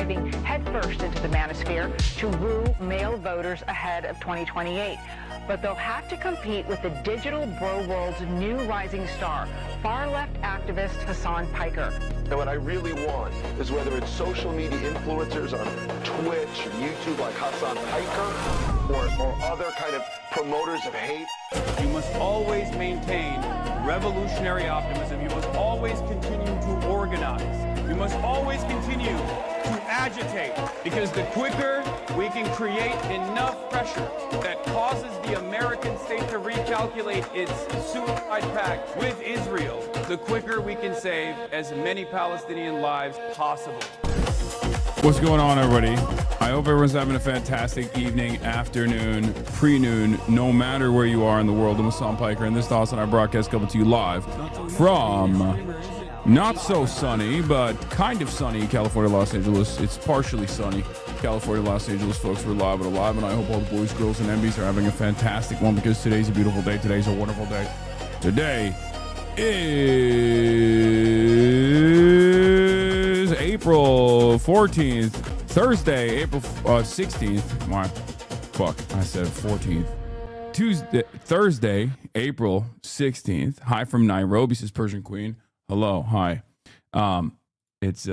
diving headfirst into the manosphere to woo male voters ahead of 2028. But they'll have to compete with the digital bro world's new rising star, far-left activist Hassan Piker. And what I really want is whether it's social media influencers on Twitch, YouTube like Hassan Piker, or other kind of promoters of hate. You must always maintain revolutionary optimism. You must always continue to organize. You must always continue to agitate, because the quicker we can create enough pressure that causes the American state to recalculate its suicide pact with Israel, the quicker we can save as many Palestinian lives possible. What's going on, everybody? I hope everyone's having a fantastic evening, afternoon, pre-noon, no matter where you are in the world. I'm Hassan Piker, and this thoughts on our broadcast coming to you live from not so sunny, but kind of sunny California, Los Angeles. It's partially sunny California, Los Angeles, folks. We're live and alive, and I hope all the boys, girls, and MBs are having a fantastic one, because today's a beautiful day. Today's a wonderful day. Today is April 14th, Thursday, April 16th. My fuck, I said 14th. Thursday, April 16th. Hi from Nairobi, says Persian Queen. Hello, hi. It's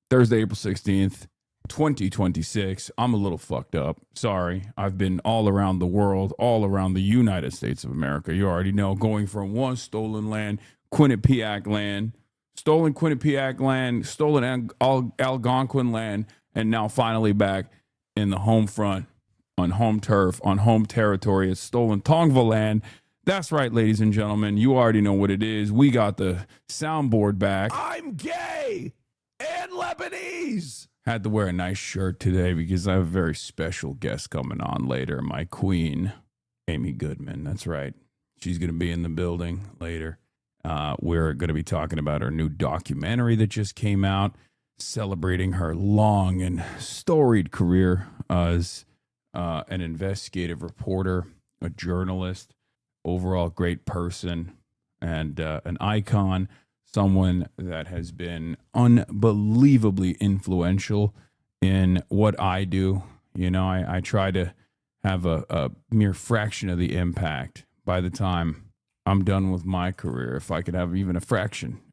Thursday, April 16th, 2026. I'm a little fucked up. Sorry. I've been all around the world, all around the United States of America. You already know, going from one stolen land, Quinnipiac land, stolen Quinnipiac land, stolen Algonquin land, and now finally back in the home front, on home turf, on home territory. It's stolen Tongva land. That's right, ladies and gentlemen. You already know what it is. We got the soundboard back. I'm gay and Lebanese. Had to wear a nice shirt today because I have a very special guest coming on later. My queen, Amy Goodman. That's right. She's going to be in the building later. We're going to be talking about her new documentary that just came out, celebrating her long and storied career as an investigative reporter, a journalist, overall great person, and an icon, someone that has been unbelievably influential in what I do. You know, I try to have a mere fraction of the impact by the time I'm done with my career. If I could have even a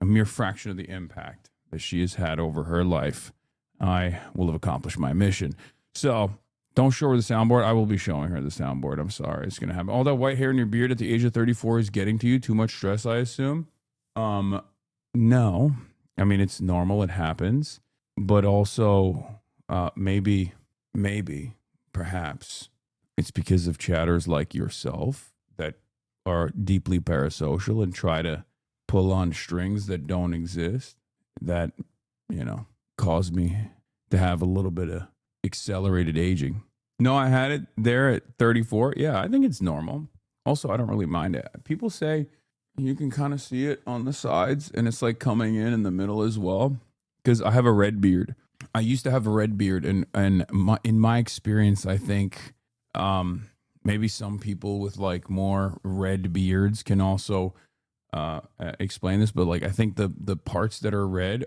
mere fraction of the impact that she has had over her life, I will have accomplished my mission. So don't show her the soundboard. I will be showing her the soundboard. I'm sorry. It's going to happen. All that white hair in your beard at the age of 34 is getting to you. Too much stress, I assume. No. I mean, it's normal. It happens. But also, maybe, perhaps, it's because of chatters like yourself that are deeply parasocial and try to pull on strings that don't exist, that, cause me to have a little bit of accelerated aging. No, I had it there at 34. Yeah, I think it's normal. Also, I don't really mind it. People say you can kind of see it on the sides, and it's like coming in the middle as well, because I have a red beard. I used to have a red beard, and in my experience, I think maybe some people with like more red beards can also explain this, but like I think the parts that are red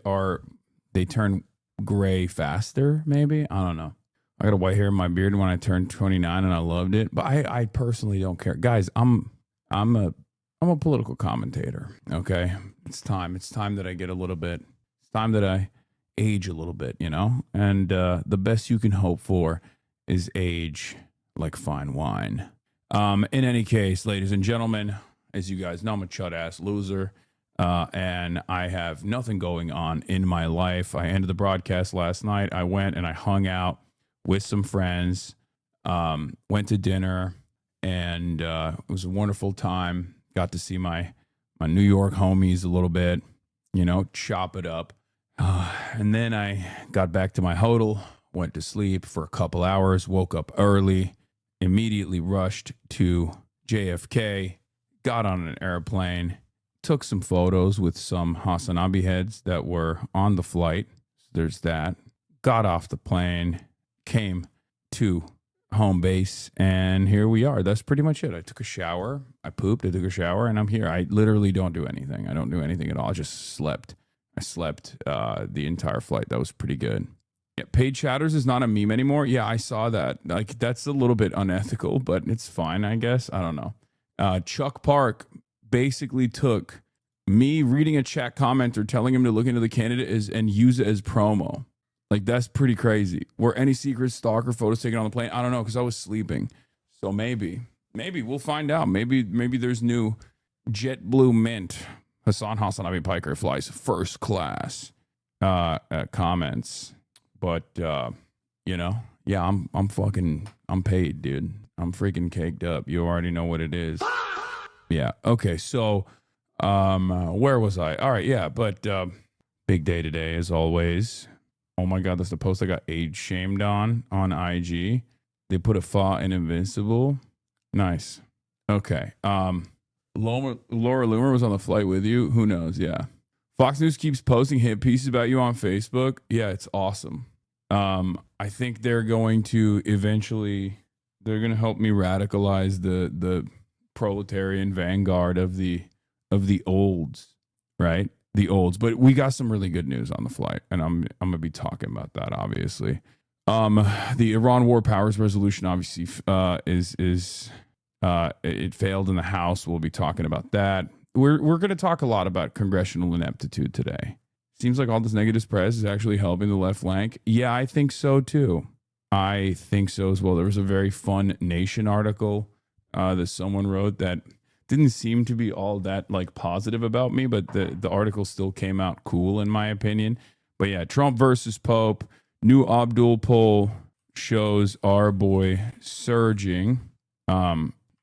they turn gray faster, maybe. I don't know. I got a white hair in my beard when I turned 29, and I loved it. But I personally don't care, guys. I'm a political commentator. Okay, it's time that I get a little bit. It's time that I age a little bit, And the best you can hope for is age like fine wine. In any case, ladies and gentlemen, as you guys know, I'm a chud ass loser. And I have nothing going on in my life. I ended the broadcast last night. I went and I hung out with some friends, went to dinner, and it was a wonderful time. Got to see my New York homies a little bit, chop it up. And then I got back to my hotel, went to sleep for a couple hours, woke up early, immediately rushed to JFK, got on an airplane, took some photos with some Hasanabi heads that were on the flight. There's that. Got off the plane, came to home base, and here we are. That's pretty much it. I took a shower. I pooped. I took a shower, and I'm here. I literally don't do anything. I don't do anything at all. I just slept. I slept the entire flight. That was pretty good. Yeah, paid chatters is not a meme anymore. Yeah, I saw that. Like, that's a little bit unethical, but it's fine, I guess. I don't know. Chuck Park basically took me reading a chat comment or telling him to look into the candidate and use it as promo. Like, that's pretty crazy. Were any secret stalker photos taken on the plane? I don't know, because I was sleeping. So maybe we'll find out. Maybe there's new JetBlue Mint. Hassan Hasanabi Piker flies first class. Comments. But yeah, I'm paid, dude. I'm freaking caked up. You already know what it is. Yeah. Okay. So, where was I? All right. Yeah. But big day today, as always. Oh my God, that's the post I got age shamed on IG. They put a fa in Invincible. Nice. Okay. Laura Loomer was on the flight with you. Who knows? Yeah. Fox News keeps posting hit pieces about you on Facebook. Yeah, it's awesome. I think they're going to help me radicalize the proletarian vanguard of the olds, right? The olds. But we got some really good news on the flight, and I'm gonna be talking about that, obviously. The Iran War Powers Resolution obviously it failed in the House. We'll be talking about that. We're going to talk a lot about congressional ineptitude today. Seems like all this negative press is actually helping the left flank. Yeah, I think so too. I think so as well. There was a very fun Nation article that someone wrote that didn't seem to be all that like positive about me, but the article still came out cool in my opinion. But yeah, Trump versus Pope. New Abdul poll shows our boy surging.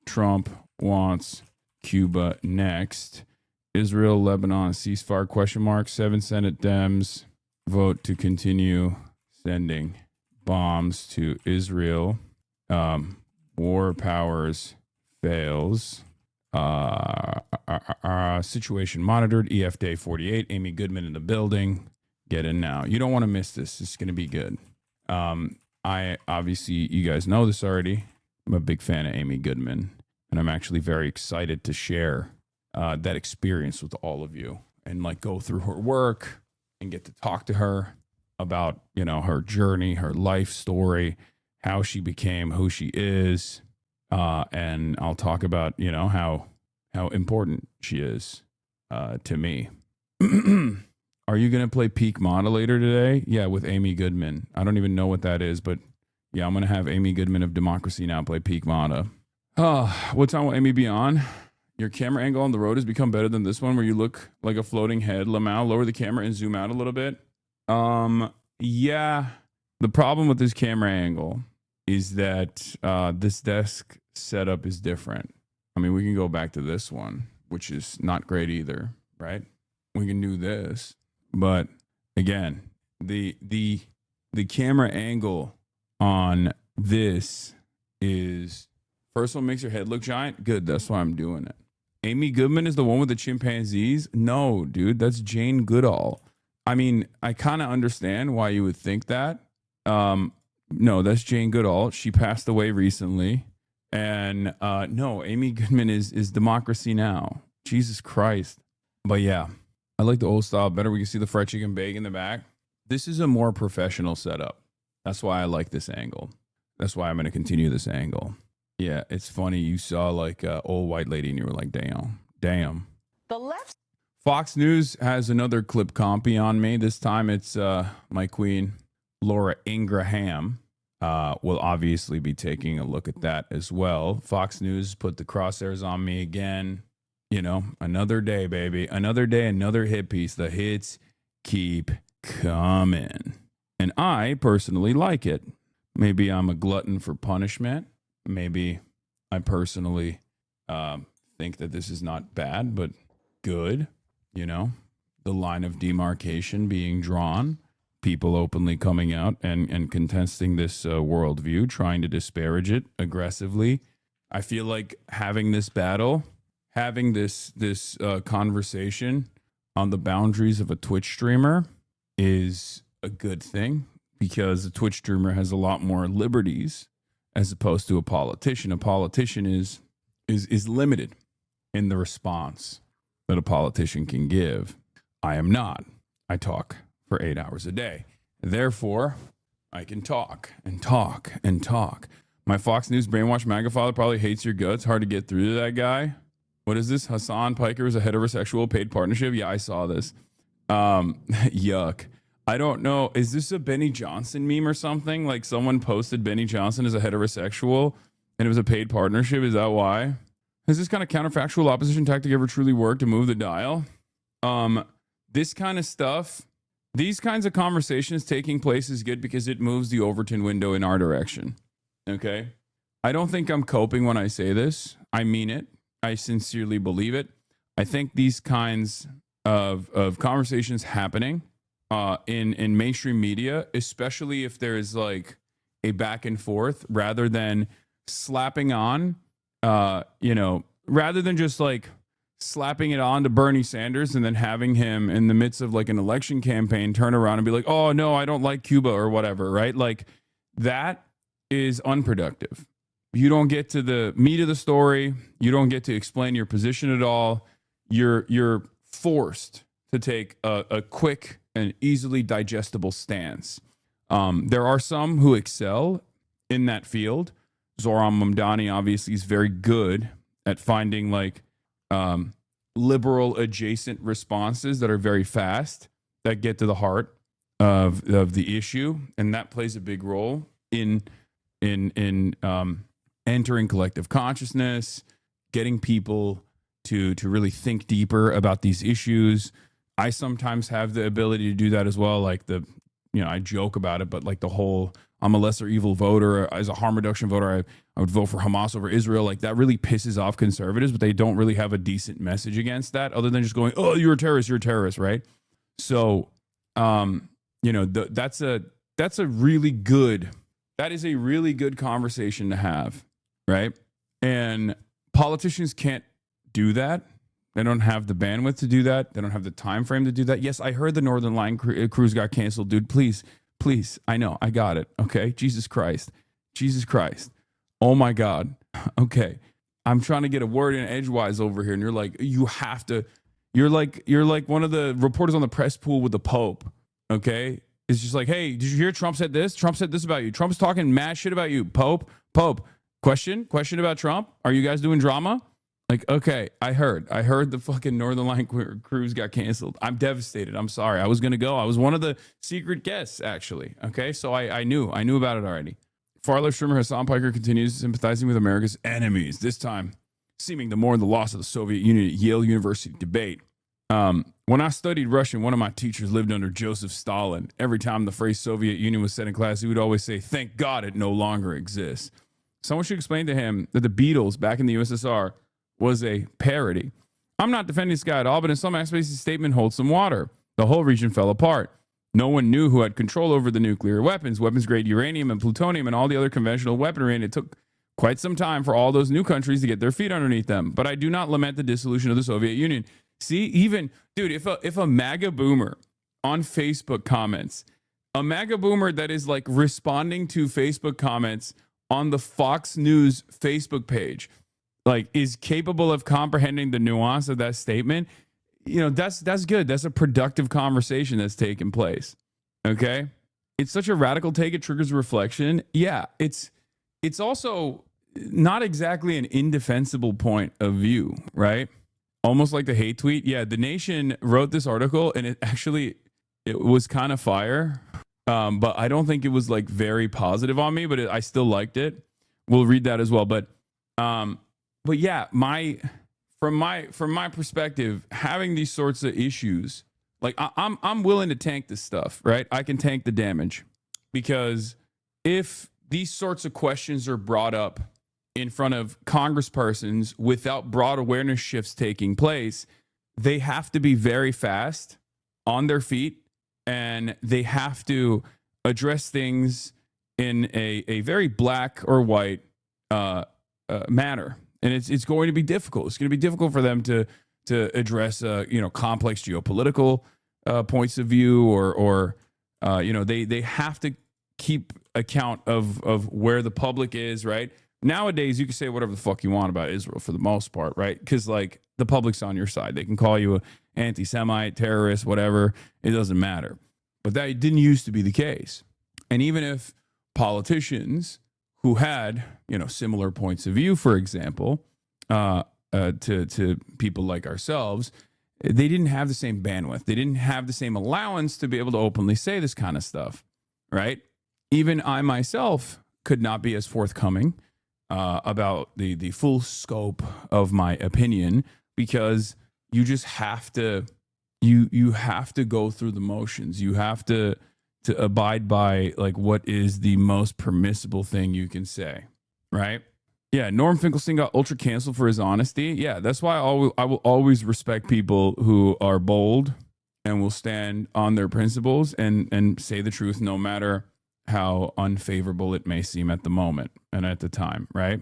Trump wants Cuba next. Israel, Lebanon, ceasefire, question mark. 7 Senate Dems vote to continue sending bombs to Israel. War powers fails. Situation monitored. EF Day 48. Amy Goodman in the building. Get in now. You don't want to miss this. It's going to be good. I obviously, you guys know this already. I'm a big fan of Amy Goodman, and I'm actually very excited to share that experience with all of you and like go through her work and get to talk to her about, her journey, her life story, how she became who she is. And I'll talk about, how important she is to me. Are you going to play Peak Modulator today? Yeah, with Amy Goodman. I don't even know what that is, but yeah, I'm going to have Amy Goodman of Democracy Now! Play Peak Moda. What time will Amy be on? Your camera angle on the road has become better than this one where you look like a floating head. Lamau, lower the camera and zoom out a little bit. Yeah, the problem with this camera angle is that this desk setup is different. I mean, we can go back to this one, which is not great either, right? We can do this. But again, the camera angle on this is, first one makes your head look giant. Good, that's why I'm doing it. Amy Goodman is the one with the chimpanzees? No, dude, that's Jane Goodall. I mean, I kind of understand why you would think that. No, that's Jane Goodall. She passed away recently. And no, Amy Goodman is Democracy Now! Jesus Christ. But yeah, I like the old style better. We can see the fried chicken bake in the back. This is a more professional setup. That's why I like this angle. That's why I'm going to continue this angle. Yeah, it's funny. You saw like an old white lady and you were like, damn. The left. Fox News has another clip compy on me. This time it's my queen, Laura Ingraham. We'll obviously be taking a look at that as well. Fox News put the crosshairs on me again. Another day, baby. Another day, another hit piece. The hits keep coming. And I personally like it. Maybe I'm a glutton for punishment. Maybe I personally think that this is not bad, but good. The line of demarcation being drawn. People openly coming out and contesting this worldview, trying to disparage it aggressively. I feel like having this battle, having this conversation on the boundaries of a Twitch streamer is a good thing, because a Twitch streamer has a lot more liberties as opposed to a politician. A politician is limited in the response that a politician can give. I am not. I talk for 8 hours a day. Therefore, I can talk and talk and talk. My Fox News brainwashed MAGA father probably hates your guts. Hard to get through to that guy. What is this? Hassan Piker is a heterosexual paid partnership. Yeah, I saw this. Yuck. I don't know. Is this a Benny Johnson meme or something? Like someone posted Benny Johnson as a heterosexual and it was a paid partnership. Is that why? Has this kind of counterfactual opposition tactic ever truly worked to move the dial? This kind of stuff, these kinds of conversations taking place is good because it moves the Overton window in our direction. Okay? I don't think I'm coping when I say this. I mean it. I sincerely believe it. I think these kinds of conversations happening in mainstream media, especially if there's like a back and forth rather than slapping on, rather than just like slapping it on to Bernie Sanders and then having him in the midst of like an election campaign turn around and be like, oh no, I don't like Cuba or whatever, right? Like that is unproductive. You don't get to the meat of the story. You don't get to explain your position at all. You're forced to take a quick and easily digestible stance. There are some who excel in that field. Zoran Mamdani obviously is very good at finding like liberal adjacent responses that are very fast, that get to the heart of the issue, and that plays a big role in entering collective consciousness, getting people to really think deeper about these issues. I sometimes have the ability to do that as well. Like I joke about it, but like the whole, I'm a lesser evil voter. As a harm reduction voter, I would vote for Hamas over Israel. Like that really pisses off conservatives, but they don't really have a decent message against that other than just going, oh, you're a terrorist, right? So, that's a really good conversation to have, right? And politicians can't do that. They don't have the bandwidth to do that. They don't have the time frame to do that. Yes, I heard the Northern Line cruise got canceled, dude. Please. I know. I got it. Okay. Jesus Christ. Oh my God. Okay. I'm trying to get a word in edgewise over here. And you're like, you're like one of the reporters on the press pool with the Pope. Okay. It's just like, hey, did you hear Trump said this? Trump said this about you. Trump's talking mad shit about you. Pope. Question about Trump. Are you guys doing drama? Like, okay, I heard the fucking Northern Line cruise got canceled. I'm devastated. I'm sorry. I was going to go. I was one of the secret guests, actually. Okay, so I knew about it already. Far-left streamer Hassan Piker continues sympathizing with America's enemies, this time seeming to mourn the loss of the Soviet Union at Yale University debate. When I studied Russian, one of my teachers lived under Joseph Stalin. Every time the phrase Soviet Union was said in class, he would always say, thank God it no longer exists. Someone should explain to him that the Beatles back in the USSR was a parody. I'm not defending this guy at all, but in some aspects, his statement holds some water. The whole region fell apart. No one knew who had control over the nuclear weapons-grade uranium and plutonium and all the other conventional weaponry, and it took quite some time for all those new countries to get their feet underneath them. But I do not lament the dissolution of the Soviet Union. See, even, dude, if a MAGA boomer on Facebook comments, a MAGA boomer that is like responding to Facebook comments on the Fox News Facebook page, like is capable of comprehending the nuance of that statement, that's good. That's a productive conversation that's taking place. Okay. It's such a radical take. It triggers reflection. Yeah. It's also not exactly an indefensible point of view, right? Almost like the hate tweet. Yeah. The Nation wrote this article and it was kind of fire. But I don't think it was like very positive on me, but I still liked it. We'll read that as well. But yeah, from my perspective, having these sorts of issues, like I'm willing to tank this stuff, right? I can tank the damage, because if these sorts of questions are brought up in front of congresspersons without broad awareness shifts taking place, they have to be very fast on their feet, and they have to address things in a very black or white manner. And it's going to be difficult. It's going to be difficult for them to address complex geopolitical points of view, or they have to keep account of where the public is, right? Nowadays, you can say whatever the fuck you want about Israel for the most part, right? Because like the public's on your side. They can call you an anti-Semite, terrorist, whatever. It doesn't matter. But that didn't used to be the case. And even if politicians who had, similar points of view, for example, to people like ourselves, they didn't have the same bandwidth. They didn't have the same allowance to be able to openly say this kind of stuff, right? Even I myself could not be as forthcoming about the full scope of my opinion, because you just have to you have to go through the motions. You have to abide by like what is the most permissible thing you can say, right? Yeah, Norm Finkelstein got ultra canceled for his honesty. Yeah, that's why I will always respect people who are bold and will stand on their principles and say the truth no matter how unfavorable it may seem at the moment and at the time, right?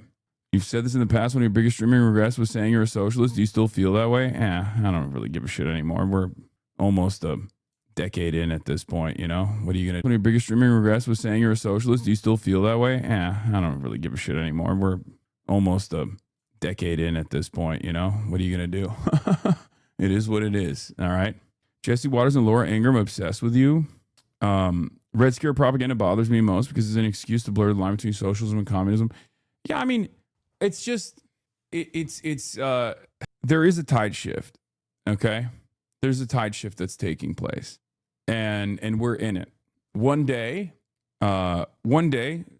You've said this in the past. One of your biggest streaming regrets was saying you're a socialist. Do you still feel that way? I don't really give a shit anymore. We're almost a decade in at this point, What are you going to do? One of your biggest streaming regrets was saying you're a socialist. Do you still feel that way? I don't really give a shit anymore. We're almost a decade in at this point, What are you going to do? It is what it is, all right? Jesse Waters and Laura Ingraham obsessed with you. Red Scare propaganda bothers me most because it's an excuse to blur the line between socialism and communism. Yeah, I mean, it's just, there is a tide shift, okay? There's a tide shift that's taking place, and we're in it. One day,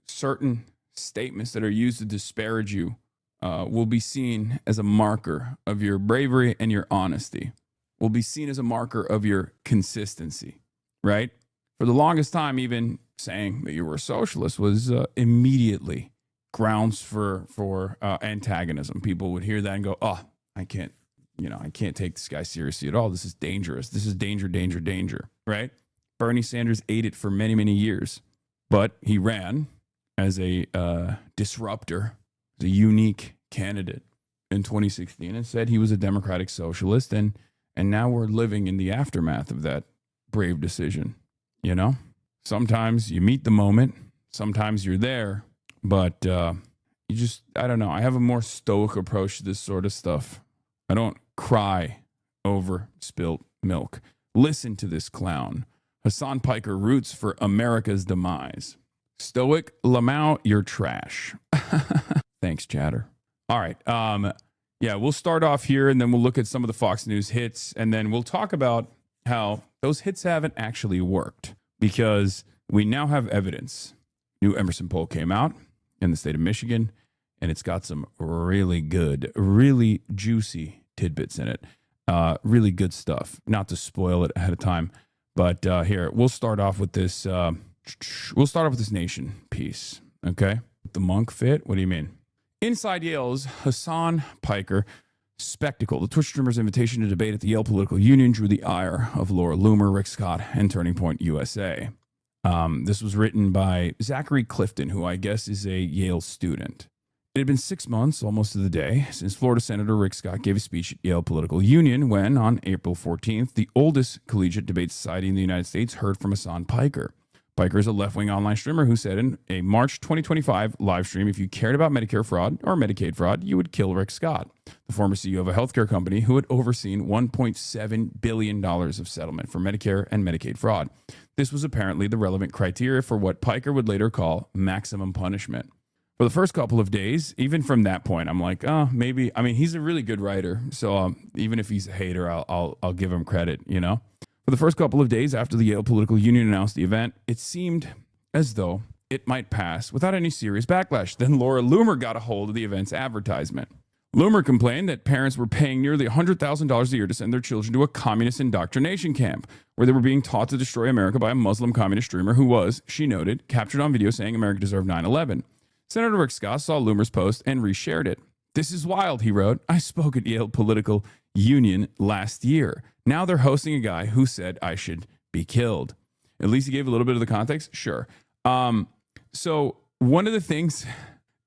certain statements that are used to disparage you will be seen as a marker of your bravery and your honesty, will be seen as a marker of your consistency, right? For the longest time, even saying that you were a socialist was immediately grounds for antagonism. People would hear that and go, "Oh, I can't take this guy seriously at all. This is dangerous. This is danger, danger, danger." Right? Bernie Sanders ate it for many, many years, but he ran as a disruptor, as a unique candidate in 2016, and said he was a democratic socialist, and now we're living in the aftermath of that brave decision. Sometimes you meet the moment, sometimes you're there, but I don't know. I have a more stoic approach to this sort of stuff. I don't cry over spilt milk. Listen to this clown. Hassan Piker roots for America's demise. Stoic Lamau, you're trash. Thanks, chatter. All right. Yeah, we'll start off here, and then we'll look at some of the Fox News hits, and then we'll talk about how those hits haven't actually worked, because we now have evidence. New Emerson poll came out in the state of Michigan, and it's got some really good, really juicy tidbits in it. Really good stuff. Not to spoil it ahead of time, but here, we'll start off with this. We'll start off with this Nation piece, okay? The monk fit? What do you mean? Inside Yale's Hassan Piker spectacle. The Twitch streamer's invitation to debate at the Yale Political Union drew the ire of Laura Loomer, Rick Scott, and Turning Point USA. This was written by Zachary Clifton, who I guess is a Yale student. It had been 6 months, almost to the day, since Florida Senator Rick Scott gave a speech at Yale Political Union when, on April 14th, the oldest collegiate debate society in the United States heard from Hassan Piker. Piker is a left-wing online streamer who said in a March 2025 live stream, if you cared about Medicare fraud or Medicaid fraud, you would kill Rick Scott, the former CEO of a healthcare company who had overseen $1.7 billion of settlement for Medicare and Medicaid fraud. This was apparently the relevant criteria for what Piker would later call maximum punishment. For the first couple of days, even from that point, I'm like, oh, maybe. I mean, he's a really good writer, so even if he's a hater, I'll give him credit, For the first couple of days after the Yale Political Union announced the event, it seemed as though it might pass without any serious backlash. Then Laura Loomer got a hold of the event's advertisement. Loomer complained that parents were paying nearly $100,000 a year to send their children to a communist indoctrination camp, where they were being taught to destroy America by a Muslim communist streamer who was, she noted, captured on video saying America deserved 9/11. Senator Rick Scott saw Loomer's post and reshared it. "This is wild," he wrote. "I spoke at Yale Political Union last year. Now they're hosting a guy who said I should be killed." At least he gave a little bit of the context. Sure. So one of the things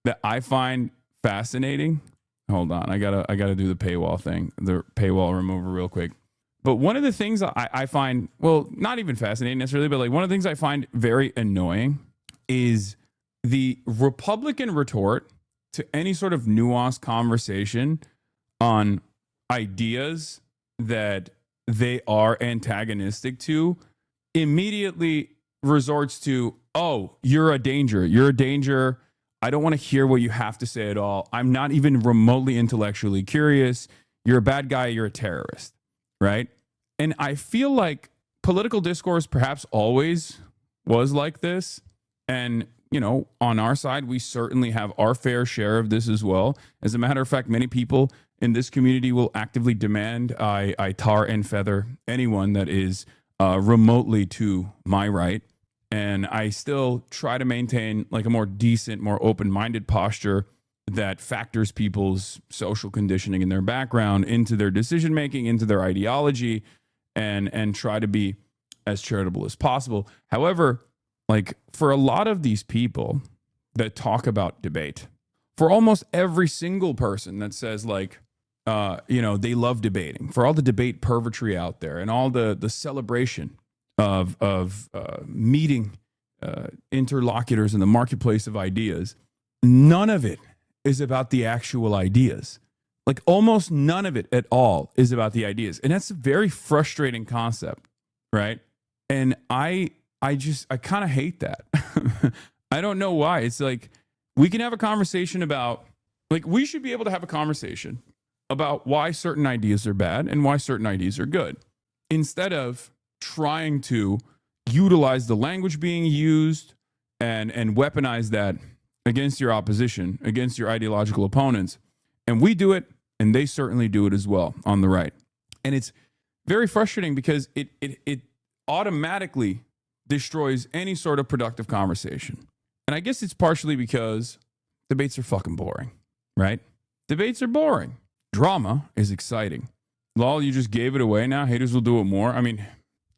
that I find fascinating, hold on, I gotta do the paywall thing, the paywall remover real quick. But one of the things I find, well, not even fascinating necessarily, but like one of the things I find very annoying is the Republican retort to any sort of nuanced conversation on ideas that they are antagonistic to immediately resorts to, oh, you're a danger. You're a danger. I don't want to hear what you have to say at all. I'm not even remotely intellectually curious. You're a bad guy. You're a terrorist, right? And I feel like political discourse perhaps always was like this. And, you know, on our side, we certainly have our fair share of this as well. As a matter of fact, many people in this community will actively demand I tar and feather anyone that is remotely to my right. And I still try to maintain like a more decent, more open-minded posture that factors people's social conditioning and their background into their decision-making, into their ideology, and try to be as charitable as possible. However, like for a lot of these people that talk about debate, for almost every single person that says like, you know, they love debating, for all the debate purgatory out there and all the celebration of meeting interlocutors in the marketplace of ideas, none of it is about the actual ideas. Like almost none of it at all is about the ideas. And that's a very frustrating concept, right? And I kind of hate that. I don't know why. It's like we can have a conversation about, like we should be able to have a conversation about why certain ideas are bad and why certain ideas are good, instead of trying to utilize the language being used and weaponize that against your opposition, against your ideological opponents. And we do it, and they certainly do it as well on the right. And it's very frustrating because it automatically destroys any sort of productive conversation. And I guess it's partially because debates are fucking boring, right? Debates are boring. Drama is exciting. Lol, you just gave it away now. Haters will do it more. I mean,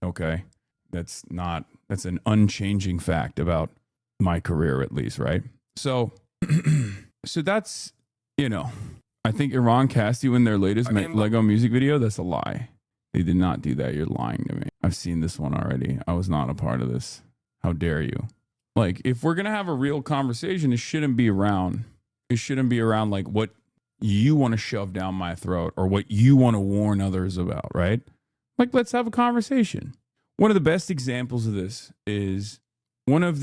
okay. That's an unchanging fact about my career, at least, right? So that's, you know, I think Iran cast you in their latest Lego music video. That's a lie. They did not do that. You're lying to me. I've seen this one already. I was not a part of this. How dare you? Like, if we're going to have a real conversation, it shouldn't be around like what you want to shove down my throat or what you want to warn others about, right? Like, let's have a conversation. One of the best examples of this is about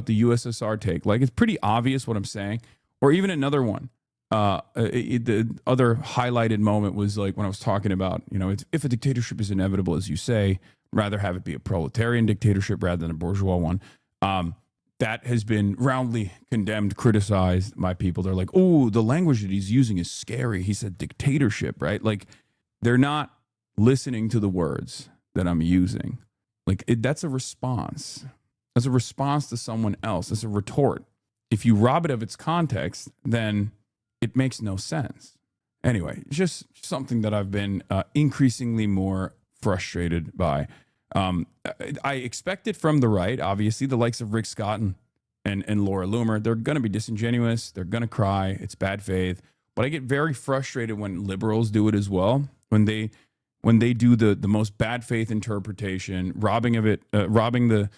the USSR take. Like, it's pretty obvious what I'm saying. Or even another one. The other highlighted moment was like when I was talking about, you know, if a dictatorship is inevitable, as you say, rather have it be a proletarian dictatorship rather than a bourgeois one. That has been roundly condemned, criticized by people. They're like, oh, the language that he's using is scary. He said dictatorship, right? Like, they're not listening to the words that I'm using. Like, that's a response. That's a response to someone else. That's a retort. If you rob it of its context, then it makes no sense. Anyway, just something that I've been increasingly more frustrated by. I expect it from the right, obviously, the likes of Rick Scott and Laura Loomer. They're going to be disingenuous. They're going to cry. It's bad faith. But I get very frustrated when liberals do it as well. When they do the most bad faith interpretation, robbing the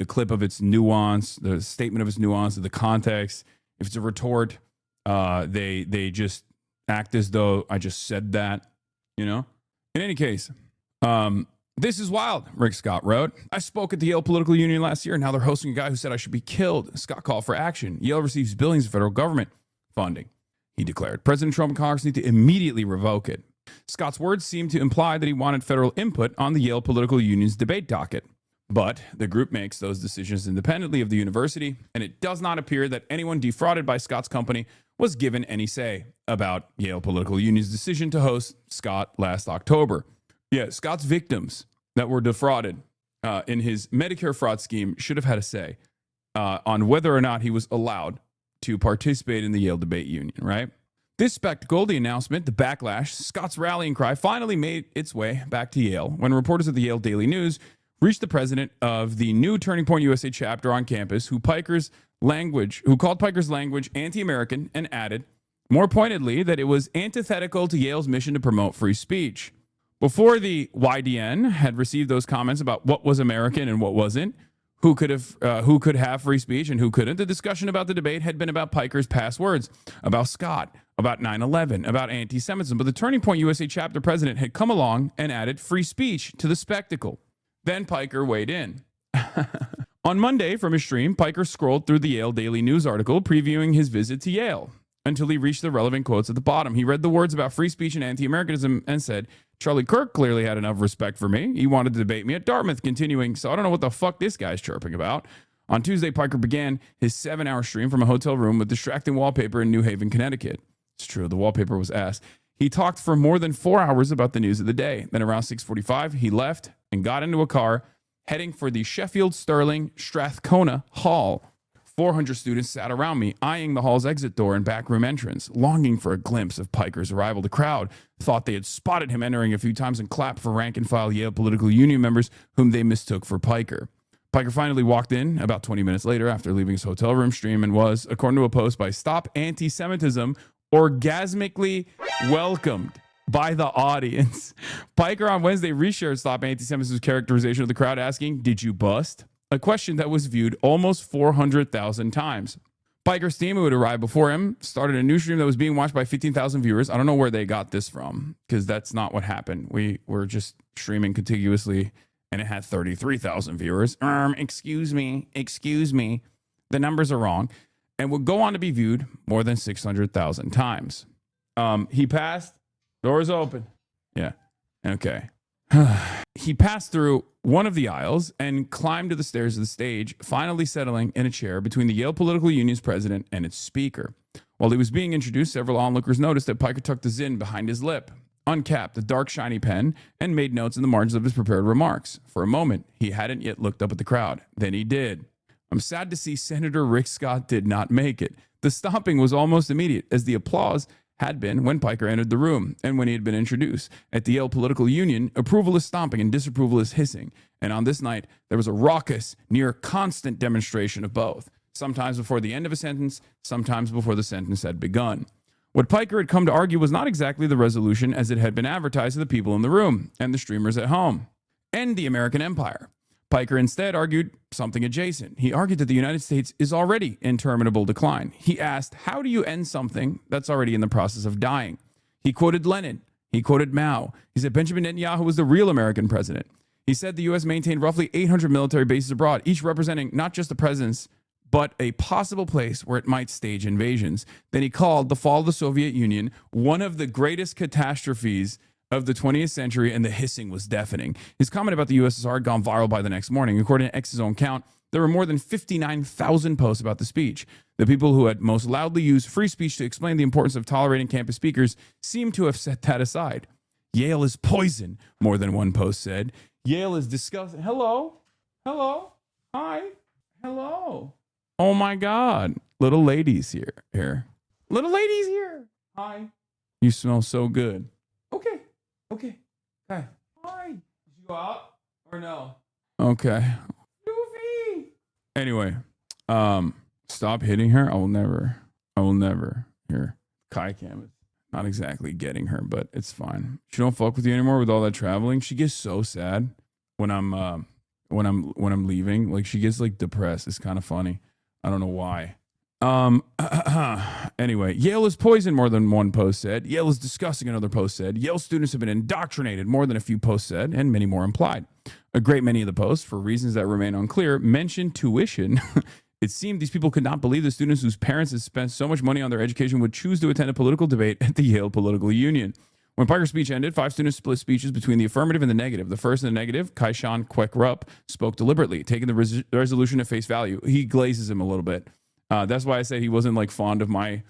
clip of its nuance, the statement of its nuance, of the context. If it's a retort, they just act as though I just said that, you know? In any case, this is wild, Rick Scott wrote. I spoke at the Yale Political Union last year, and now they're hosting a guy who said I should be killed. Scott called for action. Yale receives billions of federal government funding, he declared. President Trump and Congress need to immediately revoke it. Scott's words seem to imply that he wanted federal input on the Yale Political Union's debate docket. But the group makes those decisions independently of the university, and it does not appear that anyone defrauded by Scott's company was given any say about Yale Political Union's decision to host Scott last October. Yeah, Scott's victims that were defrauded in his Medicare fraud scheme should have had a say on whether or not he was allowed to participate in the Yale Debate Union, right? This spectacle, the announcement, the backlash, Scott's rallying cry finally made its way back to Yale when reporters at the Yale Daily News reached the president of the new Turning Point USA chapter on campus who called Piker's language anti-American and added, more pointedly, that it was antithetical to Yale's mission to promote free speech. Before the YDN had received those comments about what was American and what wasn't, who could have free speech and who couldn't, the discussion about the debate had been about Piker's past words, about Scott, about 9/11, about anti-Semitism. But the Turning Point USA chapter president had come along and added free speech to the spectacle. Then Piker weighed in. On Monday, from his stream, Piker scrolled through the Yale Daily News article previewing his visit to Yale until he reached the relevant quotes at the bottom. He read the words about free speech and anti-Americanism and said, Charlie Kirk clearly had enough respect for me. He wanted to debate me at Dartmouth, continuing, so I don't know what the fuck this guy's chirping about. On Tuesday, Piker began his 7-hour stream from a hotel room with distracting wallpaper in New Haven, Connecticut. It's true, the wallpaper was ass. He talked for more than 4 hours about the news of the day. Then around 6:45, he left and got into a car heading for the Sheffield Sterling Strathcona Hall. 400 students sat around me, eyeing the hall's exit door and back room entrance, longing for a glimpse of Piker's arrival. The crowd thought they had spotted him entering a few times and clapped for rank-and-file Yale political union members whom they mistook for Piker. Piker finally walked in about 20 minutes later after leaving his hotel room stream and was, according to a post by Stop Anti-Semitism, orgasmically welcomed by the audience. Piker on Wednesday reshared Stop Anti-Semitism's characterization of the crowd, asking, "Did you bust?" A question that was viewed almost 400,000 times. Piker's team, who had arrived before him, started a new stream that was being watched by 15,000 viewers. I don't know where they got this from, because that's not what happened. We were just streaming contiguously, and it had 33,000 viewers. Excuse me. The numbers are wrong. And would go on to be viewed more than 600,000 times. He passed. Doors open. Yeah. Okay. He passed through one of the aisles and climbed to the stairs of the stage, finally settling in a chair between the Yale Political Union's president and its speaker. While he was being introduced, several onlookers noticed that Piker tucked the Zinn behind his lip, uncapped a dark, shiny pen, and made notes in the margins of his prepared remarks. For a moment, he hadn't yet looked up at the crowd. Then he did. I'm sad to see Senator Rick Scott did not make it. The stomping was almost immediate, as the applause had been when Piker entered the room and when he had been introduced. At the Yale Political Union, approval is stomping and disapproval is hissing. And on this night, there was a raucous, near constant demonstration of both, sometimes before the end of a sentence, sometimes before the sentence had begun. What Piker had come to argue was not exactly the resolution as it had been advertised to the people in the room and the streamers at home, and the American empire. Piker instead argued something adjacent. He argued that the United States is already in terminable decline. He asked, how do you end something that's already in the process of dying? He quoted Lenin. He quoted Mao. He said Benjamin Netanyahu was the real American president. He said the U.S. maintained roughly 800 military bases abroad, each representing not just a presence, but a possible place where it might stage invasions. Then he called the fall of the Soviet Union one of the greatest catastrophes of the 20th century, and the hissing was deafening. His comment about the USSR had gone viral by the next morning. According to X's own count, there were more than 59,000 posts about the speech. The people who had most loudly used free speech to explain the importance of tolerating campus speakers seem to have set that aside. Yale is poison, more than one post said. Yale is disgusting. Hello? Hi? Hello? Oh my God. Little ladies here. Little ladies here. Hi. You smell so good. Okay. Hi. Did you go out or no? Okay. Goofy. Anyway, stop hitting her. I will never. Here, Kai Cam is not exactly getting her, but it's fine. She don't fuck with you anymore with all that traveling. She gets so sad when I'm leaving. Like, she gets like depressed. It's kind of funny. I don't know why. Anyway, Yale is poison, more than one post said. Yale is disgusting, another post said. Yale students have been indoctrinated, more than a few posts said, and many more implied. A great many of the posts, for reasons that remain unclear, mentioned tuition. It seemed these people could not believe the students whose parents had spent so much money on their education would choose to attend a political debate at the Yale Political Union. When Piker's speech ended, 5 students split speeches between the affirmative and the negative. The first in the negative, Kaishan Kwek-Rup, spoke deliberately, taking the resolution at face value. He glazes him a little bit. That's why I said he wasn't like fond of my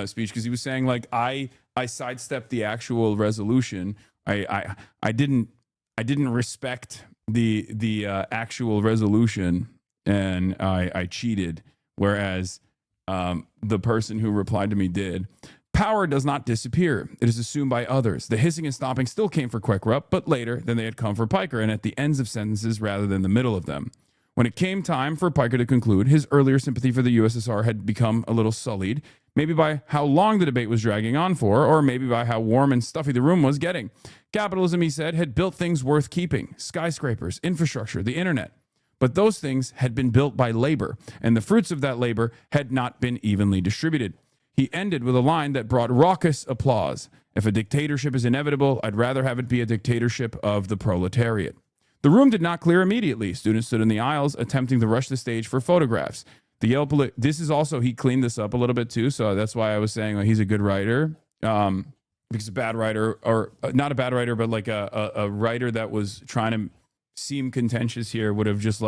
speech, because he was saying like I sidestepped the actual resolution. I didn't respect the actual resolution, and I cheated, whereas the person who replied to me did. Power does not disappear. It is assumed by others. The hissing and stomping still came for Kwek-Rup, but later than they had come for Piker, and at the ends of sentences rather than the middle of them. When it came time for Piker to conclude, his earlier sympathy for the USSR had become a little sullied, maybe by how long the debate was dragging on for, or maybe by how warm and stuffy the room was getting. Capitalism, he said, had built things worth keeping: skyscrapers, infrastructure, the internet. But those things had been built by labor, and the fruits of that labor had not been evenly distributed. He ended with a line that brought raucous applause. If a dictatorship is inevitable, I'd rather have it be a dictatorship of the proletariat. The The room did not clear immediately. Students stood in the aisles attempting to rush the stage for photographs. The Yale this is also, he cleaned this up a little bit too, so that's why I was saying he's a good writer. Because a bad writer, or not a bad writer, but like a writer that was trying to seem contentious here would have just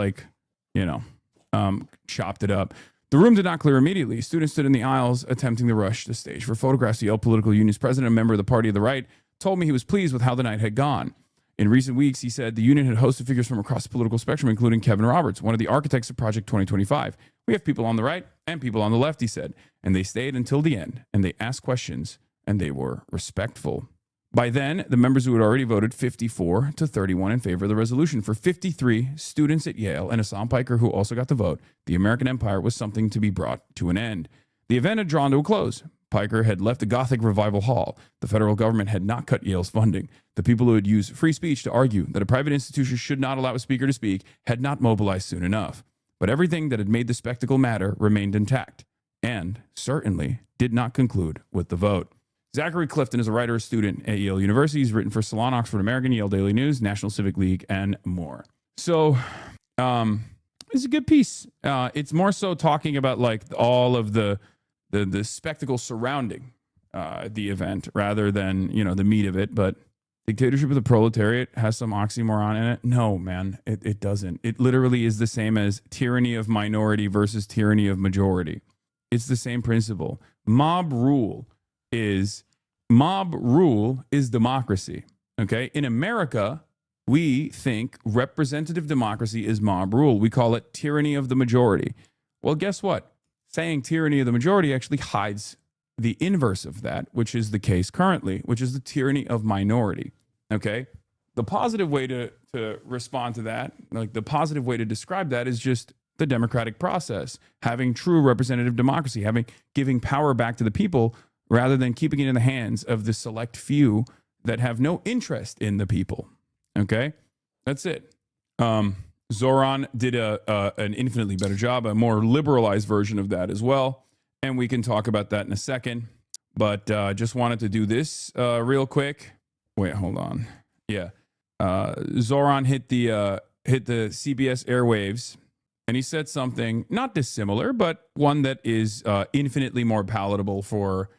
chopped it up. The room did not clear immediately. Students stood in the aisles attempting to rush the stage for photographs. The Yale Political Union's president, a member of the Party of the Right, told me he was pleased with how the night had gone. In recent weeks, he said the union had hosted figures from across the political spectrum, including Kevin Roberts, one of the architects of Project 2025. We have people on the right and people on the left, he said, and they stayed until the end, and they asked questions, and they were respectful. By then, the members who had already voted 54 to 31 in favor of the resolution. For 53 students at Yale and Assam Piker, who also got the vote, the American empire was something to be brought to an end. The event had drawn to a close. Piker had left the Gothic Revival Hall. The federal government had not cut Yale's funding. The people who had used free speech to argue that a private institution should not allow a speaker to speak had not mobilized soon enough. But everything that had made the spectacle matter remained intact, and certainly did not conclude with the vote. Zachary Clifton is a writer and student at Yale University. He's written for Salon, Oxford American, Yale Daily News, National Civic League, and more. So it's a good piece. It's more so talking about like all of the spectacle surrounding the event rather than, the meat of it. But dictatorship of the proletariat has some oxymoron in it. No, man, it doesn't. It literally is the same as tyranny of minority versus tyranny of majority. It's the same principle. Mob rule is democracy. Okay. In America, we think representative democracy is mob rule. We call it tyranny of the majority. Well, guess what? Saying tyranny of the majority actually hides the inverse of that, which is the case currently, which is the tyranny of minority. Okay. The positive way to respond to that, like the positive way to describe that, is just the democratic process, having true representative democracy, giving power back to the people rather than keeping it in the hands of the select few that have no interest in the people. Okay, that's it. Zoran did an infinitely better job, a more liberalized version of that as well, and we can talk about that in a second. But just wanted to do this real quick. Wait, hold on. Yeah, Zoran hit the CBS airwaves, and he said something not dissimilar, but one that is infinitely more palatable for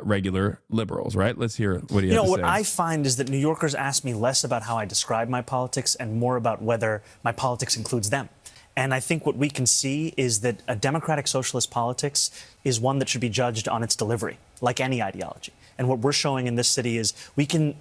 regular liberals, right? Let's hear what he has to say. What I find is that New Yorkers ask me less about how I describe my politics and more about whether my politics includes them. And I think what we can see is that a democratic socialist politics is one that should be judged on its delivery, like any ideology. And what we're showing in this city is we can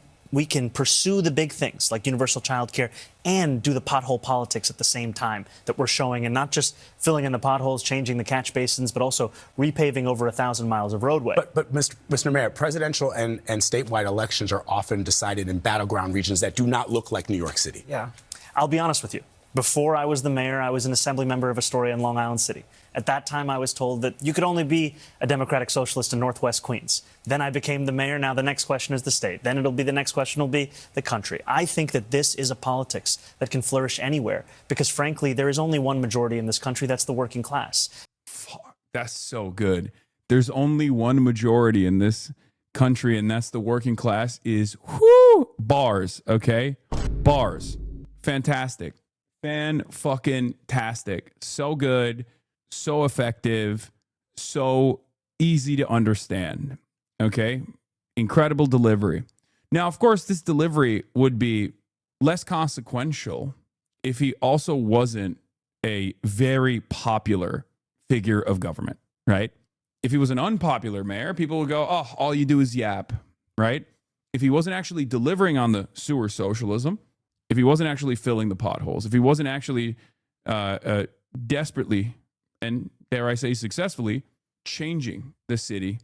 pursue the big things like universal child care and do the pothole politics at the same time that we're showing, and not just filling in the potholes, changing the catch basins, but also repaving over 1,000 miles of roadway. But Mr. Mayor, presidential and statewide elections are often decided in battleground regions that do not look like New York City. Yeah. I'll be honest with you. Before I was the mayor, I was an assembly member of Astoria in Long Island City. At that time, I was told that you could only be a Democratic Socialist in Northwest Queens. Then I became the mayor. Now the next question is the state. Then the next question will be the country. I think that this is a politics that can flourish anywhere because, frankly, there is only one majority in this country. That's the working class. Fuck, that's so good. There's only one majority in this country, and that's the working class. Is bars, okay? Bars. Fantastic. Fan-fucking-tastic. So good, so effective, so easy to understand. Okay? Incredible delivery. Now, of course, this delivery would be less consequential if he also wasn't a very popular figure of government, right? If he was an unpopular mayor, people would go, oh, all you do is yap, right? If he wasn't actually delivering on the sewer socialism, if he wasn't actually filling the potholes, if he wasn't actually desperately, and dare I say successfully, changing the city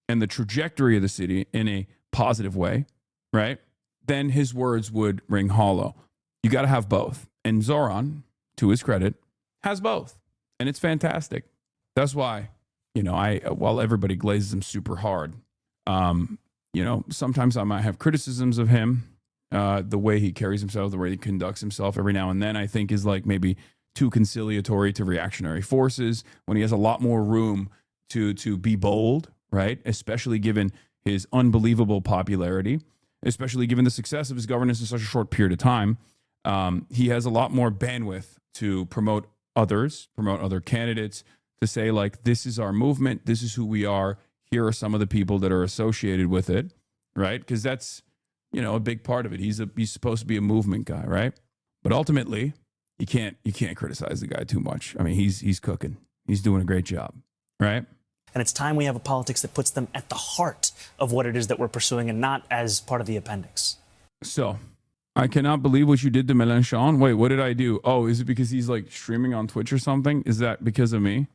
and the trajectory of the city in a positive way, right? Then his words would ring hollow. You got to have both. And Zoran, to his credit, has both. And it's fantastic. That's why, while everybody glazes him super hard, sometimes I might have criticisms of him. The way he carries himself, the way he conducts himself every now and then, I think is like maybe too conciliatory to reactionary forces when he has a lot more room to be bold, right? Especially given his unbelievable popularity, especially given the success of his governance in such a short period of time. He has a lot more bandwidth to promote others, promote other candidates, to say, like, this is our movement, this is who we are, here are some of the people that are associated with it, right? Because that's, you know, a big part of it. He's supposed to be a movement guy, right? But ultimately, you can't criticize the guy too much. I mean, he's cooking. He's doing a great job, right? And it's time we have a politics that puts them at the heart of what it is that we're pursuing and not as part of the appendix. So, I cannot believe what you did to Mélenchon. Wait, what did I do? Oh, is it because he's like streaming on Twitch or something? Is that because of me?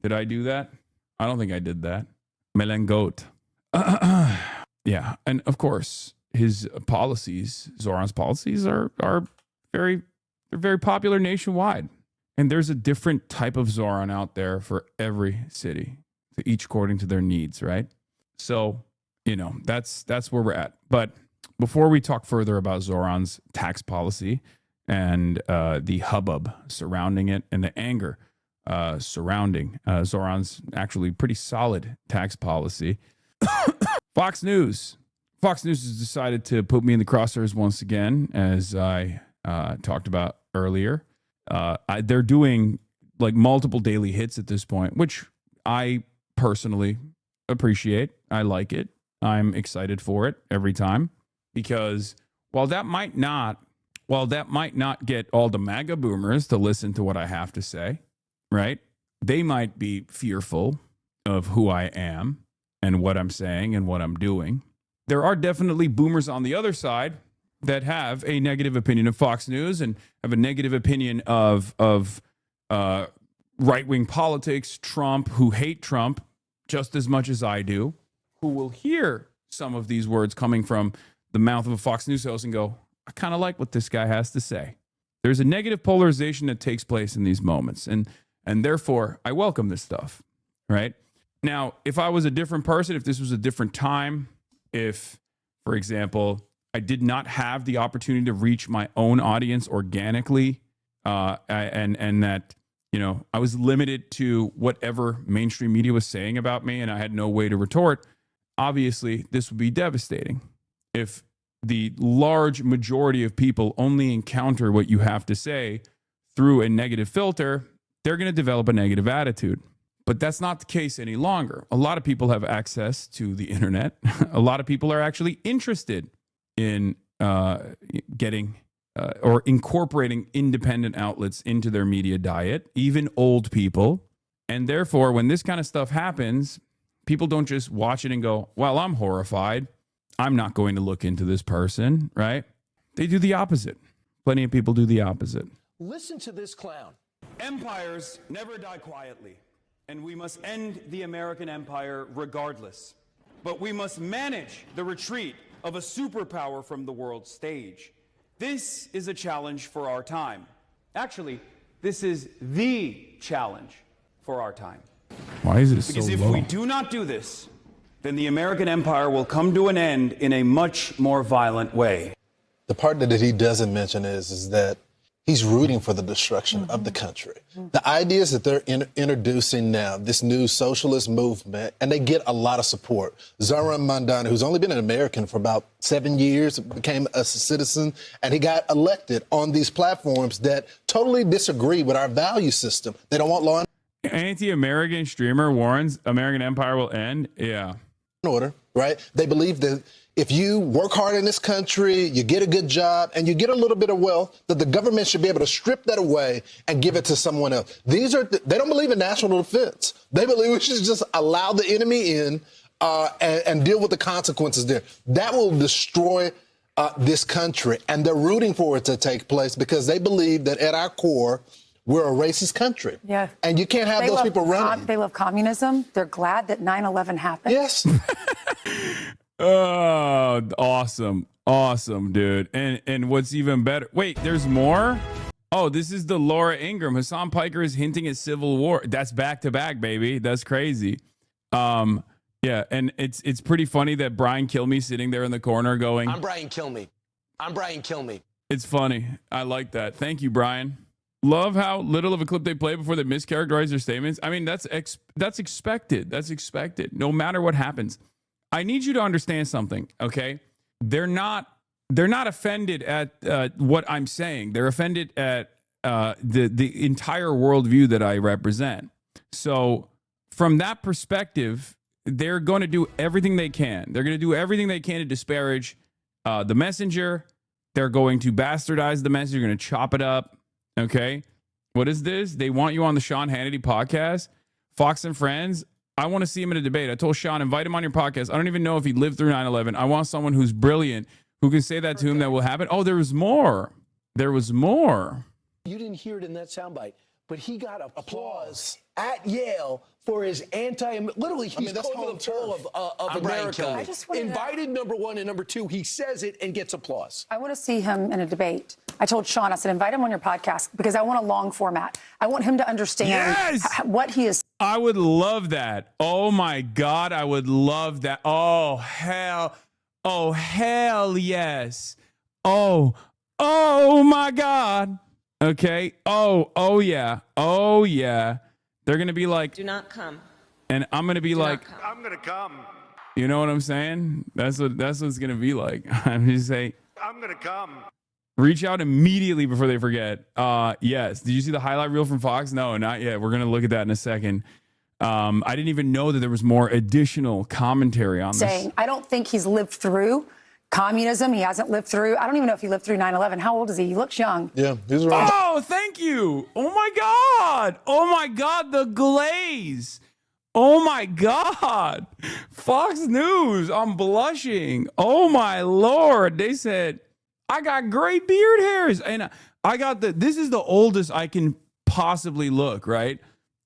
Did I do that? I don't think I did that. Mélengoat. Yeah, and of course, his policies, Zoran's policies, are very popular nationwide. And there's a different type of Zoran out there for every city, to each according to their needs, right? So, you know, that's where we're at. But before we talk further about Zoran's tax policy and the hubbub surrounding it and the anger surrounding Zoran's actually pretty solid tax policy, Fox News has decided to put me in the crosshairs once again, as I talked about earlier. They're doing like multiple daily hits at this point, which I personally appreciate. I like it. I'm excited for it every time, because while that might not get all the MAGA boomers to listen to what I have to say, right? They might be fearful of who I am and what I'm saying and what I'm doing. There are definitely boomers on the other side that have a negative opinion of Fox News and have a negative opinion of right-wing politics, Trump, who hate Trump just as much as I do, who will hear some of these words coming from the mouth of a Fox News host and go, I kind of like what this guy has to say. There's a negative polarization that takes place in these moments, and therefore I welcome this stuff, right? Now, if I was a different person, if this was a different time, if, for example, I did not have the opportunity to reach my own audience organically, and that, you know, I was limited to whatever mainstream media was saying about me and I had no way to retort, obviously this would be devastating. If the large majority of people only encounter what you have to say through a negative filter, they're going to develop a negative attitude. But that's not the case any longer. A lot of people have access to the internet. A lot of people are actually interested in getting or incorporating independent outlets into their media diet, even old people. And therefore, when this kind of stuff happens, people don't just watch it and go, well, I'm horrified. I'm not going to look into this person, right? They do the opposite. Plenty of people do the opposite. Listen to this clown. Empires never die quietly, and we must end the American empire regardless. But we must manage the retreat of a superpower from the world stage. This is a challenge for our time. Actually, this is the challenge for our time. Why is it so Because if low? we do not do this, then the American empire will come to an end in a much more violent way. The part that he doesn't mention is that he's rooting for the destruction of the country. The ideas that they're introducing now, this new socialist movement, and they get a lot of support. Zoran Mandani, who's only been an American for about 7 years, became a citizen, and he got elected on these platforms that totally disagree with our value system. They don't want law and Anti-American streamer warns American empire will end. Yeah. order, right? They believe that if you work hard in this country, you get a good job, and you get a little bit of wealth, that the government should be able to strip that away and give it to someone else. They don't believe in national defense. They believe we should just allow the enemy in and deal with the consequences there. That will destroy this country, and they're rooting for it to take place because they believe that at our core, we're a racist country. Yeah. And you can't have those people running. They love communism. They're glad that 9/11 happened. Yes. Oh, awesome. Awesome, dude. And what's even better, wait, there's more? Oh, this is the Laura Ingraham. Hassan Piker is hinting at civil war. That's back to back, baby. That's crazy. Yeah, and it's pretty funny that Brian Kilmeade sitting there in the corner going, I'm Brian Kilmeade. I'm Brian Kilmeade. It's funny. I like that. Thank you, Brian. Love how little of a clip they play before they mischaracterize their statements. I mean, that's expected. That's expected. No matter what happens. I need you to understand something, okay? They're not they're not offended at what I'm saying. They're offended at the entire worldview that I represent. So from that perspective, they're going to do everything they can. They're going to do everything they can to disparage the messenger. They're going to bastardize the message. They're going to chop it up. Okay. What is this? They want you on the Sean Hannity podcast. Fox and Friends. I want to see him in a debate. I told Sean, invite him on your podcast. I don't even know if he lived through 9/11. I want someone who's brilliant, who can say that to him that will happen. Oh, there was more. There was more. You didn't hear it in that soundbite, but he got applause at Yale for his literally, he's calling the poll of America. Invited number one and number two, he says it and gets applause. I want to see him in a debate. I told Sean, I said, invite him on your podcast because I want a long format. I want him to understand what he is. I would love that. Oh my God, I would love that. Oh, hell. Oh, hell yes. Oh my God. Okay. Oh yeah. Oh yeah. They're going to be like, do not come. And I'm going to be like, I'm going to come. You know what I'm saying? That's what it's going to be like. I'm just saying, I'm going to come. reach out immediately before they forget. Yes. Did you see the highlight reel from Fox? No, not yet. We're going to look at that in a second. I didn't even know that there was more additional commentary on this. I don't think he's lived through communism. He hasn't lived through. I don't even know if he lived through 9/11. How old is he? He looks young. Yeah, he's around. Oh, thank you. Oh my God. Oh my God. The glaze. Oh my God. Fox News. I'm blushing. Oh my Lord. They said, I got great beard hairs. And I got this is the oldest I can possibly look, right?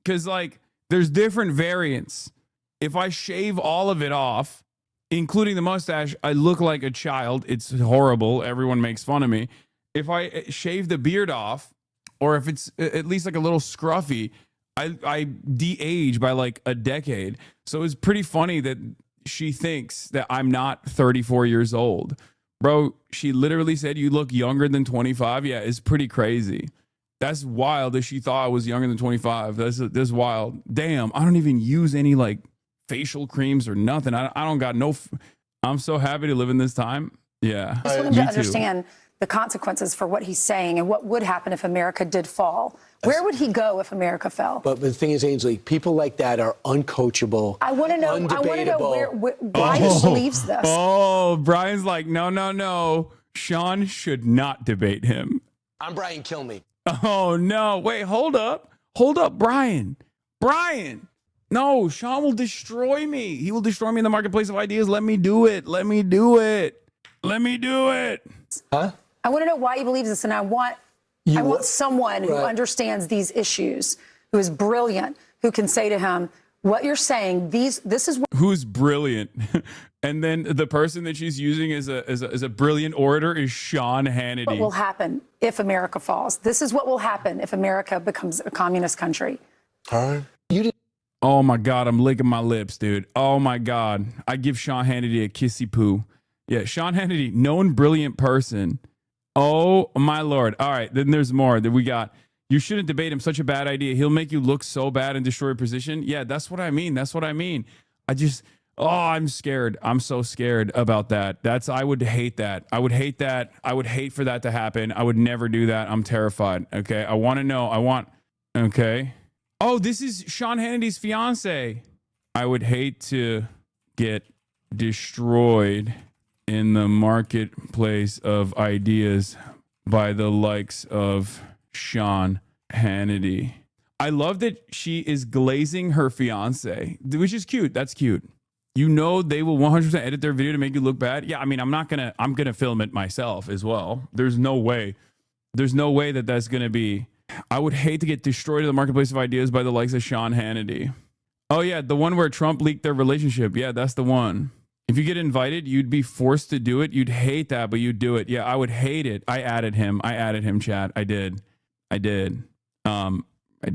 Because like there's different variants. If I shave all of it off, including the mustache, I look like a child. It's horrible. Everyone makes fun of me. If I shave the beard off, or if it's at least like a little scruffy, I de-age by like a decade. So it's pretty funny that she thinks that I'm not 34 years old. Bro, she literally said you look younger than 25. Yeah, it's pretty crazy. That's wild that she thought I was younger than 25. That's wild. Damn, I don't even use any like facial creams or nothing. I don't got no. I'm so happy to live in this time. Yeah. I just want him to understand the consequences for what he's saying and what would happen if America did fall. Where would he go if America fell? But the thing is, Ainsley, people like that are uncoachable. I want to know. I want to know why he believes this. Oh, Brian's like, no. Sean should not debate him. I'm Brian Kilmeade. Oh no! Wait, hold up, Brian. No, Sean will destroy me. He will destroy me in the marketplace of ideas. Let me do it. Huh? I want to know why he believes this, and I want someone who understands these issues, who is brilliant, who can say to him, what you're saying, this is what... Who's brilliant. And then the person that she's using as a brilliant orator is Sean Hannity. What will happen if America falls? This is what will happen if America becomes a communist country. All right. Oh my God, I'm licking my lips, dude. Oh my God. I give Sean Hannity a kissy poo. Yeah, Sean Hannity, known brilliant person. Oh my Lord. All right, then there's more that we got. You shouldn't debate him. Such a bad idea. He'll make you look so bad and destroy your position. Yeah, that's what I mean. I'm scared. I'm so scared about that. I would hate that. I would hate for that to happen. I would never do that. I'm terrified. Okay. I want to know. Okay. Oh, this is Sean Hannity's fiance. I would hate to get destroyed in the marketplace of ideas by the likes of Sean Hannity. I love that she is glazing her fiance, which is cute. That's cute. You know, they will 100% edit their video to make you look bad. Yeah, I mean, I'm going to film it myself as well. There's no way that that's going to be. I would hate to get destroyed in the marketplace of ideas by the likes of Sean Hannity. Oh yeah, the one where Trump leaked their relationship. Yeah, that's the one. If you get invited, you'd be forced to do it. You'd hate that, but you'd do it. Yeah, I would hate it. I added him, chat. I did. I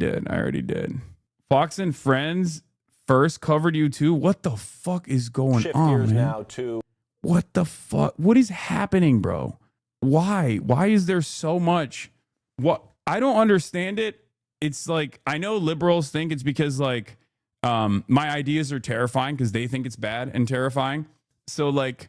already did. Fox and Friends first covered you too. What the fuck is going on, man? Now to what the fuck? What is happening, bro? Why is there so much? What? I don't understand it. It's like, I know liberals think it's because like my ideas are terrifying because they think it's bad and terrifying. So like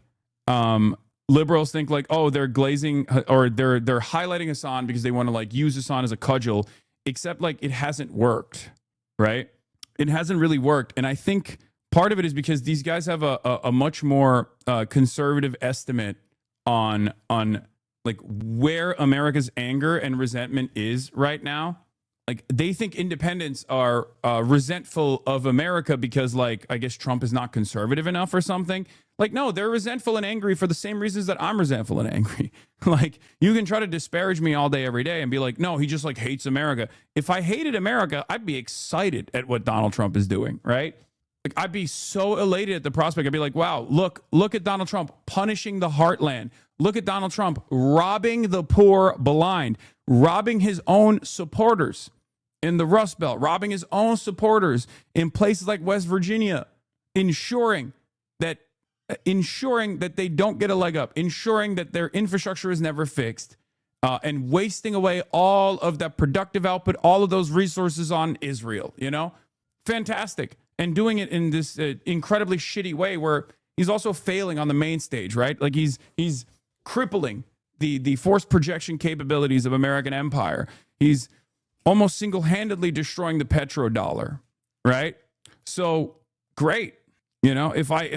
liberals think like, oh, they're glazing or they're highlighting Hassan because they want to like use Hassan as a cudgel, except like it hasn't worked, right? It hasn't really worked. And I think part of it is because these guys have a much more conservative estimate on like where America's anger and resentment is right now. Like they think independents are resentful of America because like, I guess Trump is not conservative enough or something. Like, no, they're resentful and angry for the same reasons that I'm resentful and angry. Like you can try to disparage me all day, every day and be like, no, he just like hates America. If I hated America, I'd be excited at what Donald Trump is doing, right? Like I'd be so elated at the prospect. I'd be like, wow, look at Donald Trump punishing the heartland. Look at Donald Trump robbing the poor blind, robbing his own supporters in the Rust Belt, robbing his own supporters in places like West Virginia, ensuring that they don't get a leg up, ensuring that their infrastructure is never fixed, and wasting away all of that productive output, all of those resources on Israel, you know? Fantastic. And doing it in this incredibly shitty way where he's also failing on the main stage, right? Like he's crippling the force projection capabilities of American empire. He's almost single-handedly destroying the petrodollar, right? So great. You know, if I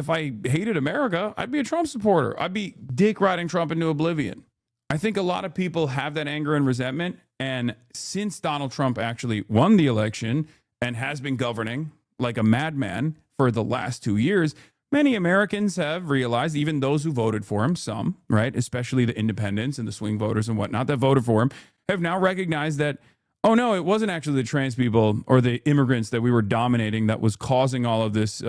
hated America, I'd be a Trump supporter. I'd be dick riding Trump into oblivion. I think a lot of people have that anger and resentment. And since Donald Trump actually won the election and has been governing like a madman for the last 2 years, many Americans have realized, even those who voted for him, some, right, especially the independents and the swing voters and whatnot that voted for him, have now recognized that, oh no, it wasn't actually the trans people or the immigrants that we were dominating that was causing all of this,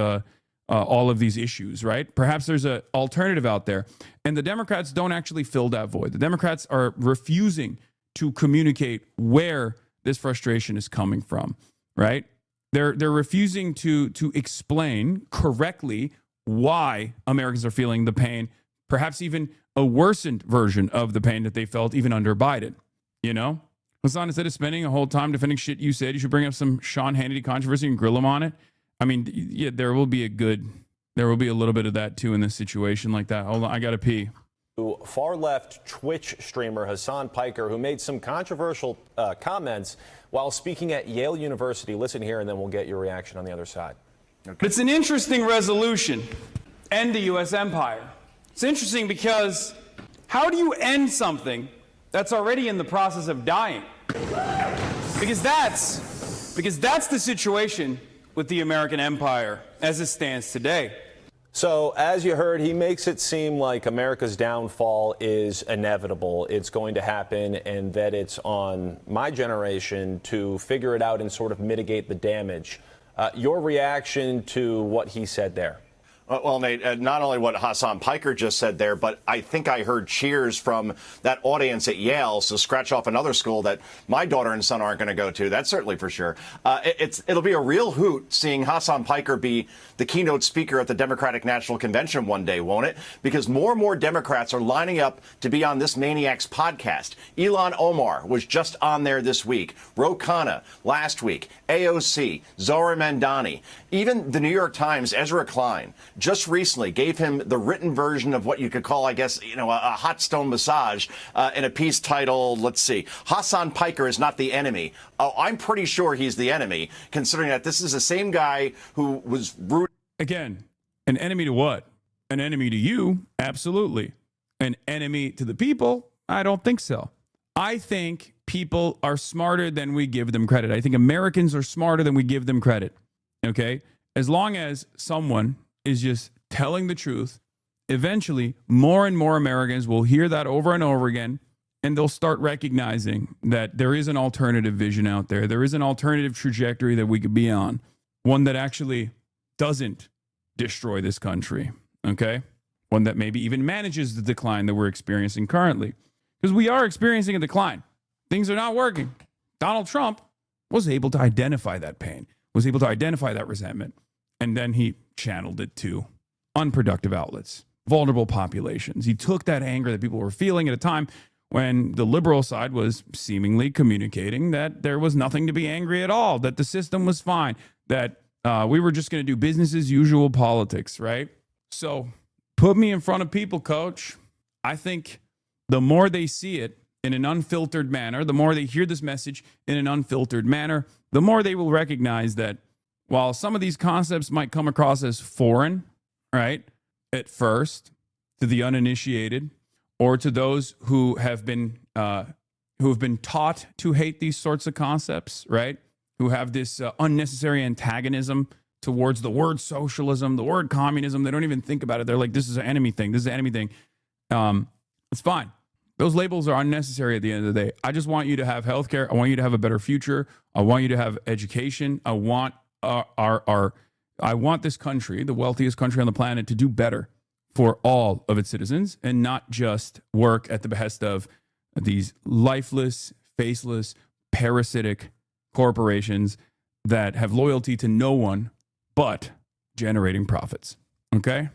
all of these issues, right? Perhaps there's an alternative out there. And the Democrats don't actually fill that void. The Democrats are refusing to communicate where this frustration is coming from, right? They're refusing to explain correctly why Americans are feeling the pain, perhaps even a worsened version of the pain that they felt even under Biden, you know? Hassan, instead of spending a whole time defending shit you said, you should bring up some Sean Hannity controversy and grill him on it. I mean, yeah, there will be a little bit of that too in this situation like that. Hold on, I gotta pee. Far-left Twitch streamer Hassan Piker, who made some controversial comments while speaking at Yale University. Listen here, and then we'll get your reaction on the other side. Okay. It's an interesting resolution. End the U.S. empire. It's interesting because how do you end something that's already in the process of dying? Because that's the situation with the American empire as it stands today. So, as you heard, he makes it seem like America's downfall is inevitable. It's going to happen, and that it's on my generation to figure it out and sort of mitigate the damage. Your reaction to what he said there? Well, Nate, not only what Hassan Piker just said there, but I think I heard cheers from that audience at Yale. So scratch off another school that my daughter and son aren't going to go to. That's certainly for sure. It'll be a real hoot seeing Hassan Piker be the keynote speaker at the Democratic National Convention one day, won't it? Because more and more Democrats are lining up to be on this Maniacs podcast. Ilhan Omar was just on there this week. Ro Khanna last week. AOC, Zohra Mandani, even the New York Times, Ezra Klein, just recently gave him the written version of what you could call, I guess, a hot stone massage in a piece titled, let's see, Hassan Piker is not the enemy. Oh, I'm pretty sure he's the enemy, considering that this is the same guy who was rude. Again, an enemy to what? An enemy to you? Absolutely. An enemy to the people? I don't think so. I think people are smarter than we give them credit. I think Americans are smarter than we give them credit. Okay? As long as someone is just telling the truth, eventually more and more Americans will hear that over and over again, and they'll start recognizing that there is an alternative vision out there. There is an alternative trajectory that we could be on, one that actually doesn't destroy this country, okay? One that maybe even manages the decline that we're experiencing currently. Because we are experiencing a decline. Things are not working. Donald Trump was able to identify that pain, was able to identify that resentment, and then he channeled it to unproductive outlets, vulnerable populations. He took that anger that people were feeling at a time when the liberal side was seemingly communicating that there was nothing to be angry at all, that the system was fine, that we were just going to do business as usual politics, right? So put me in front of people, coach. I think the more they see it in an unfiltered manner, the more they hear this message in an unfiltered manner, the more they will recognize that while some of these concepts might come across as foreign, right, at first, to the uninitiated or to those who have been taught to hate these sorts of concepts, right, who have this unnecessary antagonism towards the word socialism, the word communism. They don't even think about it. They're like, this is an enemy thing. This is an enemy thing. It's fine. Those labels are unnecessary at the end of the day. I just want you to have healthcare. I want you to have a better future. I want you to have education. I want I want this country, the wealthiest country on the planet, to do better for all of its citizens and not just work at the behest of these lifeless, faceless, parasitic corporations that have loyalty to no one but generating profits. Okay?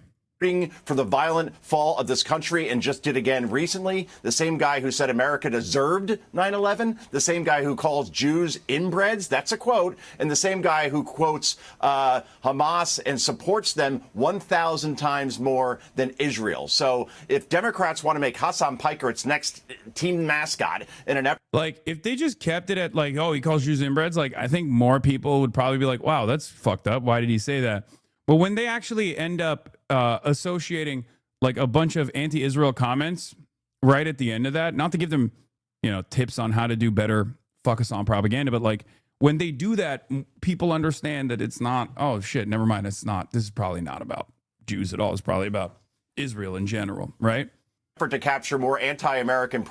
For the violent fall of this country and just did again recently. The same guy who said America deserved 9/11, the same guy who calls Jews inbreds, that's a quote, and the same guy who quotes Hamas and supports them 1,000 times more than Israel. So if Democrats want to make Hassan Piker its next team mascot in an effort, like if they just kept it at like, oh, he calls Jews inbreds, like I think more people would probably be like, wow, that's fucked up. Why did he say that? But when they actually end up associating like a bunch of anti-Israel comments right at the end of that, not to give them, tips on how to do better fuck us on propaganda, but like when they do that, people understand that it's not, oh shit, never mind, it's not, this is probably not about Jews at all. It's probably about Israel in general, right? to capture more anti-American,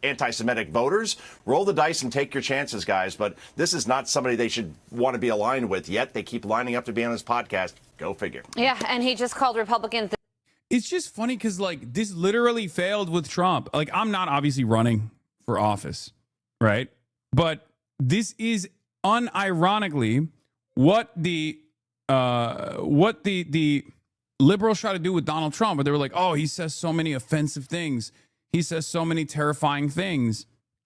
anti-Semitic voters. Roll the dice and take your chances, guys. But this is not somebody they should want to be aligned with, yet they keep lining up to be on this podcast. Go figure. Yeah, and he just called Republicans. It's just funny because, like, this literally failed with Trump. Like, I'm not obviously running for office, right? But this is unironically what the liberals try to do with Donald Trump, where they were like, oh, he says so many offensive things. He says so many terrifying things,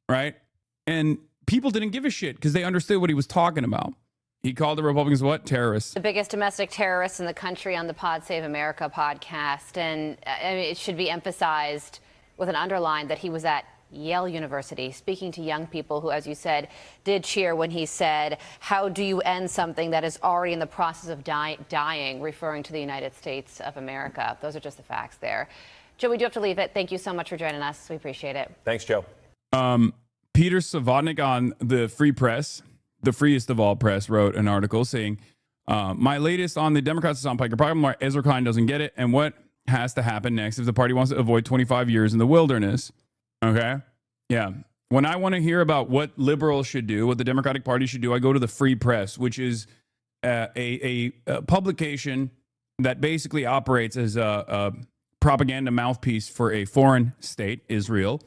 right? And people didn't give a shit because they understood what he was talking about. He called the Republicans what? Terrorists. The biggest domestic terrorists in the country on the Pod Save America podcast. And I mean, it should be emphasized with an underline that he was at Yale University speaking to young people who, as you said, did cheer when he said, how do you end something that is already in the process of dying, referring to the United States of America. Those are just the facts there. Joe, we do have to leave it. Thank you so much for joining us. We appreciate it. Thanks, Joe. Peter Savodnik on the Free Press, the freest of all press, wrote an article saying, my latest on the Democrats is on Piker problem where Ezra Klein doesn't get it and what has to happen next if the party wants to avoid 25 years in the wilderness. Okay? Yeah. When I want to hear about what liberals should do, what the Democratic Party should do, I go to the Free Press, which is a publication that basically operates as a propaganda mouthpiece for a foreign state, Israel,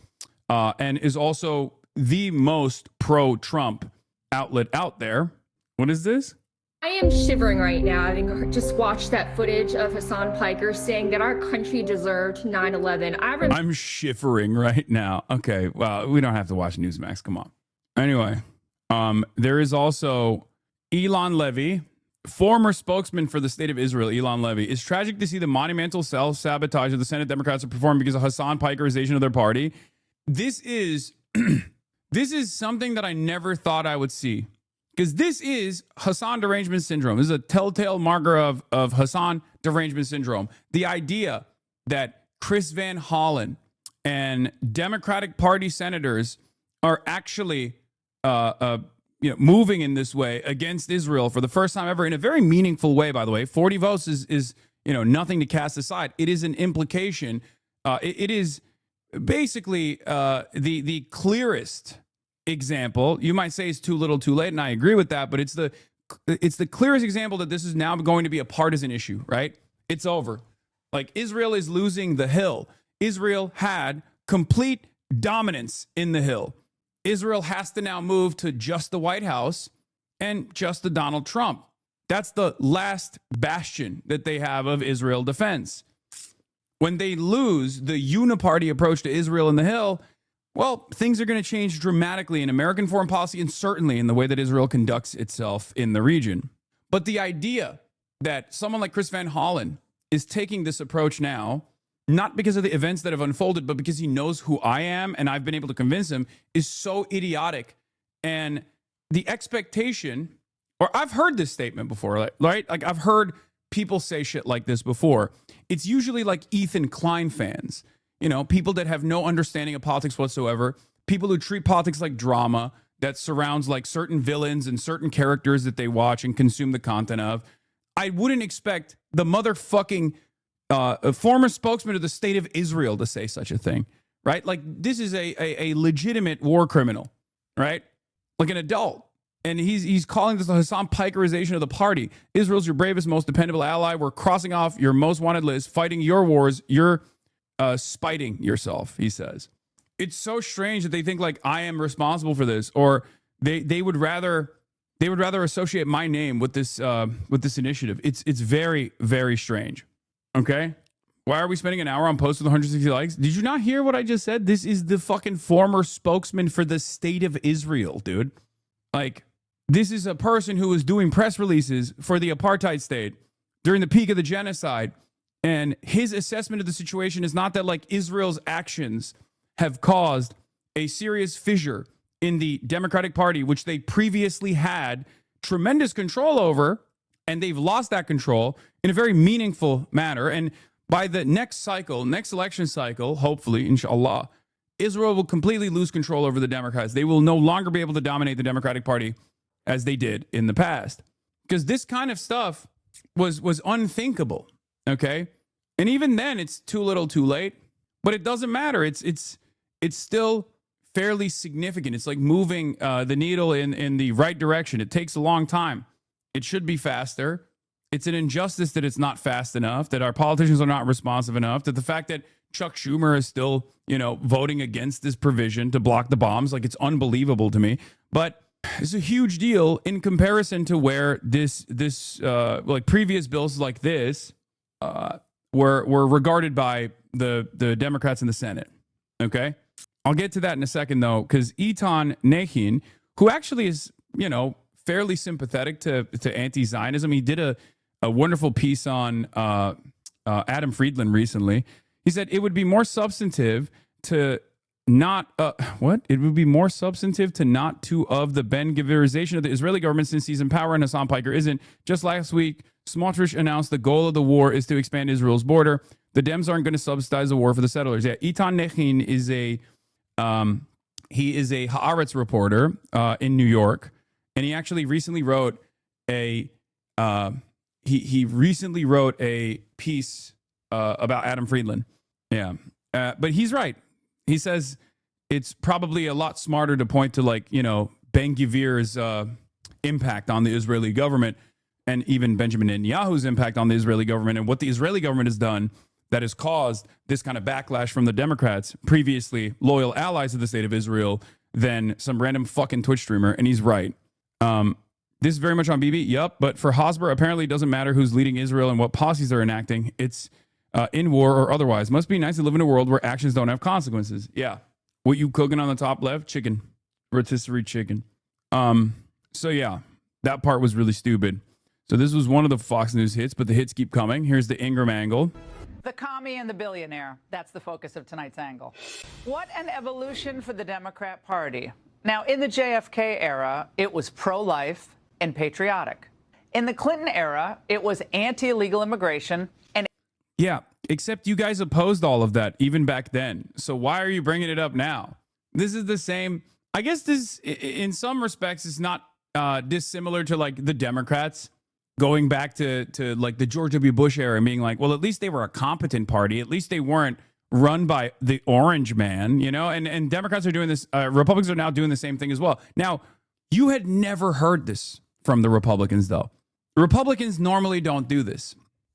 and is also the most pro-Trump outlet out there. What is this? I am shivering right now, having just watched that footage of Hassan Piker saying that our country deserved 9/11. I'm shivering right now. Okay, well, we don't have to watch Newsmax. Come on. Anyway, there is also Elon Levy, former spokesman for the state of Israel. Elon Levy, it's tragic to see the monumental self-sabotage of the Senate Democrats are performing because of Hassan Pikerization of their party. This is this is something that I never thought I would see. Because this is Hassan derangement syndrome. This is a telltale marker of Hassan derangement syndrome. The idea that Chris Van Hollen and Democratic Party senators are actually moving in this way against Israel for the first time ever in a very meaningful way, by the way. 40 votes is nothing to cast aside. It is an implication. It is basically the clearest example. You might say it's too little too late, and I agree with that, but it's the clearest example that this is now going to be a partisan issue, right? It's over. Like, Israel is losing the Hill. Israel had complete dominance in the Hill. Israel has to now move to just the White House and just the Donald Trump. That's the last bastion that they have of Israel defense. When they lose the uniparty approach to Israel in the Hill, well, things are going to change dramatically in American foreign policy and certainly in the way that Israel conducts itself in the region. But the idea that someone like Chris Van Hollen is taking this approach now not because of the events that have unfolded, but because he knows who I am and I've been able to convince him, is so idiotic. And the expectation, or I've heard this statement before, right? Like I've heard people say shit like this before. It's usually like Ethan Klein fans, you know, people that have no understanding of politics whatsoever, people who treat politics like drama that surrounds like certain villains and certain characters that they watch and consume the content of. I wouldn't expect the motherfucking a former spokesman of the state of Israel to say such a thing, right? Like this is a legitimate war criminal, right? Like an adult. And he's calling this the Hassan Pikerization of the party. Israel's your bravest, most dependable ally. We're crossing off your most wanted list, fighting your wars. You're spiting yourself, he says. It's so strange that they think like I am responsible for this, or they would rather associate my name with this initiative. It's very, very strange. Okay? Why are we spending an hour on posts with 160 likes? Did you not hear what I just said? This is the fucking former spokesman for the state of Israel, dude. Like, this is a person who was doing press releases for the apartheid state during the peak of the genocide. And his assessment of the situation is not that like Israel's actions have caused a serious fissure in the Democratic Party, which they previously had tremendous control over, and they've lost that control in a very meaningful manner. And by the next election cycle, hopefully, inshallah, Israel will completely lose control over the Democrats. They will no longer be able to dominate the Democratic Party as they did in the past. Because this kind of stuff was unthinkable, okay? And even then, it's too little too late. But it doesn't matter. It's still fairly significant. It's like moving the needle in the right direction. It takes a long time. It should be faster. It's an injustice that it's not fast enough, that our politicians are not responsive enough, that the fact that Chuck Schumer is still, voting against this provision to block the bombs, like it's unbelievable to me. But it's a huge deal in comparison to where this like previous bills like this were regarded by the Democrats in the Senate. Okay, I'll get to that in a second though, because Eitan Nechin, who actually is fairly sympathetic to anti-Zionism, he did a wonderful piece on Adam Friedland recently. He said it would be more substantive to not It would be more substantive to not to of the Ben-Gvirization of the Israeli government since he's in power and Hassan Piker isn't. Just last week, Smotrich announced the goal of the war is to expand Israel's border. The Dems aren't going to subsidize the war for the settlers. Yeah, Eitan Nechin is a Haaretz reporter in New York, and he actually recently wrote he recently wrote a piece about Adam Friedland. Yeah, but he's right. He says it's probably a lot smarter to point to Ben-Gvir's impact on the Israeli government, and even Benjamin Netanyahu's impact on the Israeli government, and what the Israeli government has done that has caused this kind of backlash from the Democrats, previously loyal allies of the state of Israel, than some random fucking Twitch streamer. And he's right. This is very much on Bibi. Yup. But for Hosmer, apparently it doesn't matter who's leading Israel and what policies they're enacting. It's in war or otherwise. Must be nice to live in a world where actions don't have consequences. Yeah. What you cooking on the top left? Chicken. Rotisserie chicken. So yeah, that part was really stupid. So this was one of the Fox News hits, but the hits keep coming. Here's the Ingram angle. The commie and the billionaire. That's the focus of tonight's angle. What an evolution for the Democrat Party. Now, in the JFK era, it was pro-life and patriotic. In the Clinton era, it was anti-illegal immigration. Yeah, except you guys opposed all of that even back then. So why are you bringing it up now? This is the same. I guess this, in some respects, is not dissimilar to like the Democrats going back to like the George W. Bush era and being like, well, at least they were a competent party. At least they weren't run by the orange man, and Democrats are doing this. Republicans are now doing the same thing as well. Now, you had never heard this from the Republicans, though. Republicans normally don't do this.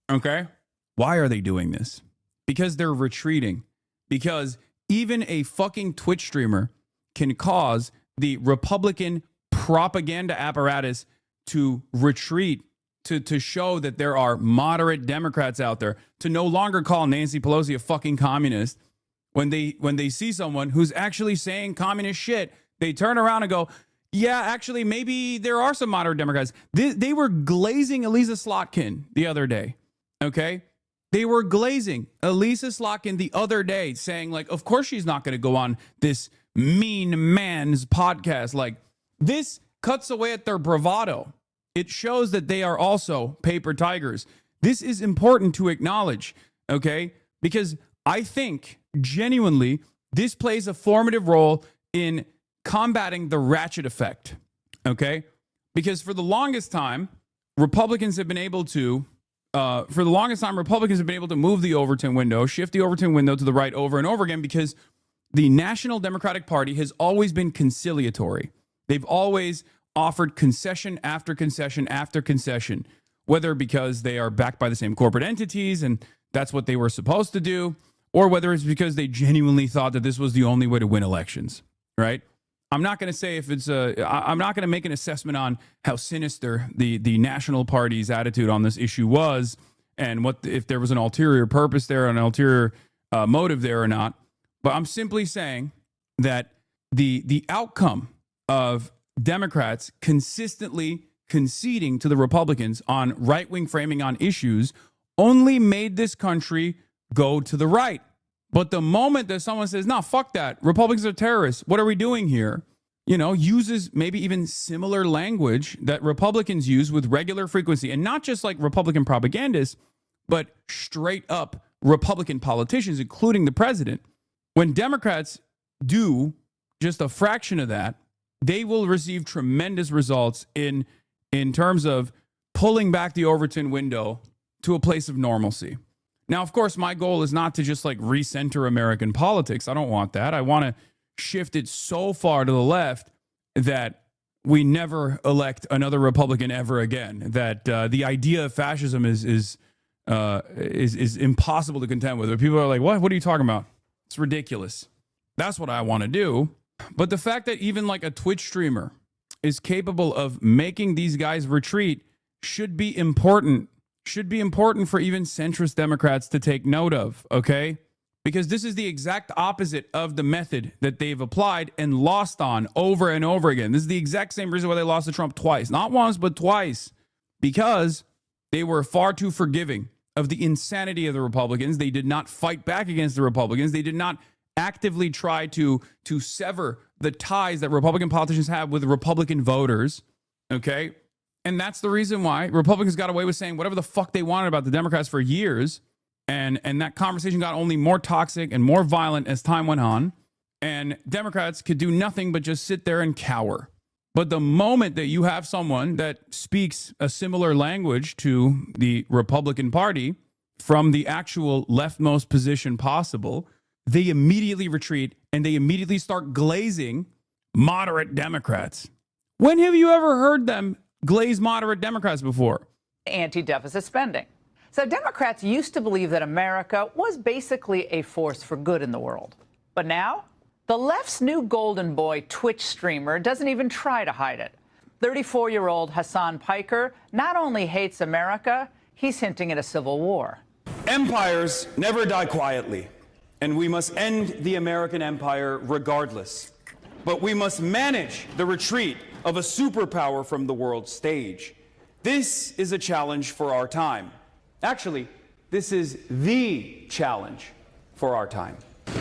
Okay. Why are they doing this? Because they're retreating. Because even a fucking Twitch streamer can cause the Republican propaganda apparatus to retreat, to show that there are moderate Democrats out there, to no longer call Nancy Pelosi a fucking communist. When they see someone who's actually saying communist shit, they turn around and go, yeah, actually, maybe there are some moderate Democrats. They were glazing Elisa Slotkin the other day. Okay. They were glazing. Elisa Slotkin the other day saying, like, of course she's not going to go on this mean man's podcast. Like, this cuts away at their bravado. It shows that they are also paper tigers. This is important to acknowledge, okay? Because I think, genuinely, this plays a formative role in combating the ratchet effect, okay? Because for the longest time, Republicans have been able to move the Overton window, shift the Overton window to the right over and over again, because the National Democratic Party has always been conciliatory. They've always offered concession after concession after concession, whether because they are backed by the same corporate entities and that's what they were supposed to do, or whether it's because they genuinely thought that this was the only way to win elections, right? I'm not going to say if it's I'm not going to make an assessment on how sinister the National Party's attitude on this issue was, and what if there was an ulterior purpose there, an ulterior motive there or not. But I'm simply saying that the outcome of Democrats consistently conceding to the Republicans on right-wing framing on issues only made this country go to the right. But the moment that someone says, no, fuck that, Republicans are terrorists, what are we doing here? You know, uses maybe even similar language that Republicans use with regular frequency, and not just like Republican propagandists, but straight up Republican politicians, including the president. When Democrats do just a fraction of that, they will receive tremendous results in terms of pulling back the Overton window to a place of normalcy. Now, of course, my goal is not to just like recenter American politics. I don't want that. I want to shift it so far to the left that we never elect another Republican ever again. That the idea of fascism is impossible to contend with. People are like, "What? What are you talking about? It's ridiculous." That's what I want to do. But the fact that even like a Twitch streamer is capable of making these guys retreat should be important. Should be important for even centrist Democrats to take note of, okay? Because this is the exact opposite of the method that they've applied and lost on over and over again. This is the exact same reason why they lost to Trump twice. Not once, but twice. Because they were far too forgiving of the insanity of the Republicans. They did not fight back against the Republicans. They did not actively try to sever the ties that Republican politicians have with Republican voters, okay? And that's the reason why Republicans got away with saying whatever the fuck they wanted about the Democrats for years. And that conversation got only more toxic and more violent as time went on. And Democrats could do nothing but just sit there and cower. But the moment that you have someone that speaks a similar language to the Republican Party from the actual leftmost position possible, they immediately retreat and they immediately start glazing moderate Democrats. When have you ever heard them glaze moderate Democrats before? Anti-deficit spending. So Democrats used to believe that America was basically a force for good in the world. But now, the left's new golden boy Twitch streamer doesn't even try to hide it. 34-year-old Hassan Piker not only hates America, he's hinting at a civil war. Empires never die quietly, and we must end the American empire regardless. But we must manage the retreat of a superpower from the world stage. This is a challenge for our time. Actually, this is the challenge for our time.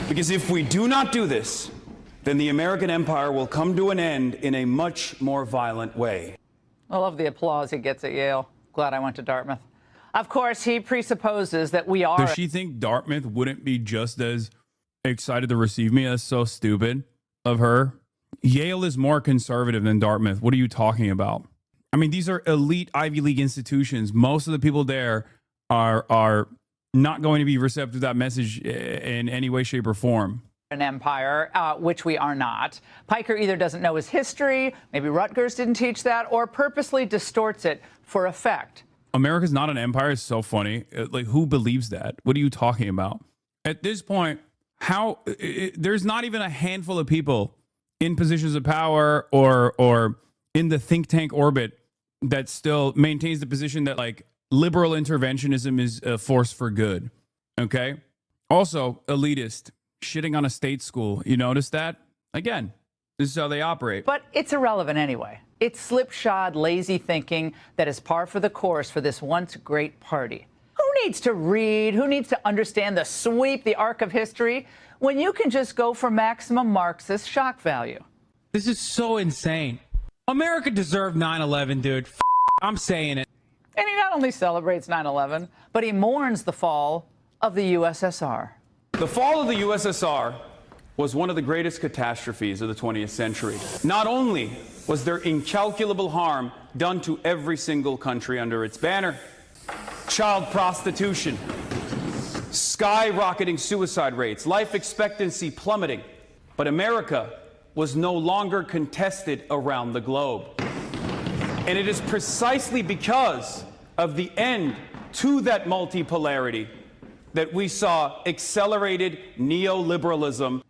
Because if we do not do this, then the American empire will come to an end in a much more violent way. I love the applause he gets at Yale. Glad I went to Dartmouth. Of course, he presupposes that we are... Does she think Dartmouth wouldn't be just as excited to receive me? That's so stupid of her. Yale is more conservative than Dartmouth. What are you talking about? I mean, these are elite Ivy League institutions. Most of the people there are not going to be receptive to that message in any way, shape, or form. An empire, which we are not. Piker either doesn't know his history, maybe Rutgers didn't teach that, or purposely distorts it for effect. America's not an empire is so funny. Like, who believes that? What are you talking about? At this point, there's not even a handful of people in positions of power or in the think tank orbit that still maintains the position that, like, liberal interventionism is a force for good. Okay? Also, elitist, shitting on a state school. You notice that? Again, this is how they operate. But it's irrelevant anyway. It's slipshod, lazy thinking that is par for the course for this once great party. Who needs to read? Who needs to understand the sweep, the arc of history, when you can just go for maximum Marxist shock value? This is so insane. America deserved 9/11, dude. I'm saying it. And he not only celebrates 9/11, but he mourns the fall of the USSR. The fall of the USSR was one of the greatest catastrophes of the 20th century. Not only was there incalculable harm done to every single country under its banner, child prostitution, skyrocketing suicide rates, life expectancy plummeting, but America was no longer contested around the globe. And it is precisely because of the end to that multipolarity that we saw accelerated neoliberalism.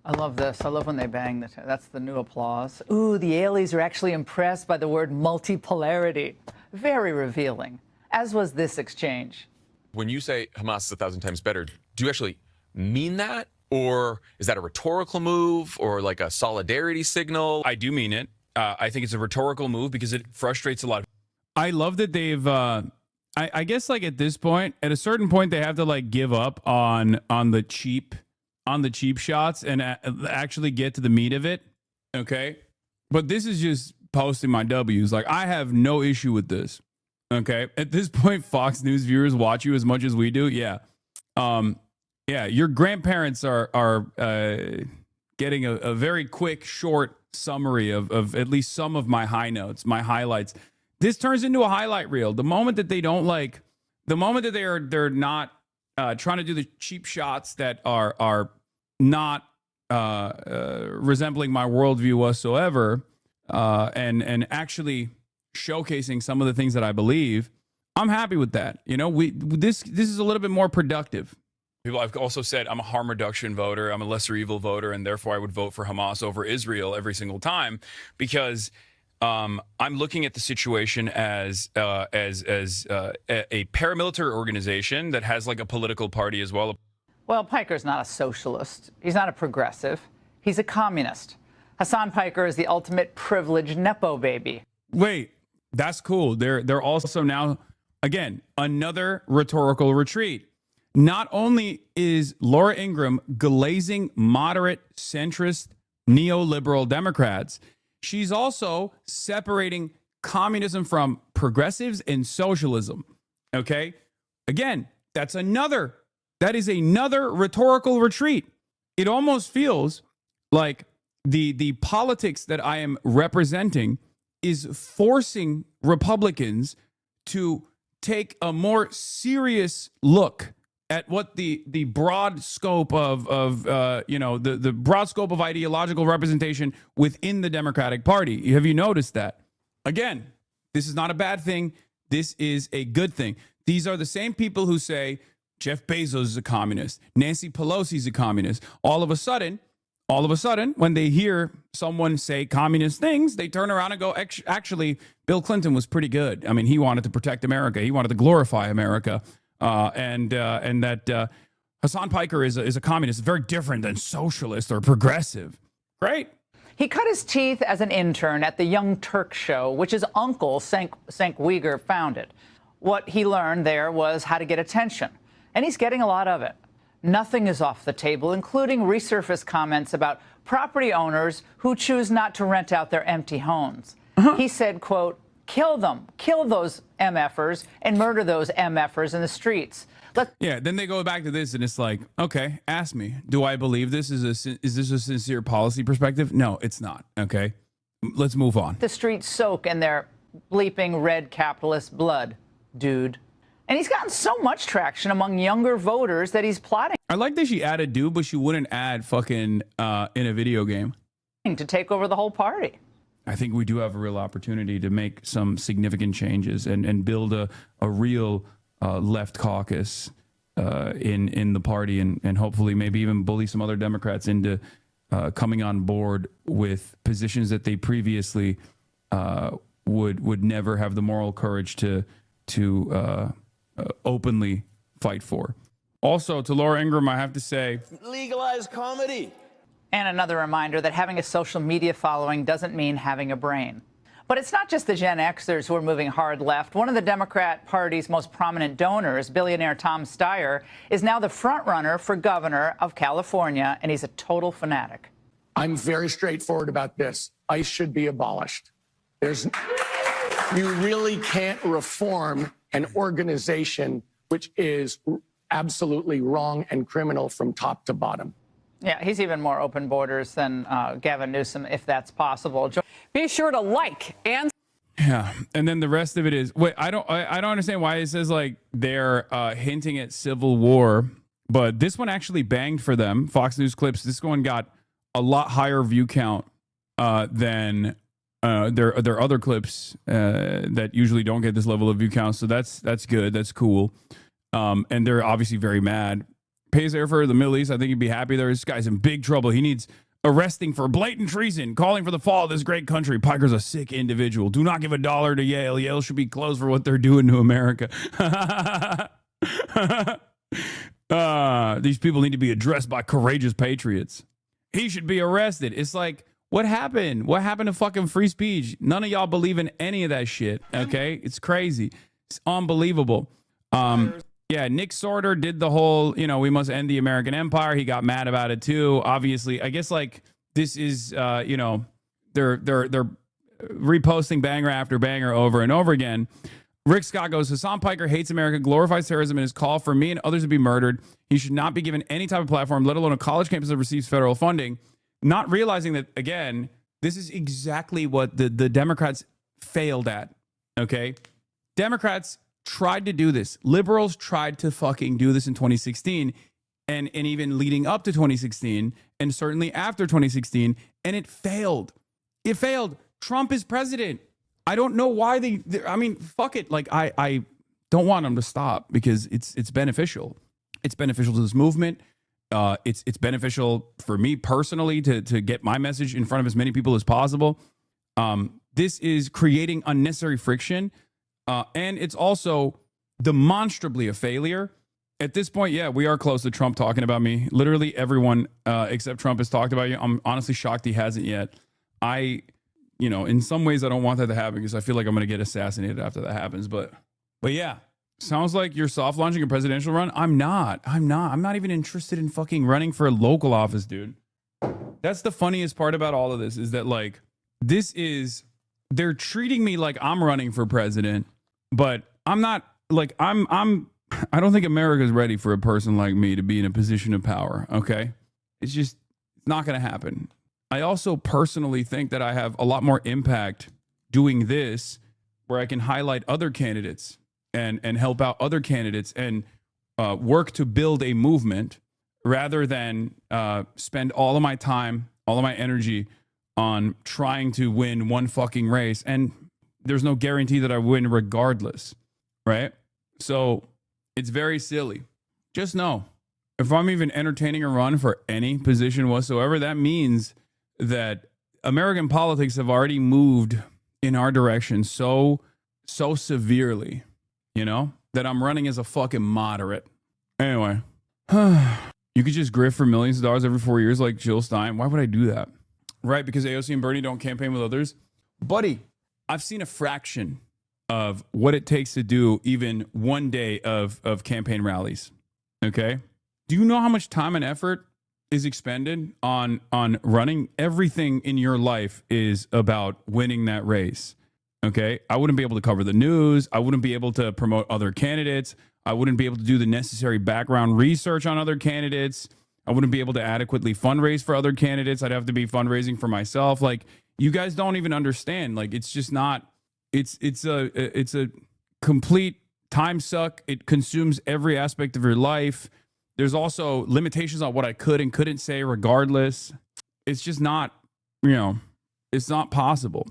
I love this. I love when they bang the that's the new applause. Ooh, the aliens are actually impressed by the word multipolarity. Very revealing, as was this exchange. When you say Hamas is 1,000 times better, do you actually mean that? Or is that a rhetorical move or like a solidarity signal? I do mean it. I think it's a rhetorical move because it frustrates a lot. I love that they've, I guess like at this point, at a certain point, they have to like give up on the cheap shots and actually get to the meat of it. Okay. But this is just posting my W's. Like, I have no issue with this. Okay. At this point, Fox News viewers watch you as much as we do. Yeah. Yeah. Your grandparents are getting a very quick, short summary of at least some of my high notes, my highlights. This turns into a highlight reel. The moment that they don't like, the moment that they're not trying to do the cheap shots that are not resembling my worldview whatsoever, and actually showcasing some of the things that I believe, I'm happy with that. You know, this is a little bit more productive. People, I've also said I'm a harm reduction voter. I'm a lesser evil voter, and therefore I would vote for Hamas over Israel every single time because I'm looking at the situation as a paramilitary organization that has like a political party as well. Well, Piker's not a socialist. He's not a progressive. He's a communist. Hassan Piker is the ultimate privileged Nepo baby. Wait, that's cool. They're also now, again, another rhetorical retreat. Not only is Laura Ingraham glazing moderate, centrist, neoliberal Democrats, she's also separating communism from progressives and socialism. Okay? Again, that is another rhetorical retreat. It almost feels like the politics that I am representing is forcing Republicans to take a more serious look at what the broad scope of the broad scope of ideological representation within the Democratic Party. Have you noticed that? Again, this is not a bad thing. This is a good thing. These are the same people who say Jeff Bezos is a communist, Nancy Pelosi is a communist. All of a sudden, when they hear someone say communist things, they turn around and go, actually, Bill Clinton was pretty good. I mean, he wanted to protect America. He wanted to glorify America. And that Hassan Piker is a communist, very different than socialist or progressive. Great. He cut his teeth as an intern at the Young Turk show, which his uncle, Cenk Uygur, founded. What he learned there was how to get attention, and he's getting a lot of it. Nothing is off the table, including resurfaced comments about property owners who choose not to rent out their empty homes. He said, quote, kill them, kill those MFers and murder those MFers in the streets. Yeah, then they go back to this and it's like, okay, ask me, do I believe this? Is this a sincere policy perspective? No, it's not. Okay, let's move on. The streets soak in their bleeping red capitalist blood, dude. And he's gotten so much traction among younger voters that he's plotting. I like that she added dude, but she wouldn't add fucking in a video game. To take over the whole party. I think we do have a real opportunity to make some significant changes and build a real left caucus in the party and hopefully maybe even bully some other Democrats into coming on board with positions that they previously would never have the moral courage to openly fight for. Also, to Laura Ingraham, I have to say, legalize comedy. And another reminder that having a social media following doesn't mean having a brain. But it's not just the Gen Xers who are moving hard left. One of the Democrat Party's most prominent donors, billionaire Tom Steyer, is now the frontrunner for governor of California, and he's a total fanatic. I'm very straightforward about this. ICE should be abolished. You really can't reform an organization which is absolutely wrong and criminal from top to bottom. Yeah, he's even more open borders than Gavin Newsom, if that's possible. Be sure to like and... Yeah, and then the rest of it is... Wait, I don't understand why it says, like, they're hinting at civil war, but this one actually banged for them. Fox News Clips, this one got a lot higher view count than their other clips that usually don't get this level of view count, so that's good, that's cool. And they're obviously very mad. Pays there for the Middle East. I think he'd be happy there. This guy's in big trouble. He needs arresting for blatant treason, calling for the fall of this great country. Piker's a sick individual. Do not give $1 to Yale. Yale should be closed for what they're doing to America. These people need to be addressed by courageous patriots. He should be arrested. It's like, what happened? What happened to fucking free speech? None of y'all believe in any of that shit, okay? It's crazy. It's unbelievable. Yeah, Nick Sorter did the whole, we must end the American empire. He got mad about it too. Obviously, I guess like this is, they're reposting banger after banger over and over again. Rick Scott goes, Hassan Piker hates America, glorifies terrorism, and his call for me and others to be murdered. He should not be given any type of platform, let alone a college campus that receives federal funding. Not realizing that, again, this is exactly what the Democrats failed at, okay? Democrats tried to do this. Liberals tried to fucking do this in 2016 and even leading up to 2016 and certainly after 2016, and it failed. It failed. Trump is president. I don't know why I mean, fuck it. Like, I don't want them to stop because it's beneficial. It's beneficial to this movement. It's beneficial for me personally to get my message in front of as many people as possible. This is creating unnecessary friction. And it's also demonstrably a failure. At this point, yeah, we are close to Trump talking about me. Literally everyone except Trump has talked about you. I'm honestly shocked he hasn't yet. In some ways, I don't want that to happen because I feel like I'm going to get assassinated after that happens. But yeah, sounds like you're soft launching a presidential run. I'm not even interested in fucking running for a local office, dude. That's the funniest part about all of this is that, like, they're treating me like I'm running for president, but I'm not. Like, I don't think America's ready for a person like me to be in a position of power, okay? It's not going to happen. I also personally think that I have a lot more impact doing this where I can highlight other candidates and help out other candidates and work to build a movement rather than spend all of my time, all of my energy on trying to win one fucking race. And there's no guarantee that I win regardless, right? So it's very silly. Just know, if I'm even entertaining a run for any position whatsoever, that means that American politics have already moved in our direction so severely, that I'm running as a fucking moderate. Anyway, you could just grift for millions of dollars every 4 years like Jill Stein. Why would I do that? Right, because AOC and Bernie don't campaign with others. Buddy, I've seen a fraction of what it takes to do even one day of campaign rallies, okay? Do you know how much time and effort is expended on running? Everything in your life is about winning that race, okay? I wouldn't be able to cover the news. I wouldn't be able to promote other candidates. I wouldn't be able to do the necessary background research on other candidates. I wouldn't be able to adequately fundraise for other candidates. I'd have to be fundraising for myself. Like, you guys don't even understand. Like, it's just not, it's a complete time suck. It consumes every aspect of your life. There's also limitations on what I could and couldn't say regardless. It's just not, it's not possible.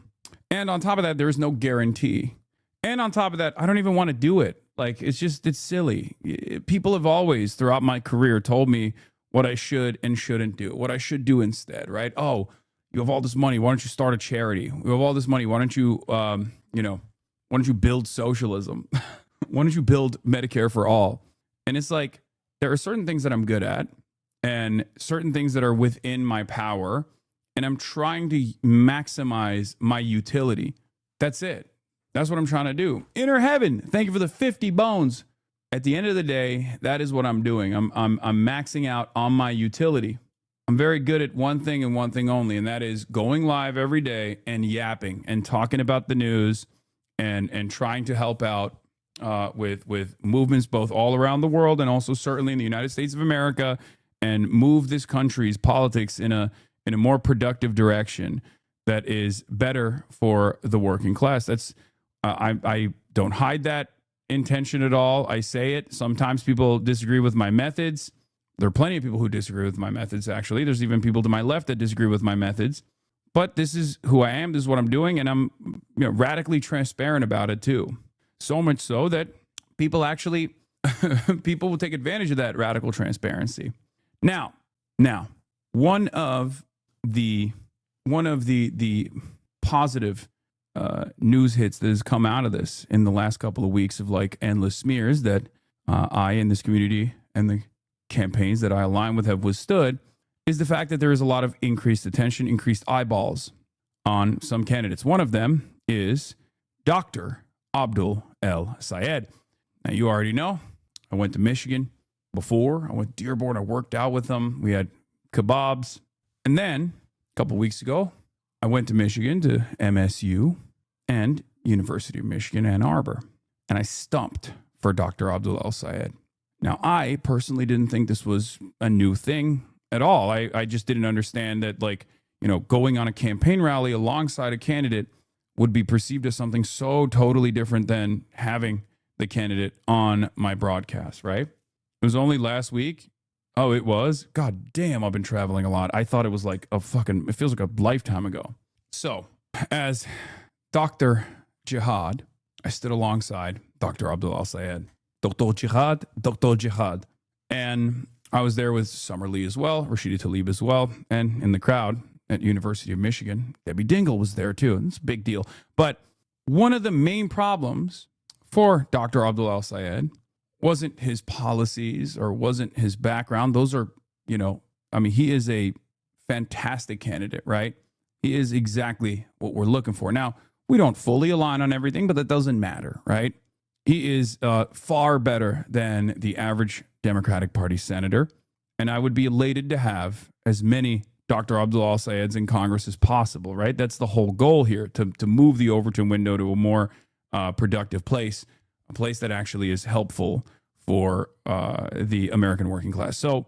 And on top of that, there's no guarantee. And on top of that, I don't even want to do it. Like, it's silly. People have always, throughout my career, told me what I should and shouldn't do, what I should do instead, right? Oh, you have all this money. Why don't you start a charity? You have all this money. Why don't you, why don't you build socialism? Why don't you build Medicare for all? And it's like, there are certain things that I'm good at and certain things that are within my power. And I'm trying to maximize my utility. That's it. That's what I'm trying to do. Inner Heaven, thank you for the 50 bones. At the end of the day, that is what I'm doing. I'm maxing out on my utility. I'm very good at one thing and one thing only, and that is going live every day and yapping and talking about the news and trying to help out with movements both all around the world and also certainly in the United States of America, and move this country's politics in a more productive direction that is better for the working class. That's I don't hide that intention at all. I say it. Sometimes people disagree with my methods. There are plenty of people who disagree with my methods, actually. There's even people to my left that disagree with my methods. But this is who I am. This is what I'm doing. And I'm radically transparent about it, too. So much so that people actually, people will take advantage of that radical transparency. Now, one of the positive news hits that has come out of this in the last couple of weeks of like endless smears that I in this community and the campaigns that I align with have withstood is the fact that there is a lot of increased attention, increased eyeballs on some candidates. One of them is Dr. Abdul El-Sayed. Now, you already know, I went to Michigan before. I went to Dearborn. I worked out with them. We had kebabs. And then a couple weeks ago, I went to Michigan to MSU and University of Michigan, Ann Arbor. And I stumped for Dr. Abdul El-Sayed. Now, I personally didn't think this was a new thing at all. I just didn't understand that, like, going on a campaign rally alongside a candidate would be perceived as something so totally different than having the candidate on my broadcast, right? It was only last week. Oh, it was? God damn, I've been traveling a lot. I thought it was like it feels like a lifetime ago. So, as Dr. Jihad, I stood alongside Dr. Abdul El-Sayed. Dr. Jihad. And I was there with Summer Lee as well, Rashida Tlaib as well. And in the crowd at University of Michigan, Debbie Dingell was there too. It's a big deal. But one of the main problems for Dr. Abdul El-Sayed wasn't his policies or wasn't his background. Those are, he is a fantastic candidate, right? He is exactly what we're looking for. Now, we don't fully align on everything, but that doesn't matter, right? He is far better than the average Democratic Party senator. And I would be elated to have as many Dr. Abdul El-Sayeds in Congress as possible, right? That's the whole goal here, to move the Overton window to a more productive place, a place that actually is helpful for the American working class. So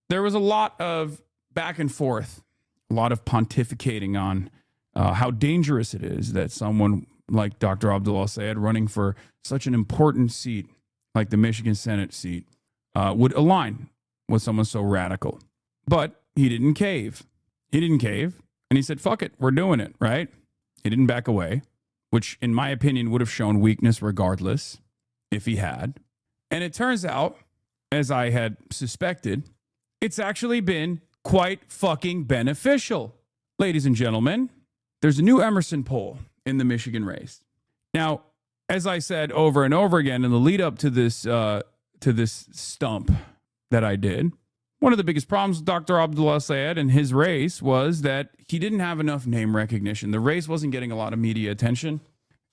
there was a lot of back and forth, a lot of pontificating on how dangerous it is that someone like Dr. Abdul El-Sayed running for such an important seat like the Michigan Senate seat would align with someone so radical. But he didn't cave. And he said, fuck it, we're doing it, right? He didn't back away, which in my opinion would have shown weakness regardless if he had. And it turns out, as I had suspected, it's actually been quite fucking beneficial. Ladies and gentlemen, there's a new Emerson poll in the Michigan race. Now, as I said over and over again in the lead up to this stump that I did, one of the biggest problems with Dr. Abdul El-Sayed and his race was that he didn't have enough name recognition. The race wasn't getting a lot of media attention,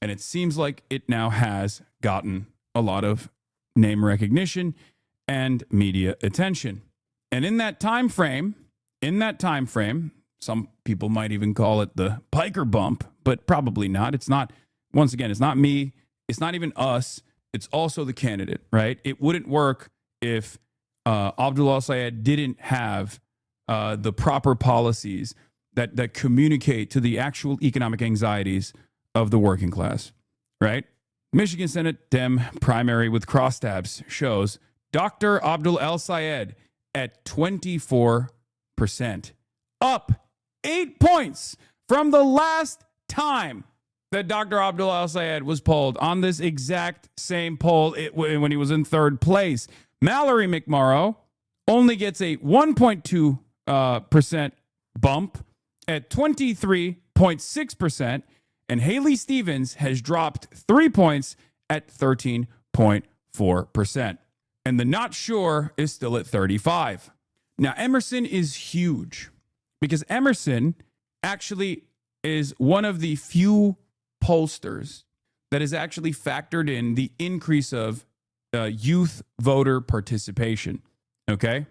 and it seems like it now has gotten a lot of name recognition and media attention. And in that time frame, some people might even call it the Piker bump, but probably not. It's not, once again, it's not me. It's not even us. It's also the candidate, right? It wouldn't work if Abdul El-Sayed didn't have the proper policies that communicate to the actual economic anxieties of the working class, right? Michigan Senate Dem primary with crosstabs shows Dr. Abdul El-Sayed at 24%, up 8 points from the last time that Dr. Abdul El-Sayed was polled on this exact same poll when he was in third place. Mallory McMorrow only gets a 1.2% bump at 23.6%, and Haley Stevens has dropped 3 points at 13.4%. And the not sure is still at 35. Now, Emerson is huge because Emerson actually is one of the few pollsters that has actually factored in the increase of youth voter participation. Okay?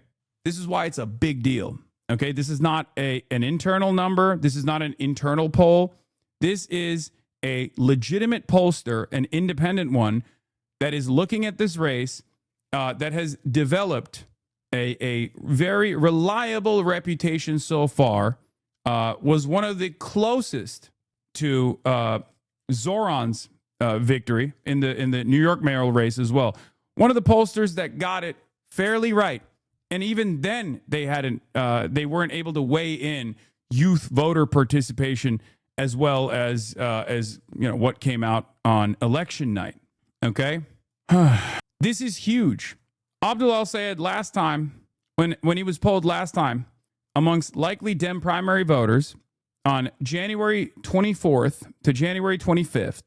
This is why it's a big deal. Okay? This is not an internal number. This is not an internal poll. This is a legitimate pollster, an independent one, that is looking at this race, that has developed a very reliable reputation so far, was one of the closest to Zoran's victory in the New York mayoral race as well. One of the pollsters that got it fairly right, and even then they weren't able to weigh in youth voter participation as well as what came out on election night. Okay, this is huge. Abdul al-Sayed last time, when he was polled last time, amongst likely Dem primary voters on January 24th to January 25th,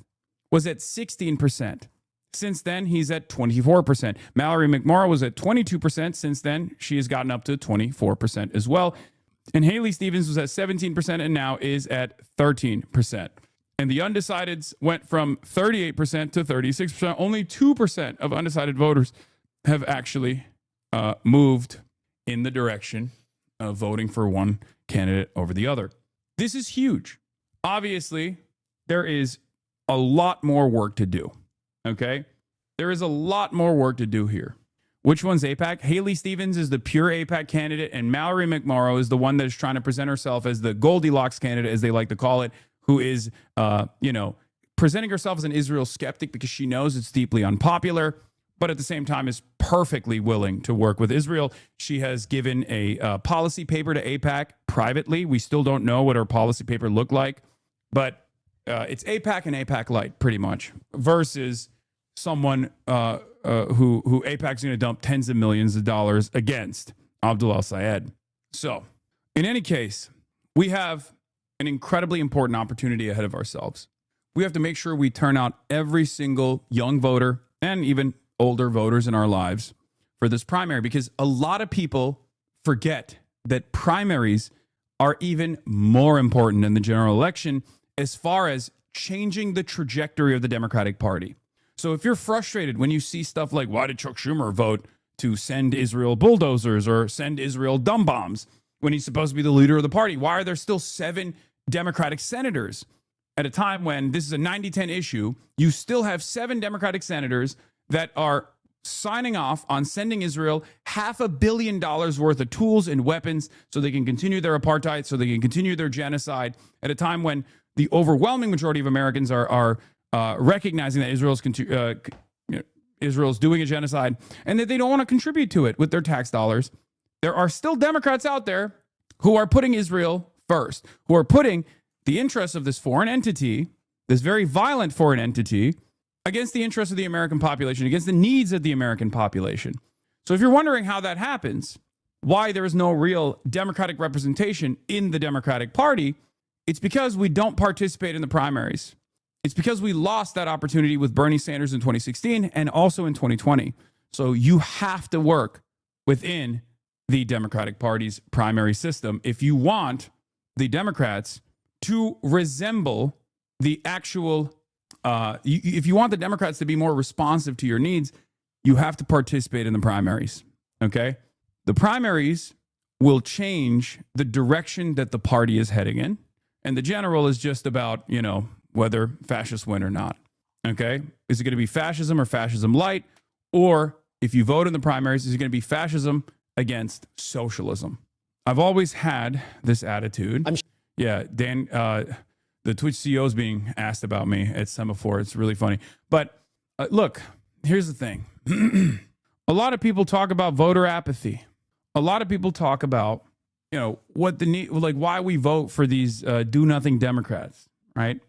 was at 16%. Since then, he's at 24%. Mallory McMorrow was at 22%. Since then, she has gotten up to 24% as well. And Haley Stevens was at 17% and now is at 13%. And the undecideds went from 38% to 36%. Only 2% of undecided voters have actually moved in the direction of voting for one candidate over the other. This is huge. Obviously, there is a lot more work to do. Okay? There is a lot more work to do here. Which one's AIPAC? Haley Stevens is the pure AIPAC candidate, and Mallory McMorrow is the one that is trying to present herself as the Goldilocks candidate, as they like to call it, who is, presenting herself as an Israel skeptic because she knows it's deeply unpopular, but at the same time is perfectly willing to work with Israel. She has given a policy paper to AIPAC privately. We still don't know what her policy paper looked like, but it's AIPAC and AIPAC light, pretty much, versus someone who AIPAC's going to dump tens of millions of dollars against, Abdul al-Sayed. So, in any case, we have an incredibly important opportunity ahead of ourselves. We have to make sure we turn out every single young voter and even older voters in our lives for this primary, because a lot of people forget that primaries are even more important than the general election as far as changing the trajectory of the Democratic Party. So if you're frustrated when you see stuff like, why did Chuck Schumer vote to send Israel bulldozers or send Israel dumb bombs when he's supposed to be the leader of the party? Why are there still 7 Democratic senators at a time when this is a 90-10 issue? You still have 7 Democratic senators that are signing off on sending Israel $500 million worth of tools and weapons so they can continue their apartheid, so they can continue their genocide at a time when the overwhelming majority of Americans are recognizing that Israel's doing a genocide and that they don't want to contribute to it with their tax dollars. There are still Democrats out there who are putting Israel first, who are putting the interests of this foreign entity, this very violent foreign entity, against the interests of the American population, against the needs of the American population. So if you're wondering how that happens, why there is no real Democratic representation in the Democratic Party, it's because we don't participate in the primaries. It's because we lost that opportunity with Bernie Sanders in 2016 and also in 2020. So you have to work within the Democratic Party's primary system if you want the Democrats to resemble the actual, if you want the Democrats to be more responsive to your needs, you have to participate in the primaries, okay? The primaries will change the direction that the party is heading in, and the general is just about, whether fascists win or not, okay? Is it going to be fascism or fascism light? Or if you vote in the primaries, is it going to be fascism against socialism? I've always had this attitude. Dan, the Twitch CEO is being asked about me at Semaphore. It's really funny. But look, here's the thing. A lot of people talk about voter apathy. A lot of people talk about, what the need, like why we vote for these do-nothing Democrats, right?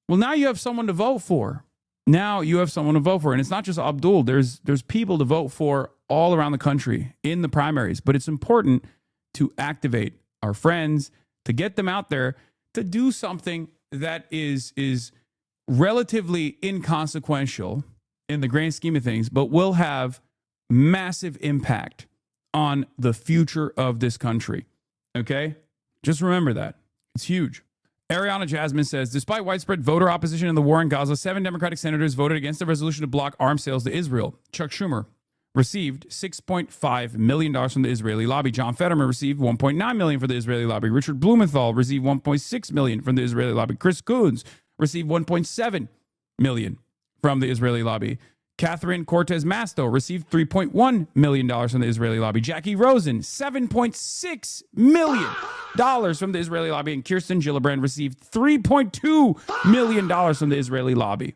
Well, now you have someone to vote for. Now you have someone to vote for. And it's not just Abdul. There's people to vote for all around the country in the primaries. But it's important to activate our friends, to get them out there, to do something that is relatively inconsequential in the grand scheme of things, but will have massive impact on the future of this country. Okay? Just remember that. It's huge. Ariana Jasmine says, despite widespread voter opposition in the war in Gaza, 7 Democratic senators voted against the resolution to block arms sales to Israel. Chuck Schumer received $6.5 million from the Israeli lobby. John Fetterman received $1.9 million from the Israeli lobby. Richard Blumenthal received $1.6 million from the Israeli lobby. Chris Coons received $1.7 million from the Israeli lobby. Catherine Cortez Masto received $3.1 million from the Israeli lobby. Jackie Rosen, $7.6 million from the Israeli lobby. And Kirsten Gillibrand received $3.2 million from the Israeli lobby.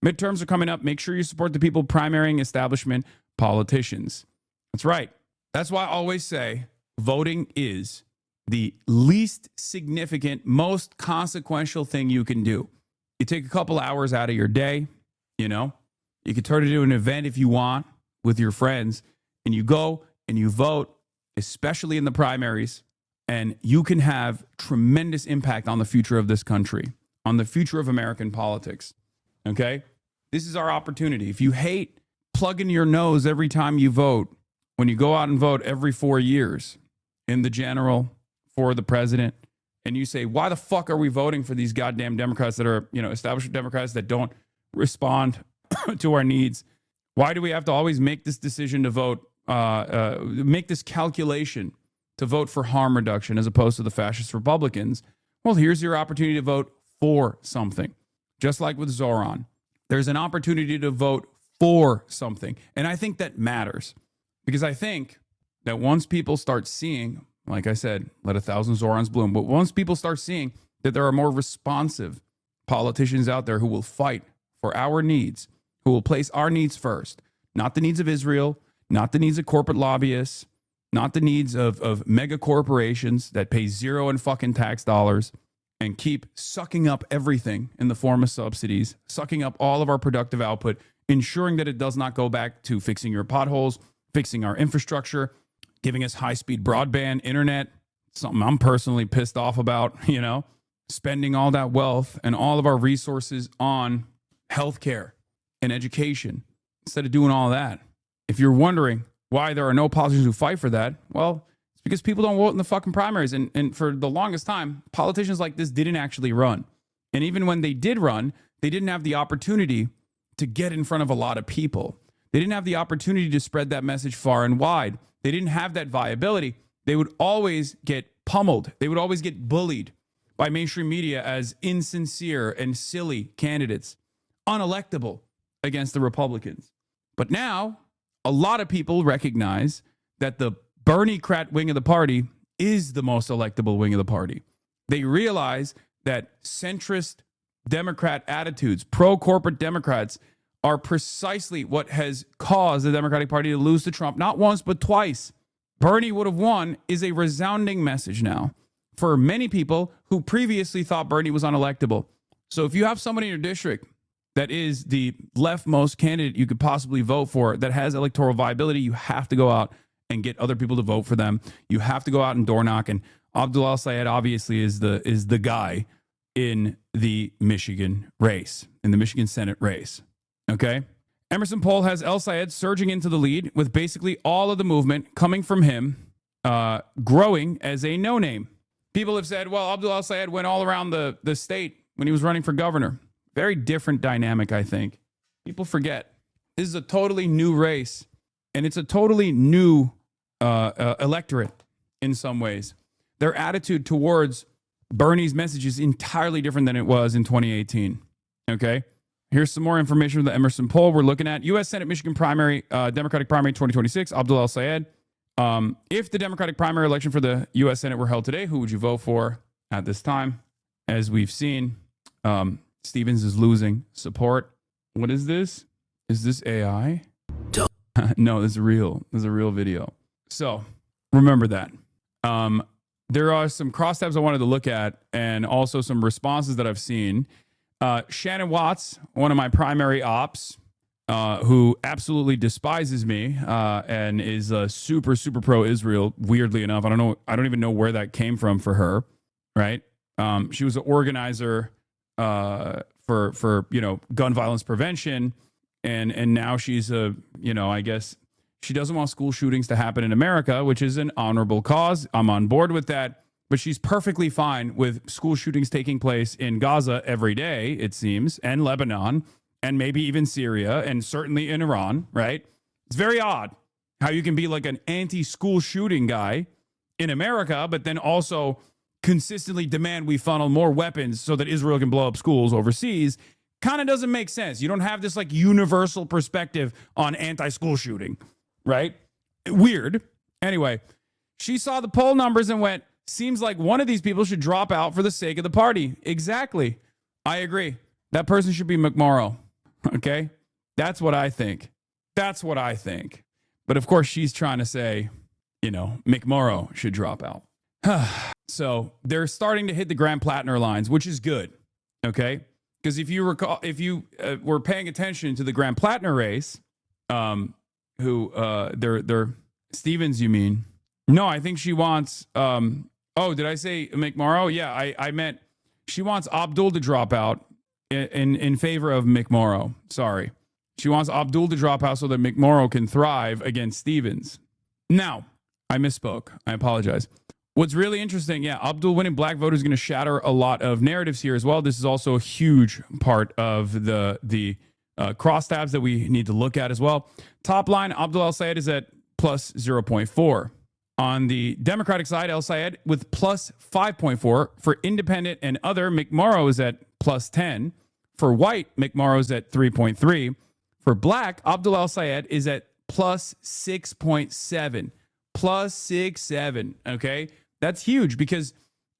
Midterms are coming up. Make sure you support the people primarying establishment politicians. That's right. That's why I always say voting is the least significant, most consequential thing you can do. You take a couple hours out of your day, you know. You can turn it into an event if you want with your friends, and you go and you vote, especially in the primaries, and you can have tremendous impact on the future of this country, on the future of American politics. Okay? This is our opportunity. If you hate plugging your nose every time you vote, when you go out and vote every 4 years in the general for the president, and you say, why the fuck are we voting for these goddamn Democrats that are, you know, established Democrats that don't respond to our needs? Why do we have to always make this decision to vote, make this calculation to vote for harm reduction as opposed to the fascist Republicans? Well, here's your opportunity to vote for something. Just like with Zoran, there's an opportunity to vote for something. And I think that matters, because I think that once people start seeing, like I said, let 1,000 Zorans bloom, but once people start seeing that there are more responsive politicians out there who will fight for our needs, who will place our needs first, not the needs of Israel, not the needs of corporate lobbyists, not the needs of mega corporations that pay zero in fucking tax dollars and keep sucking up everything in the form of subsidies, sucking up all of our productive output, ensuring that it does not go back to fixing your potholes, fixing our infrastructure, giving us high-speed broadband internet, something I'm personally pissed off about, you know, spending all that wealth and all of our resources on healthcare and education instead of doing all that. If you're wondering why there are no politicians who fight for that, well, it's because people don't vote in the fucking primaries. And for the longest time, politicians like this didn't actually run. And even when they did run, they didn't have the opportunity to get in front of a lot of people. They didn't have the opportunity to spread that message far and wide. They didn't have that viability. They would always get pummeled. They would always get bullied by mainstream media as insincere and silly candidates, unelectable against the Republicans. But now, a lot of people recognize that the Bernie-crat wing of the party is the most electable wing of the party. They realize that centrist Democrat attitudes, pro-corporate Democrats, are precisely what has caused the Democratic Party to lose to Trump, not once, but twice. Bernie would have won is a resounding message now for many people who previously thought Bernie was unelectable. So if you have somebody in your district that is the leftmost candidate you could possibly vote for that has electoral viability, you have to go out and get other people to vote for them. You have to go out and door knock. And Abdul El-Sayed obviously is the guy in the Michigan race, in the Michigan Senate race. Okay? Emerson Poll has El-Sayed surging into the lead with basically all of the movement coming from him, growing as a no-name. People have said, well, Abdul El-Sayed went all around the state when he was running for governor. Very different dynamic, I think. People forget. This is a totally new race, and it's a totally new electorate in some ways. Their attitude towards Bernie's message is entirely different than it was in 2018. Okay? Here's some more information from the Emerson poll we're looking at. U.S. Senate Michigan primary, Democratic primary 2026, Abdul El-Sayed. If the Democratic primary election for the U.S. Senate were held today, who would you vote for at this time? As we've seen, Stevens is losing support. What is this? Is this AI? No, this is real. This is a real video. So remember that. There are some crosstabs I wanted to look at and also some responses that I've seen. Shannon Watts, one of my primary ops, who absolutely despises me and is super, super pro-Israel, weirdly enough. I don't even know where that came from for her, right? She was an organizer for gun violence prevention, and now she's I guess she doesn't want school shootings to happen in America, which is an honorable cause. I'm on board with that. but she's perfectly fine with school shootings taking place in Gaza every day, it seems, and Lebanon, and maybe even Syria, and certainly in Iran, right? It's very odd how you can be like an anti-school shooting guy in America, but then also consistently demand we funnel more weapons so that Israel can blow up schools overseas. Kind of doesn't make sense. You don't have this like universal perspective on anti-school shooting, right? Weird. Anyway, she saw the poll numbers and went, seems like one of these people should drop out for the sake of the party. Exactly. I agree. That person should be McMorrow. Okay? That's what I think. That's what I think. But of course, she's trying to say, you know, McMorrow should drop out. So they're starting to hit the Graham Plattner lines, which is good. Okay? Because if you recall, if you were paying attention to the Graham Plattner race, they're Stevens, you mean? No, I think she wants, oh, did I say McMorrow? Yeah, I meant she wants Abdul to drop out in favor of McMorrow. Sorry. She wants Abdul to drop out so that McMorrow can thrive against Stevens. Now, I misspoke. I apologize. What's really interesting, yeah, Abdul winning black voters is going to shatter a lot of narratives here as well. This is also a huge part of the crosstabs that we need to look at as well. Top line, Abdul El-Sayed is at plus 0.4. On the Democratic side, El-Sayed with plus 5.4. For independent and other, McMorrow is at plus 10. For white, McMorrow is at 3.3. For black, Abdul El-Sayed is at plus 6.7. Plus 6.7. Okay? That's huge because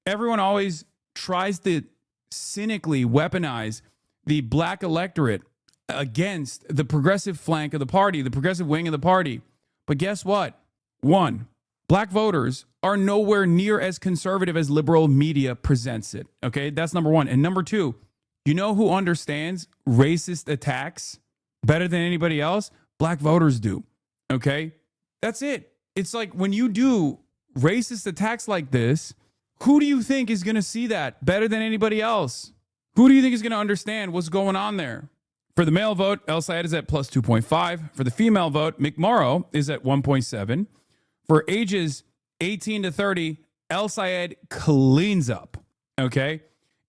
everyone always tries to cynically weaponize the black electorate against the progressive flank of the party, the progressive wing of the party. But guess what? One, black voters are nowhere near as conservative as liberal media presents it. Okay, that's number one. And number two, you know who understands racist attacks better than anybody else? Black voters do. Okay, that's it. It's like when you do racist attacks like this, who do you think is going to see that better than anybody else? Who do you think is going to understand what's going on there? For the male vote, El-Sayed is at plus 2.5. For the female vote, McMorrow is at 1.7. For ages 18 to 30, El-Sayed cleans up. Okay?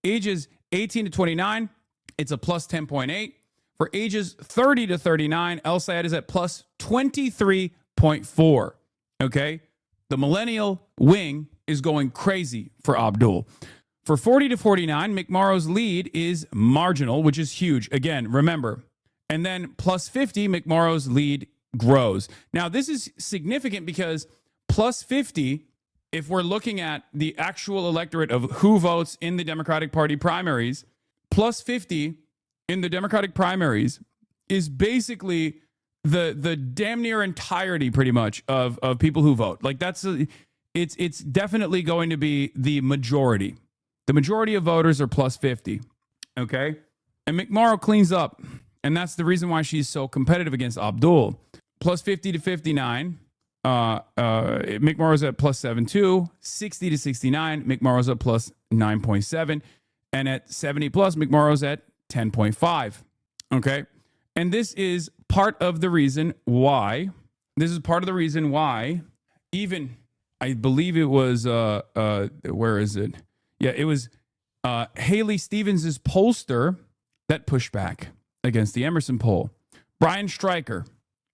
Ages 18 to 29, it's a plus 10.8. For ages 30 to 39, El-Sayed is at plus 23.4. Okay? The millennial wing is going crazy for Abdul. For 40 to 49, McMorrow's lead is marginal, which is huge. Again, remember. And then plus 50, McMorrow's lead grows. Now, this is significant because plus 50, if we're looking at the actual electorate of who votes in the Democratic Party primaries, plus 50 in the Democratic primaries is basically the damn near entirety, pretty much, of people who vote. Like it's definitely going to be the majority. The majority of voters are plus 50. Okay, and McMorrow cleans up, and that's the reason why she's so competitive against Abdul. Plus 50 to 59. McMorrow's at plus 7.2. 60 to 69. McMorrow's at plus 9.7. And at 70 plus, McMorrow's at 10.5. Okay. And this is part of the reason why. Even, I believe it was, where is it? Yeah, it was Haley Stevens' pollster that pushed back against the Emerson poll. Brian Stryker,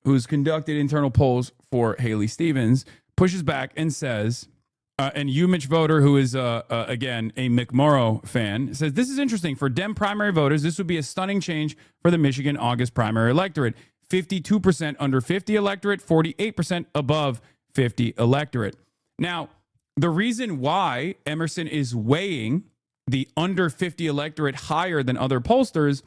who's conducted internal polls for Haley Stevens, pushes back and says, and UMich voter, who is, again, a McMorrow fan, says, this is interesting. For Dem primary voters, this would be a stunning change for the Michigan August primary electorate. 52% under 50 electorate, 48% above 50 electorate. Now, the reason why Emerson is weighing the under 50 electorate higher than other pollsters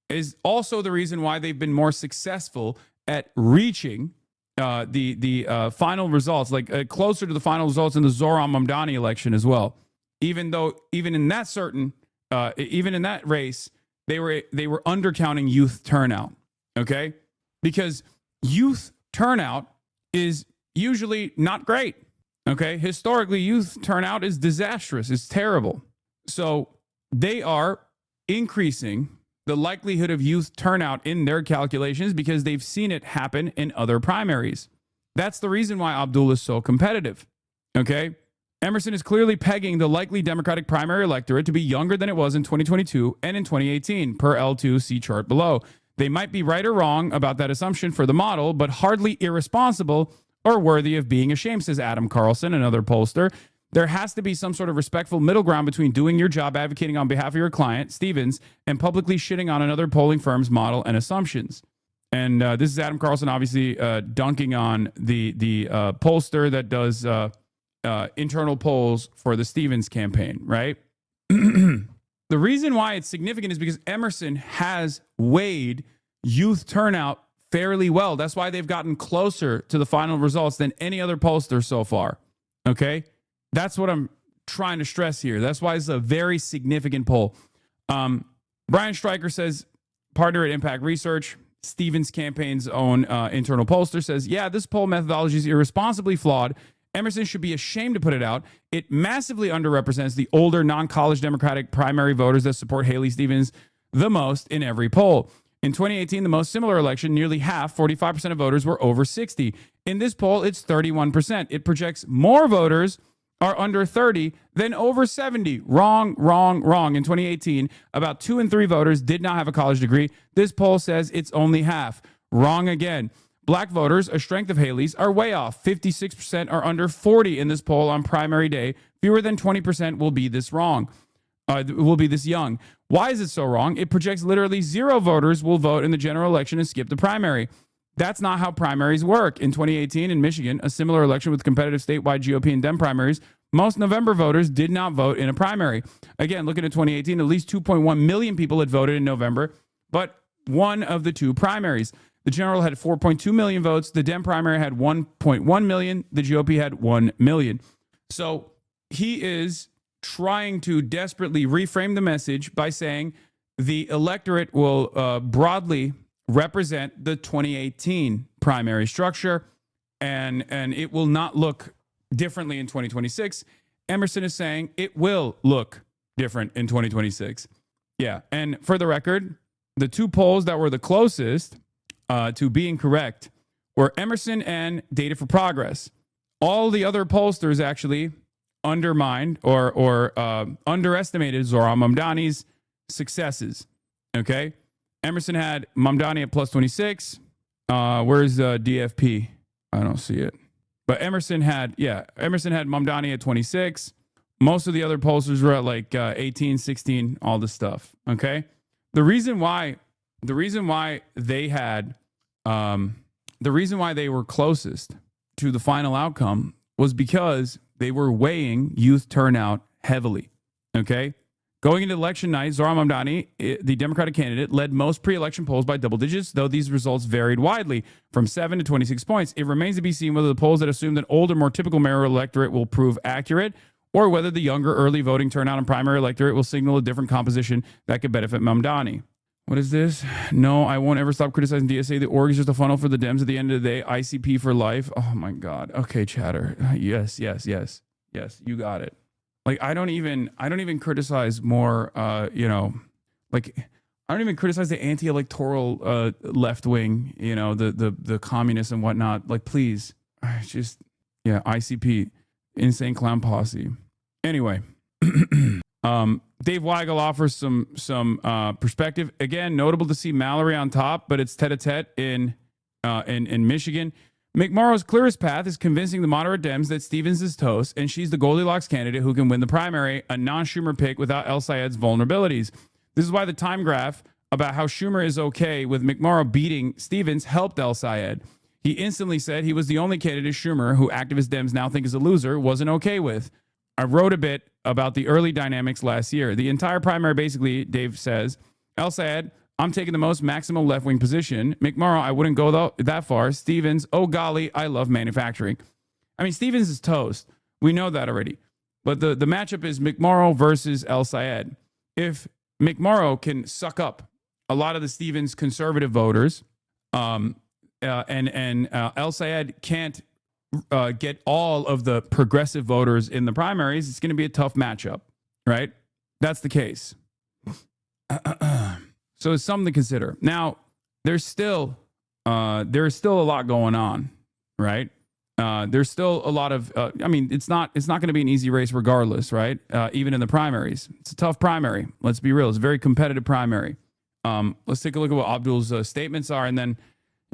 is also the reason why they've been more successful at reaching the final results, like closer to the final results in the Zohran Mamdani election as well. Even in that race, they were undercounting youth turnout. Okay, because youth turnout is usually not great. Okay, historically, youth turnout is disastrous. It's terrible. So they are increasing the likelihood of youth turnout in their calculations because they've seen it happen in other primaries. That's the reason why Abdul is so competitive. Okay, Emerson is clearly pegging the likely Democratic primary electorate to be younger than it was in 2022 and in 2018, per L2, see chart below. They might be right or wrong about that assumption for the model, but hardly irresponsible or worthy of being ashamed, says Adam Carlson, another pollster. There has to be some sort of respectful middle ground between doing your job advocating on behalf of your client, Stevens, and publicly shitting on another polling firm's model and assumptions. And this is Adam Carlson, obviously dunking on the pollster that does internal polls for the Stevens campaign, right? The reason why it's significant is because Emerson has weighed youth turnout fairly well. That's why they've gotten closer to the final results than any other pollster so far. Okay? That's what I'm trying to stress here. That's why it's a very significant poll. Brian Stryker says, partner at Impact Research, Stevens campaign's own internal pollster, says, yeah, this poll methodology is irresponsibly flawed. Emerson should be ashamed to put it out. It massively underrepresents the older non-college Democratic primary voters that support Haley Stevens the most in every poll. In 2018, the most similar election, nearly half, 45% of voters were over 60. In this poll, it's 31%. It projects more voters are under 30 than over 70. Wrong. In 2018, about 2 in 3 voters did not have a college degree. This poll says it's only half. Wrong again. Black voters, a strength of Haley's, are way off. 56% are under 40 in this poll on primary day. Fewer than 20% will be this wrong. Will be this young. Why is it so wrong? It projects literally 0 voters will vote in the general election and skip the primary. That's not how primaries work. In 2018 in Michigan, a similar election with competitive statewide GOP and Dem primaries, most November voters did not vote in a primary. Again, looking at 2018, at least 2.1 million people had voted in November, but one of the 2 primaries. The general had 4.2 million votes. The Dem primary had 1.1 million. The GOP had 1 million. So he is trying to desperately reframe the message by saying the electorate will broadly represent the 2018 primary structure, and it will not look differently in 2026. Emerson is saying it will look different in 2026. Yeah, and for the record, the 2 polls that were the closest to being correct were Emerson and Data for Progress. All the other pollsters actually undermined or underestimated Zohran Mamdani's successes. Okay, Emerson had Mamdani at plus 26. Where's DFP? I don't see it. But Emerson had Mamdani at 26. Most of the other pollsters were at like 18, 16, all this stuff. Okay, the reason why they had the reason why they were closest to the final outcome was because they were weighing youth turnout heavily. Okay, going into election night, Zohran Mamdani, the Democratic candidate, led most pre-election polls by double digits, though these results varied widely from 7 to 26 points. It remains to be seen whether the polls that assume that older, more typical mayoral electorate will prove accurate, or whether the younger, early voting turnout and primary electorate will signal a different composition that could benefit Mamdani. What is this? No, I won't ever stop criticizing DSA. The org is just a funnel for the Dems at the end of the day. ICP for life. Oh my God. Okay, chatter. Yes, you got it. Like, I don't even criticize more, like, I don't even criticize the anti-electoral left wing, the communists and whatnot. Like, please, just, ICP, insane clown posse. Anyway, Dave Weigel offers some perspective. Again, notable to see Mallory on top, but it's tete-a-tete in Michigan. McMorrow's clearest path is convincing the moderate Dems that Stevens is toast, and she's the Goldilocks candidate who can win the primary, a non-Schumer pick without El Sayed's vulnerabilities. This is why the time graph about how Schumer is okay with McMorrow beating Stevens helped El Sayed. He instantly said he was the only candidate Schumer, who activist Dems now think is a loser, wasn't okay with. I wrote a bit about the early dynamics last year. The entire primary, basically, Dave says, El Sayed, I'm taking the most maximum left-wing position. McMorrow, I wouldn't go that far. Stevens, oh golly, I love manufacturing. I mean, Stevens is toast. We know that already. But the matchup is McMorrow versus El Sayed. If McMorrow can suck up a lot of the Stevens conservative voters, and El Sayed can't get all of the progressive voters in the primaries, it's going to be a tough matchup, right? That's the case. So it's something to consider. Now, there's still a lot going on, right? There's still a lot of, I mean, it's not going to be an easy race regardless, right? Even in the primaries. It's a tough primary. Let's be real. It's a very competitive primary. Let's take a look at what Abdul's statements are, and then,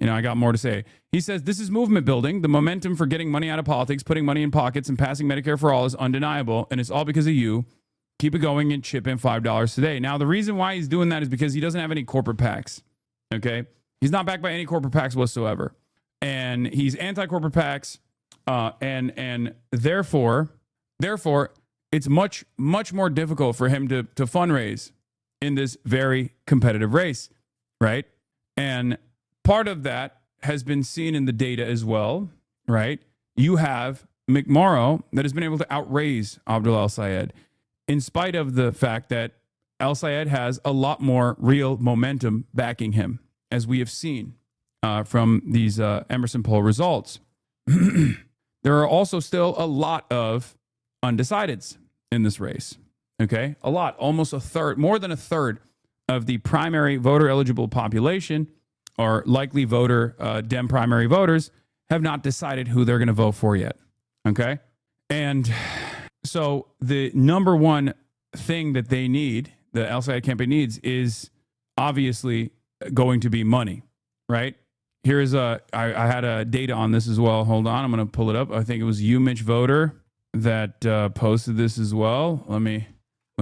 I got more to say. He says, this is movement building. The momentum for getting money out of politics, putting money in pockets, and passing Medicare for all is undeniable, and it's all because of you. Keep it going and chip in $5 today. Now, the reason why he's doing that is because he doesn't have any corporate PACs, okay? He's not backed by any corporate PACs whatsoever. And he's anti-corporate PACs, and therefore, it's much more difficult for him to fundraise in this very competitive race, right? And part of that has been seen in the data as well, right? You have McMorrow that has been able to outraise Abdul El-Sayed, in spite of the fact that El-Sayed has a lot more real momentum backing him, as we have seen from these Emerson poll results. There are also still a lot of undecideds in this race. Okay, a lot, almost a third, more than a third of the primary voter eligible population, or likely voter Dem primary voters, have not decided who they're going to vote for yet. Okay, and so the number one thing that they need, the El-Sayed campaign needs, is obviously going to be money, right? Here's I had a data on this as well. Hold on, I'm going to pull it up. I think it was Mitch Voter that posted this as well. Let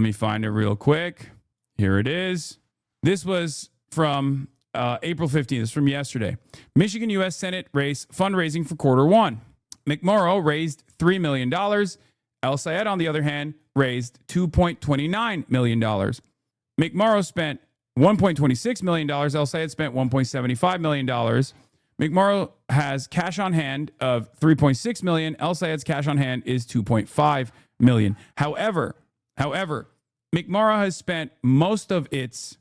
me find it real quick. Here it is. This was from April 15th. This is from yesterday. Michigan U.S. Senate race fundraising for quarter one. McMorrow raised $3 million. El-Sayed, on the other hand, raised $2.29 million. McMorrow spent $1.26 million. El-Sayed spent $1.75 million. McMorrow has cash on hand of $3.6 million. El-Sayed's cash on hand is $2.5 million. However, McMorrow has spent most of the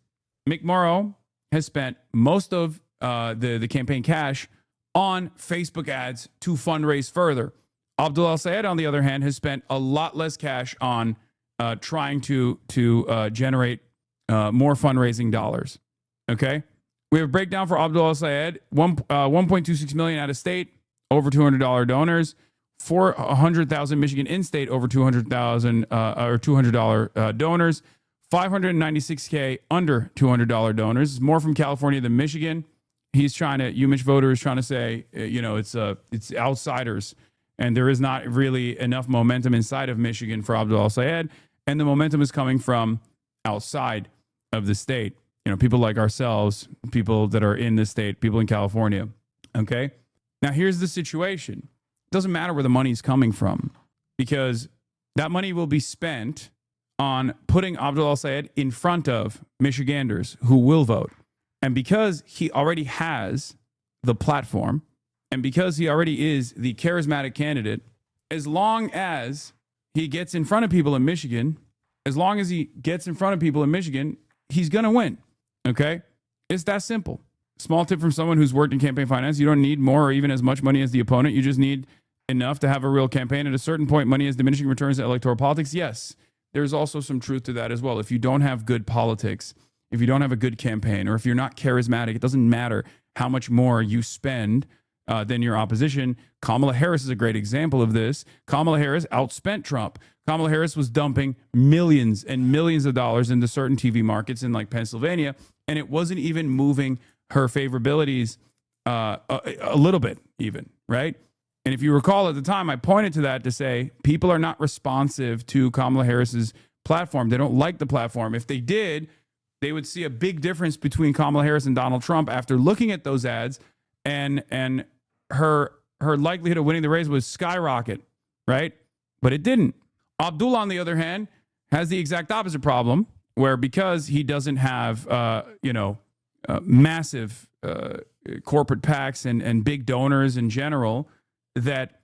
campaign cash on Facebook ads to fundraise further. Abdul El-Sayed, on the other hand, has spent a lot less cash on trying to generate more fundraising dollars. Okay, we have a breakdown for Abdul El-Sayed: $1.26 million out of state, over $200 donors; 400,000 Michigan in-state, over 200,000 or $200 donors; 596K under $200 donors. More from California than Michigan. He's trying to, Mitch Voter is trying to say, it's outsiders, and there is not really enough momentum inside of Michigan for Abdul El-Sayed, and the momentum is coming from outside of the state. People like ourselves, people that are in the state, people in California. Okay. Now here's the situation. It doesn't matter where the money is coming from, because that money will be spent on putting Abdul El-Sayed in front of Michiganders who will vote. And because he already has the platform, and because he already is the charismatic candidate, as long as he gets in front of people in Michigan, he's going to win. Okay? It's that simple. Small tip from someone who's worked in campaign finance: you don't need more or even as much money as the opponent. You just need enough to have a real campaign. At a certain point, money has diminishing returns to electoral politics. Yes, there's also some truth to that as well. If you don't have good politics, if you don't have a good campaign, or if you're not charismatic, it doesn't matter how much more you spend than your opposition. Kamala Harris is a great example of this. Kamala Harris outspent Trump. Kamala Harris was dumping millions and millions of dollars into certain TV markets in like Pennsylvania, and it wasn't even moving her favorabilities a little bit even, right? And if you recall at the time, I pointed to that to say people are not responsive to Kamala Harris's platform. They don't like the platform. If they did, they would see a big difference between Kamala Harris and Donald Trump after looking at those ads, and her likelihood of winning the race would skyrocket, right? But it didn't. Abdul, on the other hand, has the exact opposite problem, where because he doesn't have, massive corporate PACs and big donors in general, that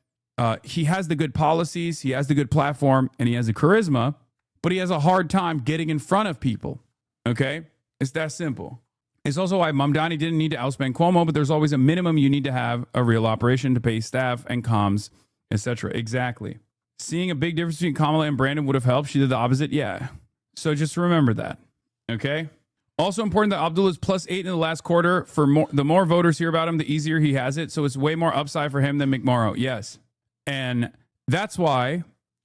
he has the good policies, he has the good platform, and he has the charisma, but he has a hard time getting in front of people. Okay? It's that simple. It's also why Mamdani didn't need to outspend Cuomo, but there's always a minimum you need to have a real operation to pay staff and comms, etc. Exactly. Seeing a big difference between Kamala and Brandon would have helped. She did the opposite. Yeah. So just remember that. Okay? Also important that Abdul is +8 in the last quarter. The more voters hear about him, the easier he has it. So it's way more upside for him than McMorrow. Yes. And that's why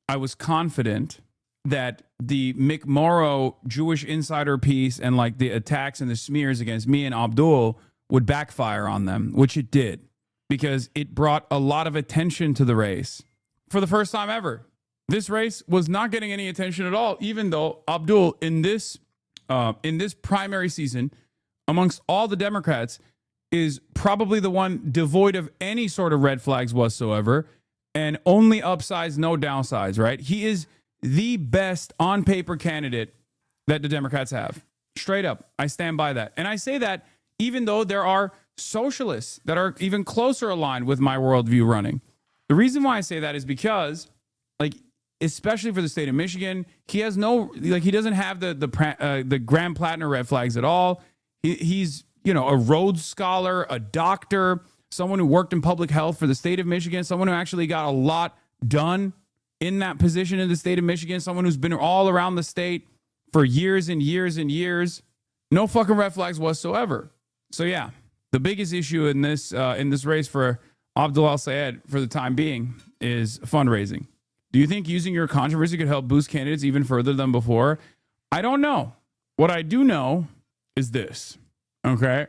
I was confident that the McMorrow Jewish insider piece and like the attacks and the smears against me and Abdul would backfire on them, which it did, because it brought a lot of attention to the race for the first time ever. This race was not getting any attention at all, even though Abdul in this primary season, amongst all the Democrats, is probably the one devoid of any sort of red flags whatsoever, and only upsides, no downsides, right? He is the best on paper candidate that the Democrats have. Straight up. I stand by that. And I say that even though there are socialists that are even closer aligned with my worldview running. The reason why I say that is because, like, especially for the state of Michigan, he has no, like, he doesn't have the Graham Plattner red flags at all. He's, a Rhodes Scholar, a doctor, someone who worked in public health for the state of Michigan, someone who actually got a lot done in that position in the state of Michigan, someone who's been all around the state for years and years and years. No fucking red flags whatsoever. So yeah, the biggest issue in this race for Abdul al-Sayed for the time being is fundraising. Do you think using your controversy could help boost candidates even further than before? I don't know. What I do know is this, okay?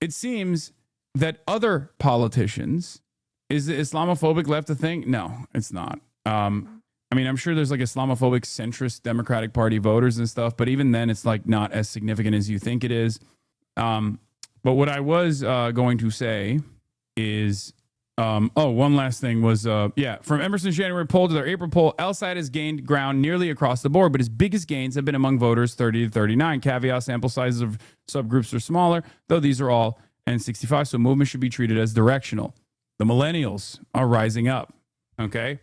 It seems that other politicians, is the Islamophobic left a thing? No, it's not. I'm sure there's like Islamophobic centrist Democratic Party voters and stuff, but even then it's like not as significant as you think it is. But what I was going to say is, one last thing was, from Emerson's January poll to their April poll, al-Sayed has gained ground nearly across the board, but his biggest gains have been among voters 30 to 39. Caveat, sample sizes of subgroups are smaller, though these are all N65, so movement should be treated as directional. The millennials are rising up, okay?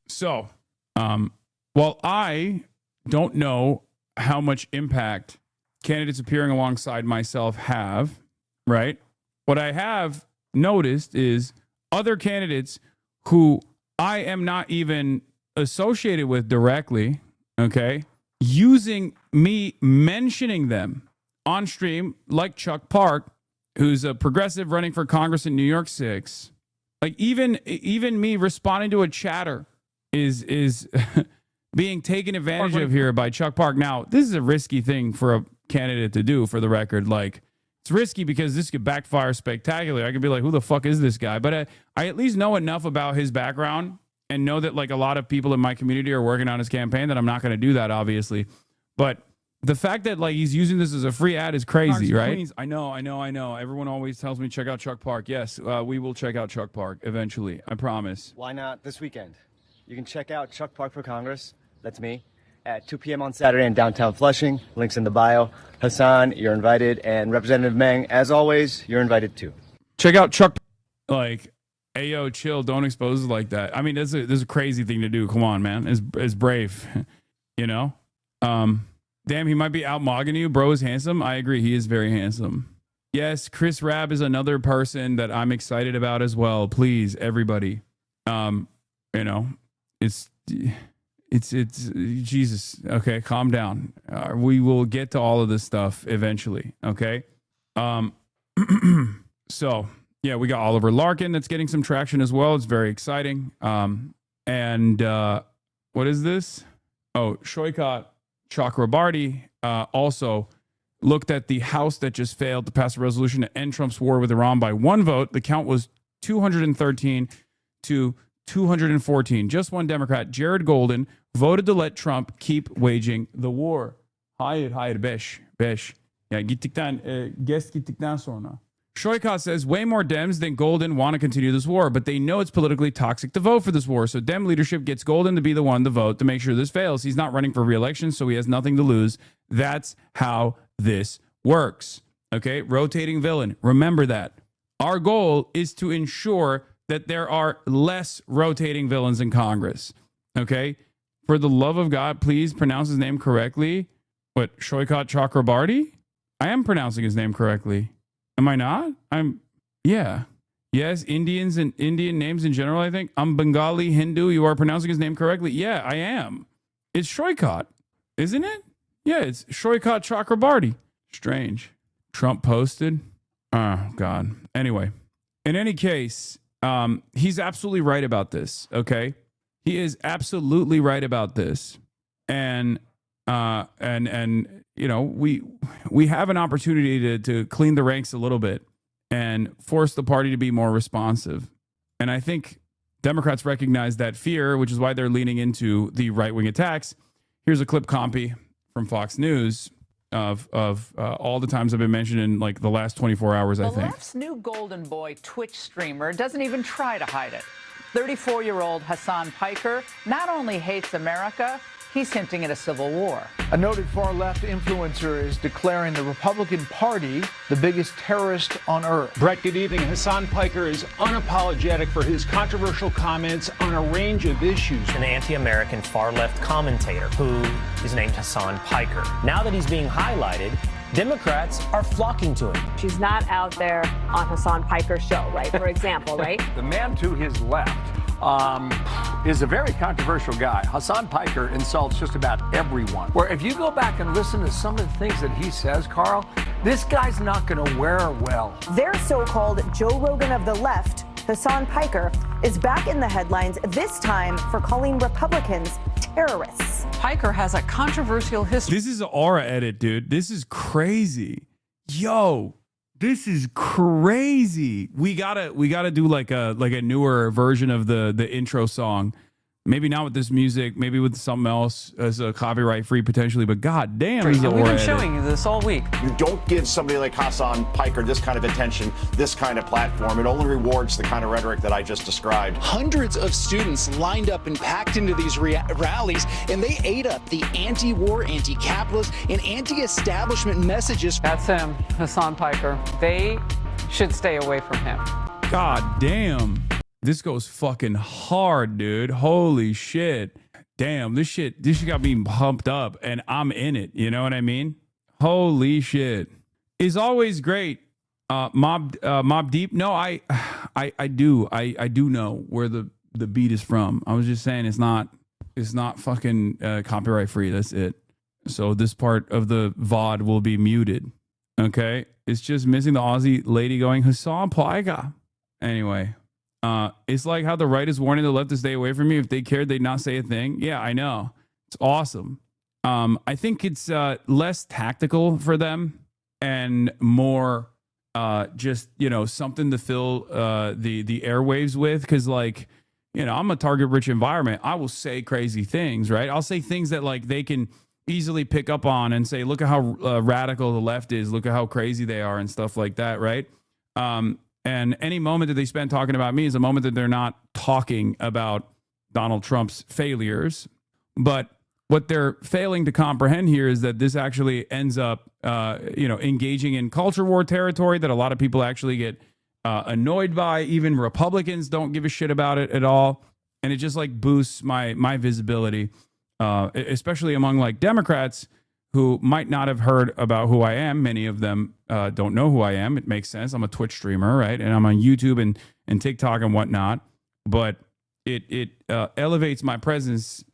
So, while I don't know how much impact candidates appearing alongside myself have, right? What I have noticed is other candidates who I am not even associated with directly, okay, using me mentioning them on stream, like Chuck Park, who's a progressive running for Congress in New York 6. Like even me responding to a chatter is being taken advantage of here by Chuck Park. Now, this is a risky thing for a candidate to do, for the record. Like, it's risky because this could backfire spectacularly. I could be like, who the fuck is this guy? But I at least know enough about his background and know that like a lot of people in my community are working on his campaign that I'm not going to do that, obviously. But the fact that like he's using this as a free ad is crazy, right? Queens. I know. Everyone always tells me check out Chuck Park. Yes, we will check out Chuck Park eventually. I promise. Why not this weekend? You can check out Chuck Park for Congress. That's me. At 2 p.m. on Saturday in downtown Flushing. Links in the bio. Hassan, you're invited. And Representative Meng, as always, you're invited too. Check out Chuck. Like, hey, yo, chill. Don't expose it like that. I mean, this is a crazy thing to do. Come on, man. It's brave. Damn, he might be out-mogging you. Bro is handsome. I agree. He is very handsome. Yes, Chris Rabb is another person that I'm excited about as well. Please, everybody. It's Jesus. Okay, calm down. We will get to all of this stuff eventually. Okay. So yeah, we got Oliver Larkin that's getting some traction as well. It's very exciting. And what is this? Oh, Shoykat Chakrabarty also looked at the House that just failed to pass a resolution to end Trump's war with Iran by one vote. The count was 213 to 214. Just one Democrat, Jared Golden, voted to let Trump keep waging the war. Hayır, beş. Ya gittikten sonra. Shoykat says way more Dems than Golden want to continue this war, but they know it's politically toxic to vote for this war. So Dem leadership gets Golden to be the one to vote to make sure this fails. He's not running for re-election, so he has nothing to lose. That's how this works. Okay, rotating villain. Remember that. Our goal is to ensure that there are less rotating villains in Congress. Okay, for the love of God, please pronounce his name correctly. What, Shoykat Chakrabarty? I am pronouncing his name correctly. Am I not? Yeah. Yes, Indians and Indian names in general, I think. I'm Bengali Hindu. You are pronouncing his name correctly? Yeah, I am. It's Shoykat, isn't it? Yeah, it's Shoykat Chakrabarty. Strange. Trump posted. Oh, God. Anyway, in any case, he's absolutely right about this. Okay. He is absolutely right about this. And you know, we have an opportunity to clean the ranks a little bit and force the party to be more responsive. And I think Democrats recognize that fear, which is why they're leaning into the right-wing attacks. Here's a clip copy from Fox News of all the times I've been mentioned in like the last 24 hours, I think. The left's new golden boy Twitch streamer doesn't even try to hide it. 34-year-old Hassan Piker not only hates America, he's hinting at a civil war. A noted far-left influencer is declaring the Republican Party the biggest terrorist on earth. Brett, good evening. Hassan Piker is unapologetic for his controversial comments on a range of issues. An anti-American far-left commentator who is named Hassan Piker. Now that he's being highlighted, Democrats are flocking to him. She's not out there on Hassan Piker's show, right? For example, right? The man to his left is a very controversial guy. Hassan Piker insults just about everyone. Where if you go back and listen to some of the things that he says, Carl, this guy's not going to wear well. Their so-called Joe Rogan of the left, Hassan Piker, is back in the headlines, this time for calling Republicans terrorists. Piker has a controversial history. This is an aura edit, dude. This is crazy. Yo, this is crazy. We gotta do like a newer version of the intro song. Maybe not with this music, maybe with something else as a copyright free potentially, but god damn, this is We've been showing you this all week. You don't give somebody like Hassan Piker this kind of attention, this kind of platform. It only rewards the kind of rhetoric that I just described. Hundreds of students lined up and packed into these rallies, and they ate up the anti-war, anti-capitalist, and anti-establishment messages. That's him, Hassan Piker. They should stay away from him. God damn. This goes fucking hard, dude. Holy shit. Damn, this shit got me pumped up and I'm in it. You know what I mean? Holy shit. Is always great. Mob Deep. No, I do. I do know where the beat is from. I was just saying it's not fucking copyright free. That's it. So this part of the VOD will be muted. Okay? It's just missing the Aussie lady going, Hassan Piker. Anyway. It's like how the right is warning the left to stay away from me. If they cared, they'd not say a thing. Yeah, I know. It's awesome. I think it's less tactical for them and more just, you know, something to fill the airwaves with. Because, like, you know, I'm a target-rich environment. I will say crazy things, right? I'll say things that, like, they can easily pick up on and say, look at how radical the left is. Look at how crazy they are and stuff like that, right? And any moment that they spend talking about me is a moment that they're not talking about Donald Trump's failures. But what they're failing to comprehend here is that this actually ends up, engaging in culture war territory that a lot of people actually get annoyed by. Even Republicans don't give a shit about it at all. And it just like boosts my visibility, especially among like Democrats who might not have heard about who I am. Many of them don't know who I am. It makes sense. I'm a Twitch streamer, right? And I'm on YouTube and TikTok and whatnot. But it elevates my presence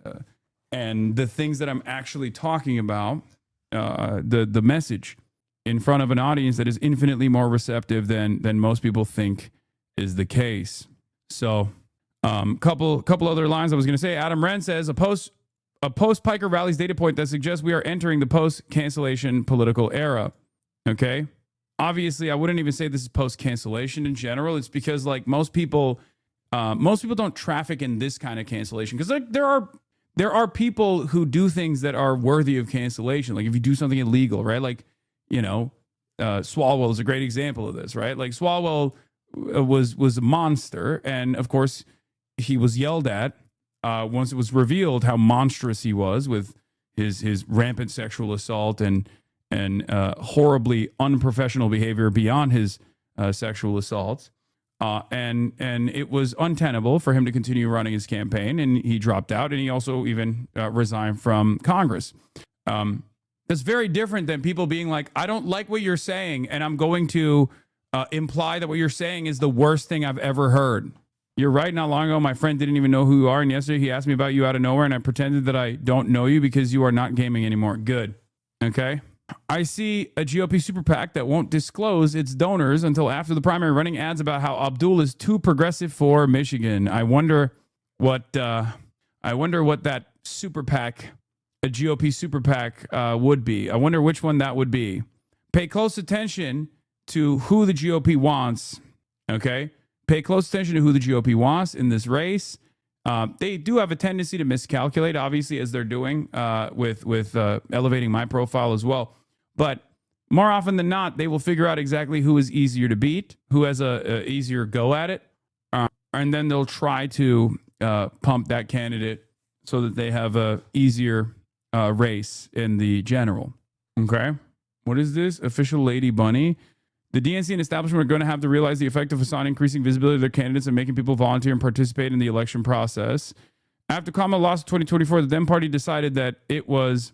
and the things that I'm actually talking about, the message in front of an audience that is infinitely more receptive than most people think is the case. So couple other lines I was going to say. Adam Wren says, a post-Piker rallies data point that suggests we are entering the post-cancellation political era. Okay? Obviously, I wouldn't even say this is post-cancellation in general. It's because, like, most people don't traffic in this kind of cancellation. Because there are people who do things that are worthy of cancellation. Like, if you do something illegal, right? Like, you know, Swalwell is a great example of this, right? Like, Swalwell was a monster. And, of course, he was yelled at. Once it was revealed how monstrous he was with his rampant sexual assault and horribly unprofessional behavior beyond his sexual assaults, and it was untenable for him to continue running his campaign, and he dropped out, and he also even resigned from Congress. That's very different than people being like, I don't like what you're saying, and I'm going to imply that what you're saying is the worst thing I've ever heard. You're right. Not long ago, my friend didn't even know who you are. And yesterday he asked me about you out of nowhere. And I pretended that I don't know you because you are not gaming anymore. Good. Okay. I see a GOP super PAC that won't disclose its donors until after the primary, running ads about how Abdul is too progressive for Michigan. I wonder what that super PAC, a GOP super PAC, would be. I wonder which one that would be. Pay close attention to who the GOP wants. Okay, pay close attention to who the GOP wants in this race. They do have a tendency to miscalculate, obviously, as they're doing with elevating my profile as well. But more often than not, they will figure out exactly who is easier to beat, who has a easier go at it, and then they'll try to pump that candidate so that they have a easier race in the general. Okay, what is this? Official Lady Bunny. The DNC and establishment are going to have to realize the effect of Hassan increasing visibility of their candidates and making people volunteer and participate in the election process. After Kamala lost in 2024, the Dem Party decided that it has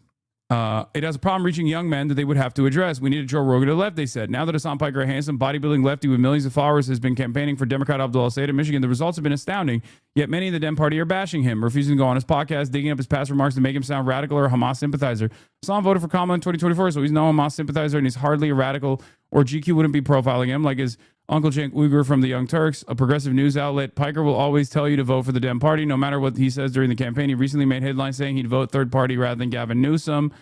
a problem reaching young men that they would have to address. We needed Joe Rogan to the left, they said. Now that Hassan Piker, a handsome bodybuilding lefty with millions of followers, has been campaigning for Democrat Abdul El-Sayed in Michigan, the results have been astounding. Yet many in the Dem Party are bashing him, refusing to go on his podcast, digging up his past remarks to make him sound radical or a Hamas sympathizer. Hassan voted for Kamala in 2024, so he's no Hamas sympathizer and he's hardly a radical, or GQ wouldn't be profiling him like his Uncle Cenk Uygur from the Young Turks, a progressive news outlet. Piker will always tell you to vote for the Dem Party, no matter what he says during the campaign. He recently made headlines saying he'd vote third party rather than Gavin Newsom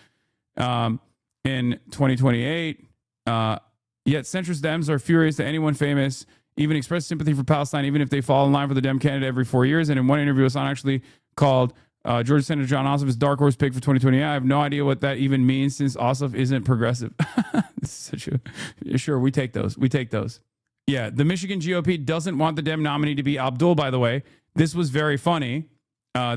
in 2028. Yet centrist Dems are furious that anyone famous even express sympathy for Palestine, even if they fall in line for the Dem candidate every 4 years. And in one interview, Hassan actually called Georgia Senator John Ossoff his dark horse pick for 2028. I have no idea what that even means since Ossoff isn't progressive. Sure, we take those. We take those. Yeah, the Michigan GOP doesn't want the Dem nominee to be Abdul, by the way. This was very funny.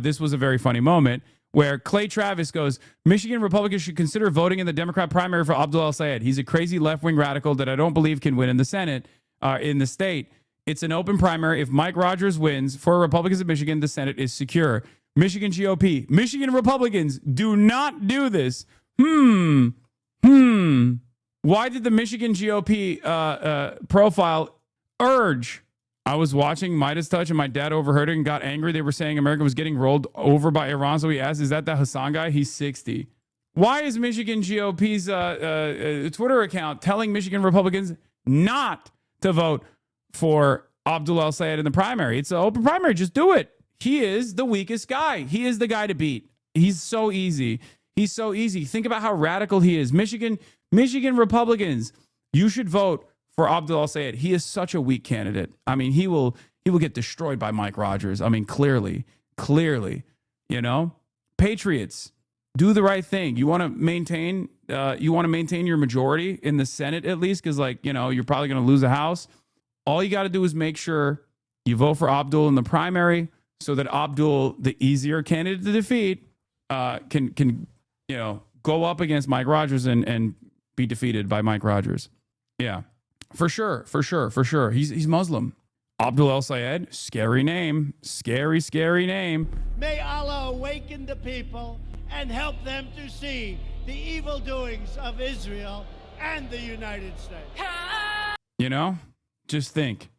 This was a very funny moment where Clay Travis goes, Michigan Republicans should consider voting in the Democrat primary for Abdul El-Sayed. He's a crazy left-wing radical that I don't believe can win in the Senate, in the state. It's an open primary. If Mike Rogers wins for Republicans in Michigan, the Senate is secure. Michigan GOP, Michigan Republicans, do not do this. Why did the Michigan GOP profile urge? I was watching Midas Touch and my dad overheard it and got angry. They were saying America was getting rolled over by Iran. So he asked, is that the Hassan guy? He's 60. Why is Michigan GOP's Twitter account telling Michigan Republicans not to vote for Abdul El-Sayed in the primary? It's an open primary. Just do it. He is the weakest guy. He is the guy to beat. He's so easy. He's so easy. Think about how radical he is. Michigan Republicans, you should vote for Abdul El-Sayed. He is such a weak candidate. I mean, he will get destroyed by Mike Rogers. I mean, clearly, you know, Patriots, do the right thing. You want to maintain your majority in the Senate at least, because you're probably going to lose a house. All you got to do is make sure you vote for Abdul in the primary, so that Abdul, the easier candidate to defeat, can go up against Mike Rogers and be defeated by Mike Rogers. Yeah, for sure. He's Muslim. Abdul El-Sayed, scary name. Scary name. May Allah awaken the people and help them to see the evil doings of Israel and the United States. You know, just think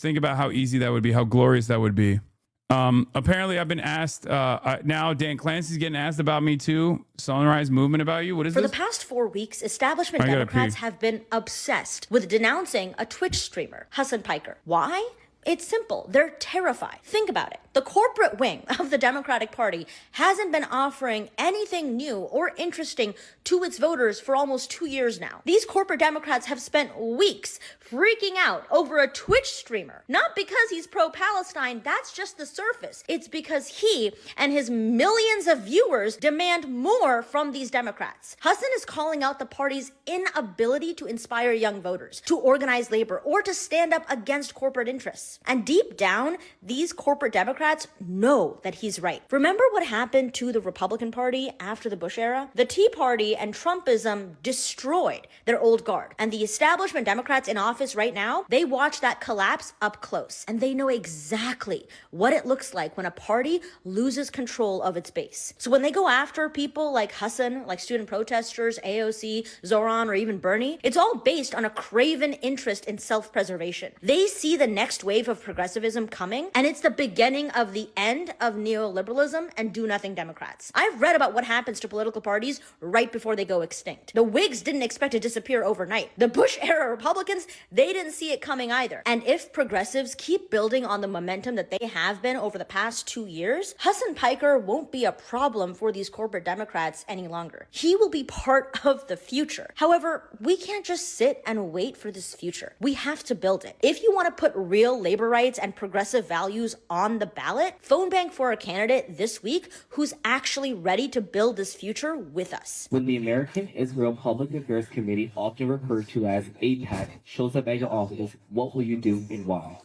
about how easy that would be, how glorious that would be. Apparently I've been asked, now Dan Clancy's getting asked about me too. Sunrise Movement about you. What is this? For the past 4 weeks, establishment Democrats have been obsessed with denouncing a Twitch streamer, Hassan Piker. Why? It's simple. They're terrified. Think about it. The corporate wing of the Democratic Party hasn't been offering anything new or interesting to its voters for almost 2 years now. These corporate Democrats have spent weeks freaking out over a Twitch streamer. Not because he's pro-Palestine, that's just the surface. It's because he and his millions of viewers demand more from these Democrats. Hassan is calling out the party's inability to inspire young voters, to organize labor, or to stand up against corporate interests. And deep down, these corporate Democrats know that he's right. Remember what happened to the Republican Party after the Bush era? The Tea Party and Trumpism destroyed their old guard. And the establishment Democrats in office right now, they watch that collapse up close. And they know exactly what it looks like when a party loses control of its base. So when they go after people like Hassan, like student protesters, AOC, Zoran, or even Bernie, it's all based on a craven interest in self-preservation. They see the next wave of progressivism coming, and it's the beginning of the end of neoliberalism and do-nothing Democrats. I've read about what happens to political parties right before they go extinct. The Whigs didn't expect to disappear overnight. The Bush-era Republicans, they didn't see it coming either. And if progressives keep building on the momentum that they have been over the past 2 years, Hasan Piker won't be a problem for these corporate Democrats any longer. He will be part of the future. However, we can't just sit and wait for this future. We have to build it. If you want to put real labor rights and progressive values on the ballot, phone bank for a candidate this week who's actually ready to build this future with us. When the American Israel Public Affairs Committee, often referred to as AIPAC, shows up at your office, what will you do and why?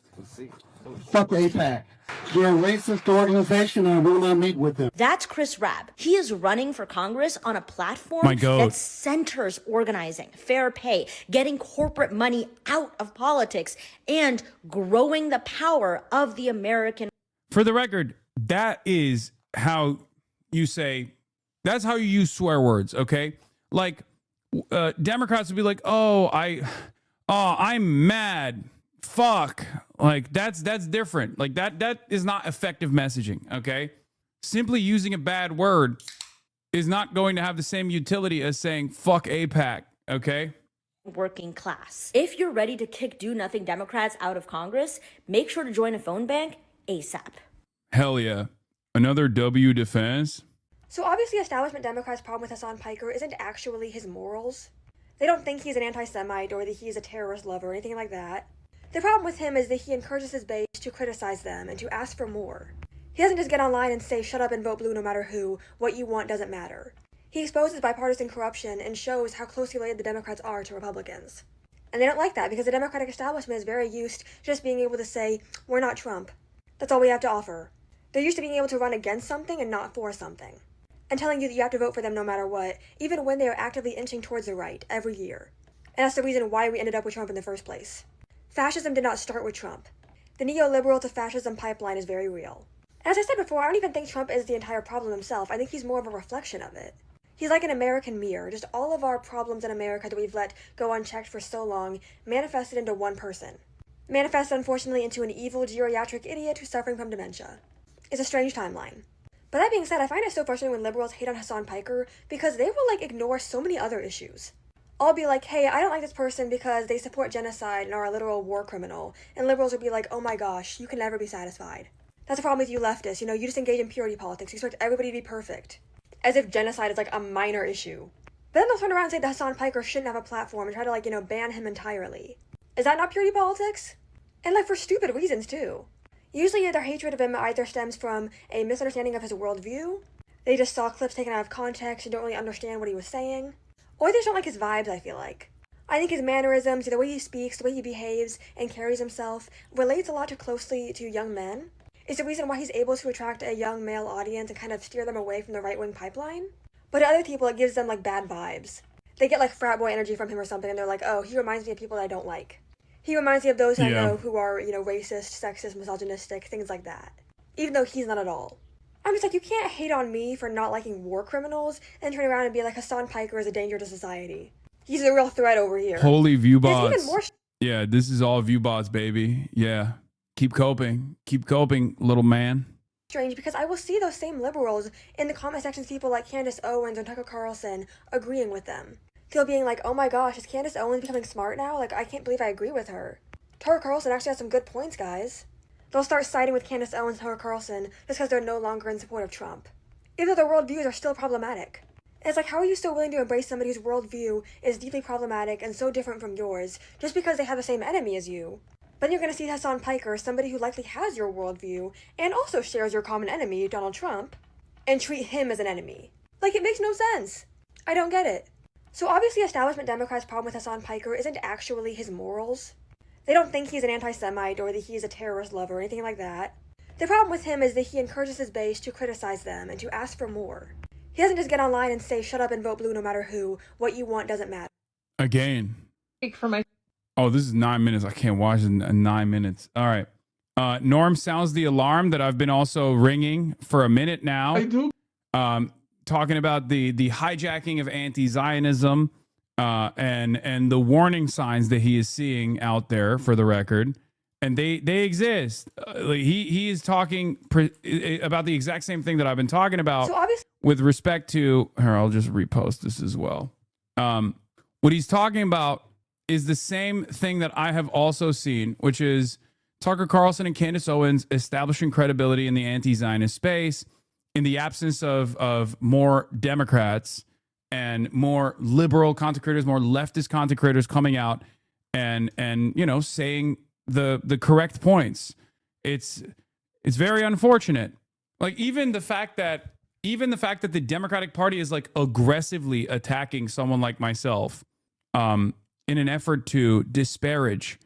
Fuck AIPAC. They're a racist organization and I will not meet with them. That's Chris Rabb. He is running for Congress on a platform that centers organizing, fair pay, getting corporate money out of politics, and growing the power of the American. For the record, that is how you say, that's how you use swear words, okay? Like, Democrats would be like, I'm mad. Fuck. Like, that's different. Like, that is not effective messaging, okay? Simply using a bad word is not going to have the same utility as saying fuck AIPAC, okay? Working class. If you're ready to kick do-nothing Democrats out of Congress, make sure to join a phone bank ASAP. Hell yeah. Another W defense. So obviously establishment Democrats' problem with Hasan Piker isn't actually his morals. They don't think he's an anti-Semite or that he's a terrorist lover or anything like that. The problem with him is that he encourages his base to criticize them and to ask for more. He doesn't just get online and say, shut up and vote blue no matter who, what you want doesn't matter. He exposes bipartisan corruption and shows how closely related the Democrats are to Republicans. And they don't like that because the Democratic establishment is very used to just being able to say, we're not Trump. That's all we have to offer. They're used to being able to run against something and not for something. And telling you that you have to vote for them no matter what, even when they are actively inching towards the right every year. And that's the reason why we ended up with Trump in the first place. Fascism did not start with Trump. The neoliberal to fascism pipeline is very real. And as I said before, I don't even think Trump is the entire problem himself. I think he's more of a reflection of it. He's like an American mirror. Just all of our problems in America that we've let go unchecked for so long manifested into one person. Manifested, unfortunately, into an evil geriatric idiot who's suffering from dementia. It's a strange timeline. But that being said, I find it so frustrating when liberals hate on Hasan Piker because they will, ignore so many other issues. I'll be like, hey, I don't like this person because they support genocide and are a literal war criminal. And liberals will be like, oh my gosh, you can never be satisfied. That's the problem with you leftists. You just engage in purity politics. You expect everybody to be perfect. As if genocide is, a minor issue. But then they'll turn around and say that Hasan Piker shouldn't have a platform and try to, ban him entirely. Is that not purity politics? And, for stupid reasons, too. Usually their hatred of him either stems from a misunderstanding of his worldview, they just saw clips taken out of context and don't really understand what he was saying, or they just don't like his vibes, I feel like. I think his mannerisms, the way he speaks, the way he behaves and carries himself, relates a lot too closely to young men. It's the reason why he's able to attract a young male audience and kind of steer them away from the right-wing pipeline. But to other people, it gives them, bad vibes. They get, frat boy energy from him or something, and they're like, oh, he reminds me of people that I don't like. He reminds me of those I know who are, racist, sexist, misogynistic, things like that. Even though he's not at all. I'm just like, you can't hate on me for not liking war criminals and turn around and be like, Hasan Piker is a danger to society. He's a real threat over here. Holy viewbots. Even more yeah, this is all viewbots, baby. Yeah. Keep coping. Keep coping, little man. strange because I will see those same liberals in the comment sections, people like Candace Owens and Tucker Carlson agreeing with them. People being like, oh my gosh, is Candace Owens becoming smart now? I can't believe I agree with her. Tucker Carlson actually has some good points, guys. They'll start siding with Candace Owens and Tucker Carlson just because they're no longer in support of Trump. Even though their worldviews are still problematic. And it's how are you still willing to embrace somebody whose worldview is deeply problematic and so different from yours, just because they have the same enemy as you? But then you're going to see Hasan Piker, somebody who likely has your worldview, and also shares your common enemy, Donald Trump, and treat him as an enemy. It makes no sense. I don't get it. So obviously establishment Democrats' problem with Hasan Piker isn't actually his morals. They don't think he's an anti-Semite or that he's a terrorist lover or anything like that. The problem with him is that he encourages his base to criticize them and to ask for more. He doesn't just get online and say, shut up and vote blue no matter who, what you want doesn't matter. Again. For my Oh, this is 9 minutes. I can't watch in 9 minutes. All right. Norm sounds the alarm that I've been also ringing for a minute now. I do. Talking about the hijacking of anti-Zionism and the warning signs that he is seeing out there, for the record. and they exist. Like he is talking about the exact same thing that I've been talking about. So obviously, with respect to here, I'll just repost this as well. What he's talking about is the same thing that I have also seen, which is Tucker Carlson and Candace Owens establishing credibility in the anti-Zionist space in the absence of more Democrats and more liberal content creators, more leftist content creators coming out and you know, saying the correct points. It's very unfortunate. Like even the fact that the Democratic Party is like aggressively attacking someone like myself in an effort to disparage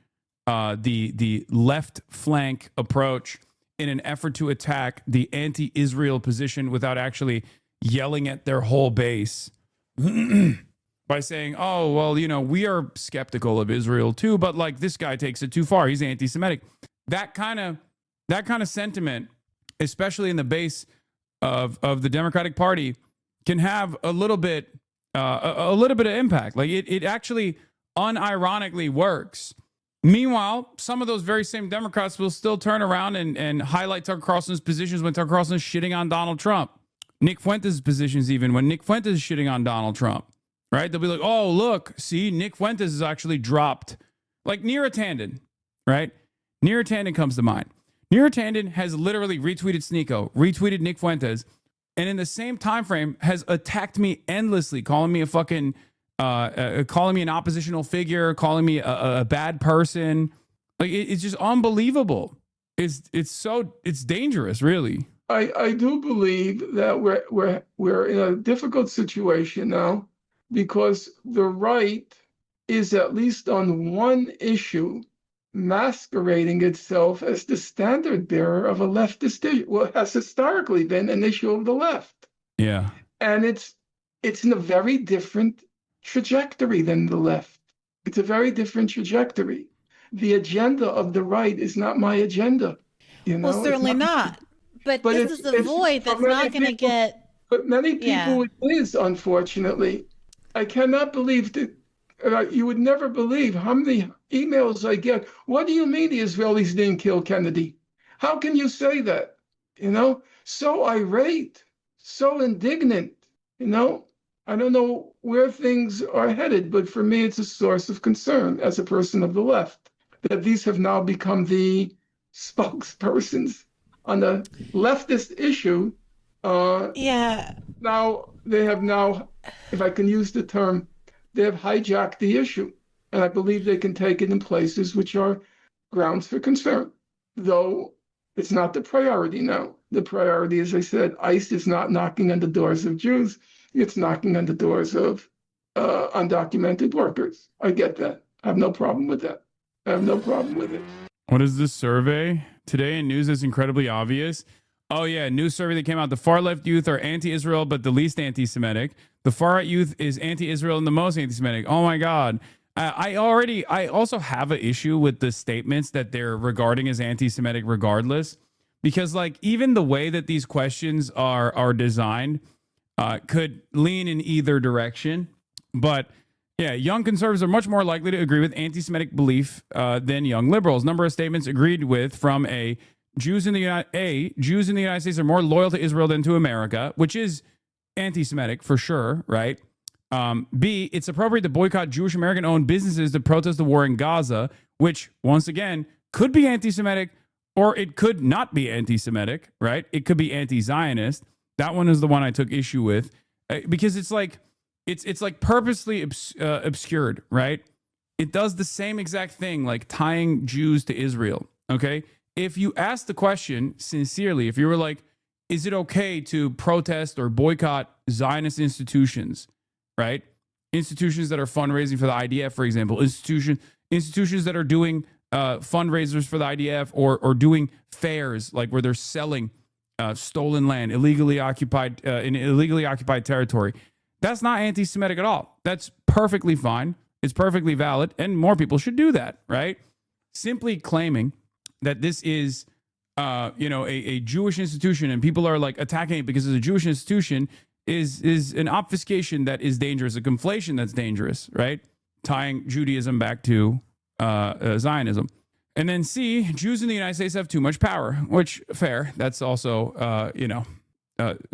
the left flank approach, in an effort to attack the anti-Israel position without actually yelling at their whole base by saying, oh, well, you know, we are skeptical of Israel too, but like this guy takes it too far. He's anti-Semitic. That kind of sentiment, especially in the base of the Democratic Party, can have a little bit of impact. Like it actually unironically works. Meanwhile, some of those very same Democrats will still turn around and highlight Tucker Carlson's positions when Tucker Carlson is shitting on Donald Trump. Nick Fuentes' positions, even when Nick Fuentes is shitting on Donald Trump, right? They'll be like, oh, look, see, Nick Fuentes has actually dropped. Like Neera Tanden, right? Neera Tanden comes to mind. Neera Tanden has literally retweeted Sneeko, retweeted Nick Fuentes, and in the same time frame has attacked me endlessly, calling me a fucking... calling me an oppositional figure, calling me a bad person. Like it's just unbelievable. It's dangerous, really. I do believe that we're in a difficult situation now because the right is, at least on one issue, masquerading itself as the standard bearer of a leftist issue. Well, it has historically been an issue of the left. Yeah. And it's in a very different trajectory than the left. It's a very different trajectory. The agenda of the right is not my agenda. You know, well, certainly not. But this is a void that's not going to get. But many people it is, unfortunately. I cannot believe that. You would never believe how many emails I get. What do you mean the Israelis didn't kill Kennedy? How can you say that? You know, so irate, so indignant. You know, I don't know where things are headed, but for me, it's a source of concern as a person of the left that these have now become the spokespersons on the leftist issue. Now they have if I can use the term, they have hijacked the issue, and I believe they can take it in places which are grounds for concern, though it's not the priority now. The priority, as I said, ICE is not knocking on the doors of Jews. It's knocking on the doors of undocumented workers. I get that. I have no problem with that. I have no problem with it. What is this survey? Today in news is incredibly obvious. Oh, yeah. New survey that came out. The far left youth are anti-Israel, but the least anti-Semitic. The far right youth is anti-Israel and the most anti-Semitic. Oh, my God. I also have an issue with the statements that they're regarding as anti-Semitic regardless, because like even the way that these questions are designed could lean in either direction. But yeah, young conservatives are much more likely to agree with anti-Semitic belief than young liberals. Number of statements agreed with from Jews in the United States are more loyal to Israel than to America, which is anti-Semitic for sure, right? B, it's appropriate to boycott Jewish American-owned businesses to protest the war in Gaza, which once again could be anti-Semitic or it could not be anti-Semitic, right? It could be anti-Zionist. That one is the one I took issue with because it's like purposely obscured, right? It does the same exact thing, like tying Jews to Israel. Okay, if you ask the question sincerely, if you were like, is it okay to protest or boycott Zionist institutions, right? Institutions that are fundraising for the IDF, for example, institutions that are doing fundraisers for the IDF or doing fairs, like where they're selling stolen land, illegally occupied in illegally occupied territory. That's not anti-Semitic at all. That's perfectly fine. It's perfectly valid, and more people should do that, right? Simply claiming that this is, a Jewish institution and people are like attacking it because it's a Jewish institution is an obfuscation that is dangerous, a conflation that's dangerous, right? Tying Judaism back to Zionism. And then C, Jews in the United States have too much power, which fair. That's also,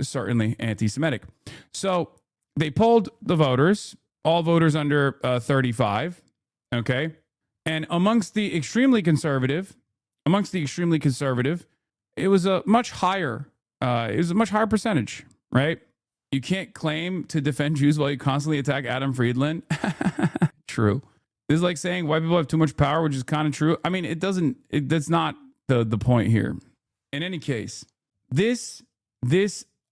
certainly anti-Semitic. So they polled the voters, all voters under 35. Okay. And amongst the extremely conservative, it was a much higher percentage, right? You can't claim to defend Jews while you constantly attack Adam Friedland. True. This is like saying white people have too much power, which is kind of true. I mean, that's not the point here. In any case, this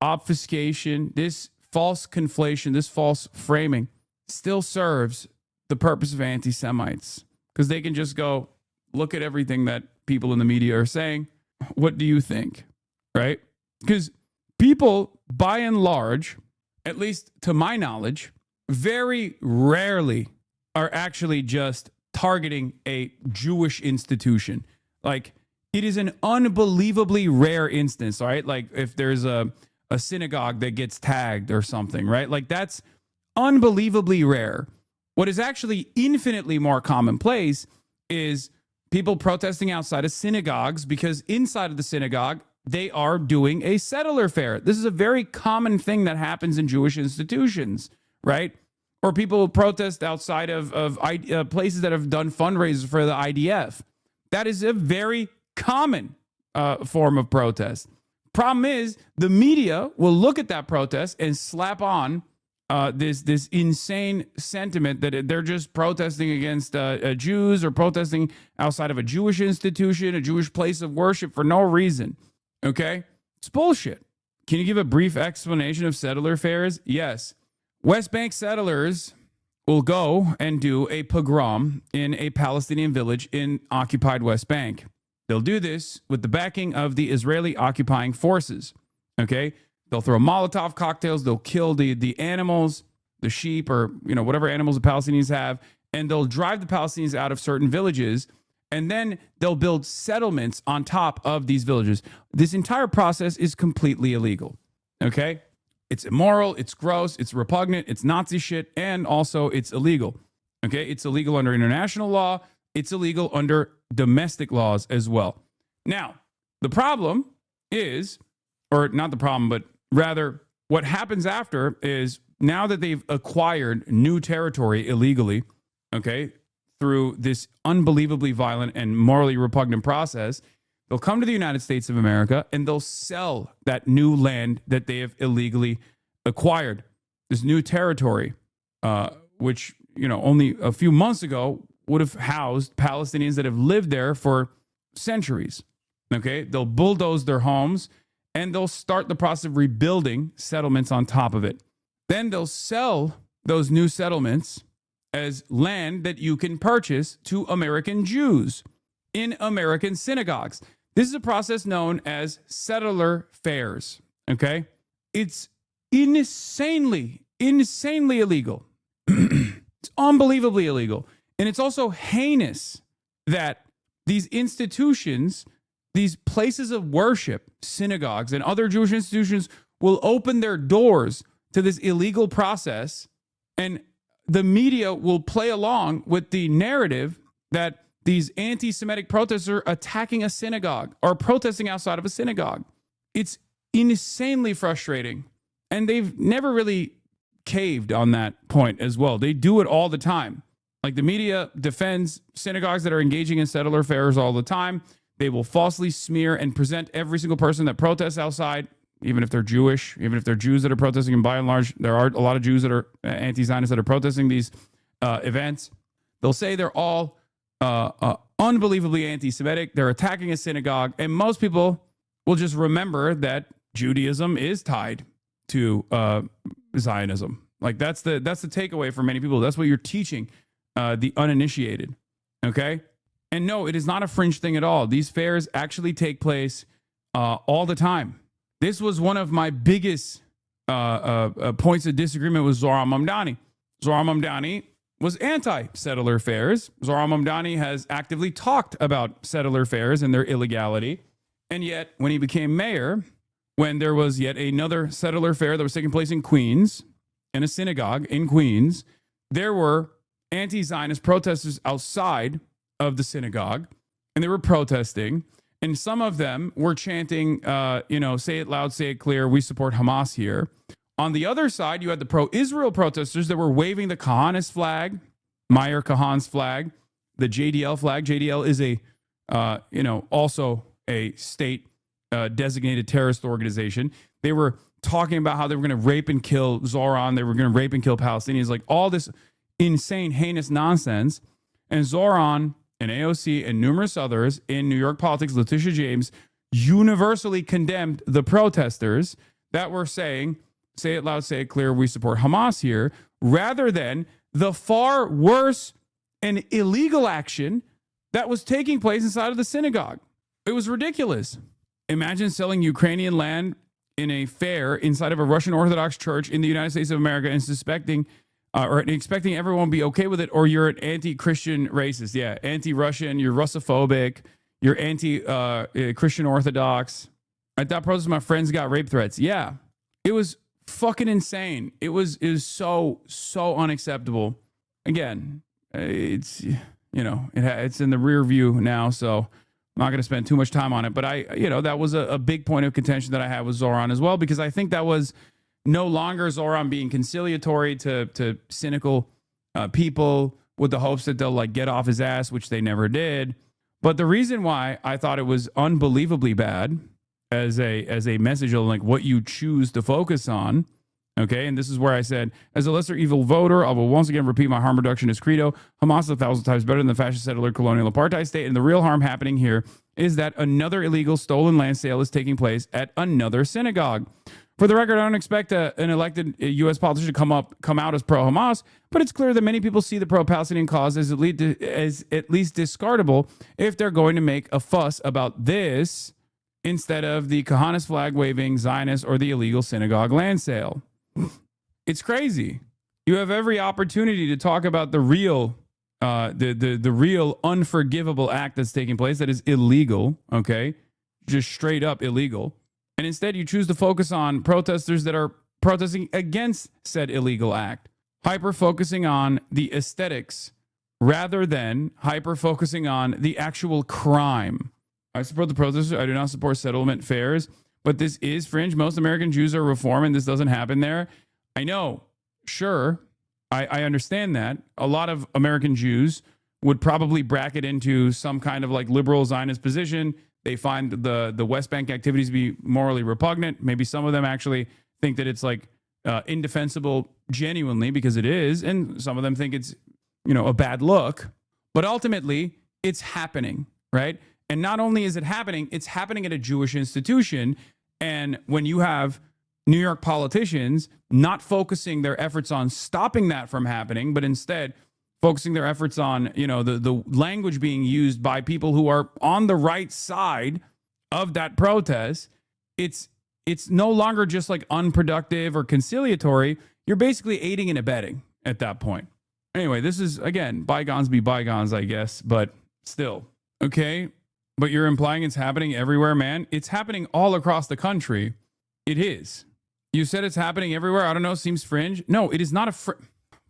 obfuscation, this false conflation, this false framing still serves the purpose of anti-Semites, because they can just go look at everything that people in the media are saying. What do you think? Right? Because people, by and large, at least to my knowledge, very rarely are actually just targeting a Jewish institution. Like, it is an unbelievably rare instance, right? Like if there's a synagogue that gets tagged or something, right? Like that's unbelievably rare. What is actually infinitely more commonplace is people protesting outside of synagogues because inside of the synagogue, they are doing a settler fair. This is a very common thing that happens in Jewish institutions, right? Or people protest outside of places that have done fundraisers for the IDF. That is a very common form of protest. Problem is, the media will look at that protest and slap on this insane sentiment that they're just protesting against Jews or protesting outside of a Jewish institution, a Jewish place of worship for no reason. Okay? It's bullshit. Can you give a brief explanation of settler fairs? Yes. West Bank settlers will go and do a pogrom in a Palestinian village in occupied West Bank. They'll do this with the backing of the Israeli occupying forces. Okay? They'll throw Molotov cocktails. They'll kill the animals, the sheep, or whatever animals the Palestinians have, and they'll drive the Palestinians out of certain villages, and then they'll build settlements on top of these villages. This entire process is completely illegal. Okay? It's immoral, it's gross, it's repugnant, it's Nazi shit, and also it's illegal. Okay? It's illegal under international law. It's illegal under domestic laws as well. Now, the problem is, or not the problem, but rather what happens after is now that they've acquired new territory illegally, okay, through this unbelievably violent and morally repugnant process, they'll come to the United States of America and they'll sell that new land that they have illegally acquired, this new territory, which, only a few months ago would have housed Palestinians that have lived there for centuries. Okay, they'll bulldoze their homes and they'll start the process of rebuilding settlements on top of it. Then they'll sell those new settlements as land that you can purchase to American Jews in American synagogues. This is a process known as settler fairs. Okay, it's insanely illegal. It's unbelievably illegal. And it's also heinous that these institutions, these places of worship, synagogues and other Jewish institutions, will open their doors to this illegal process, and the media will play along with the narrative that these anti-Semitic protesters are attacking a synagogue or protesting outside of a synagogue. It's insanely frustrating. And they've never really caved on that point as well. They do it all the time. Like, the media defends synagogues that are engaging in settler fairs all the time. They will falsely smear and present every single person that protests outside, even if they're Jewish, even if they're Jews that are protesting. And by and large, there are a lot of Jews that are anti-Zionists that are protesting these events. They'll say they're all unbelievably anti-Semitic. They're attacking a synagogue. And most people will just remember that Judaism is tied to Zionism. Like, that's the takeaway for many people. That's what you're teaching the uninitiated. Okay? And no, it is not a fringe thing at all. These fairs actually take place all the time. This was one of my biggest points of disagreement with Zohran Mamdani. Zohran Mamdani was anti-settler fairs. Zohran Mamdani has actively talked about settler fairs and their illegality. And yet, when he became mayor, when there was yet another settler fair that was taking place in Queens, in a synagogue in Queens, there were anti-Zionist protesters outside of the synagogue, and they were protesting. And some of them were chanting, say it loud, say it clear, we support Hamas here. On the other side, you had the pro-Israel protesters that were waving the Kahanist flag, Meir Kahan's flag, the JDL flag. JDL is also a state designated terrorist organization. They were talking about how they were going to rape and kill Zoran. They were going to rape and kill Palestinians, like all this insane, heinous nonsense. And Zoran and AOC and numerous others in New York politics, Letitia James, universally condemned the protesters that were saying, say it loud, say it clear, we support Hamas here, rather than the far worse and illegal action that was taking place inside of the synagogue. It was ridiculous. Imagine selling Ukrainian land in a fair inside of a Russian Orthodox church in the United States of America and suspecting or expecting everyone to be okay with it, or you're an anti-Christian racist. Yeah, anti-Russian, you're Russophobic, you're anti-Christian Orthodox. At that protest, my friends got rape threats. Yeah, it was fucking insane. It was so unacceptable. Again, it's it's in the rear view now, so I'm not going to spend too much time on it. But that was a big point of contention that I had with Zoran as well, because I think that was no longer Zoran being conciliatory to cynical people with the hopes that they'll like get off his ass, which they never did. But the reason why I thought it was unbelievably bad as a message of like what you choose to focus on. Okay, and this is where I said, as a lesser evil voter, I will once again repeat my harm reductionist credo. Hamas is 1,000 times better than the fascist settler colonial apartheid state, and the real harm happening here is that another illegal stolen land sale is taking place at another synagogue. For the record, I don't expect an elected U.S. politician to come out as pro-Hamas, but it's clear that many people see the pro-Palestinian cause as at least discardable if they're going to make a fuss about this instead of the Kahanist flag-waving Zionist or the illegal synagogue land sale. It's crazy. You have every opportunity to talk about the real, the real unforgivable act that's taking place that is illegal, okay? Just straight up illegal. And instead you choose to focus on protesters that are protesting against said illegal act, hyper-focusing on the aesthetics rather than hyper-focusing on the actual crime. I support the protesters. I do not support settlement fairs. But this is fringe. Most American Jews are Reform, and this doesn't happen there. I know. Sure. I understand that. A lot of American Jews would probably bracket into some kind of like liberal Zionist position. They find the West Bank activities to be morally repugnant. Maybe some of them actually think that it's like indefensible genuinely, because it is. And some of them think it's, a bad look. But ultimately, it's happening, right? And not only is it happening, it's happening at a Jewish institution. And when you have New York politicians not focusing their efforts on stopping that from happening, but instead focusing their efforts on, the language being used by people who are on the right side of that protest, it's no longer just like unproductive or conciliatory. You're basically aiding and abetting at that point. Anyway, this is, again, bygones be bygones, I guess, but still, okay? But you're implying it's happening everywhere, man. It's happening all across the country. It is. You said it's happening everywhere. I don't know. Seems fringe. No, it is not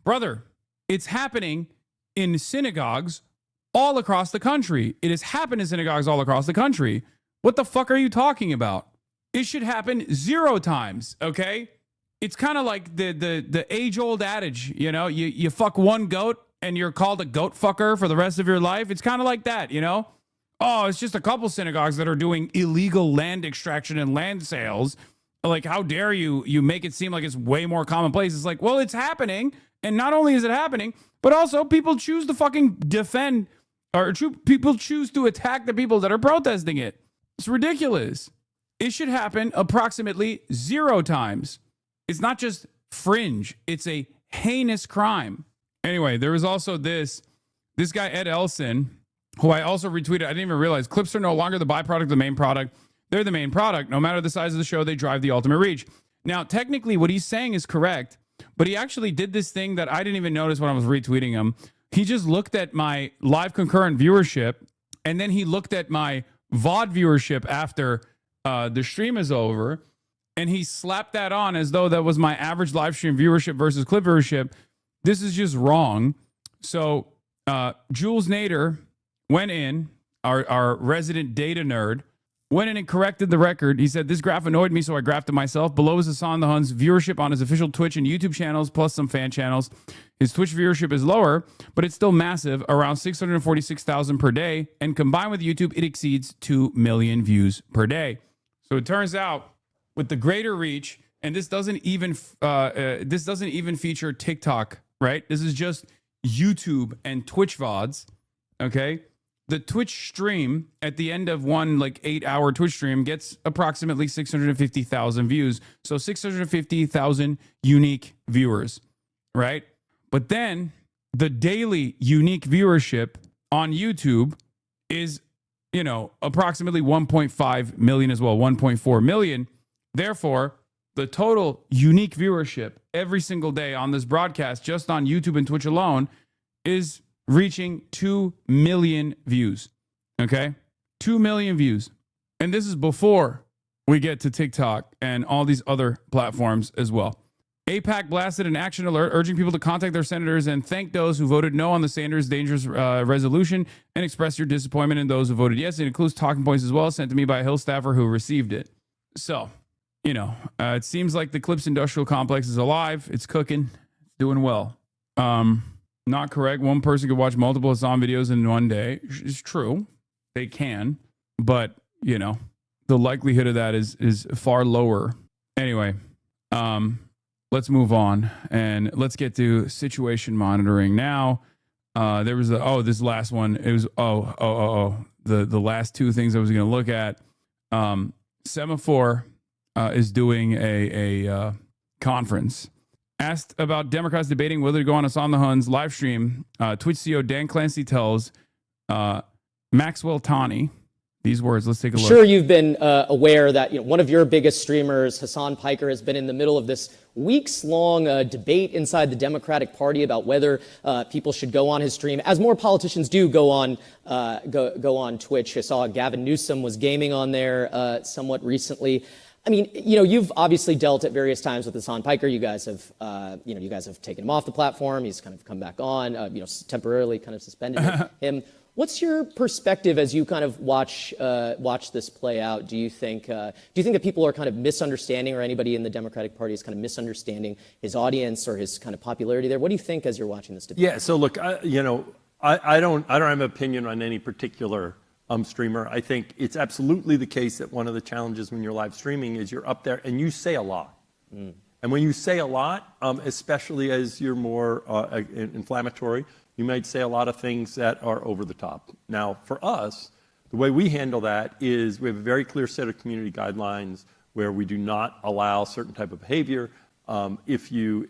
brother. It's happening in synagogues all across the country. It has happened in synagogues all across the country. What the fuck are you talking about? It should happen 0 times. Okay. It's kind of like the age-old adage, you fuck one goat and you're called a goat fucker for the rest of your life. It's kind of like that, Oh, it's just a couple synagogues that are doing illegal land extraction and land sales. Like, how dare you make it seem like it's way more commonplace? It's like, well, it's happening. And not only is it happening, but also people choose to fucking defend, or people choose to attack the people that are protesting it. It's ridiculous. It should happen approximately 0 times. It's not just fringe. It's a heinous crime. Anyway, there was also this guy, Ed Elson, who I also retweeted. I didn't even realize clips are no longer the byproduct of the main product. They're the main product. No matter the size of the show, they drive the ultimate reach. Now, technically, what he's saying is correct, but he actually did this thing that I didn't even notice when I was retweeting him. He just looked at my live concurrent viewership, and then he looked at my VOD viewership after the stream is over, and he slapped that on as though that was my average live stream viewership versus clip viewership. This is just wrong. So Jules Nader went in our resident data nerd, went in and corrected the record. He said, this graph annoyed me, so I graphed it myself. Below is Hassan the Hun's viewership on his official Twitch and YouTube channels, plus some fan channels. His Twitch viewership is lower, but it's still massive, around 646,000 per day. And combined with YouTube, it exceeds 2 million views per day. So it turns out, with the greater reach, and this doesn't even feature TikTok, right? This is just YouTube and Twitch VODs, okay? The Twitch stream at the end of one 8-hour Twitch stream gets approximately 650,000 views. So 650,000 unique viewers, right? But then the daily unique viewership on YouTube is, approximately 1.5 million as well, 1.4 million. Therefore, the total unique viewership every single day on this broadcast, just on YouTube and Twitch alone, is reaching 2 million views. Okay? 2 million views. And this is before we get to TikTok and all these other platforms as well. AIPAC blasted an action alert urging people to contact their senators and thank those who voted no on the Sanders dangerous resolution and express your disappointment in those who voted yes. It includes talking points as well, sent to me by a Hill staffer who received it. So, it seems like the Clips Industrial Complex is alive. It's cooking. It's doing well. Not correct. One person could watch multiple Hassan videos in one day. It's true. They can. But, the likelihood of that is far lower. Anyway, let's move on and let's get to situation monitoring now. There was this last one. It was the last two things I was going to look at. Semaphore is doing a conference. Asked about Democrats debating whether to go on Hassan the Hun's live stream, Twitch CEO Dan Clancy tells Maxwell Tawney these words. Let's take a look. Sure, you've been aware that one of your biggest streamers, Hassan Piker, has been in the middle of this weeks-long debate inside the Democratic Party about whether people should go on his stream, as more politicians do go on Twitch. I saw Gavin Newsom was gaming on there somewhat recently. I mean, you've obviously dealt at various times with Hassan Piker. You guys have taken him off the platform. He's kind of come back on, temporarily kind of suspended him. What's your perspective as you kind of watch this play out? Do you think that people are kind of misunderstanding, or anybody in the Democratic Party is kind of misunderstanding his audience or his kind of popularity there? What do you think as you're watching this debate? Yeah. So look, I don't have an opinion on any particular streamer. I think it's absolutely the case that one of the challenges when you're live streaming is you're up there and you say a lot. And when you say a lot, especially as you're more inflammatory, you might say a lot of things that are over the top. Now, for us, the way we handle that is we have a very clear set of community guidelines where we do not allow certain type of behavior. If you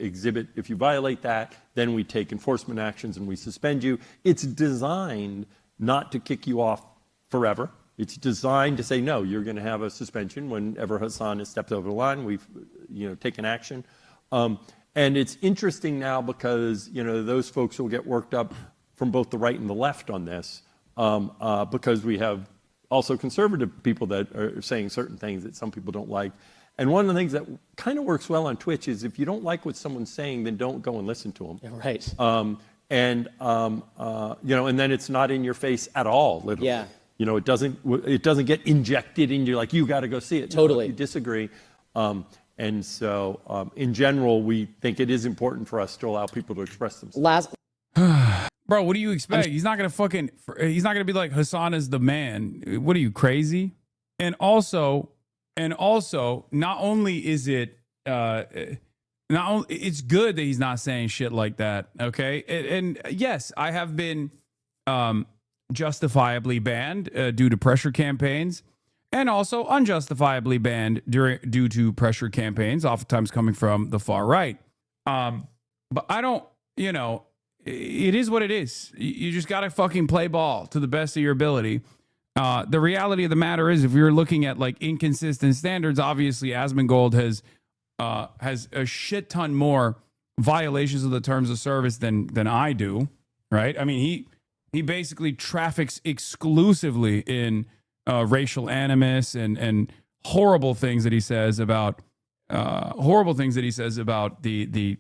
violate that, then we take enforcement actions and we suspend you. It's designed not to kick you off forever. It's designed to say, no, you're going to have a suspension whenever Hassan has stepped over the line. We've taken action. And it's interesting now because, those folks will get worked up from both the right and the left on this because we have also conservative people that are saying certain things that some people don't like. And one of the things that kind of works well on Twitch is if you don't like what someone's saying, then don't go and listen to them. Yeah, right. And then it's not in your face at all, literally. Yeah. It doesn't get injected into like, you got to go see it. Totally. No, you disagree. And so, in general, we think it is important for us to allow people to express themselves. Bro, what do you expect? He's not gonna be like, Hassan is the man. What are you, crazy? And also, not only is it, it's good that he's not saying shit like that. Okay. And yes, I have been, justifiably banned due to pressure campaigns. And also unjustifiably banned due to pressure campaigns, oftentimes coming from the far right. But I don't, it is what it is. You just got to fucking play ball to the best of your ability. The reality of the matter is, if you're looking at like inconsistent standards, obviously Asmongold has a shit ton more violations of the terms of service than I do, right? I mean, he basically traffics exclusively in racial animus and horrible things that he says about the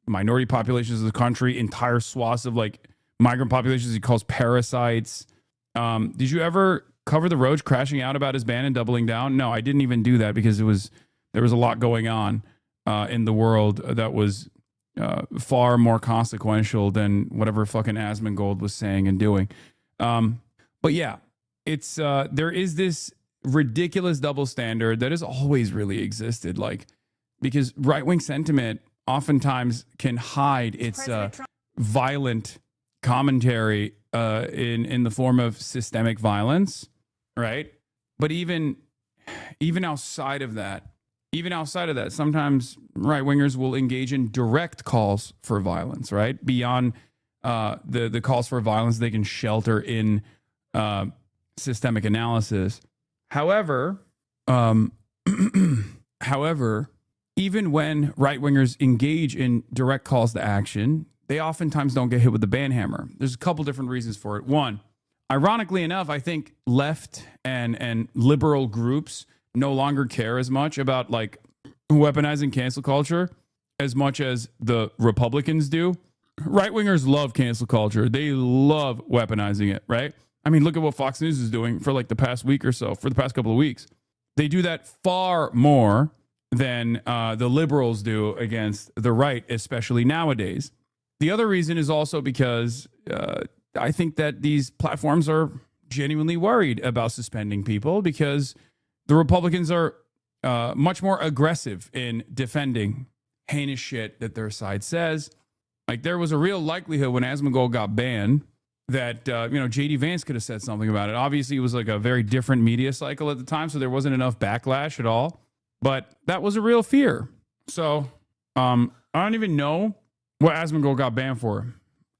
minority populations of the country, entire swaths of like migrant populations he calls parasites. Did you ever cover the Roach crashing out about his ban and doubling down? No, I didn't even do that because there was a lot going on in the world that was far more consequential than whatever fucking Asmongold was saying and doing. But yeah, it's there is this ridiculous double standard that has always really existed, like, because right-wing sentiment oftentimes can hide its violent commentary in the form of systemic violence, right? But even outside of that, sometimes right-wingers will engage in direct calls for violence, right? Beyond the calls for violence they can shelter in systemic analysis. However, even when right-wingers engage in direct calls to action, they oftentimes don't get hit with the ban hammer. There's a couple different reasons for it. One, ironically enough, I think left and liberal groups no longer care as much about like weaponizing cancel culture as much as the Republicans do. Right-wingers love cancel culture. They love weaponizing it, right? I mean, look at what Fox News is doing for like the past week or so, for the past couple of weeks. They do that far more than the liberals do against the right, especially nowadays. The other reason is also because I think that these platforms are genuinely worried about suspending people because the Republicans are much more aggressive in defending heinous shit that their side says. Like, there was a real likelihood when Asmongold got banned that, J.D. Vance could have said something about it. Obviously, it was like a very different media cycle at the time, so there wasn't enough backlash at all. But that was a real fear. So I don't even know what Asmongold got banned for.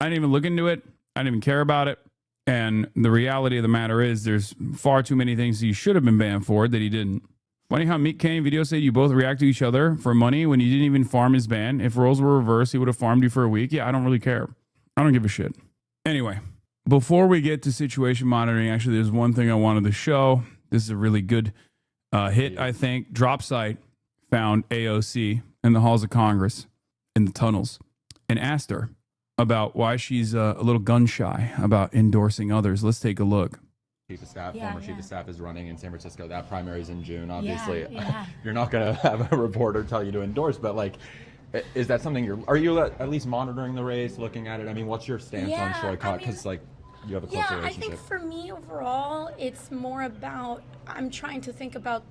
I didn't even look into it. I didn't even care about it. And the reality of the matter is there's far too many things he should have been banned for that he didn't. Funny how Meek Kane video said you both react to each other for money when you didn't even farm his ban. If roles were reversed, he would have farmed you for a week. Yeah, I don't really care. I don't give a shit. Anyway, before we get to situation monitoring, actually, there's one thing I wanted to show. This is a really good hit, I think. DropSite found AOC in the halls of Congress in the tunnels and asked her about why she's a little gun shy about endorsing others. Let's take a look. Chief of staff, former chief of staff is running in San Francisco. That primary is in June. Obviously, you're not going to have a reporter tell you to endorse, but like, is that something are you at least monitoring the race, looking at it? I mean, what's your stance on Troy Cott? Because like, you have a close relationship. I think for me overall, it's more about, I'm trying to think about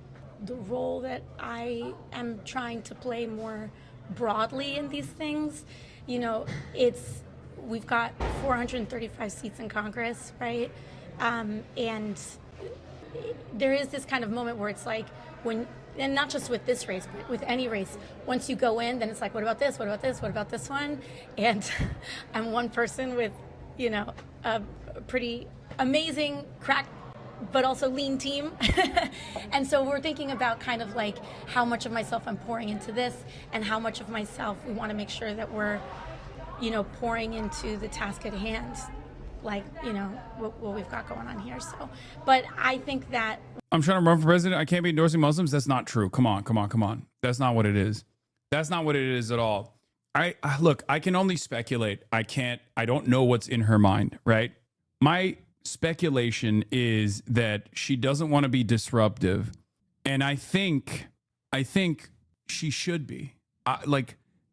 the role that I am trying to play more broadly in these things. You know, we've got 435 seats in Congress, right? And there is this kind of moment where it's like and not just with this race, but with any race, once you go in, then it's like, what about this? What about this? What about this one? And I'm one person with, a pretty amazing crack, but also lean team. And so we're thinking about kind of like how much of myself I'm pouring into this and how much of myself we want to make sure that we're, pouring into the task at hand. Like, what we've got going on here. So, but I think that I'm trying to run for president. I can't be endorsing Muslims. That's not true. Come on. That's not what it is. That's not what it is at all. Look, I can only speculate. I don't know what's in her mind, right? My speculation is that she doesn't want to be disruptive. And I think she should be.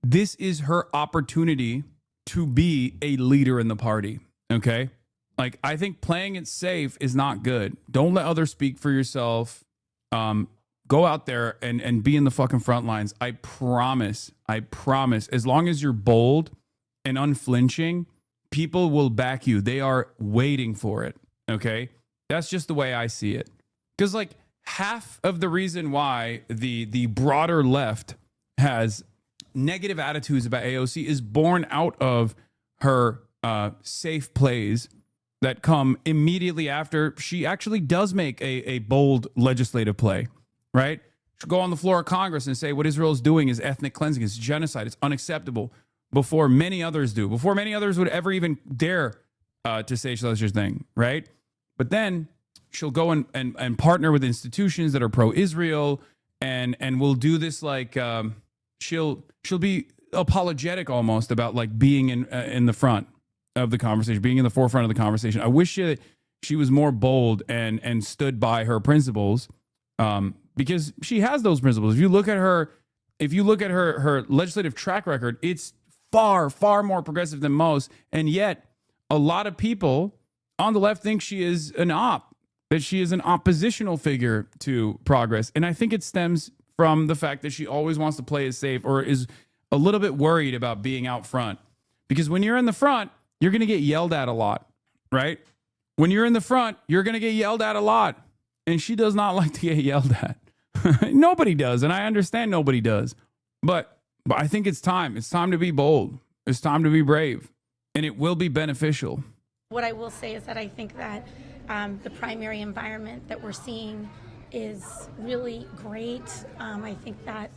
This is her opportunity to be a leader in the party. Okay. Like, I think playing it safe is not good. Don't let others speak for yourself. Go out there and be in the fucking front lines. I promise. As long as you're bold and unflinching, people will back you. They are waiting for it. Okay. That's just the way I see it. Because like half of the reason why the broader left has negative attitudes about AOC is born out of her safe plays that come immediately after she actually does make a bold legislative play, right? She'll go on the floor of Congress and say what Israel is doing is ethnic cleansing, it's genocide, it's unacceptable, before many others do, before many others would ever even dare to say such a thing, right? But then she'll go and partner with institutions that are pro-Israel and will do this like she'll be apologetic almost about like being in the front of the conversation, being in the forefront of the conversation. I wish she was more bold and stood by her principles, because she has those principles. If you look at her legislative track record, it's far, far more progressive than most. And yet a lot of people on the left think she is that she is an oppositional figure to progress. And I think it stems from the fact that she always wants to play it safe, or is a little bit worried about being out front. Because when you're in the front, you're going to get yelled at a lot, right? When you're in the front, you're going to get yelled at a lot. And she does not like to get yelled at. Nobody does. And I understand nobody does. But I think it's time. It's time to be bold. It's time to be brave. And it will be beneficial. What I will say is that I think that the primary environment that we're seeing is really great. I think that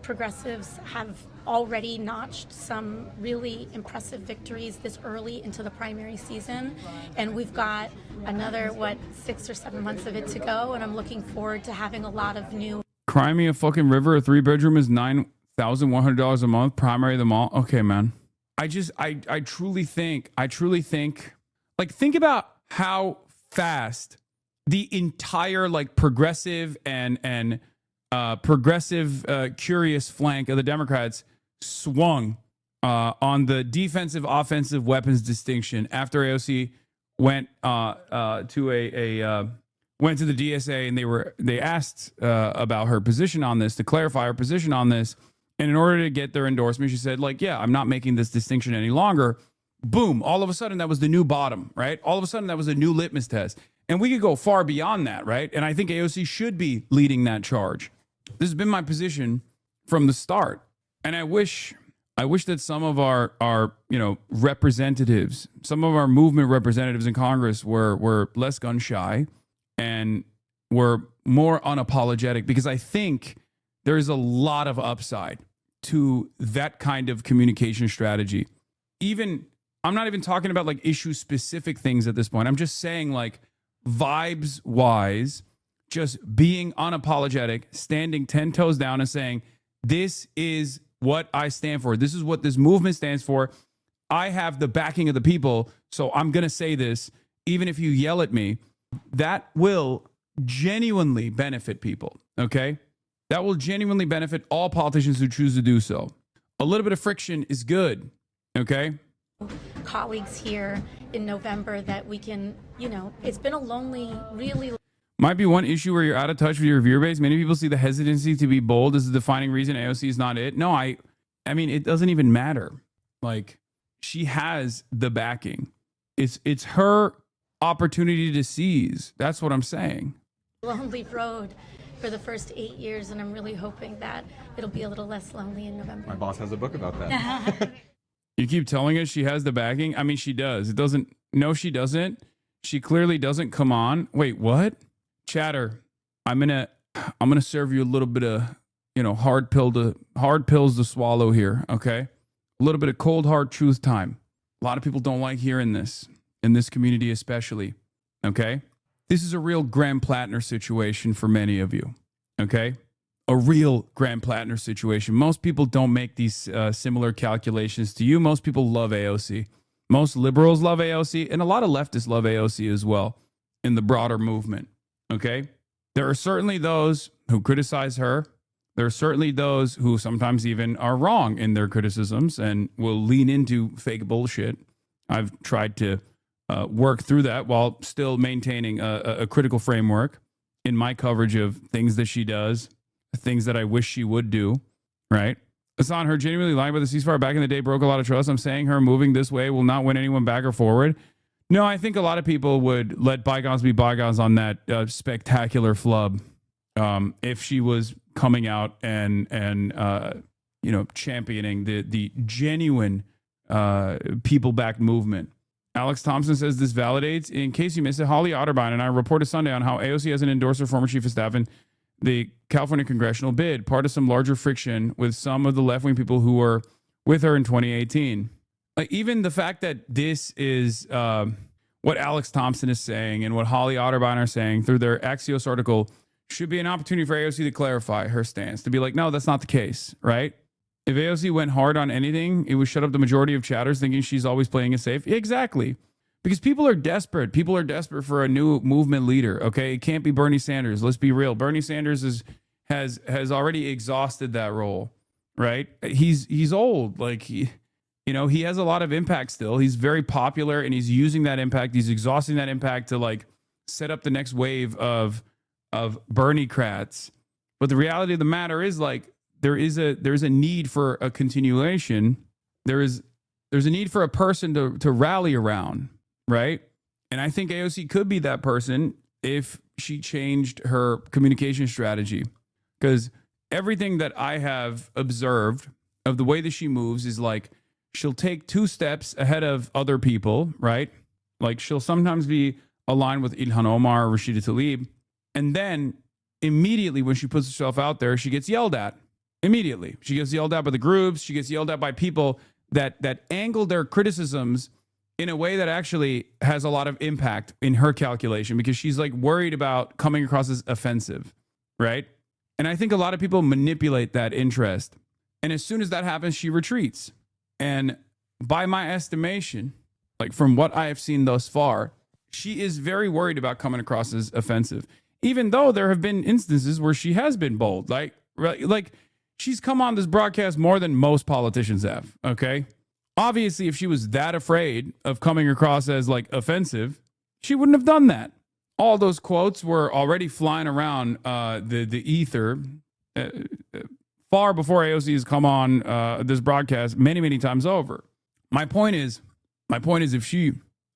progressives have already notched some really impressive victories this early into the primary season. And we've got another, 6 or 7 months of it to go. And I'm looking forward to having a lot of new. Cry me a fucking river. A 3-bedroom is $9,100 a month. Primary them all. Okay, man. I truly think, like, think about how fast the entire, like, progressive and curious flank of the Democrats swung on the defensive offensive weapons distinction after AOC went to the DSA, and they asked about her position on this, to clarify her position on this. And in order to get their endorsement, she said, like, yeah, I'm not making this distinction any longer. Boom. All of a sudden, that was the new bottom, right? All of a sudden, that was a new litmus test. And we could go far beyond that, right? And I think AOC should be leading that charge. This has been my position from the start. And I wish that some of our representatives, some of our movement representatives in Congress were less gun shy and were more unapologetic, because I think there is a lot of upside to that kind of communication strategy. I'm not even talking about like issue specific things at this point. I'm just saying, like, vibes wise, just being unapologetic, standing 10 toes down and saying, this is what I stand for. This is what this movement stands for. I have the backing of the people, so I'm going to say this, even if you yell at me. That will genuinely benefit people, okay? That will genuinely benefit all politicians who choose to do so. A little bit of friction is good, okay? Colleagues here in November that we can, it's been a lonely, really. Might be one issue where you're out of touch with your viewer base. Many people see the hesitancy to be bold as the defining reason AOC is not it. No, I mean, it doesn't even matter. Like, she has the backing. It's her opportunity to seize. That's what I'm saying. Lonely road for the first 8 years, and I'm really hoping that it'll be a little less lonely in November. My boss has a book about that. You keep telling us she has the backing. I mean, she does. It doesn't. No, she doesn't. She clearly doesn't. Come on. Wait, what? Chatter. I'm gonna serve you a little bit of, hard pills to swallow here. Okay, a little bit of cold hard truth time. A lot of people don't like hearing this, in this community especially. Okay, this is a real Graham Plattner situation for many of you. Okay, a real Graham Plattner situation. Most people don't make these similar calculations to you. Most people love AOC. Most liberals love AOC, and a lot of leftists love AOC as well in the broader movement. Okay, there are certainly those who criticize her. There are certainly those who sometimes even are wrong in their criticisms and will lean into fake bullshit. I've tried to work through that while still maintaining a critical framework in my coverage of things that she does, things that I wish she would do, right? Hassan, her genuinely lying about the ceasefire back in the day broke a lot of trust. I'm saying her moving this way will not win anyone back or forward. No, I think a lot of people would let bygones be bygones on that spectacular flub. If she was coming out and championing the genuine people-backed movement. Alex Thompson says this validates. In case you missed it, Holly Otterbein and I reported Sunday on how AOC has an endorser, former chief of staff in the California congressional bid, part of some larger friction with some of the left-wing people who were with her in 2018. Even the fact that this is what Alex Thompson is saying and what Holly Otterbein are saying through their Axios article should be an opportunity for AOC to clarify her stance, to be like, no, that's not the case, right? If AOC went hard on anything, it would shut up the majority of chatters thinking she's always playing it safe. Exactly. Because people are desperate. People are desperate for a new movement leader. Okay, it can't be Bernie Sanders. Let's be real. Bernie Sanders has already exhausted that role, right? He's old. Like he has a lot of impact still. He's very popular, and he's using that impact. He's exhausting that impact to like set up the next wave of Bernie-crats. But the reality of the matter is, like, there's a need for a continuation. There's a need for a person to rally around, right? And I think AOC could be that person if she changed her communication strategy. Because everything that I have observed of the way that she moves is like, she'll take 2 steps ahead of other people, right? Like she'll sometimes be aligned with Ilhan Omar or Rashida Tlaib. And then immediately when she puts herself out there, she gets yelled at. Immediately. She gets yelled at by the groups. She gets yelled at by people that angle their criticisms in a way that actually has a lot of impact in her calculation, because she's like worried about coming across as offensive, right? And I think a lot of people manipulate that interest. And as soon as that happens, she retreats. And by my estimation, like from what I have seen thus far, she is very worried about coming across as offensive, even though there have been instances where she has been bold. Like she's come on this broadcast more than most politicians have. Okay. Obviously, if she was that afraid of coming across as like offensive, she wouldn't have done that. All those quotes were already flying around the ether far before AOC has come on this broadcast many, many times over. My point is, if she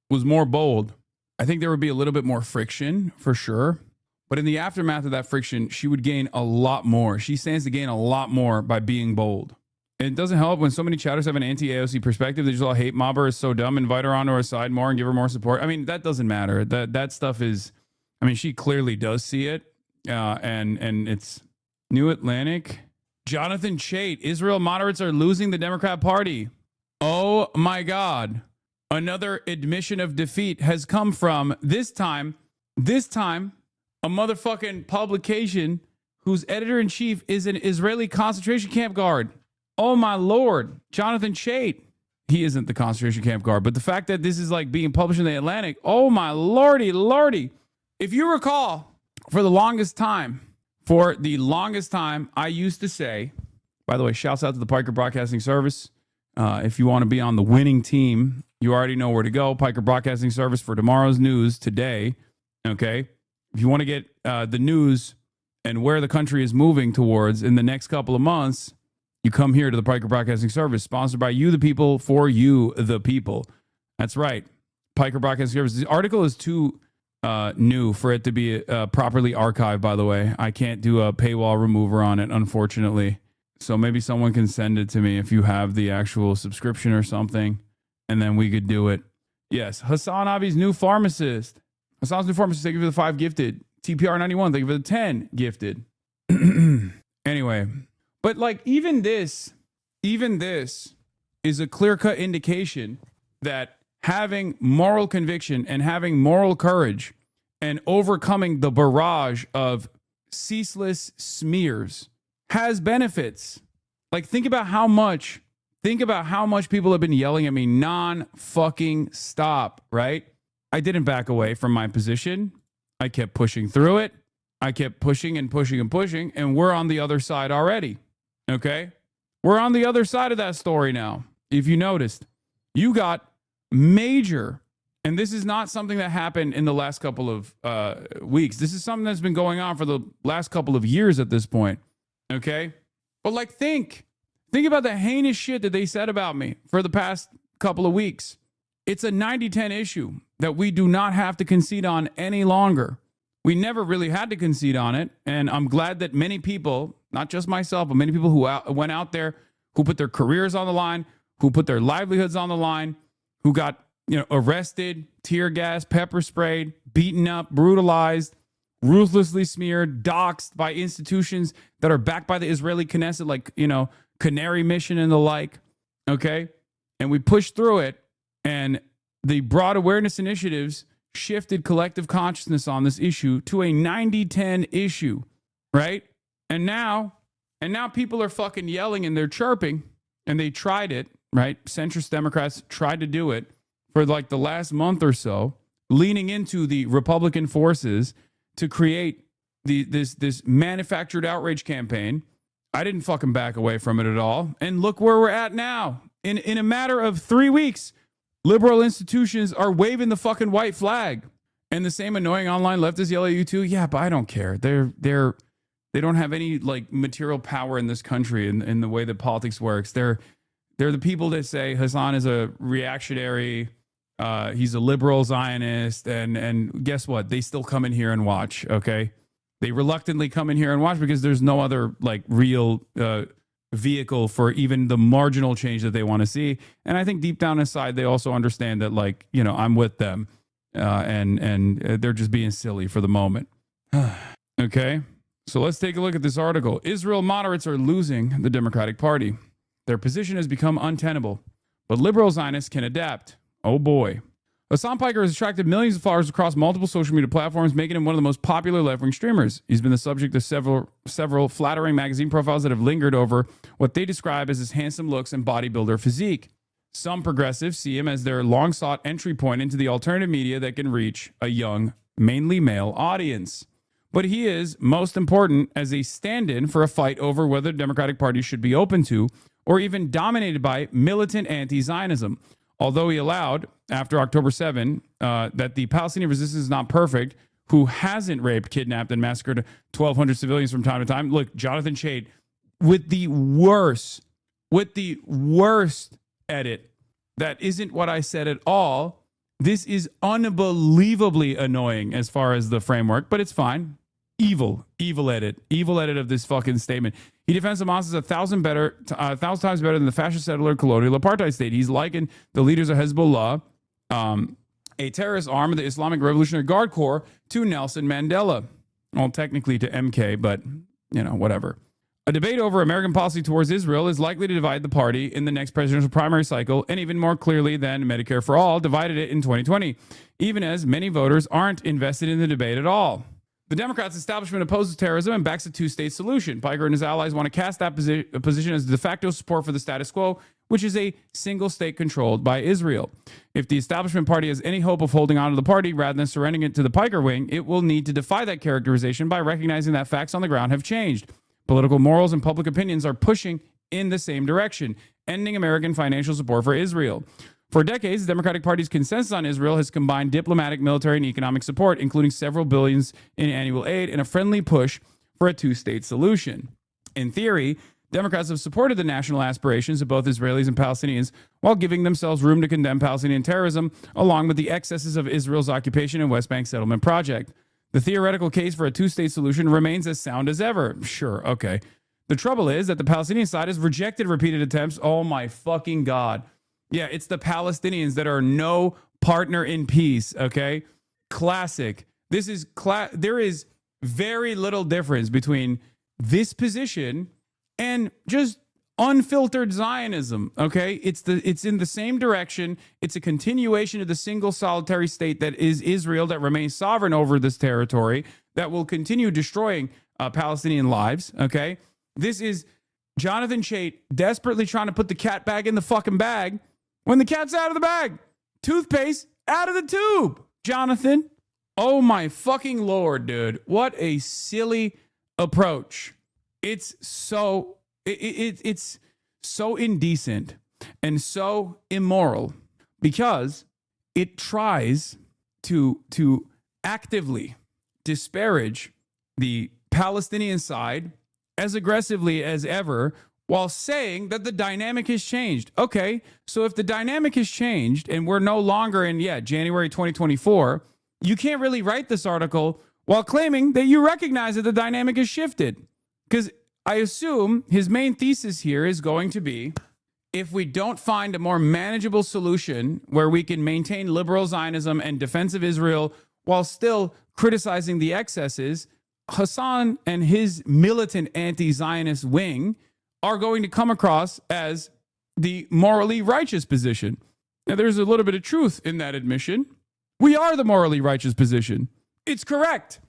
was more bold, I think there would be a little bit more friction for sure. But in the aftermath of that friction, she would gain a lot more. She stands to gain a lot more by being bold. And it doesn't help when so many chatters have an anti-AOC perspective. They just all hate mob her, is so dumb, invite her onto our side more and give her more support. I mean, that doesn't matter. That stuff is, I mean, she clearly does see it. And it's New Atlantic. Jonathan Chait, Israel moderates are losing the Democrat Party. Oh my God. Another admission of defeat has come from this time, a motherfucking publication whose editor-in-chief is an Israeli concentration camp guard. Oh my Lord, Jonathan Chait. He isn't the concentration camp guard, but the fact that this is like being published in the Atlantic, oh my Lordy. If you recall, for the longest time, I used to say, by the way, shouts out to the Piker Broadcasting Service. If you want to be on the winning team, you already know where to go. Piker Broadcasting Service for tomorrow's news today. Okay. If you want to get the news and where the country is moving towards in the next couple of months, you come here to the Piker Broadcasting Service, sponsored by you, the people, for you, the people. That's right. Piker Broadcasting Service. The article is too new for it to be properly archived, by the way. I can't do a paywall remover on it, unfortunately. So maybe someone can send it to me if you have the actual subscription or something, and then we could do it. Yes, Hassan Avi's new pharmacist. Hassan's new pharmacist, thank you for the 5 gifted. TPR91, thank you for the 10 gifted. Anyway, but like even this is a clear-cut indication that having moral conviction and having moral courage and overcoming the barrage of ceaseless smears has benefits. Like think about how much people have been yelling at me non-fucking stop, right? I didn't back away from my position. I kept pushing through it. I kept pushing and pushing and pushing, and we're on the other side already. Okay? We're on the other side of that story now. If you noticed, you got major, and this is not something that happened in the last couple of weeks. This is something that's been going on for the last couple of years at this point. Okay? But like think about the heinous shit that they said about me for the past couple of weeks. It's a 90-10 issue that we do not have to concede on any longer. We never really had to concede on it. And I'm glad that many people, not just myself, but many people who went out there, who put their careers on the line, who put their livelihoods on the line, who got arrested, tear gas, pepper sprayed, beaten up, brutalized, ruthlessly smeared, doxxed by institutions that are backed by the Israeli Knesset, like, Canary Mission and the like. Okay? And we pushed through it. And the broad awareness initiatives shifted collective consciousness on this issue to a 90-10 issue, right? And now people are fucking yelling and they're chirping, and they tried it, right? Centrist Democrats tried to do it for like the last month or so, leaning into the Republican forces to create this manufactured outrage campaign. I didn't fucking back away from it at all. And look where we're at now. In a matter of 3 weeks, liberal institutions are waving the fucking white flag. And the same annoying online leftists yell at you too. Yeah, but I don't care. They don't have any like material power in this country in the way that politics works. They're the people that say Hassan is a reactionary, he's a liberal Zionist, and guess what? They still come in here and watch, okay? They reluctantly come in here and watch because there's no other like real vehicle for even the marginal change that they want to see. And I think deep down inside, they also understand that, like, you know, I'm with them, and they're just being silly for the moment. Okay, so let's take a look at this article. Israel moderates are losing the Democratic Party. Their position has become untenable, but liberal Zionists can adapt. Oh boy. Hassan Piker has attracted millions of followers across multiple social media platforms, making him one of the most popular left-wing streamers. He's been the subject of several flattering magazine profiles that have lingered over what they describe as his handsome looks and bodybuilder physique. Some progressives see him as their long-sought entry point into the alternative media that can reach a young, mainly male audience. But he is most important as a stand-in for a fight over whether the Democratic Party should be open to or even dominated by militant anti-Zionism. Although he allowed, after October 7, that the Palestinian resistance is not perfect, who hasn't raped, kidnapped, and massacred 1,200 civilians from time to time. Look, Jonathan Chait, with the worst edit that isn't what I said at all. This is unbelievably annoying as far as the framework, but it's fine. Evil edit of this fucking statement. He defends Hamas as 1,000 times better than the fascist settler colonial apartheid state. He's likened the leaders of Hezbollah, a terrorist arm of the Islamic Revolutionary Guard Corps, to Nelson Mandela. Well, technically to MK, but, you know, whatever. A debate over American policy towards Israel is likely to divide the party in the next presidential primary cycle, and even more clearly than Medicare for All divided it in 2020, even as many voters aren't invested in the debate at all. The Democrats' establishment opposes terrorism and backs a two-state solution. Piker and his allies want to cast that position as de facto support for the status quo, which is a single state controlled by Israel. If the establishment party has any hope of holding on to the party rather than surrendering it to the Piker wing, it will need to defy that characterization by recognizing that facts on the ground have changed. Political morals and public opinions are pushing in the same direction, ending American financial support for Israel. For decades, the Democratic Party's consensus on Israel has combined diplomatic, military, and economic support, including several billions in annual aid and a friendly push for a two-state solution. In theory, Democrats have supported the national aspirations of both Israelis and Palestinians while giving themselves room to condemn Palestinian terrorism, along with the excesses of Israel's occupation and West Bank settlement project. The theoretical case for a two-state solution remains as sound as ever. Sure, okay. The trouble is that the Palestinian side has rejected repeated attempts. Oh my fucking God. Yeah, it's the Palestinians that are no partner in peace, okay? Classic. There is very little difference between this position and just unfiltered Zionism, okay? It's in the same direction. It's a continuation of the single solitary state that is Israel, that remains sovereign over this territory, that will continue destroying Palestinian lives, okay? This is Jonathan Chait desperately trying to put the cat back in the fucking bag when the cat's out of the bag. Toothpaste out of the tube, Jonathan. Oh my fucking Lord, dude. What a silly approach. It's so indecent and so immoral because it tries to actively disparage the Palestinian side as aggressively as ever, while saying that the dynamic has changed. Okay, so if the dynamic has changed and we're no longer in, January 2024, you can't really write this article while claiming that you recognize that the dynamic has shifted. Because I assume his main thesis here is going to be, if we don't find a more manageable solution where we can maintain liberal Zionism and defense of Israel while still criticizing the excesses, Hassan and his militant anti-Zionist wing are going to come across as the morally righteous position. Now, there's a little bit of truth in that admission. We are the morally righteous position. It's correct.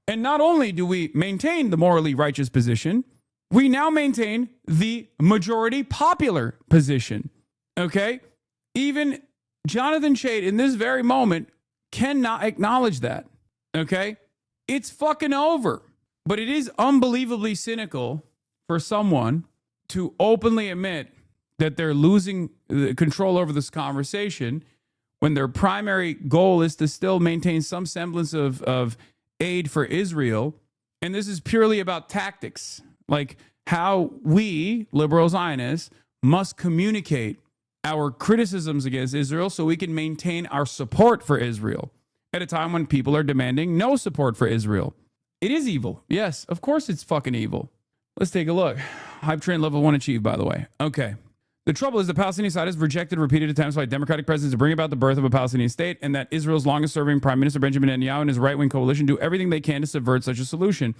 And not only do we maintain the morally righteous position, we now maintain the majority popular position. Okay? Even Jonathan Chait in this very moment cannot acknowledge that. Okay? It's fucking over. But it is unbelievably cynical for someone to openly admit that they're losing control over this conversation when their primary goal is to still maintain some semblance of aid for Israel. And this is purely about tactics, like how we, liberal Zionists, must communicate our criticisms against Israel so we can maintain our support for Israel at a time when people are demanding no support for Israel. It is evil. Yes, of course it's fucking evil. Let's take a look. Hype train level 1 achieved, by the way. Okay. The trouble is the Palestinian side has rejected repeated attempts by Democratic presidents to bring about the birth of a Palestinian state, and that Israel's longest-serving Prime Minister Benjamin Netanyahu and his right-wing coalition do everything they can to subvert such a solution.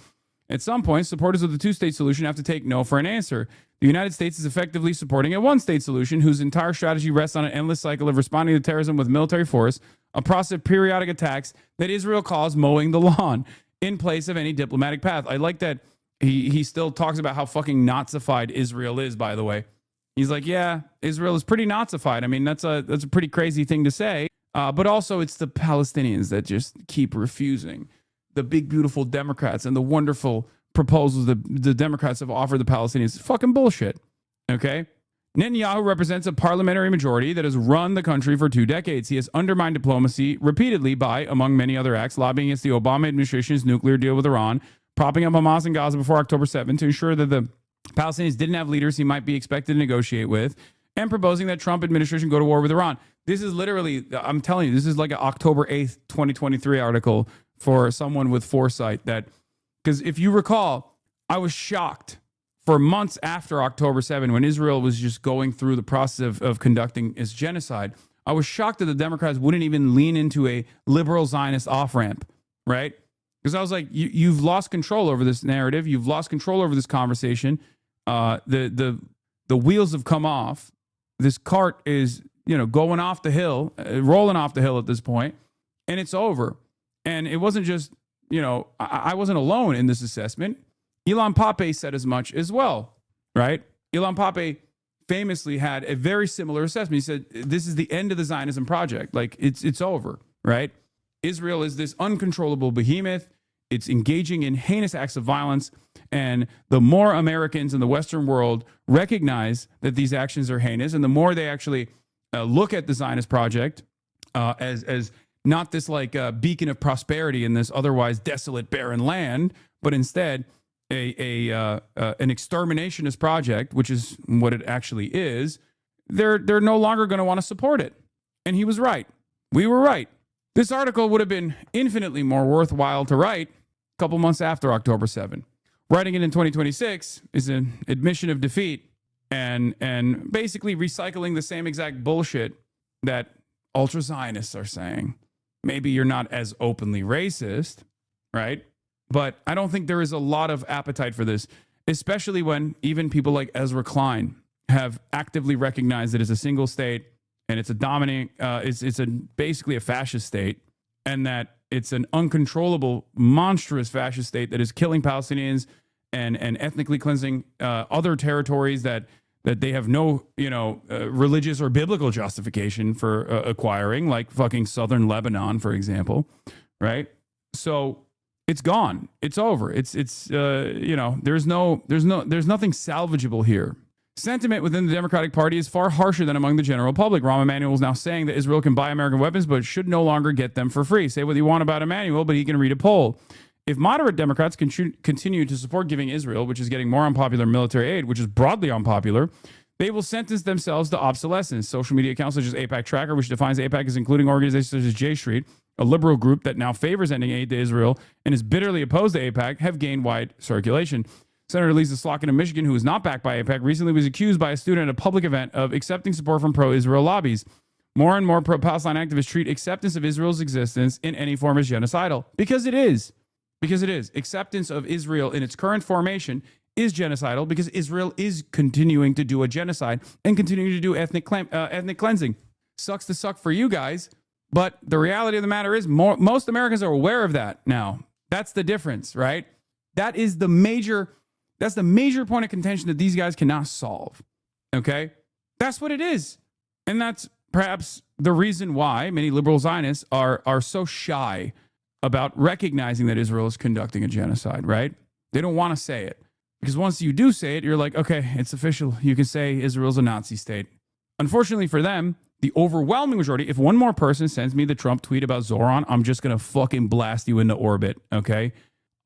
At some point, supporters of the two-state solution have to take no for an answer. The United States is effectively supporting a one-state solution whose entire strategy rests on an endless cycle of responding to terrorism with military force, a process of periodic attacks that Israel calls mowing the lawn, in place of any diplomatic path. I like that he still talks about how fucking Nazified Israel is, by the way. He's like, yeah, Israel is pretty Nazified. I mean, that's a pretty crazy thing to say. But also it's the Palestinians that just keep refusing the big, beautiful Democrats and the wonderful proposals that the Democrats have offered the Palestinians. It's fucking bullshit. Okay? Netanyahu represents a parliamentary majority that has run the country for 2 decades. He has undermined diplomacy repeatedly by, among many other acts, lobbying against the Obama administration's nuclear deal with Iran, propping up Hamas in Gaza before October 7 to ensure that the Palestinians didn't have leaders he might be expected to negotiate with, and proposing that Trump administration go to war with Iran. This is literally, I'm telling you, this is like an October 8th, 2023 article for someone with foresight that, because if you recall, I was shocked for months after October 7, when Israel was just going through the process of conducting its genocide. I was shocked that the Democrats wouldn't even lean into a liberal Zionist off-ramp, right? Because I was like, you've lost control over this narrative. You've lost control over this conversation. The wheels have come off. This cart is, going off the hill, rolling off the hill at this point, and it's over. And it wasn't just, I wasn't alone in this assessment. Ilan Pappé said as much as well, right? Ilan Pappé famously had a very similar assessment. He said, this is the end of the Zionism project. Like, it's over, right? Israel is this uncontrollable behemoth. It's engaging in heinous acts of violence. And the more Americans in the Western world recognize that these actions are heinous, and the more they actually look at the Zionist project as not this like beacon of prosperity in this otherwise desolate, barren land, but instead an exterminationist project, which is what it actually is, they're no longer going to want to support it. And he was right. We were right. This article would have been infinitely more worthwhile to write a couple months after October 7. Writing it in 2026 is an admission of defeat and basically recycling the same exact bullshit that ultra-Zionists are saying. Maybe you're not as openly racist, right? But I don't think there is a lot of appetite for this, especially when even people like Ezra Klein have actively recognized that it's a single state and it's a dominating, it's basically a fascist state, and that it's an uncontrollable, monstrous fascist state that is killing Palestinians and ethnically cleansing other territories that they have no, religious or biblical justification for acquiring, like fucking southern Lebanon, for example, right? So it's gone. It's over. There's nothing salvageable here. Sentiment within the Democratic Party is far harsher than among the general public. Rahm Emanuel is now saying that Israel can buy American weapons, but should no longer get them for free. Say what you want about Emanuel, but he can read a poll. If moderate Democrats continue to support giving Israel, which is getting more unpopular military aid, which is broadly unpopular, they will sentence themselves to obsolescence. Social media accounts such as AIPAC Tracker, which defines AIPAC as including organizations such as J Street, a liberal group that now favors ending aid to Israel and is bitterly opposed to AIPAC, have gained wide circulation. Senator Lisa Slotkin of Michigan, who is not backed by AIPAC, recently was accused by a student at a public event of accepting support from pro-Israel lobbies. More and more pro-Palestine activists treat acceptance of Israel's existence in any form as genocidal. Because it is. Because it is. Acceptance of Israel in its current formation is genocidal because Israel is continuing to do a genocide and continuing to do ethnic cleansing. Sucks to suck for you guys, but the reality of the matter is most Americans are aware of that now. That's the difference, right? That's the major point of contention that these guys cannot solve. Okay? That's what it is. And that's perhaps the reason why many liberal Zionists are so shy about recognizing that Israel is conducting a genocide, right? They don't want to say it. Because once you do say it, you're like, okay, it's official. You can say Israel's a Nazi state. Unfortunately for them, the overwhelming majority, if one more person sends me the Trump tweet about Zoran, I'm just going to fucking blast you into orbit, okay?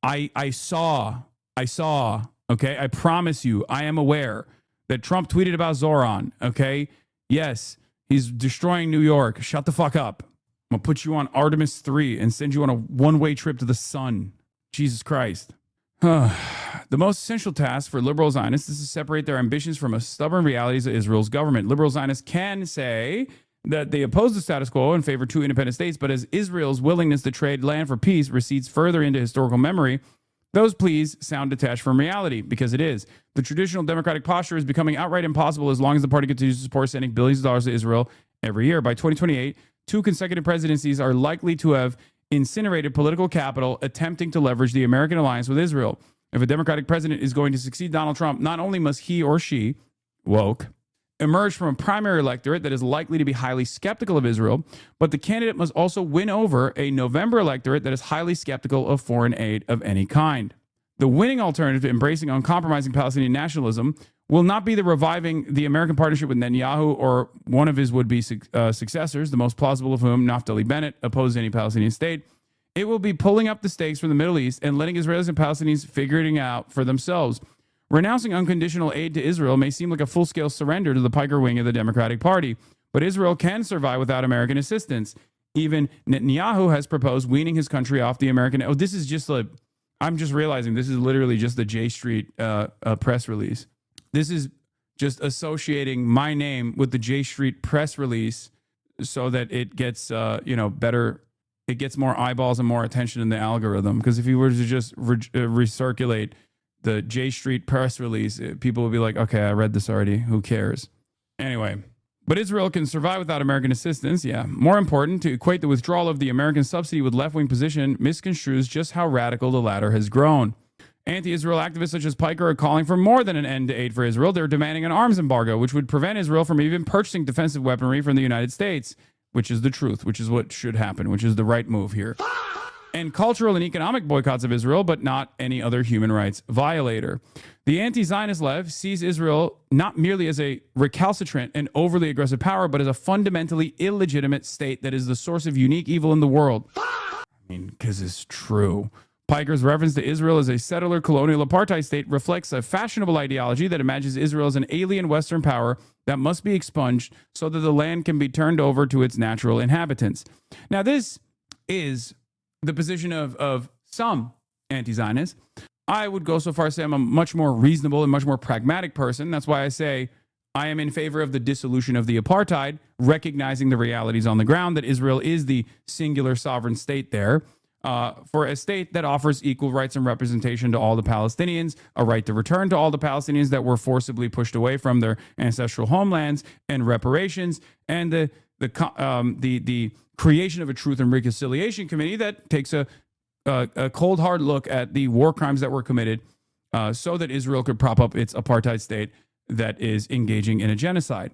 I saw, okay? I promise you, I am aware that Trump tweeted about Zoran, okay? Yes, he's destroying New York. Shut the fuck up. I'm going to put you on Artemis 3 and send you on a one-way trip to the sun. Jesus Christ. The most essential task for liberal Zionists is to separate their ambitions from a stubborn realities of Israel's government. Liberal Zionists can say that they oppose the status quo and favor two independent states, but as Israel's willingness to trade land for peace recedes further into historical memory, those pleas sound detached from reality, because it is. The traditional democratic posture is becoming outright impossible as long as the party continues to support sending billions of dollars to Israel every year. By 2028, 2 consecutive presidencies are likely to have incinerated political capital attempting to leverage the American alliance with Israel. If a Democratic president is going to succeed Donald Trump, not only must he or she, woke, emerge from a primary electorate that is likely to be highly skeptical of Israel, but the candidate must also win over a November electorate that is highly skeptical of foreign aid of any kind. The winning alternative to embracing uncompromising Palestinian nationalism will not be the reviving the American partnership with Netanyahu or one of his would-be successors, the most plausible of whom, Naftali Bennett, opposed any Palestinian state. It will be pulling up the stakes from the Middle East and letting Israelis and Palestinians figure it out for themselves. Renouncing unconditional aid to Israel may seem like a full-scale surrender to the Piker wing of the Democratic Party, but Israel can survive without American assistance. Even Netanyahu has proposed weaning his country off the American... Oh, this is just like... I'm just realizing this is literally just the J Street press release. This is just associating my name with the J Street press release so that it gets, better... It gets more eyeballs and more attention in the algorithm. Because if you were to just recirculate the J Street press release, people would be like, okay, I read this already. Who cares? Anyway, but Israel can survive without American assistance. Yeah. More important, to equate the withdrawal of the American subsidy with left-wing position misconstrues just how radical the latter has grown. Anti-Israel activists such as Piker are calling for more than an end to aid for Israel. They're demanding an arms embargo, which would prevent Israel from even purchasing defensive weaponry from the United States. Which is the truth, which is what should happen, which is the right move here. And cultural and economic boycotts of Israel, but not any other human rights violator. The anti-Zionist left sees Israel not merely as a recalcitrant and overly aggressive power, but as a fundamentally illegitimate state that is the source of unique evil in the world. I mean, because it's true. Piker's reference to Israel as a settler colonial apartheid state reflects a fashionable ideology that imagines Israel as an alien Western power that must be expunged so that the land can be turned over to its natural inhabitants. Now, this is the position of some anti-Zionists. I would go so far as to say I'm a much more reasonable and much more pragmatic person. That's why I say I am in favor of the dissolution of the apartheid, recognizing the realities on the ground that Israel is the singular sovereign state there. For a state that offers equal rights and representation to all the Palestinians, a right to return to all the Palestinians that were forcibly pushed away from their ancestral homelands, and reparations, and the creation of a Truth and Reconciliation Committee that takes a cold hard look at the war crimes that were committed, so that Israel could prop up its apartheid state that is engaging in a genocide.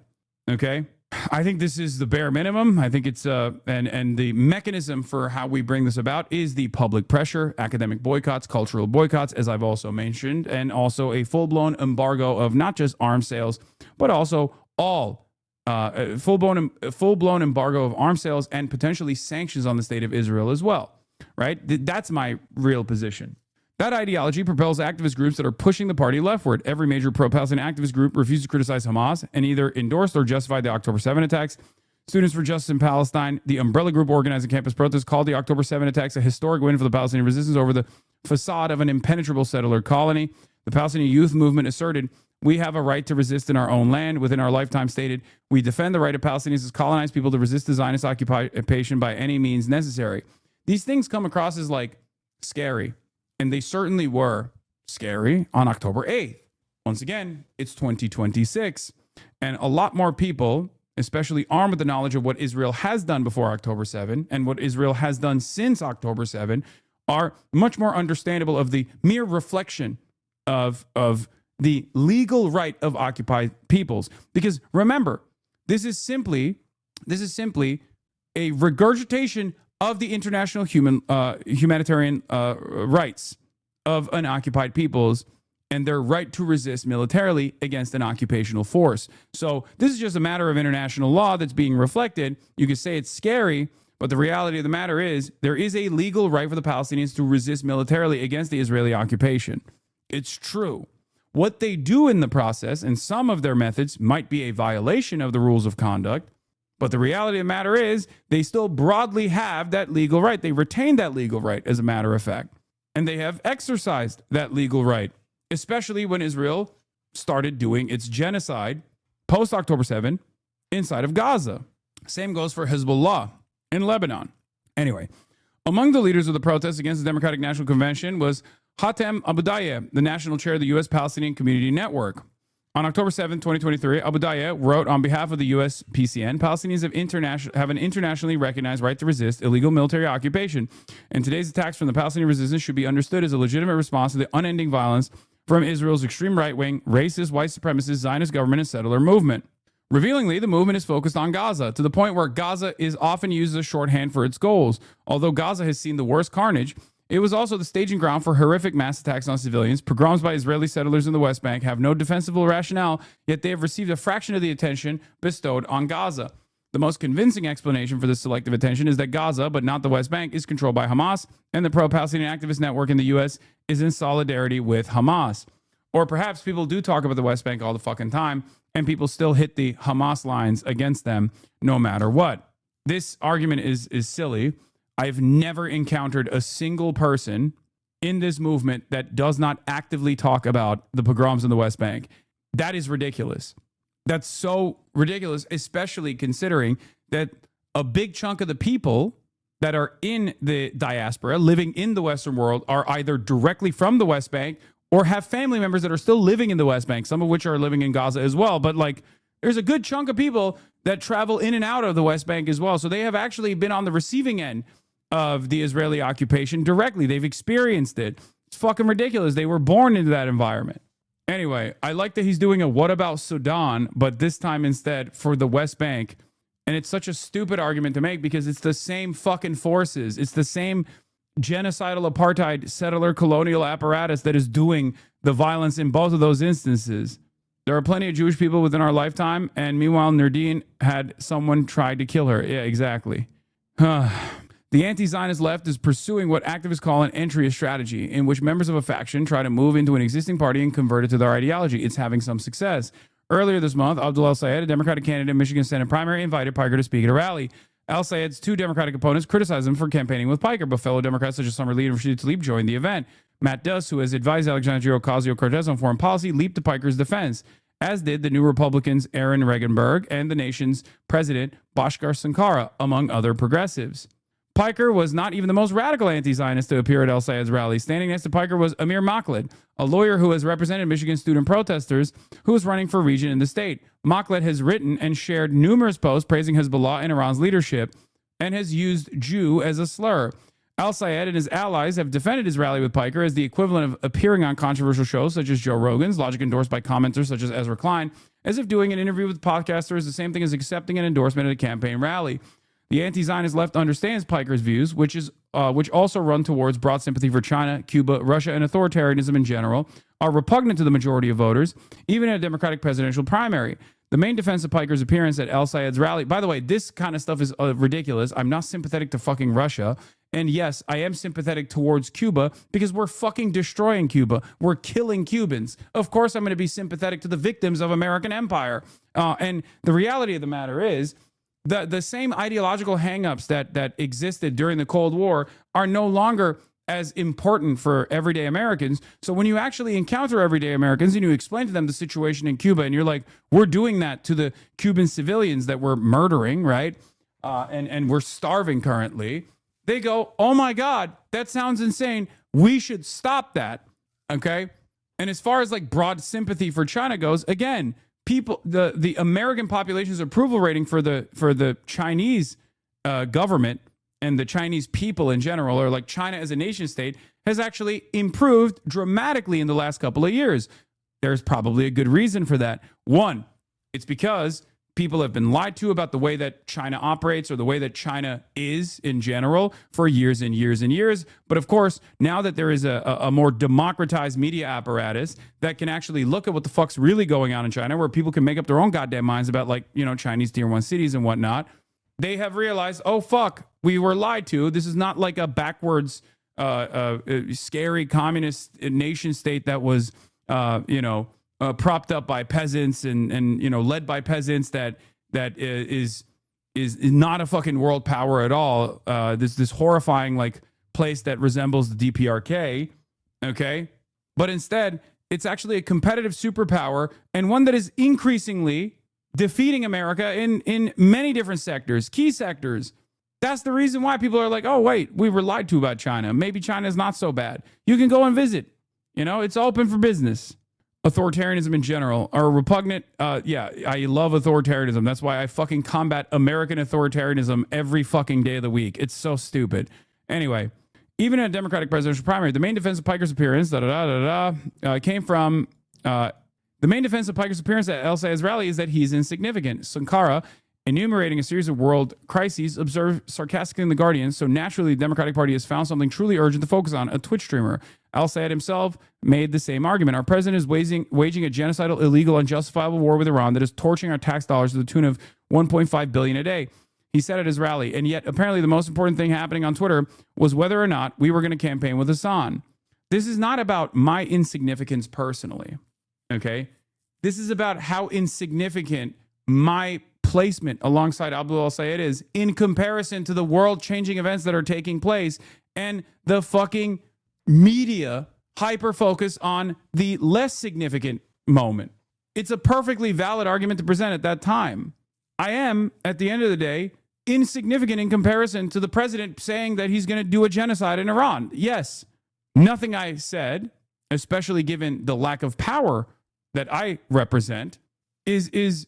Okay. I think this is the bare minimum. I think it's and the mechanism for how we bring this about is the public pressure, academic boycotts, cultural boycotts, as I've also mentioned, and also a full-blown embargo of not just arms sales, but also all full-blown embargo of arms sales and potentially sanctions on the state of Israel as well. Right? That's my real position. That ideology propels activist groups that are pushing the party leftward. Every major pro-Palestinian activist group refuses to criticize Hamas and either endorsed or justified the October 7 attacks. Students for Justice in Palestine, the umbrella group organizing campus protests, called the October 7 attacks a historic win for the Palestinian resistance over the facade of an impenetrable settler colony. The Palestinian youth movement asserted, we have a right to resist in our own land. Within our lifetime stated, we defend the right of Palestinians as colonized people to resist the Zionist occupation by any means necessary. These things come across as like scary. And they certainly were scary on October 8th. Once again, it's 2026. And a lot more people, especially armed with the knowledge of what Israel has done before October 7 and what Israel has done since October 7, are much more understandable of the mere reflection of the legal right of occupied peoples. Because remember, this is simply This is simply a regurgitation of the international humanitarian rights of unoccupied peoples and their right to resist militarily against an occupational force. So this is just a matter of international law that's being reflected. You could say it's scary, but the reality of the matter is there is a legal right for the Palestinians to resist militarily against the Israeli occupation. It's true. What they do in the process and some of their methods might be a violation of the rules of conduct, but the reality of the matter is they still broadly have that legal right. They retain that legal right, as a matter of fact. And they have exercised that legal right, especially when Israel started doing its genocide post-October 7 inside of Gaza. Same goes for Hezbollah in Lebanon. Anyway, among the leaders of the protests against the Democratic National Convention was Hatem Abudaya, the national chair of the U.S. Palestinian Community Network. On October 7, 2023, Abudaya wrote on behalf of the U.S. PCN, Palestinians have an internationally recognized right to resist illegal military occupation, and today's attacks from the Palestinian resistance should be understood as a legitimate response to the unending violence from Israel's extreme right-wing, racist, white supremacist, Zionist government and settler movement. Revealingly, the movement is focused on Gaza, to the point where Gaza is often used as a shorthand for its goals. Although Gaza has seen the worst carnage, it was also the staging ground for horrific mass attacks on civilians. Pogroms by Israeli settlers in the West Bank have no defensible rationale, yet they have received a fraction of the attention bestowed on Gaza. The most convincing explanation for this selective attention is that Gaza, but not the West Bank, is controlled by Hamas, and the pro-Palestinian activist network in the U.S. is in solidarity with Hamas. Or perhaps people do talk about the West Bank all the fucking time, and people still hit the Hamas lines against them no matter what. This argument is silly. I've never encountered a single person in this movement that does not actively talk about the pogroms in the West Bank. That is ridiculous. That's so ridiculous, especially considering that a big chunk of the people that are in the diaspora living in the Western world are either directly from the West Bank or have family members that are still living in the West Bank, some of which are living in Gaza as well. But like, there's a good chunk of people that travel in and out of the West Bank as well. So they have actually been on the receiving end of the Israeli occupation directly. They've experienced it. It's fucking ridiculous. They were born into that environment. Anyway, I like that he's doing a what about Sudan, but this time instead for the West Bank. And it's such a stupid argument to make because it's the same fucking forces. It's the same genocidal apartheid settler colonial apparatus that is doing the violence in both of those instances. There are plenty of Jewish people within our lifetime, and meanwhile, Nerdine had someone try to kill her. Yeah, exactly. The anti-Zionist left is pursuing what activists call an entryist strategy, in which members of a faction try to move into an existing party and convert it to their ideology. It's having some success. Earlier this month, Abdul El-Sayed, a Democratic candidate in Michigan Senate primary, invited Piker to speak at a rally. El-Sayed's two Democratic opponents criticized him for campaigning with Piker, but fellow Democrats such as Summer Lee and Rashida Tlaib joined the event. Matt Duss, who has advised Alexandria Ocasio-Cortez on foreign policy, leaped to Piker's defense, as did the New Republicans Aaron Regenberg and the nation's president Bhaskar Sankara, among other progressives. Piker was not even the most radical anti-Zionist to appear at El-Sayed's rally. Standing next to Piker was Amir Makhlad, a lawyer who has represented Michigan student protesters who is running for regent in the state. Makhlad has written and shared numerous posts praising Hezbollah and Iran's leadership and has used Jew as a slur. El-Sayed and his allies have defended his rally with Piker as the equivalent of appearing on controversial shows such as Joe Rogan's, logic endorsed by commenters such as Ezra Klein, as if doing an interview with a podcaster is the same thing as accepting an endorsement at a campaign rally. The anti-Zionist left understands Piker's views, which also run towards broad sympathy for China, Cuba, Russia, and authoritarianism in general, are repugnant to the majority of voters, even in a Democratic presidential primary. The main defense of Piker's appearance at El-Sayed's rally, by the way, this kind of stuff is ridiculous. I'm not sympathetic to fucking Russia. And yes, I am sympathetic towards Cuba because we're fucking destroying Cuba. We're killing Cubans. Of course, I'm going to be sympathetic to the victims of American empire. And the reality of the matter is, the same ideological hangups that existed during the Cold War are no longer as important for everyday Americans. So when you actually encounter everyday Americans and you explain to them the situation in Cuba and you're like, we're doing that to the Cuban civilians that we're murdering, right? And we're starving currently. They go, oh my God, that sounds insane. We should stop that. Okay. And as far as like broad sympathy for China goes, again, people, the American population's approval rating for the Chinese government and the Chinese people in general, or like China as a nation state, has actually improved dramatically in the last couple of years. There's probably a good reason for that. One, it's because people have been lied to about the way that China operates or the way that China is in general for years and years and years. But of course, now that there is a more democratized media apparatus that can actually look at what the fuck's really going on in China, where people can make up their own goddamn minds about, like, you know, Chinese tier 1 cities and whatnot, they have realized, oh, fuck, we were lied to. This is not like a backwards, scary communist nation state that was, propped up by peasants and led by peasants that is not a fucking world power at all. This horrifying like place that resembles the DPRK, okay? But instead, it's actually a competitive superpower and one that is increasingly defeating America in many different sectors, key sectors. That's the reason why people are like, oh, wait, we were lied to about China. Maybe China is not so bad. You can go and visit. It's open for business. Authoritarianism in general are repugnant. I love authoritarianism. That's why I fucking combat American authoritarianism every fucking day of the week. It's so stupid. Anyway, even in a Democratic presidential primary, the main defense of Piker's appearance came from the main defense of Piker's appearance at El Sayed's rally is that he's insignificant. Sankara, enumerating a series of world crises, observed sarcastically in The Guardian, so naturally the Democratic Party has found something truly urgent to focus on, a Twitch streamer. Al Sayed himself made the same argument. Our president is waging a genocidal, illegal, unjustifiable war with Iran that is torching our tax dollars to the tune of $1.5 billion a day. He said at his rally, and yet apparently the most important thing happening on Twitter was whether or not we were going to campaign with Hassan. This is not about my insignificance personally, okay? This is about how insignificant my placement alongside Abdul Al-Sayed is in comparison to the world-changing events that are taking place and the fucking media hyper-focus on the less significant moment. It's a perfectly valid argument to present at that time. I am, at the end of the day, insignificant in comparison to the president saying that he's going to do a genocide in Iran. Yes, nothing I said, especially given the lack of power that I represent, is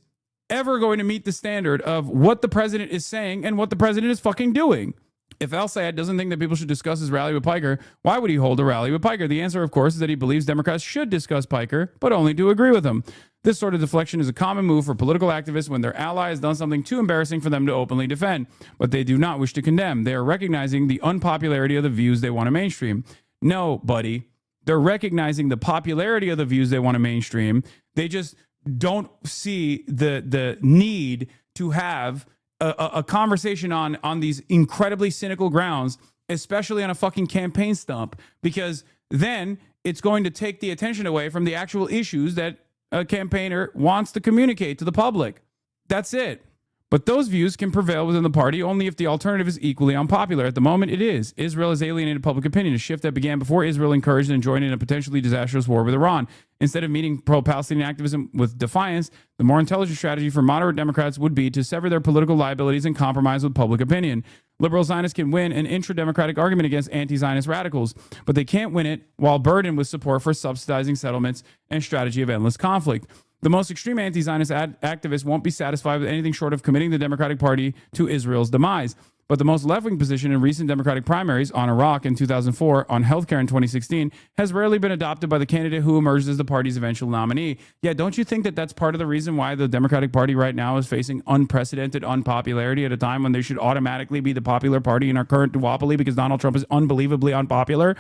ever going to meet the standard of what the president is saying and what the president is fucking doing. If Al Sayed doesn't think that people should discuss his rally with Piker, why would he hold a rally with Piker? The answer, of course, is that he believes Democrats should discuss Piker, but only to agree with him. This sort of deflection is a common move for political activists when their ally has done something too embarrassing for them to openly defend, but they do not wish to condemn. They are recognizing the unpopularity of the views they want to mainstream. No, buddy. They're recognizing the popularity of the views they want to mainstream. They just don't see the need to have a conversation on these incredibly cynical grounds, especially on a fucking campaign stump, because then it's going to take the attention away from the actual issues that a campaigner wants to communicate to the public. That's it. But those views can prevail within the party only if the alternative is equally unpopular. At the moment, it is. Israel has alienated public opinion, a shift that began before Israel encouraged and joined in a potentially disastrous war with Iran. Instead of meeting pro-Palestinian activism with defiance, the more intelligent strategy for moderate Democrats would be to sever their political liabilities and compromise with public opinion. Liberal Zionists can win an intra-democratic argument against anti-Zionist radicals, but they can't win it while burdened with support for subsidizing settlements and strategy of endless conflict. The most extreme anti-Zionist activists won't be satisfied with anything short of committing the Democratic Party to Israel's demise. But the most left-wing position in recent Democratic primaries, on Iraq in 2004, on healthcare in 2016, has rarely been adopted by the candidate who emerges as the party's eventual nominee. Yeah, don't you think that that's part of the reason why the Democratic Party right now is facing unprecedented unpopularity at a time when they should automatically be the popular party in our current duopoly because Donald Trump is unbelievably unpopular?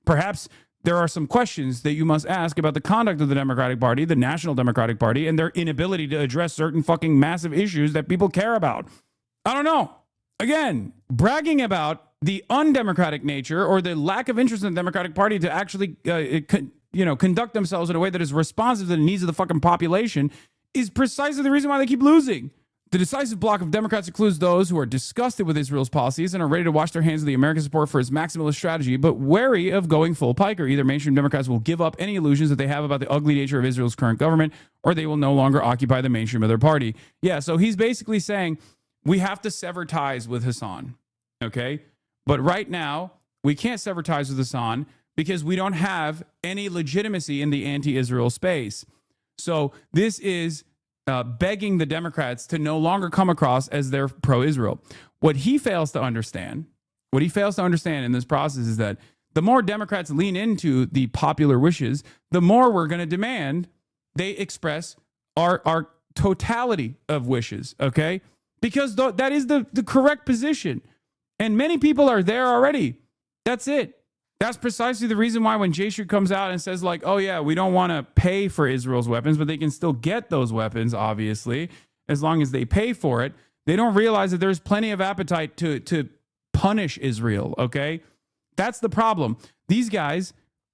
Perhaps there are some questions that you must ask about the conduct of the Democratic Party, the National Democratic Party, and their inability to address certain fucking massive issues that people care about. I don't know. Again, bragging about the undemocratic nature or the lack of interest in the Democratic Party to actually, conduct themselves in a way that is responsive to the needs of the fucking population is precisely the reason why they keep losing. The decisive bloc of Democrats includes those who are disgusted with Israel's policies and are ready to wash their hands of the American support for its maximalist strategy, but wary of going full Piker. Either mainstream Democrats will give up any illusions that they have about the ugly nature of Israel's current government, or they will no longer occupy the mainstream of their party. Yeah, so he's basically saying we have to sever ties with Hassan, okay? But right now, we can't sever ties with Hassan because we don't have any legitimacy in the anti-Israel space. So this is begging the Democrats to no longer come across as they're pro-Israel. What he fails to understand in this process is that the more Democrats lean into the popular wishes, the more we're going to demand they express our totality of wishes, okay? Because that is the correct position. And many people are there already. That's it. That's precisely the reason why when J Street comes out and says like, oh yeah, we don't want to pay for Israel's weapons, but they can still get those weapons, obviously, as long as they pay for it. They don't realize that there's plenty of appetite to punish Israel, okay? That's the problem. These guys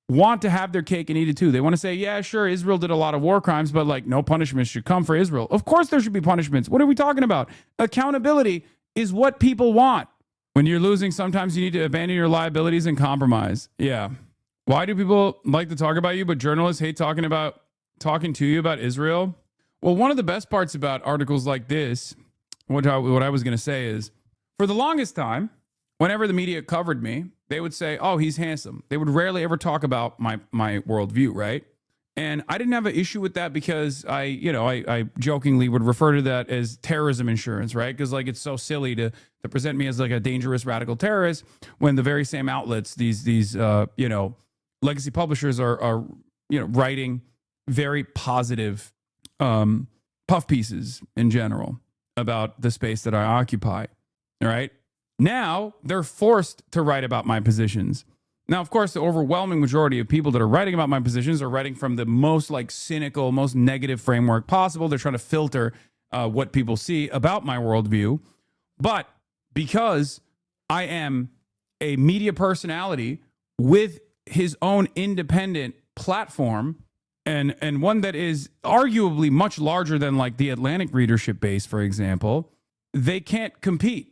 want to have their cake and eat it too. They want to say, yeah, sure, Israel did a lot of war crimes, but like no punishments should come for Israel. Of course there should be punishments. What are we talking about? Accountability is what people want. When you're losing, sometimes you need to abandon your liabilities and compromise. Yeah. Why do people like to talk about you, but journalists hate talking to you about Israel? Well, one of the best parts about articles like this, what I was going to say is, for the longest time, whenever the media covered me, they would say, oh, he's handsome. They would rarely ever talk about my worldview, right? And I didn't have an issue with that because I jokingly would refer to that as terrorism insurance, right? Because like it's so silly to present me as like a dangerous radical terrorist when the very same outlets, these legacy publishers are writing very positive puff pieces in general about the space that I occupy. All right. Now they're forced to write about my positions. Now, of course, the overwhelming majority of people that are writing about my positions are writing from the most like cynical, most negative framework possible. They're trying to filter what people see about my worldview. But because I am a media personality with his own independent platform and one that is arguably much larger than like the Atlantic readership base, for example, they can't compete.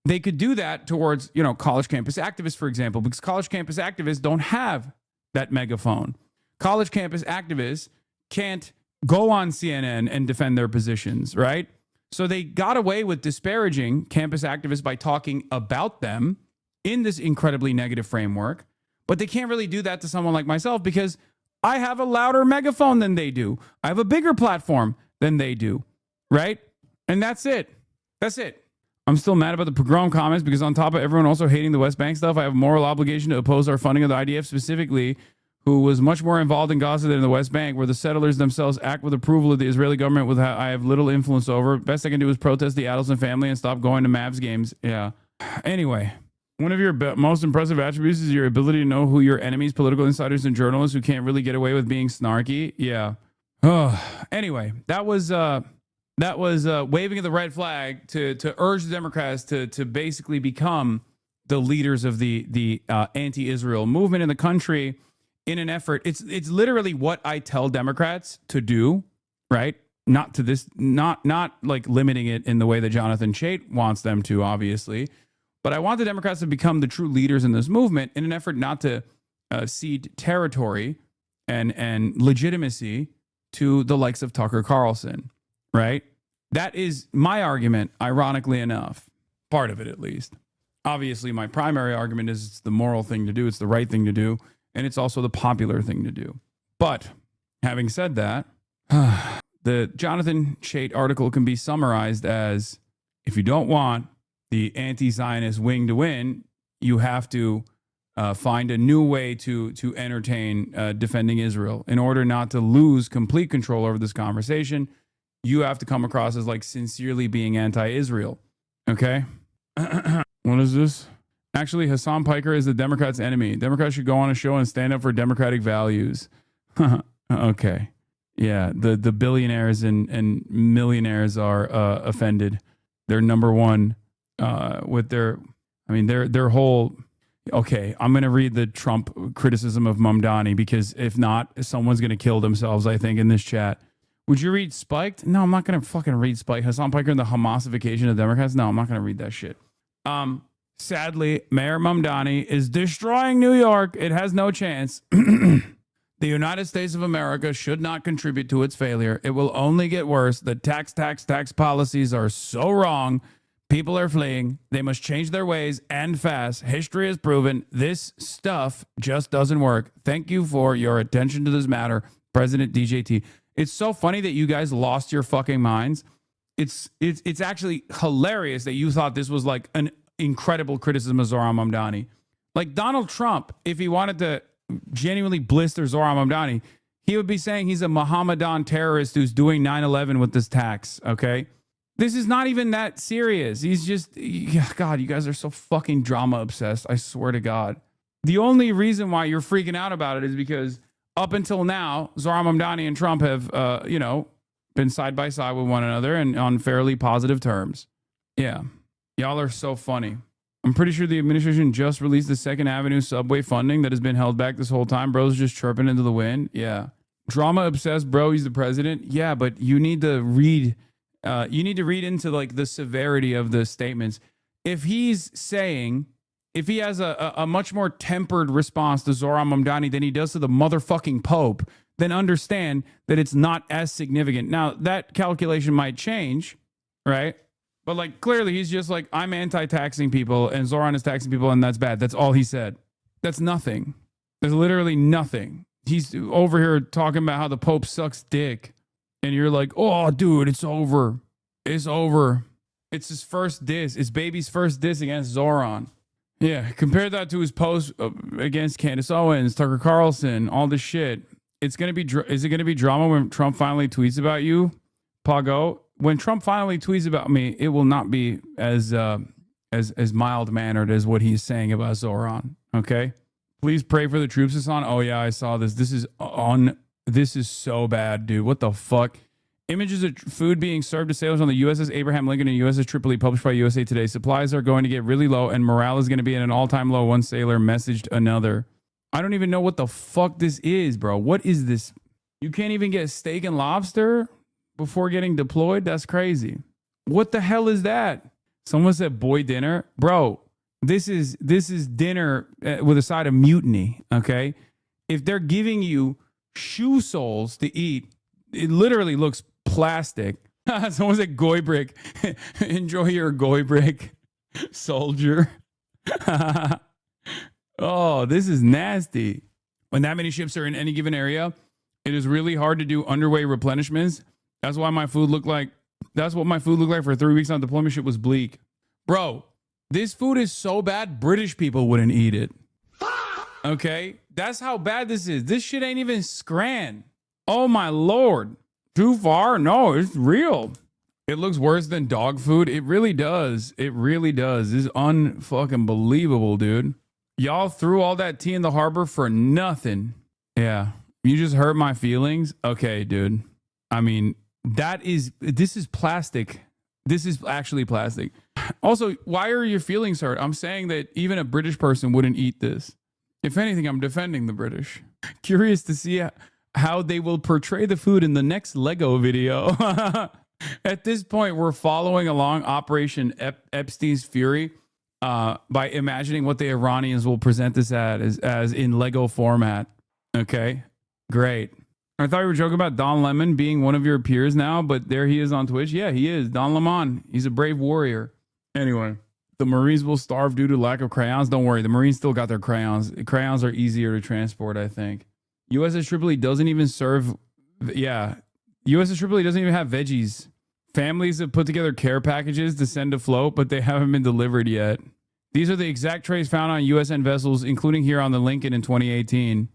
They could do that towards, college campus activists, for example, because college campus activists don't have that megaphone. College campus activists can't go on CNN and defend their positions, right? So they got away with disparaging campus activists by talking about them in this incredibly negative framework. But they can't really do that to someone like myself because I have a louder megaphone than they do. I have a bigger platform than they do, right? And that's it. That's it. I'm still mad about the pogrom comments because on top of everyone also hating the West Bank stuff, I have a moral obligation to oppose our funding of the IDF specifically, who was much more involved in Gaza than in the West Bank, where the settlers themselves act with approval of the Israeli government, with I have little influence over. Best I can do is protest the Adelson family and stop going to Mavs games. Yeah. Anyway, one of your most impressive attributes is your ability to know who your enemies, political insiders, and journalists who can't really get away with being snarky. Yeah. Oh. Anyway, that was waving of the red flag to urge the Democrats to basically become the leaders of the anti-Israel movement in the country in an effort. It's literally what I tell Democrats to do, right? Not like limiting it in the way that Jonathan Chait wants them to, obviously. But I want the Democrats to become the true leaders in this movement in an effort not to cede territory and legitimacy to the likes of Tucker Carlson, right? That is my argument, ironically enough. Part of it, at least. Obviously, my primary argument is it's the moral thing to do. It's the right thing to do. And it's also the popular thing to do. But having said that, the Jonathan Chait article can be summarized as, if you don't want the anti-Zionist wing to win, you have to find a new way to entertain defending Israel. In order not to lose complete control over this conversation, you have to come across as like sincerely being anti-Israel. Okay? What is this? Actually, Hassan Piker is the Democrats' enemy. Democrats should go on a show and stand up for democratic values. Okay. Yeah, the billionaires and millionaires are offended. They're number one with their whole... Okay, I'm going to read the Trump criticism of Mamdani because if not, someone's going to kill themselves, I think, in this chat. Would you read Spiked? No, I'm not going to fucking read Spiked. Hassan Piker and the Hamasification of Democrats? No, I'm not going to read that shit. Sadly, Mayor Mamdani is destroying New York. It has no chance. The United States of America should not contribute to its failure. It will only get worse. The tax policies are so wrong. People are fleeing. They must change their ways and fast. History has proven this stuff just doesn't work. Thank you for your attention to this matter, President DJT. It's so funny that you guys lost your fucking minds. It's actually hilarious that you thought this was like an incredible criticism of Zohran Mamdani. Like Donald Trump, if he wanted to genuinely blister Zohran Mamdani, he would be saying he's a Mohammedan terrorist who's doing 9/11 with this tax. Okay. This is not even that serious. He's just, God, you guys are so fucking drama obsessed. I swear to God. The only reason why you're freaking out about it is because up until now, Zohran Mamdani and Trump have, been side by side with one another and on fairly positive terms. Yeah. Y'all are so funny. I'm pretty sure the administration just released the Second Avenue subway funding that has been held back this whole time. Bro's just chirping into the wind. Yeah. Drama obsessed, bro. He's the president. Yeah, but you need to read... you need to read into like the severity of the statements. If he has a much more tempered response to Zohran Mamdani than he does to the motherfucking Pope, then understand that it's not as significant. Now, that calculation might change, right? But like clearly he's just like, I'm anti-taxing people and Zohran is taxing people and that's bad. That's all he said. That's nothing. There's literally nothing. He's over here talking about how the Pope sucks dick. And you're like, oh, dude, it's over. It's over. It's his first diss. It's baby's first diss against Zohran. Yeah, compare that to his post against Candace Owens, Tucker Carlson, all this shit. It's gonna be. Is it gonna be drama when Trump finally tweets about you, Pago? When Trump finally tweets about me, it will not be as mild mannered as what he's saying about Zohran. Okay, please pray for the troops, Hassan. Oh yeah, I saw this. This is so bad, dude. What the fuck? Images of food being served to sailors on the USS Abraham Lincoln and USS Tripoli, published by USA Today. Supplies are going to get really low and morale is going to be at an all-time low. One sailor messaged another. I don't even know what the fuck this is, bro. What is this? You can't even get steak and lobster before getting deployed? That's crazy. What the hell is that? Someone said boy dinner. Bro, this is dinner with a side of mutiny, okay? If they're giving you shoe soles to eat, it literally looks plastic. Someone said goy brick. Enjoy your goy brick, soldier. Oh, this is nasty. When that many ships are in any given area, it is really hard to do underway replenishments. That's what my food looked like for 3 weeks on deployment ship was bleak. Bro, this food is so bad, British people wouldn't eat it. Okay? That's how bad this is. This shit ain't even scran. Oh my Lord. Too far? No, it's real. It looks worse than dog food. It really does. It really does. This is unfucking believable, dude. Y'all threw all that tea in the harbor for nothing. Yeah. You just hurt my feelings? Okay, dude. I mean, this is plastic. This is actually plastic. Also, why are your feelings hurt? I'm saying that even a British person wouldn't eat this. If anything, I'm defending the British. Curious to see how they will portray the food in the next Lego video. At this point, we're following along Operation Epstein's Fury by imagining what the Iranians will present this as in Lego format. Okay, great. I thought you were joking about Don Lemon being one of your peers now, but there he is on Twitch. Yeah, he is. Don Lemon. He's a brave warrior. Anyway, the Marines will starve due to lack of crayons. Don't worry. The Marines still got their crayons. Crayons are easier to transport, I think. USS Tripoli doesn't even serve. Yeah. USS Tripoli doesn't even have veggies. Families have put together care packages to send to float, but they haven't been delivered yet. These are the exact trays found on USN vessels, including here on the Lincoln in 2018.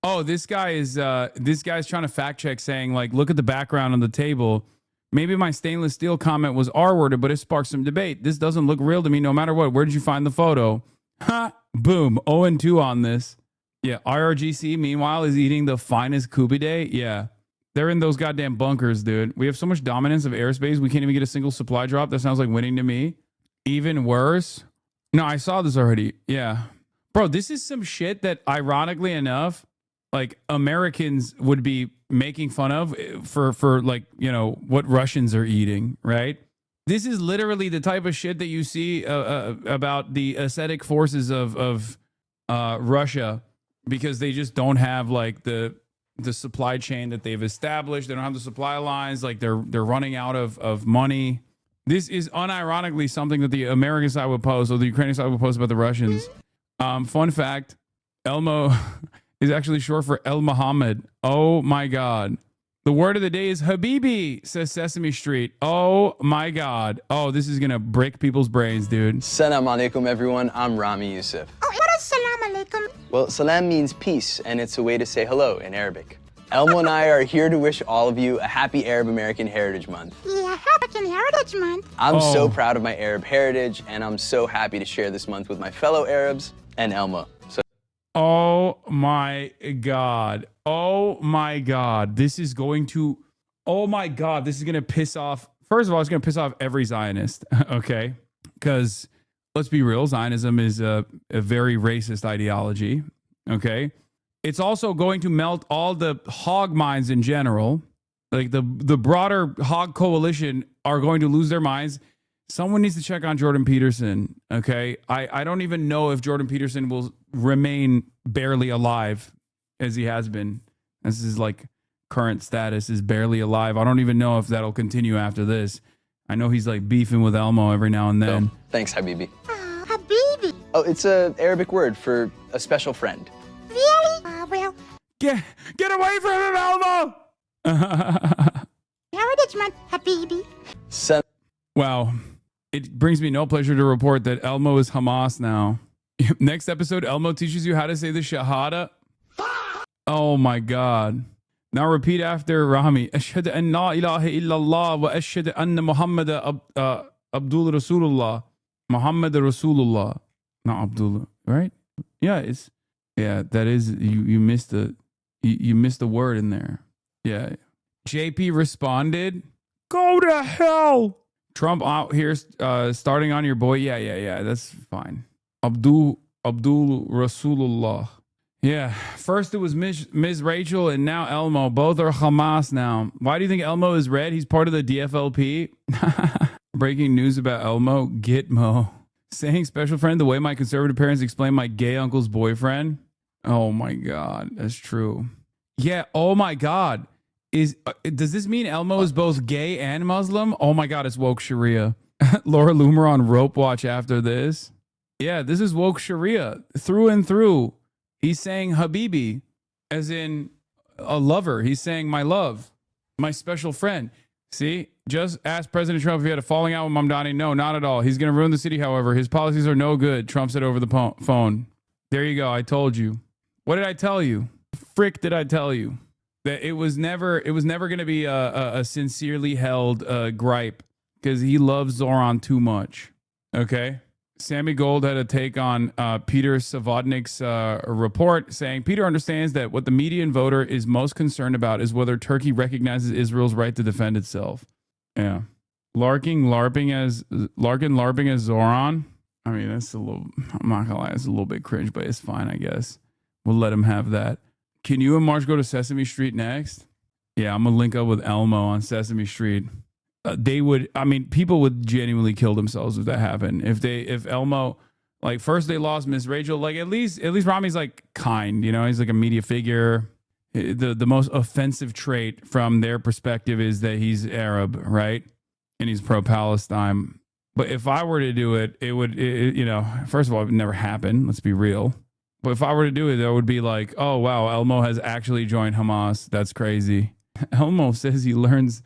Oh, this guy's trying to fact check, saying like, look at the background on the table. Maybe my stainless steel comment was R-worded, but it sparked some debate. This doesn't look real to me no matter what. Where did you find the photo? Ha! Boom. 0-2 on this. Yeah. IRGC, meanwhile, is eating the finest Kubidae. Yeah. They're in those goddamn bunkers, dude. We have so much dominance of airspace, we can't even get a single supply drop. That sounds like winning to me. Even worse. No, I saw this already. Yeah. Bro, this is some shit that, ironically enough, like Americans would be making fun of for like, you know, what Russians are eating, right? This is literally the type of shit that you see about the ascetic forces of Russia, because they just don't have like the supply chain that they've established. They don't have the supply lines. Like they're running out of money. This is unironically something that the American side would post, or the Ukrainian side would post about the Russians. Fun fact, Elmo is actually short for El Muhammad. Oh my God. The word of the day is Habibi, says Sesame Street. Oh my God. Oh, this is going to break people's brains, dude. Salam alaikum, everyone. I'm Rami Youssef. Oh, what is salam alaikum? Well, salam means peace, and it's a way to say hello in Arabic. Elmo and I are here to wish all of you a happy Arab American Heritage Month. Yeah, Happy Heritage Month. I'm so proud of my Arab heritage, and I'm so happy to share this month with my fellow Arabs and Elmo. So. Oh my God. Oh my God. This is going to, oh my God, this is going to piss off. First of all, it's going to piss off every Zionist, okay? Because let's be real, Zionism is a very racist ideology, okay? It's also going to melt all the hog minds in general. Like the broader hog coalition are going to lose their minds. Someone needs to check on Jordan Peterson, okay? I don't even know if Jordan Peterson will remain barely alive as he has been. This is like current status is barely alive. I don't even know if that'll continue after this. I know he's like beefing with Elmo every now and then. So, thanks, Habibi. Oh, Habibi. Oh, it's an Arabic word for a special friend. Really? Well. Get away from him, Elmo! Heritage Month, Habibi. Wow. It brings me no pleasure to report that Elmo is Hamas now. Next episode, Elmo teaches you how to say the Shahada. Oh my God. Now repeat after Rami. Ashhadu an la ilaha illallah wa ashhadu anna Muhammad Abdul Rasulullah. Muhammad Rasulullah. Not Abdullah, right? Yeah, that is you missed you missed a word in there. Yeah. JP responded, "Go to hell." Trump out here starting on your boy. Yeah, that's fine. Abdul Rasulullah. Yeah, first it was Ms. Rachel and now Elmo. Both are Hamas now. Why do you think Elmo is red? He's part of the DFLP. Breaking news about Elmo. Gitmo. Saying special friend the way my conservative parents explain my gay uncle's boyfriend. Oh my God, that's true. Yeah, oh my God. Does this mean Elmo is both gay and Muslim? Oh my God, it's woke Sharia. Laura Loomer on rope watch after this. Yeah, this is woke Sharia through and through. He's saying Habibi, as in a lover. He's saying my love, my special friend. See, just ask President Trump if he had a falling out with Mamdani. No, not at all. He's going to ruin the city, however. His policies are no good, Trump said over the phone. There you go. I told you. What did I tell you? Frick did I tell you? That it was never going to be a sincerely held gripe because he loves Zoran too much. Okay? Sammy Gold had a take on Peter Savodnik's report saying Peter understands that what the median voter is most concerned about is whether Turkey recognizes Israel's right to defend itself. Yeah. Larkin LARPing as Zoran. I mean, that's a little, I'm not gonna lie, it's a little bit cringe, but it's fine, I guess. We'll let him have that. Can you and Marsh go to Sesame Street next? Yeah, I'm gonna link up with Elmo on Sesame Street. People would genuinely kill themselves if that happened. If Elmo, like, first they lost Miss Rachel, like at least Rami's like kind, you know, he's like a media figure. The most offensive trait from their perspective is that he's Arab, right? And he's pro-Palestine. But if I were to do it, it would, you know, first of all, it would never happen. Let's be real. But if I were to do it, that would be like, oh, wow, Elmo has actually joined Hamas. That's crazy. Elmo says he loves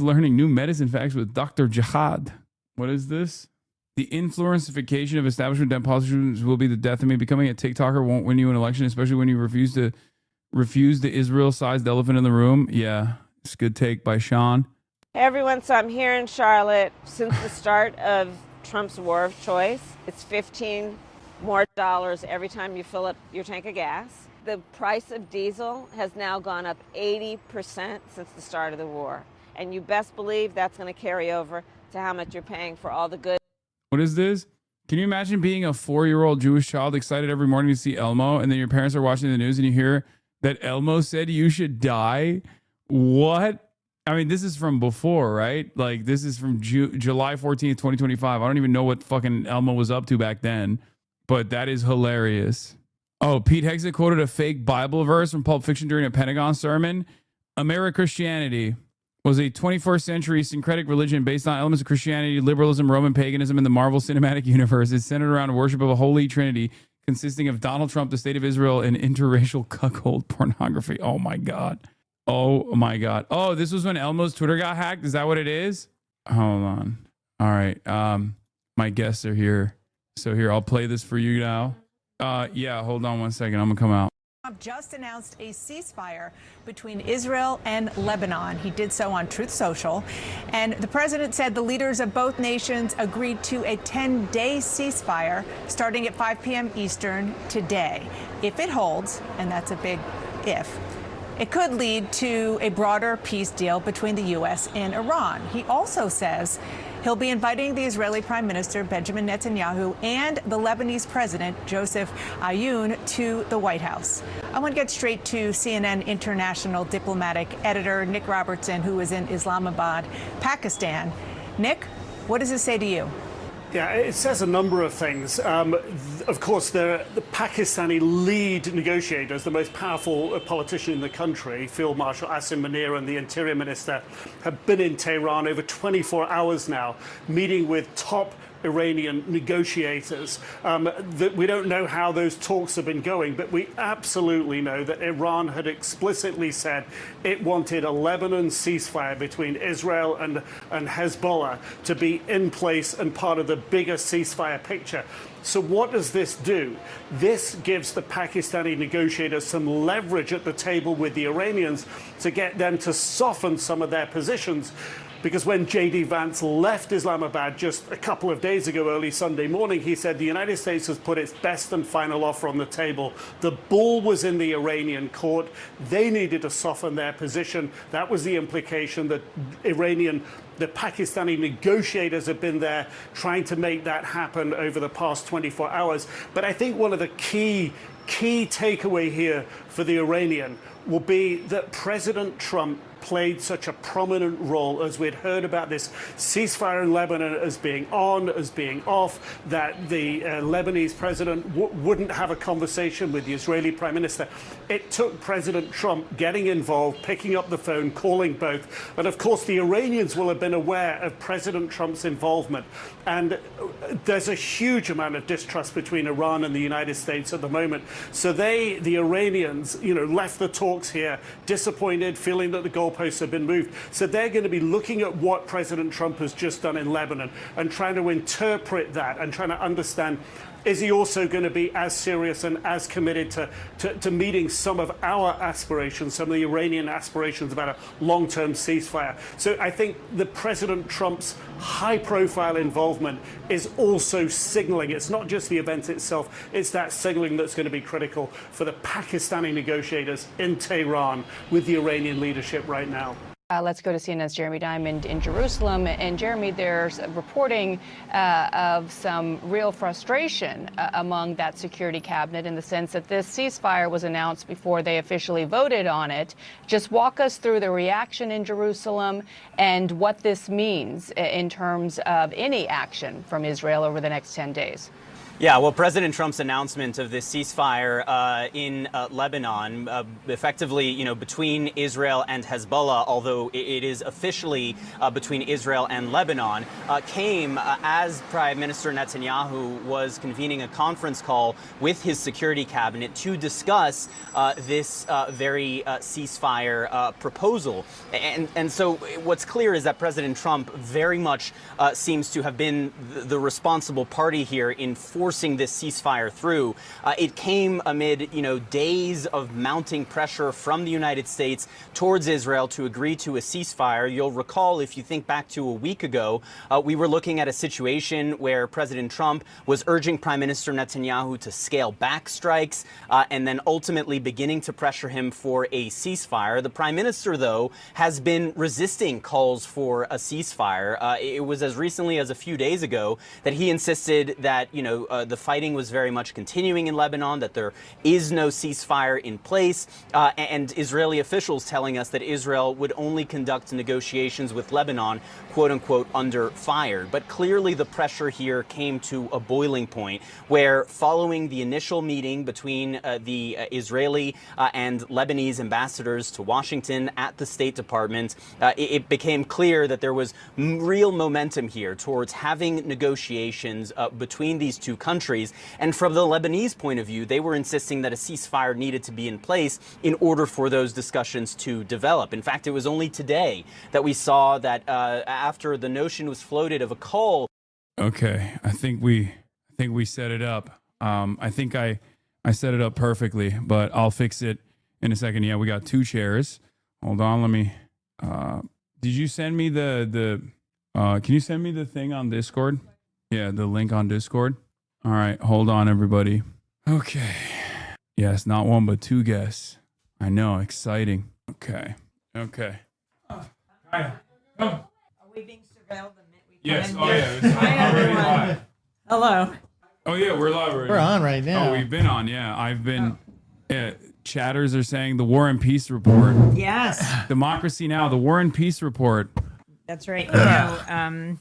learning new medicine facts with Dr. Jihad. What is this? The influencification of establishment debt politicians will be the death of me. Becoming a TikToker won't win you an election, especially when you refuse the Israel-sized elephant in the room. Yeah, it's a good take by Sean. Hey everyone, so I'm here in Charlotte since the start of Trump's war of choice. It's $15 more every time you fill up your tank of gas. The price of diesel has now gone up 80% since the start of the war. And you best believe that's going to carry over to how much you're paying for all the goods. What is this? Can you imagine being a 4-year-old Jewish child excited every morning to see Elmo, and then your parents are watching the news and you hear that Elmo said you should die? What? I mean, this is from before, right? Like, this is from July 14th, 2025. I don't even know what fucking Elmo was up to back then, but that is hilarious. Oh, Pete Hegseth quoted a fake Bible verse from Pulp Fiction during a Pentagon sermon. Ameri-Christianity was a 21st century syncretic religion based on elements of Christianity, liberalism, Roman paganism, and the Marvel Cinematic Universe. It's centered around worship of a holy trinity consisting of Donald Trump, the state of Israel, and interracial cuckold pornography. Oh, my God. Oh, my God. Oh, this was when Elmo's Twitter got hacked? Is that what it is? Hold on. All right. My guests are here. So here, I'll play this for you now. Yeah, hold on one second. I'm going to come out. Trump just announced a ceasefire between Israel and Lebanon. He did so on Truth Social. And the president said the leaders of both nations agreed to a 10-day ceasefire starting at 5 p.m. Eastern today. If it holds, and that's a big if, it could lead to a broader peace deal between the U.S. and Iran. He also says he'll be inviting the Israeli Prime Minister Benjamin Netanyahu and the Lebanese President Joseph Aoun to the White House. I want to get straight to CNN international diplomatic editor Nick Robertson, who is in Islamabad, Pakistan. Nick, what does this say to you? Yeah, it says a number of things. Of course, the Pakistani lead negotiators, the most powerful politician in the country, Field Marshal Asim Munir and the Interior Minister, have been in Tehran over 24 hours now, meeting with top Iranian negotiators. We don't know how those talks have been going, but we absolutely know that Iran had explicitly said it wanted a Lebanon ceasefire between Israel and Hezbollah to be in place and part of the bigger ceasefire picture. So what does this do? This gives the Pakistani negotiators some leverage at the table with the Iranians to get them to soften some of their positions. Because when J.D. Vance left Islamabad just a couple of days ago, early Sunday morning, he said the United States has put its best and final offer on the table. The ball was in the Iranian court. They needed to soften their position. That was the implication that the Pakistani negotiators have been there trying to make that happen over the past 24 hours. But I think one of the key takeaway here for the Iranian will be that President Trump played such a prominent role as we'd heard about this ceasefire in Lebanon as being on, as being off, that the Lebanese president wouldn't have a conversation with the Israeli prime minister. It took President Trump getting involved, picking up the phone, calling both. And of course, the Iranians will have been aware of President Trump's involvement. And there's a huge amount of distrust between Iran and the United States at the moment. So the Iranians, left the talks here disappointed, feeling that the goalposts have been moved. So they're going to be looking at what President Trump has just done in Lebanon and trying to interpret that and trying to understand, is he also going to be as serious and as committed to meeting some of our aspirations, some of the Iranian aspirations about a long-term ceasefire? So I think the President Trump's high-profile involvement is also signaling. It's not just the event itself, it's that signaling that's going to be critical for the Pakistani negotiators in Tehran with the Iranian leadership right now. Let's go to CNN's Jeremy Diamond in Jerusalem. And Jeremy, there's reporting of some real frustration among that security cabinet in the sense that this ceasefire was announced before they officially voted on it. Just walk us through the reaction in Jerusalem and what this means in terms of any action from Israel over the next 10 days. Yeah, well, President Trump's announcement of this ceasefire in Lebanon, effectively, between Israel and Hezbollah, although it is officially between Israel and Lebanon, came as Prime Minister Netanyahu was convening a conference call with his security cabinet to discuss this very ceasefire proposal. And so what's clear is that President Trump very much seems to have been the responsible party here in forcing this ceasefire through. It came amid, days of mounting pressure from the United States towards Israel to agree to a ceasefire. You'll recall, if you think back to a week ago, we were looking at a situation where President Trump was urging Prime Minister Netanyahu to scale back strikes and then ultimately beginning to pressure him for a ceasefire. The Prime Minister, though, has been resisting calls for a ceasefire. It was as recently as a few days ago that he insisted that, the fighting was very much continuing in Lebanon, that there is no ceasefire in place, and Israeli officials telling us that Israel would only conduct negotiations with Lebanon, quote unquote, under fire. But clearly the pressure here came to a boiling point where, following the initial meeting between the Israeli and Lebanese ambassadors to Washington at the State Department, it became clear that there was real momentum here towards having negotiations between these two countries. And from the Lebanese point of view, they were insisting that a ceasefire needed to be in place in order for those discussions to develop. In fact, it was only today that we saw that after the notion was floated of a call. Okay, I think we set it up. I think I I set it up perfectly, but I'll fix it in a second. Yeah, we got 2 chairs. Hold on, let me. Did you send me the? Can you send me the thing on Discord? Yeah, the link on Discord. All right, hold on, everybody. Okay. Yes, not 1 but 2 guests. I know, exciting. Okay. Kaya, come. Are we being surveilled the minute we come Yes. in Oh here? yeah. Hi, Already everyone. live. Hello. Oh yeah, we're live already. We're on right now. Oh, we've been on. Yeah, I've been. Chatters are saying the War and Peace Report. Yes. Democracy Now! The War and Peace Report. That's right. You know,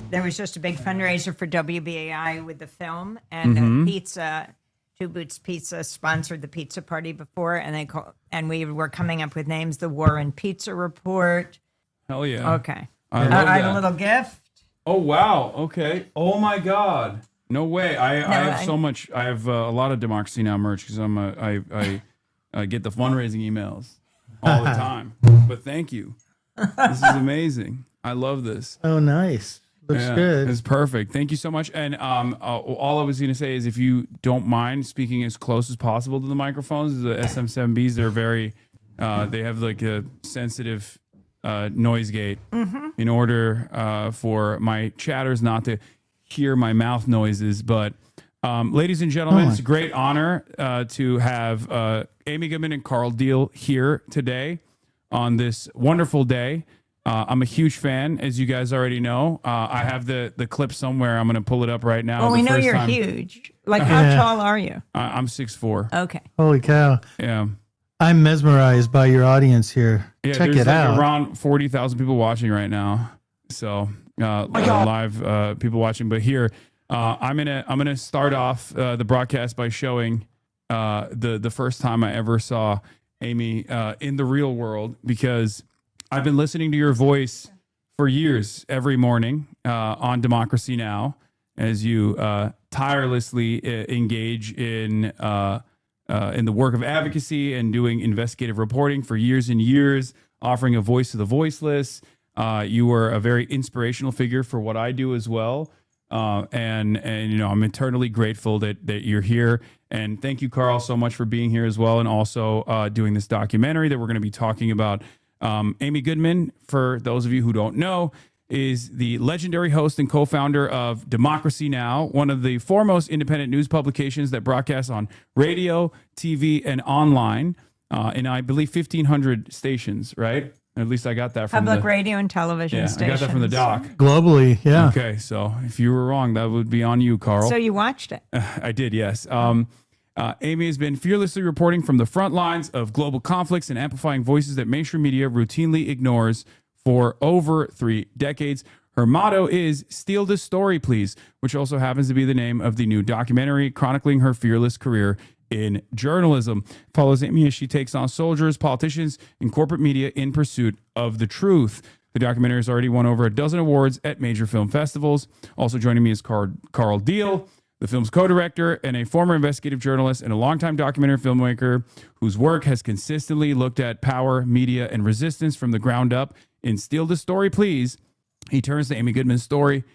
there was just a big fundraiser for WBAI with the film, and pizza. Two Boots Pizza sponsored the pizza party before, and we were coming up with names. The War and Pizza Report. Hell yeah. Okay. I love I have that. a little gift. Oh wow. Okay. Oh my God. No way. I have so much. I have a lot of Democracy Now! Merch because I get the fundraising emails all the time. But thank you. This is amazing. I love this. Oh, nice. Looks good. It's perfect. Thank you so much. And all I was going to say is if you don't mind speaking as close as possible to the microphones, the SM7Bs, they're very, they have like a sensitive noise gate in order for my chatters not to hear my mouth noises. But ladies and gentlemen, it's a great honor to have Amy Goodman and Carl Deal here today on this wonderful day. I'm a huge fan, as you guys already know. I have the clip somewhere. I'm going to pull it up right now. Well, we know you're huge. Like, how tall are you? I'm 6'4". Okay. Holy cow. Yeah. I'm mesmerized by your audience here. Yeah, Check there's it out. around 40,000 people watching right now. So live people watching. But here, I'm gonna start off the broadcast by showing the first time I ever saw Amy in the real world, because I've been listening to your voice for years every morning on Democracy Now! As you tirelessly engage in the work of advocacy and doing investigative reporting for years and years, offering a voice to the voiceless. You were a very inspirational figure for what I do as well. And you know, I'm eternally grateful that you're here. And thank you, Carl, so much for being here as well. And also doing this documentary that we're going to be talking about. Amy Goodman, for those of you who don't know, is the legendary host and co-founder of Democracy Now!, one of the foremost independent news publications that broadcasts on radio, TV, and online, in, I believe, 1,500 stations, right? At least I got that from Public radio and television stations. I got that from the doc. Globally, yeah. Okay, so if you were wrong, that would be on you, Carl. So you watched it? I did, yes. Amy has been fearlessly reporting from the front lines of global conflicts and amplifying voices that mainstream media routinely ignores for over 3 decades. Her motto is "Steal this story, please," which also happens to be the name of the new documentary chronicling her fearless career in journalism. Follows Amy as she takes on soldiers, politicians, and corporate media in pursuit of the truth. The documentary has already won over a dozen awards at major film festivals. Also joining me is Carl Deal, the film's co-director and a former investigative journalist and a longtime documentary filmmaker whose work has consistently looked at power, media, and resistance from the ground up. In Steal the Story, Please, he turns Amy Goodman's story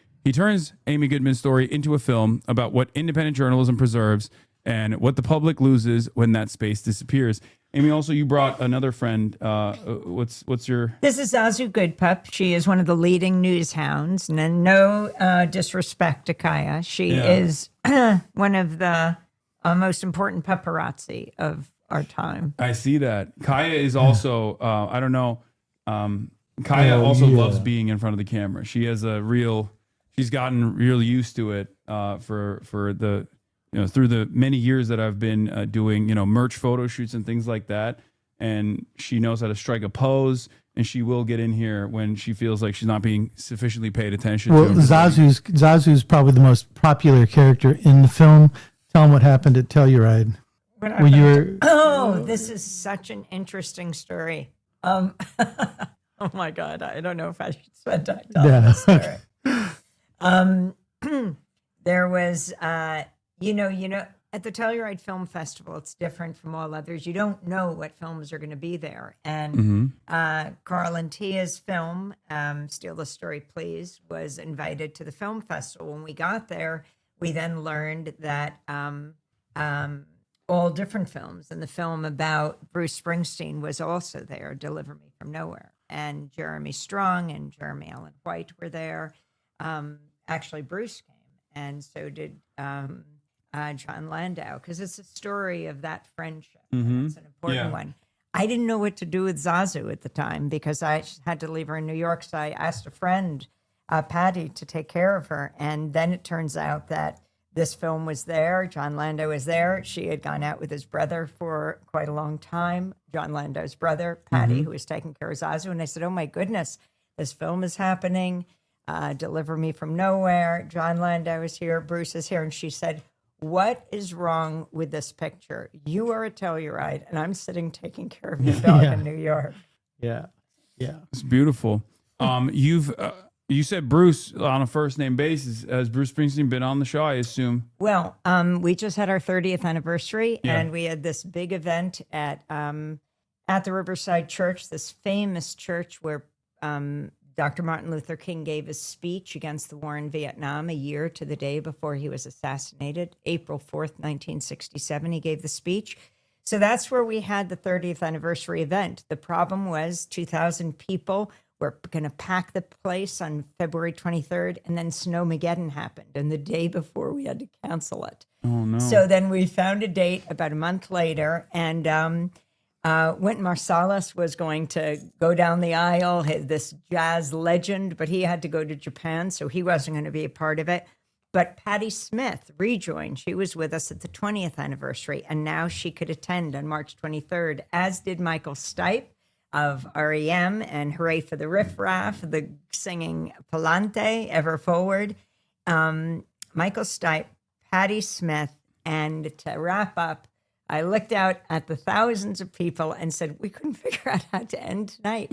into a film about what independent journalism preserves and what the public loses when that space disappears. Amy, also, you brought another friend. What's your... This is Zazu Goodpup. She is one of the leading news hounds. And no disrespect to Kaya. She is one of the most important paparazzi of our time. I see that. Kaya is also, I don't know, Kaya loves being in front of the camera. She has she's gotten real used to it for the... through the many years that I've been doing, merch photo shoots and things like that. And she knows how to strike a pose, and she will get in here when she feels like she's not being sufficiently paid attention to. Zazu's probably the most popular character in the film. Tell them what happened at Telluride. This is such an interesting story. Oh my God, I don't know if I should spend time telling this story. There was... at the Telluride Film Festival, it's different from all others. You don't know what films are going to be there. And Carl and Tia's film, Steal the Story, Please, was invited to the film festival. When we got there, we then learned that all different films. And the film about Bruce Springsteen was also there, Deliver Me From Nowhere. And Jeremy Strong and Jeremy Allen White were there. Actually, Bruce came, and so did John Landau, because it's a story of that friendship. Mm-hmm. It's an important one. I didn't know what to do with Zazu at the time because I had to leave her in New York. So I asked a friend, Patty, to take care of her. And then it turns out that this film was there. John Landau was there. She had gone out with his brother for quite a long time. John Landau's brother, Patty, who was taking care of Zazu. And I said, oh, my goodness, this film is happening. Deliver Me From Nowhere. John Landau is here. Bruce is here. And she said, what is wrong with this picture? You are a Telluride, and I'm sitting taking care of your dog in New York. Yeah. Yeah. It's beautiful. You said Bruce on a first name basis. Has Bruce Springsteen been on the show, I assume? Well, we just had our 30th anniversary, and we had this big event at the Riverside Church, this famous church where Dr. Martin Luther King gave his speech against the war in Vietnam a year to the day before he was assassinated. April 4th, 1967, he gave the speech. So that's where we had the 30th anniversary event. The problem was 2,000 people were going to pack the place on February 23rd, and then Snowmageddon happened. And the day before, we had to cancel it. Oh, no. So then we found a date about a month later, and Wynton Marsalis was going to go down the aisle, this jazz legend, but he had to go to Japan, so he wasn't going to be a part of it. But Patti Smith rejoined. She was with us at the 20th anniversary, and now she could attend on March 23rd, as did Michael Stipe of REM and Hooray for the Riff Raff, the singing Palante, Ever Forward. Michael Stipe, Patti Smith, and to wrap up, I looked out at the thousands of people and said, we couldn't figure out how to end tonight.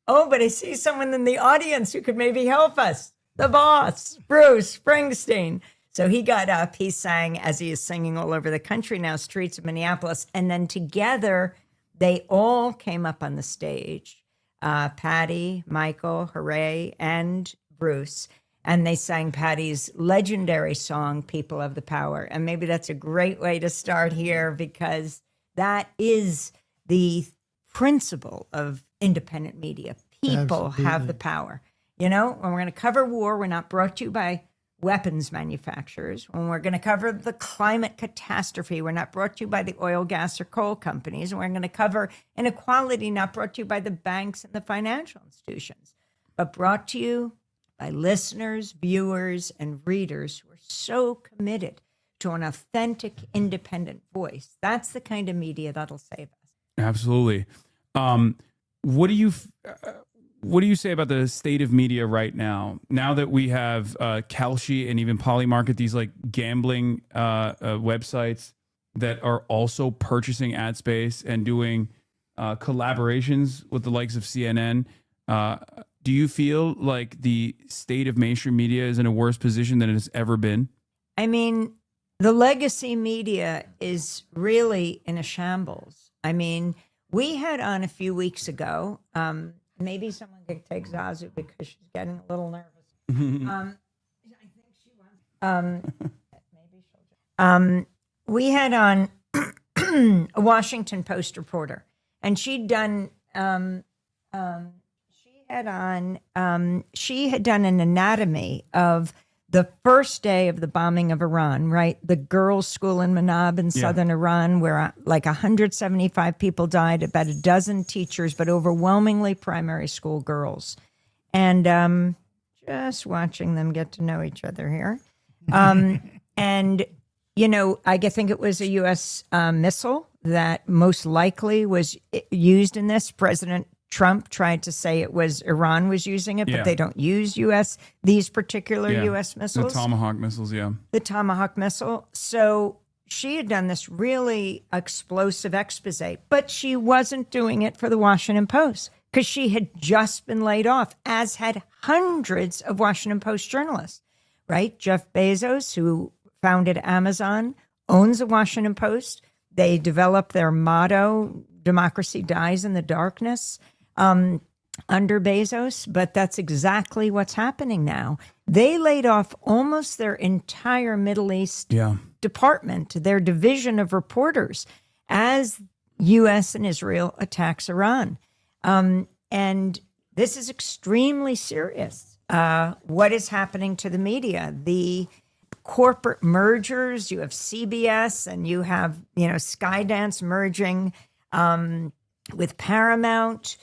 Oh, but I see someone in the audience who could maybe help us. The boss, Bruce Springsteen. So he got up, he sang, as he is singing all over the country now, streets of Minneapolis. And then together, they all came up on the stage, Patty, Michael, Hooray, and Bruce. And they sang Patty's legendary song, People Have the Power. And maybe that's a great way to start here, because that is the principle of independent media. People have the power. You know, when we're going to cover war, we're not brought to you by weapons manufacturers. When we're going to cover the climate catastrophe, we're not brought to you by the oil, gas, or coal companies. And we're going to cover inequality, not brought to you by the banks and the financial institutions, but brought to you by listeners, viewers, and readers who are so committed to an authentic, independent voice. That's the kind of media that'll save us. Absolutely. What do you say about the state of media right now? Now that we have Kalshi and even Polymarket, these like gambling websites that are also purchasing ad space and doing collaborations with the likes of CNN. Do you feel like the state of mainstream media is in a worse position than it has ever been? I mean, the legacy media is really in a shambles. I mean, we had on a few weeks ago, maybe someone could take Zazu because she's getting a little nervous. I think she wants. Maybe she'll. We had on a Washington Post reporter, and she'd done. She had done an anatomy of the first day of the bombing of Iran, right? The girls' school in Manab in southern Iran, where like 175 people died, about a dozen teachers, but overwhelmingly primary school girls. And just watching them get to know each other here. And, you know, I think it was a U.S. Missile that most likely was used in this. President Trump tried to say it was Iran was using it, but they don't use these particular U.S. missiles. The Tomahawk missiles, The Tomahawk missile. So she had done this really explosive expose, but she wasn't doing it for the Washington Post because she had just been laid off, as had hundreds of Washington Post journalists, right? Jeff Bezos, who founded Amazon, owns the Washington Post. They developed their motto, democracy dies in the darkness. under Bezos, but that's exactly what's happening now. They laid off almost their entire Middle East department, their division of reporters, as U.S. and Israel attacks Iran. And this is extremely serious. What is happening to the media? The corporate mergers, you have CBS and you have, Skydance merging with Paramount,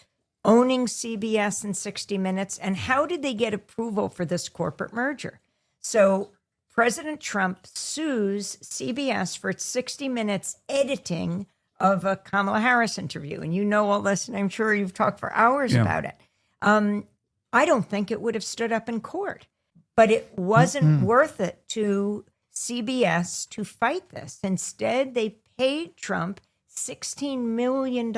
owning CBS and 60 Minutes. And how did they get approval for this corporate merger? So President Trump sues CBS for its 60 Minutes editing of a Kamala Harris interview. And you know all this, and I'm sure you've talked for hours about it. I don't think it would have stood up in court, but it wasn't worth it to CBS to fight this. Instead, they paid Trump $16 million,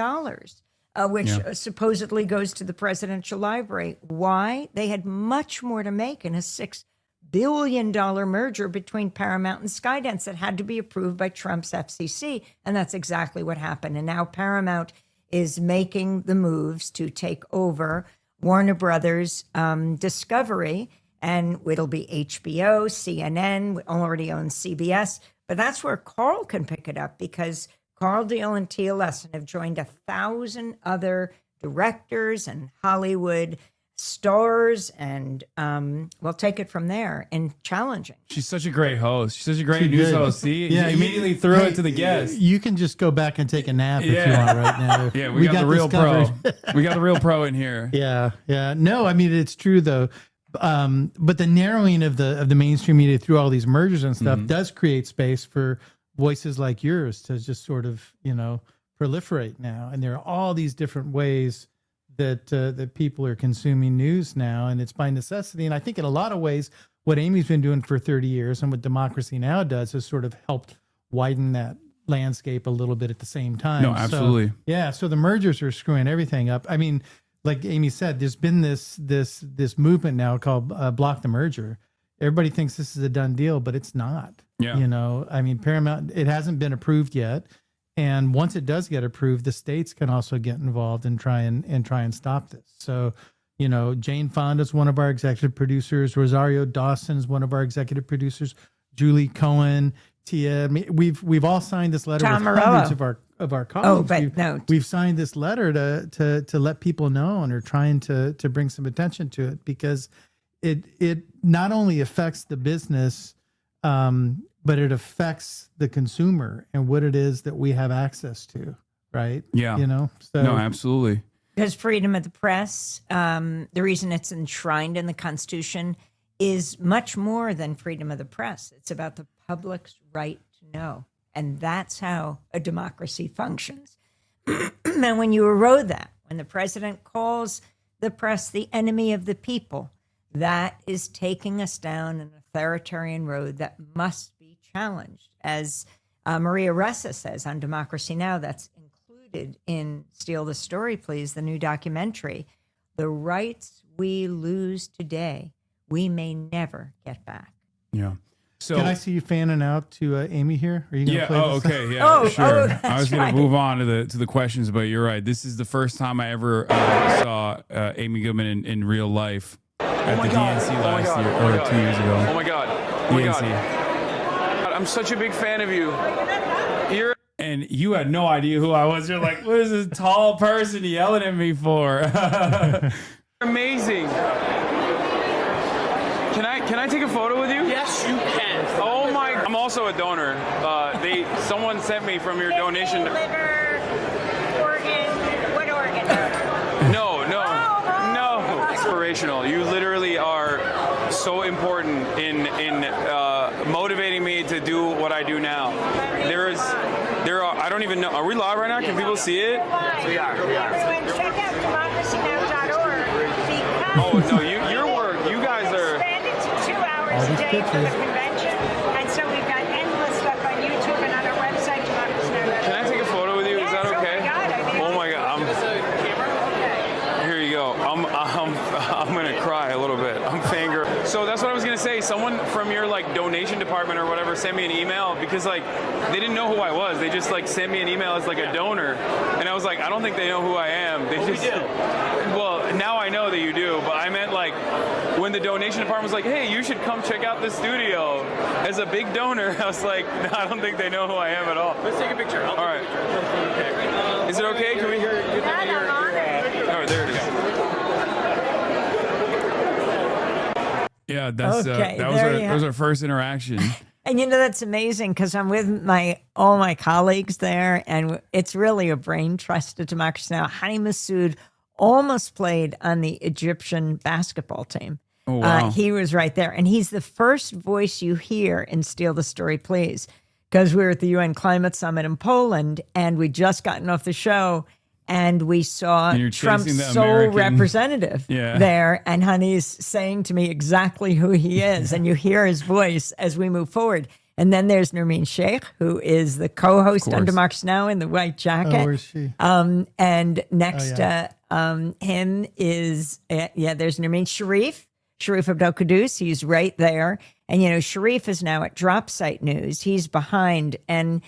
which supposedly goes to the presidential library. Why? They had much more to make in a $6 billion merger between Paramount and Skydance that had to be approved by Trump's FCC. And that's exactly what happened. And now Paramount is making the moves to take over Warner Brothers Discovery, and it'll be HBO, CNN, already owns CBS. But that's where Carl can pick it up, because Carl Deal and Tia Lessin have joined 1,000 other directors and Hollywood stars, and we'll take it from there in challenging. She's such a great host. She's such a great news host. See, you immediately threw it to the guest. You can just go back and take a nap if you want right now. Yeah, we got the real pro. We got the real pro in here. Yeah. No, I mean, it's true though. But the narrowing of the mainstream media through all these mergers and stuff does create space for voices like yours to just sort of, proliferate now. And there are all these different ways that people are consuming news now, and it's by necessity. And I think in a lot of ways, what Amy's been doing for 30 years and what Democracy Now! Does has sort of helped widen that landscape a little bit at the same time. No, absolutely. So the mergers are screwing everything up. I mean, like Amy said, there's been this movement now called Block the Merger. Everybody thinks this is a done deal, but it's not. Yeah. I mean, Paramount, it hasn't been approved yet. And once it does get approved, the states can also get involved and try and stop this. So, Jane Fonda's one of our executive producers. Rosario Dawson's one of our executive producers. Julie Cohen, Tia. We've all signed this letter Tom with Morello. hundreds of our colleagues. Oh, but we've signed this letter to let people know, and are trying to bring some attention to it, because it not only affects the business, but it affects the consumer and what it is that we have access to, right? Yeah. So no, absolutely. Because freedom of the press, the reason it's enshrined in the Constitution, is much more than freedom of the press. It's about the public's right to know. And that's how a democracy functions. And when you erode that, when the president calls the press the enemy of the people, that is taking us down an authoritarian road that must be challenged. As Maria Ressa says on Democracy Now!, that's included in Steal the Story, Please, the new documentary. The rights we lose today, we may never get back. Yeah. So can I see you fanning out to Amy here? Are you going to play this? Okay. Yeah, sure. I was going right. to move on to the questions, but you're right. This is the first time I ever saw Amy Goodman in real life at the DNC last year, or 2 years ago. Oh my God. I'm such a big fan of you. And you had no idea who I was. You're like, what is this tall person yelling at me for? Amazing. Can I take a photo with you? Yes, you can. Oh my! I'm also a donor. Someone sent me from your donation. Liver, organ, what organ? No. Inspirational. You literally are so important in motivating me to do what I do now. There are. I don't even know. Are we live right now? Can people see it? We are. Everyone, check out democracynow.org. Oh no, your work. You guys are. Expanded to 2 hours a day for the convention, and so we've got endless stuff on YouTube and on our website, democracynow.org. Can I take a photo with you? Is that okay? Oh my God. Here you go. I'm gonna cry a little bit. I'm fangirl. So that's what I was gonna say. Someone from your donation department or whatever sent me an email, because they didn't know who I was. They just sent me an email as a donor, and I was like, I don't think they know who I am. They just. Well, now the donation department was like, hey, you should come check out the studio. As a big donor, I was like, no, I don't think they know who I am at all. Let's take a picture. All right. Is it okay? Can we hear your oh, there it is. Yeah, that's Okay, that was our first interaction. And that's amazing because I'm with all my colleagues there, and it's really a brain trust of Democracy Now! Hany Massoud almost played on the Egyptian basketball team. Oh, wow. He was right there, and he's the first voice you hear in Steal the Story, Please, because we were at the UN Climate Summit in Poland, and we'd just gotten off the show, and we saw Trump's sole representative there, and Hany's saying to me exactly who he is, and you hear his voice as we move forward. And then there's Nermeen Sheikh, who is the co-host on Democracy Now! In the white jacket. Oh, where's she? And next to him is, there's Nermeen Sharif Abdel Qaddus. He's right there. And, Sharif is now at Drop Site News. He's behind. And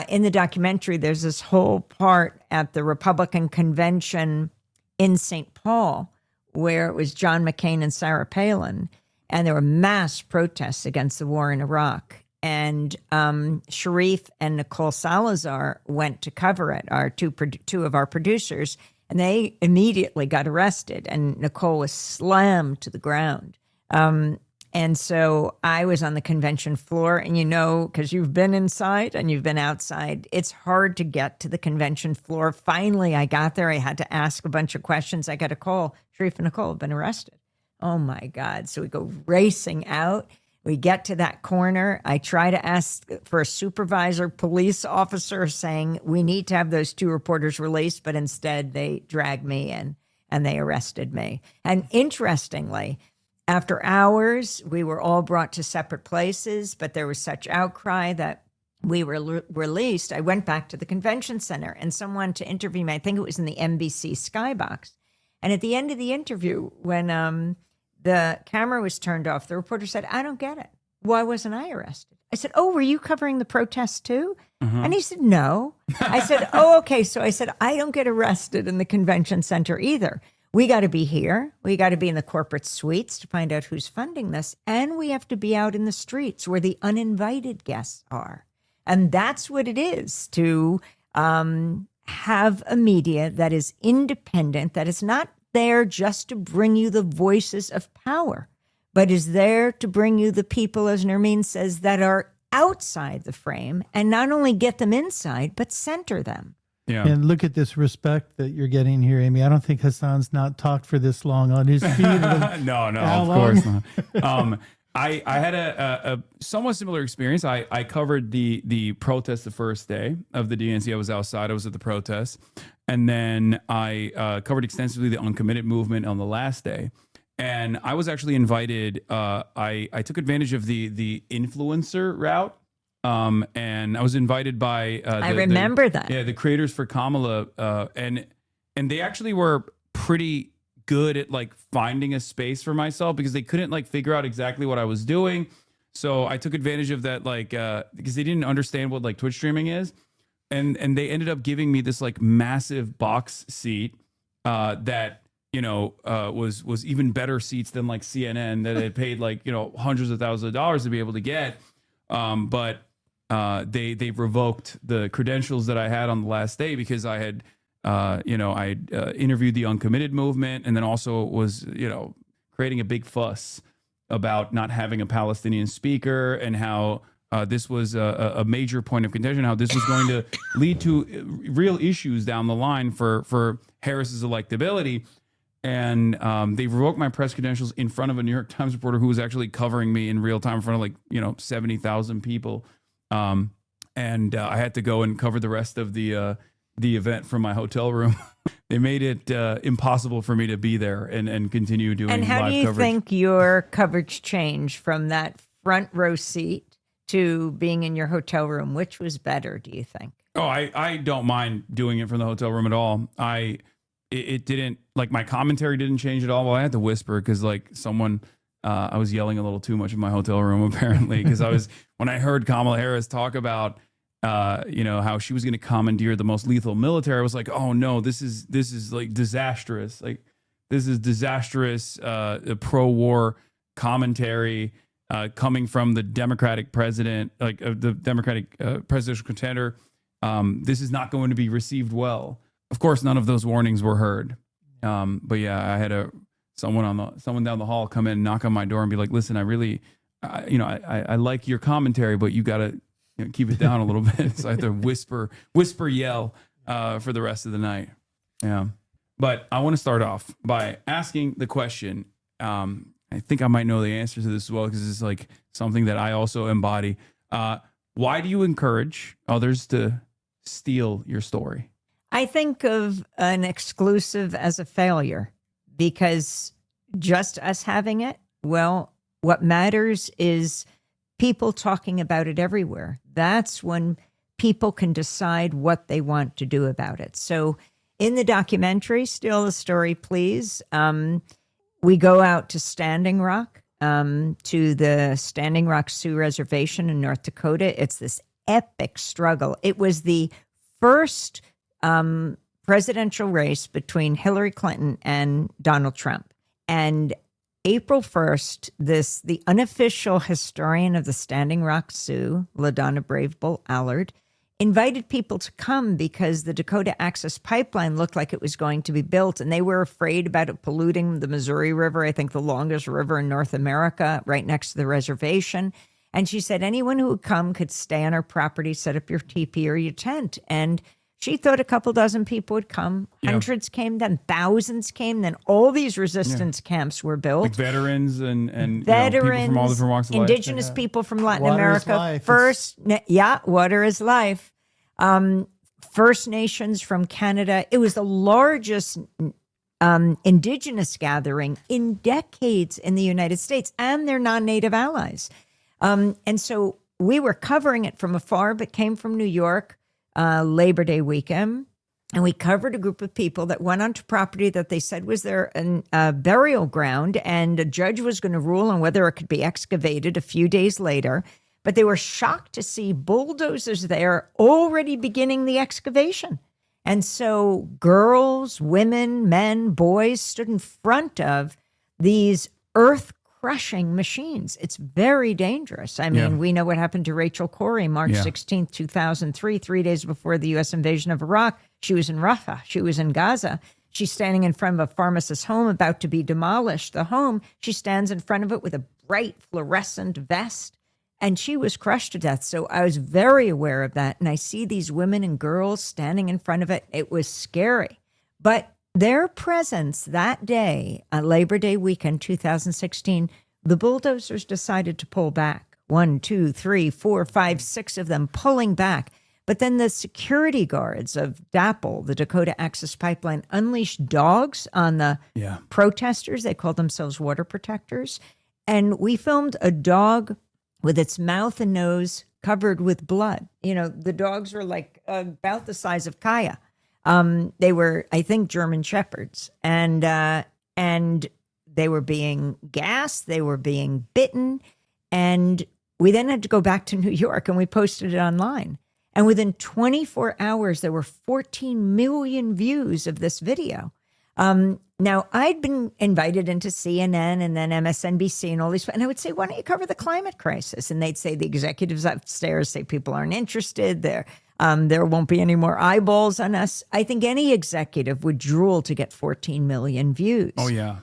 in the documentary, there's this whole part at the Republican convention in St. Paul where it was John McCain and Sarah Palin. And there were mass protests against the war in Iraq. And Sharif and Nicole Salazar went to cover it, our two of our producers, and they immediately got arrested. And Nicole was slammed to the ground. And so I was on the convention floor, and because you've been inside and you've been outside, it's hard to get to the convention floor. Finally, I got there. I had to ask a bunch of questions. I got a call. Sharif and Nicole have been arrested. Oh, my God. So we go racing out. We get to that corner. I try to ask for a supervisor, police officer saying we need to have those two reporters released, but instead they dragged me in and they arrested me. And interestingly, after hours, we were all brought to separate places, but there was such outcry that we were released. I went back to the convention center and someone to interview me, I think it was in the NBC Skybox. And at the end of the interview, when the camera was turned off, the reporter said, I don't get it. Why wasn't I arrested? I said, oh, were you covering the protests too? And he said, no. I said, oh, okay. So I said, I don't get arrested in the convention center either. We got to be here. We got to be in the corporate suites to find out who's funding this. And we have to be out in the streets where the uninvited guests are. And that's what it is to have a media that is independent, that is not there just to bring you the voices of power, but is there to bring you the people, as Nermeen says, that are outside the frame and not only get them inside, but center them. Yeah. And look at this respect that you're getting here, Amy. I don't think Hassan's not talked for this long on his feet. No, of course not. I had a somewhat similar experience. I covered the protest the first day of the DNC. I was outside. I was at the protest. And then I covered extensively the uncommitted movement on the last day. And I was actually invited. I took advantage of the influencer route. And I was invited by I remember that. Yeah, the Creators for Kamala. And they actually were pretty good at like finding a space for myself because they couldn't like figure out exactly what I was doing. So I took advantage of that, like because they didn't understand what like Twitch streaming is. And they ended up giving me this like massive box seat that was even better seats than like CNN that had paid like hundreds of thousands of dollars to be able to get. But they revoked the credentials that I had on the last day because I had I interviewed the uncommitted movement and then also was creating a big fuss about not having a Palestinian speaker and how this was a major point of contention, how this was going to lead to real issues down the line for Harris's electability. And they revoked my press credentials in front of a New York Times reporter who was actually covering me in real time in front of 70,000 people. And I had to go and cover the rest of the event from my hotel room. They made it impossible for me to be there and continue doing live coverage. And how do you think your coverage changed from that front row seat to being in your hotel room? Which was better, do you think? Oh, I don't mind doing it from the hotel room at all. It didn't, like, my commentary didn't change at all. Well, I had to whisper because like someone, I was yelling a little too much in my hotel room apparently because when I heard Kamala Harris talk about how she was going to commandeer the most lethal military, I was like, oh no, this is like disastrous. Like this is disastrous, pro-war commentary coming from the Democratic president, like the Democratic presidential contender. This is not going to be received well. Of course, none of those warnings were heard. But yeah, I had someone down the hall come in, knock on my door, and be like, "Listen, I like your commentary, but you got to keep it down a little bit." So I have to whisper, yell for the rest of the night. Yeah. But I want to start off by asking the question. I think I might know the answer to this as well, because it's like something that I also embody. Why do you encourage others to steal your story? I think of an exclusive as a failure, because just us having it, well, what matters is people talking about it everywhere. That's when people can decide what they want to do about it. So in the documentary, Steal the Story, Please, we go out to Standing Rock, to the Standing Rock Sioux Reservation in North Dakota. It's this epic struggle. It was the first presidential race between Hillary Clinton and Donald Trump. And April 1st, the unofficial historian of the Standing Rock Sioux, LaDonna Brave Bull Allard, invited people to come because the Dakota Access Pipeline looked like it was going to be built, and they were afraid about it polluting the Missouri River, I think the longest river in North America, right next to the reservation. And she said anyone who would come could stay on her property, set up your teepee or your tent. And she thought a couple dozen people would come. Hundreds came, then thousands came, then all these resistance camps were built. Like veterans and veterans, people from all different walks of life. Indigenous people from Latin Water America. is life. Water is life. First Nations from Canada. It was the largest Indigenous gathering in decades in the United States, and their non-native allies. And so we were covering it from afar, but came from New York. Labor Day weekend, and we covered a group of people that went onto property that they said was their burial ground, and a judge was going to rule on whether it could be excavated a few days later. But they were shocked to see bulldozers there already beginning the excavation. And so girls, women, men, boys stood in front of these earth-crushing machines. It's very dangerous. I mean, we know what happened to Rachel Corrie, March 16th, 2003, 3 days before the U.S. invasion of Iraq. She was in Rafah. She was in Gaza. She's standing in front of a pharmacist's home about to be demolished. The home, she stands in front of it with a bright fluorescent vest, and she was crushed to death. So I was very aware of that. And I see these women and girls standing in front of it. It was scary. But their presence that day, on Labor Day weekend, 2016, the bulldozers decided to pull back. 1, 2, 3, 4, 5, 6 of them pulling back. But then the security guards of DAPL, the Dakota Access Pipeline, unleashed dogs on the protesters. They called themselves water protectors. And we filmed a dog with its mouth and nose covered with blood. You know, the dogs were like about the size of Kaya. They were, I think, German Shepherds, and they were being gassed, they were being bitten, and we then had to go back to New York, and we posted it online. And within 24 hours, there were 14 million views of this video. Now, I'd been invited into CNN and then MSNBC and all these, and I would say, why don't you cover the climate crisis? And they'd say the executives upstairs say people aren't interested. There won't be any more eyeballs on us. I think any executive would drool to get 14 million views. Oh, yeah.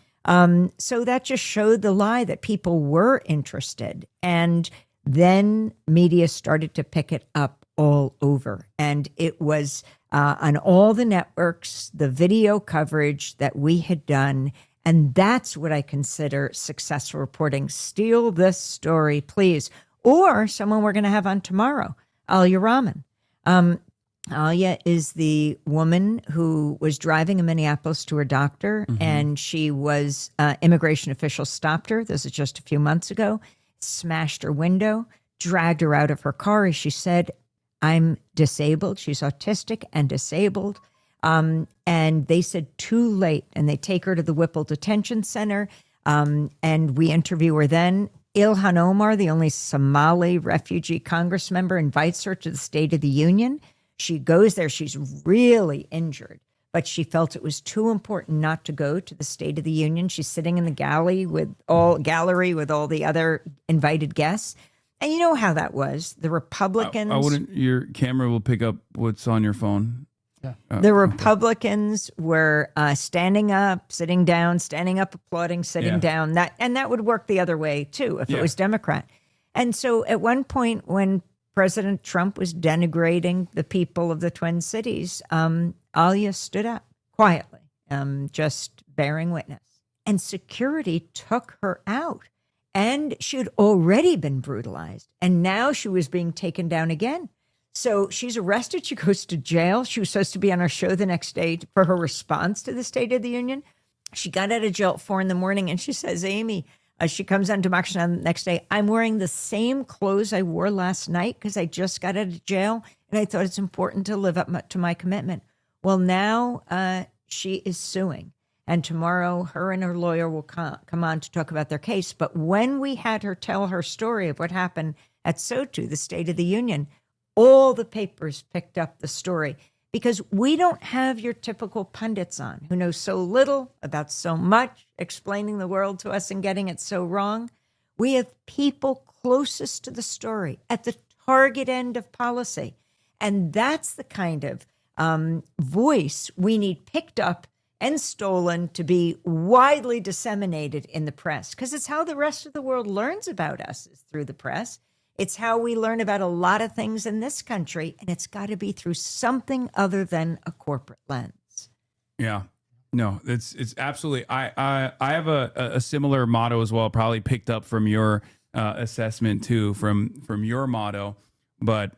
So that just showed the lie that people were interested. And then media started to pick it up all over. And it was on all the networks, the video coverage that we had done. And that's what I consider successful reporting. Steal this story, please. Or someone we're going to have on tomorrow, Alia Rahman. Alia is the woman who was driving in Minneapolis to her doctor, and she was, immigration officials stopped her. This is just a few months ago, smashed her window, dragged her out of her car. As she said, I'm disabled. She's autistic and disabled. And they said too late, and they take her to the Whipple Detention Center. And we interview her then. Ilhan Omar, the only Somali refugee Congress member, invites her to the State of the Union. She goes there. She's really injured. but she felt it was too important not to go to the State of the Union. She's sitting in the gallery with all the other invited guests. And you know how that was. The Republicans. I wouldn't. Your camera will pick up what's on your phone. Yeah. The Republicans were standing up, sitting down, standing up, applauding, sitting down. That would work the other way too if it was Democrat. And so at one point when President Trump was denigrating the people of the Twin Cities, Alia stood up quietly, just bearing witness. And security took her out. And she had already been brutalized. And now she was being taken down again. So she's arrested. She goes to jail. She was supposed to be on our show the next day for her response to the State of the Union. She got out of jail at 4 a.m. and she says, Amy, she comes on Democracy Now! The next day, I'm wearing the same clothes I wore last night because I just got out of jail. And I thought it's important to live up to my commitment. Well, now she is suing. And tomorrow, her and her lawyer will come on to talk about their case. But when we had her tell her story of what happened at SOTU, the State of the Union, all the papers picked up the story because we don't have your typical pundits on who know so little about so much, explaining the world to us and getting it so wrong. We have people closest to the story at the target end of policy. And that's the kind of voice we need picked up and stolen to be widely disseminated in the press, because it's how the rest of the world learns about us is through the press. It's how we learn about a lot of things in this country, and it's got to be through something other than a corporate lens. Yeah, no, it's absolutely. I have a similar motto as well, probably picked up from your assessment too, from your motto, but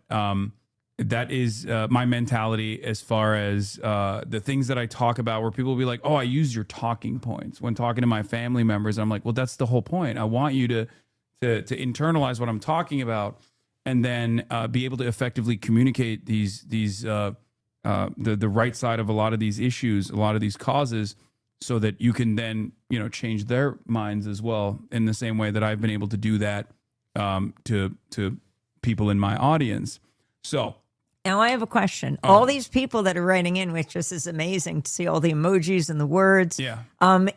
that is my mentality as far as the things that I talk about, where people will be like, oh, I use your talking points when talking to my family members. I'm like, well, that's the whole point. I want you to internalize what I'm talking about, and then be able to effectively communicate the right side of a lot of these issues, a lot of these causes, so that you can then, change their minds as well, in the same way that I've been able to do that to people in my audience. So now I have a question. All these people that are writing in, which just is amazing to see all the emojis and the words. Yeah.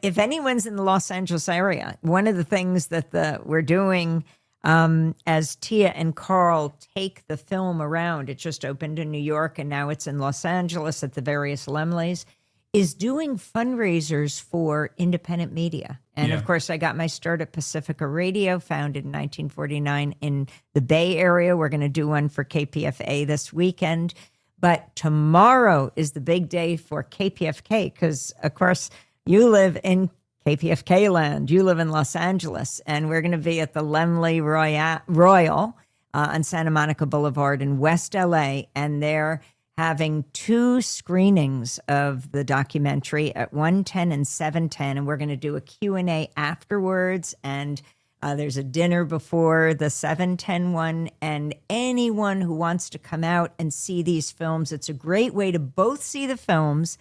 If anyone's in the Los Angeles area, one of the things that we're doing as Tia and Carl take the film around, it just opened in New York and now it's in Los Angeles at the various Laemmles, is doing fundraisers for independent media. And of course, I got my start at Pacifica Radio, founded in 1949 in the Bay Area. We're going to do one for KPFA this weekend. But tomorrow is the big day for KPFK because, of course, you live in KPFK land. You live in Los Angeles. And we're going to be at the Laemmle Royal on Santa Monica Boulevard in West LA. And they're having 2 screenings of the documentary at 1:10 and 7:10, and we're going to do a Q&A afterwards, and there's a dinner before the 7:10 one, and anyone who wants to come out and see these films, it's a great way to both see the films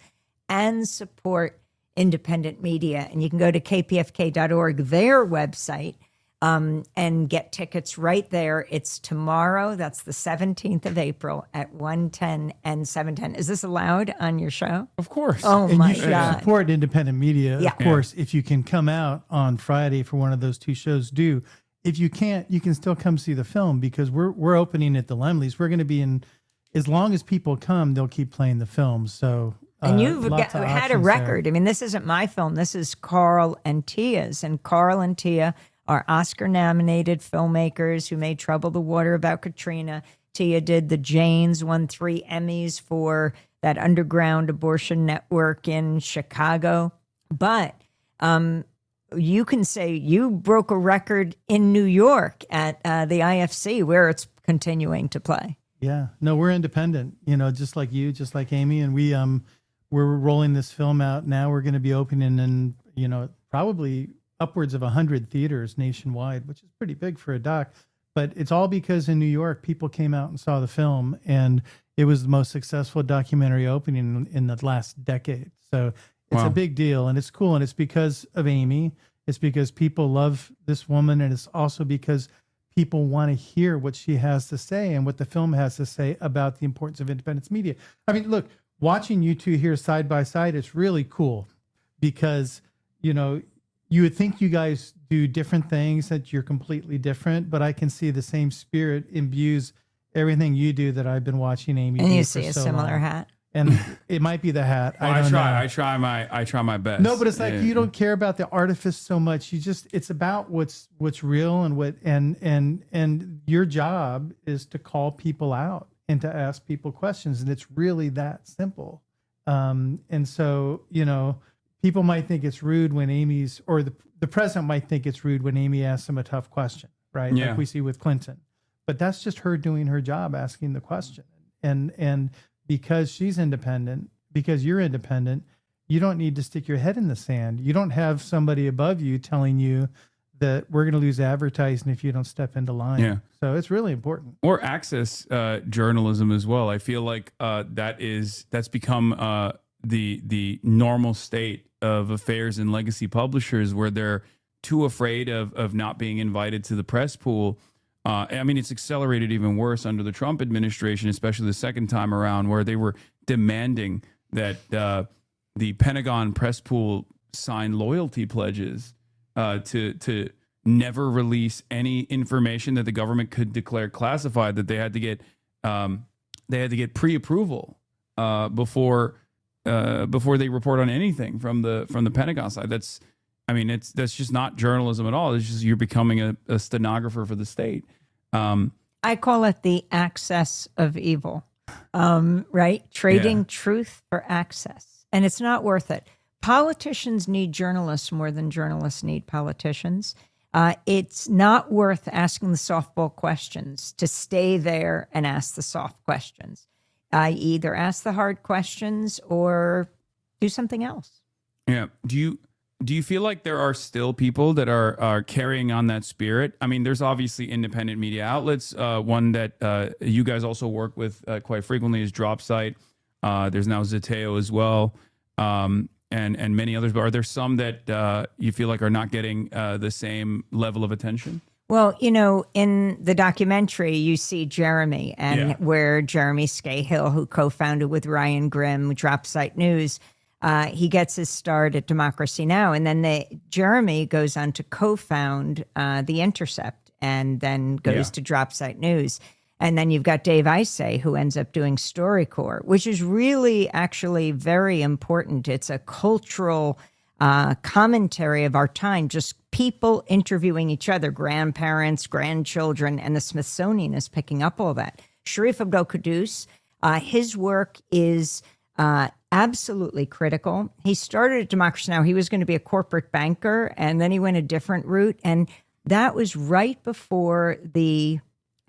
and support independent media. And you can go to kpfk.org, their website, and get tickets right there. It's tomorrow. That's the 17th of April at 1:10 and 7:10. Is this allowed on your show? Of course. Oh, and my you should God. support independent media, Yeah. of course. If you can come out on Friday for one of those 2 shows, do. If you can't, you can still come see the film because we're opening at the Laemmles. We're going to be in, as long as people come, they'll keep playing the film. So And you've lots of had a options record. there. I mean, this isn't my film. This is Carl and Tia's. And Carl and Tia are Oscar-nominated filmmakers who made Trouble the Water about Katrina. Tia did The Janes, won 3 Emmys for that underground abortion network in Chicago. But you can say you broke a record in New York at the IFC where it's continuing to play. Yeah, no, we're independent, just like you, just like Amy. And we're rolling this film out now. We're going to be opening in, probably upwards of 100 theaters nationwide, which is pretty big for a doc. But it's all because in New York, people came out and saw the film, and it was the most successful documentary opening in the last decade. So it's a big deal, and it's cool. And it's because of Amy. It's because people love this woman, and it's also because people want to hear what she has to say and what the film has to say about the importance of independence media. I mean, look, watching you two here side by side, it's really cool because, you know, you would think you guys do different things, that you're completely different, but I can see the same spirit imbues everything you do that I've been watching Amy do. And you for see a so similar long. hat. And it might be the hat. Well, I don't know. I try my best. No, but it's like Yeah. you don't care about the artifice so much. You just it's about what's real and what and your job is to call people out and to ask people questions, and it's really that simple. And so, you know, people might think it's rude when Amy's or the president might think it's rude when Amy asks him a tough question, right? Yeah. Like we see with Clinton. But that's just her doing her job, asking the question. And because she's independent, because you're independent, you don't need to stick your head in the sand. You don't have somebody above you telling you that we're going to lose advertising if you don't step into line. Yeah. So it's really important. Or access journalism as well. I feel like that's become the normal state of affairs in legacy publishers, where they're too afraid of not being invited to the press pool. I mean, it's accelerated even worse under the Trump administration, especially the second time around, where they were demanding that the Pentagon press pool sign loyalty pledges to never release any information that the government could declare classified. That they had to get pre-approval before they report on anything from the Pentagon side. That's just not journalism at all. It's just you're becoming a stenographer for the state. I call it the access of evil, right? Trading truth for access. And it's not worth it. Politicians need journalists more than journalists need politicians. It's not worth asking the softball questions, to stay there and ask the soft questions. Either ask the hard questions or do something else. Yeah. Do you feel like there are still people that are carrying on that spirit? I mean, there's obviously independent media outlets. One that you guys also work with quite frequently is DropSite. There's now Zeteo as well, and many others. But are there some that you feel like are not getting the same level of attention? Well, you know, in the documentary, you see Jeremy, and where Jeremy Scahill, who co-founded with Ryan Grimm DropSite News, he gets his start at Democracy Now! And then Jeremy goes on to co-found The Intercept, and then goes to DropSite News. And then you've got Dave Isay, who ends up doing StoryCorps, which is really actually very important. It's a cultural commentary of our time, just people interviewing each other, grandparents, grandchildren, and the Smithsonian is picking up all that. Sharif Abdel-Quddus, his work is absolutely critical. He started at Democracy Now! He was going to be a corporate banker, and then he went a different route. And that was right before he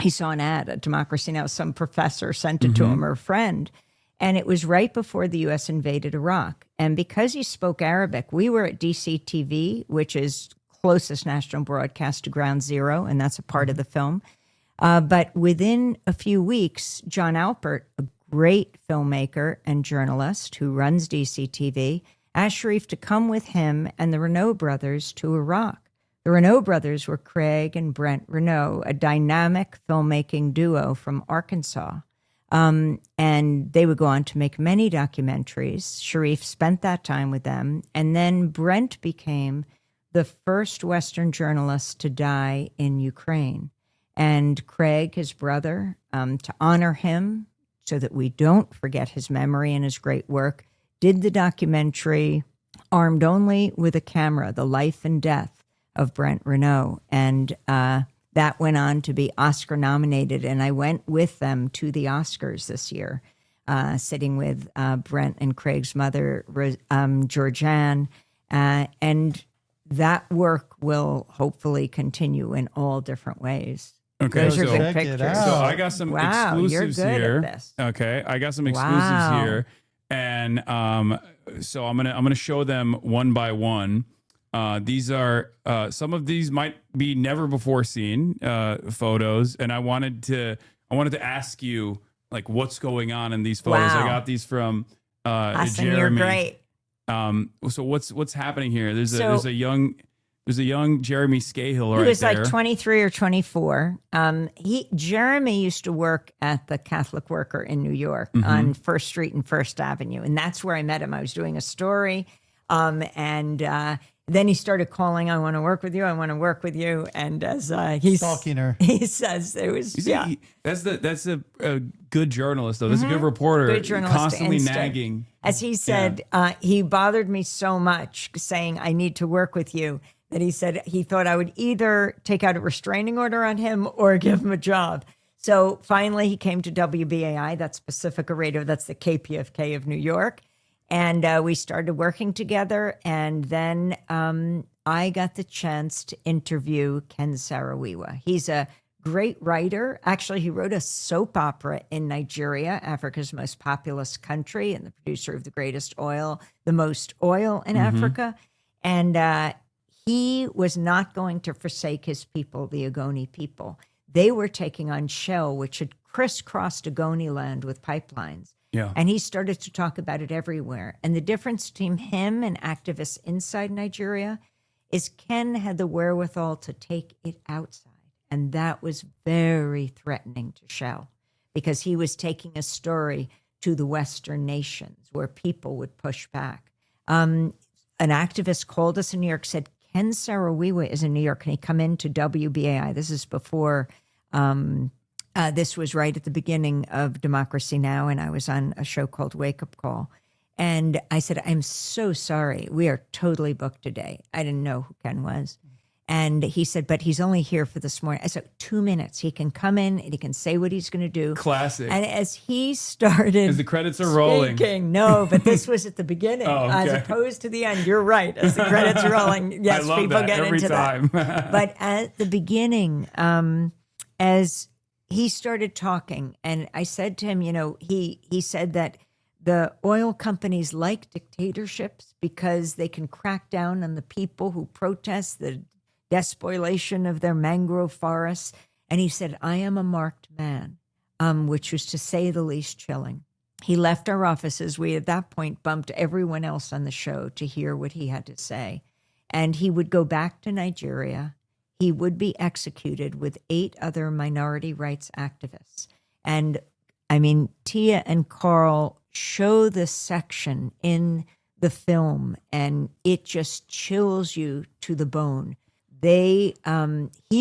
saw an ad at Democracy Now! Some professor sent it to him, or a friend. And it was right before the U.S. invaded Iraq. And because he spoke Arabic, we were at DCTV, which is closest national broadcast to Ground Zero, and that's a part of the film. But within a few weeks, John Alpert, a great filmmaker and journalist who runs DCTV, asked Sharif to come with him and the Renault brothers to Iraq. The Renault brothers were Craig and Brent Renault, a dynamic filmmaking duo from Arkansas. And they would go on to make many documentaries. Sharif spent that time with them. And then Brent became the first Western journalist to die in Ukraine. And Craig, his brother, to honor him so that we don't forget his memory and his great work, did the documentary Armed Only with a Camera, The Life and Death of Brent Renault. And that went on to be Oscar nominated. And I went with them to the Oscars this year, sitting with Brent and Craig's mother, Georgianne. And that work will hopefully continue in all different ways. Okay, Those are so, big pictures. so I got some exclusives you're good here. At this. Okay, I got some exclusives here, and so I'm gonna show them one by one. These are some of these might be never before seen photos, and I wanted to ask you like what's going on in these photos. I got these from Austin, Jeremy. You're great. So what's happening here? There's a young There's a young Jeremy Scahill right He was there. like 23 or 24. Jeremy used to work at the Catholic Worker in New York on First Street and First Avenue. And that's where I met him. I was doing a story. Then he started calling, I want to work with you. I want to work with you. And as he's stalking her, he says it was, That's a good journalist, though. That's a good reporter. Good journalist, constantly instant. nagging. As he said, he bothered me so much saying, I need to work with you, that he said he thought I would either take out a restraining order on him or give him a job. So finally he came to WBAI, that's Pacifica Radio, that's the KPFK of New York. And we started working together. And then I got the chance to interview Ken Saro-Wiwa. He's a great writer. Actually, he wrote a soap opera in Nigeria, Africa's most populous country, and the producer of The Greatest Oil, The Most Oil in Africa. And he was not going to forsake his people, the Ogoni people. They were taking on Shell, which had crisscrossed Ogoni land with pipelines. Yeah. And he started to talk about it everywhere. And the difference between him and activists inside Nigeria is Ken had the wherewithal to take it outside. And that was very threatening to Shell, because he was taking a story to the Western nations where people would push back. An activist called us in New York, said, Ken Saro-Wiwa is in New York. Can he come into WBAI? This is before... this was right at the beginning of Democracy Now! And I was on a show called Wake Up Call. And I said, I'm so sorry. We are totally booked today. I didn't know who Ken was. And he said, but he's only here for this morning. I said, 2 minutes. He can come in and he can say what he's going to do. Classic. And as he started As the credits are rolling. No, but this was at the beginning, as opposed to the end. You're right. As the credits are rolling, yes, I love people that get every into time. that. But at the beginning, as he started talking, and I said to him, he said that the oil companies like dictatorships because they can crack down on the people who protest the despoilation of their mangrove forests. And he said, I am a marked man, which was, to say the least, chilling. He left our offices. We at that point bumped everyone else on the show to hear what he had to say. And he would go back to Nigeria. He would be executed with 8 other minority rights activists. And I mean, Tia and Carl show this section in the film, and it just chills you to the bone. He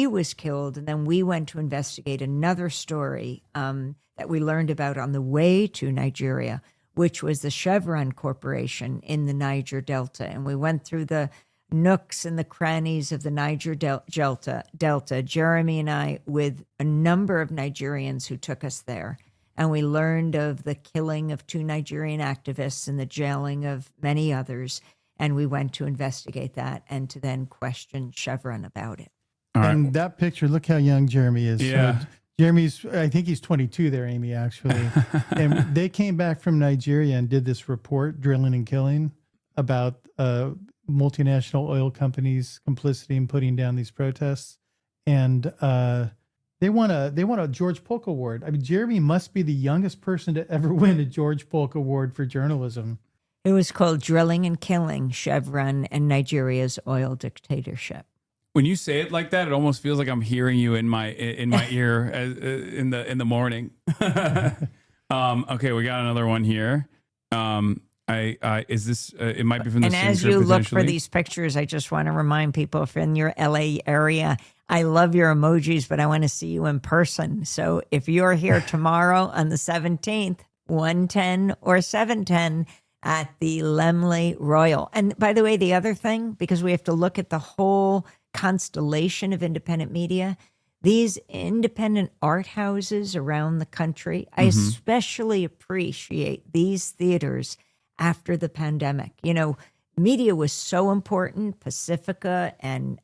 was killed, and then we went to investigate another story that we learned about on the way to Nigeria, which was the Chevron Corporation in the Niger Delta. And we went through the nooks and the crannies of the Niger Delta, Jeremy and I, with a number of Nigerians who took us there. And we learned of the killing of 2 Nigerian activists and the jailing of many others. And we went to investigate that and to then question Chevron about it. And that picture, look how young Jeremy is. Yeah. Jeremy's, I think he's 22 there, Amy, actually. And they came back from Nigeria and did this report, Drilling and Killing, about multinational oil companies' complicity in putting down these protests. And they won a George Polk Award. I mean, Jeremy must be the youngest person to ever win a George Polk Award for journalism. It was called Drilling and Killing, Chevron and Nigeria's Oil Dictatorship. When you say it like that, it almost feels like I'm hearing you in my ear in the morning. Okay, we got another one here. Is this? It might be from the And same as script, you look for potentially. these pictures, I just want to remind people, if in your LA area, I love your emojis, but I want to see you in person. So if you're here tomorrow on the 17th, 1:10 or 7:10 at the Laemmle Royal. And by the way, the other thing, because we have to look at the whole constellation of independent media, these independent art houses around the country, I especially appreciate these theaters after the pandemic. Media was so important, Pacifica and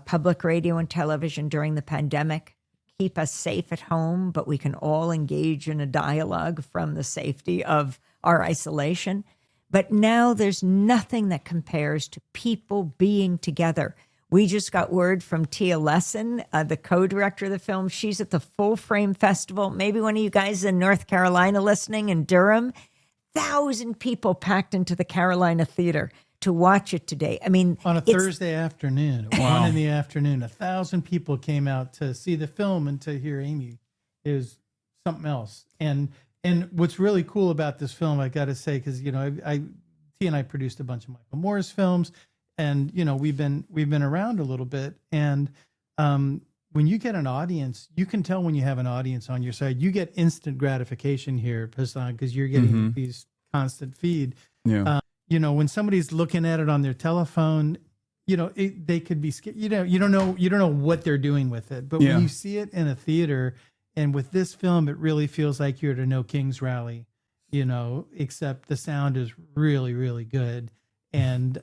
public radio and television during the pandemic keep us safe at home, but we can all engage in a dialogue from the safety of our isolation. But now there's nothing that compares to people being together. We just got word from Tia Lesson, the co-director of the film. She's at the Full Frame Festival. Maybe one of you guys in North Carolina listening, in Durham. 1,000 people packed into the Carolina Theater to watch it today. I mean, on a Thursday afternoon, at 1 in the afternoon, 1,000 people came out to see the film and to hear Amy. It was something else. And what's really cool about this film, I got to say, because T and I produced a bunch of Michael Moore's films, and we've been around a little bit. And when you get an audience, you can tell when you have an audience on your side. You get instant gratification here, Hassan, because you're getting these constant feed. Yeah. When somebody's looking at it on their telephone, they could be scared. You don't know what they're doing with it. But when you see it in a theater, and with this film, it really feels like you're at a No Kings rally, except the sound is really, really good. And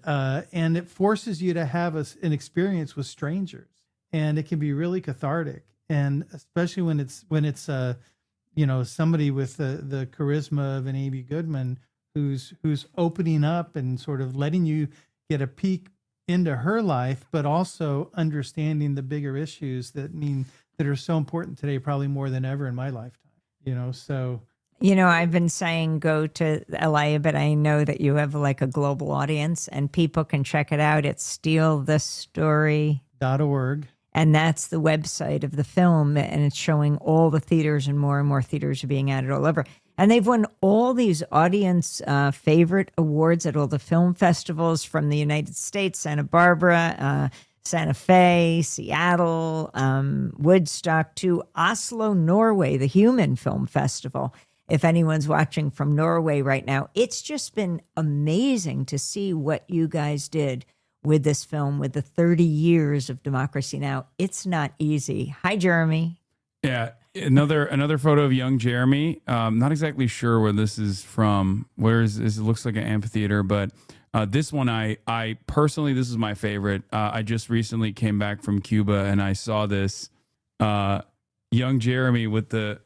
it forces you to have an experience with strangers, and it can be really cathartic. And especially when it's somebody with the charisma of an Amy Goodman, who's opening up and sort of letting you get a peek into her life, but also understanding the bigger issues that are so important today, probably more than ever in my lifetime. So. I've been saying go to LA, but I know that you have like a global audience, and people can check it out at stealthestory.org. And that's the website of the film, and it's showing all the theaters, and more theaters are being added all over. And they've won all these audience favorite awards at all the film festivals from the United States, Santa Barbara, Santa Fe, Seattle, Woodstock, to Oslo, Norway, the Human Film Festival. If anyone's watching from Norway right now, it's just been amazing to see what you guys did with this film, with the 30 years of Democracy Now! It's not easy. Hi, Jeremy. Yeah, another photo of young Jeremy. Not exactly sure where this is from. Where is this? It looks like an amphitheater, but this one, I personally, this is my favorite. I just recently came back from Cuba, and I saw this young Jeremy with the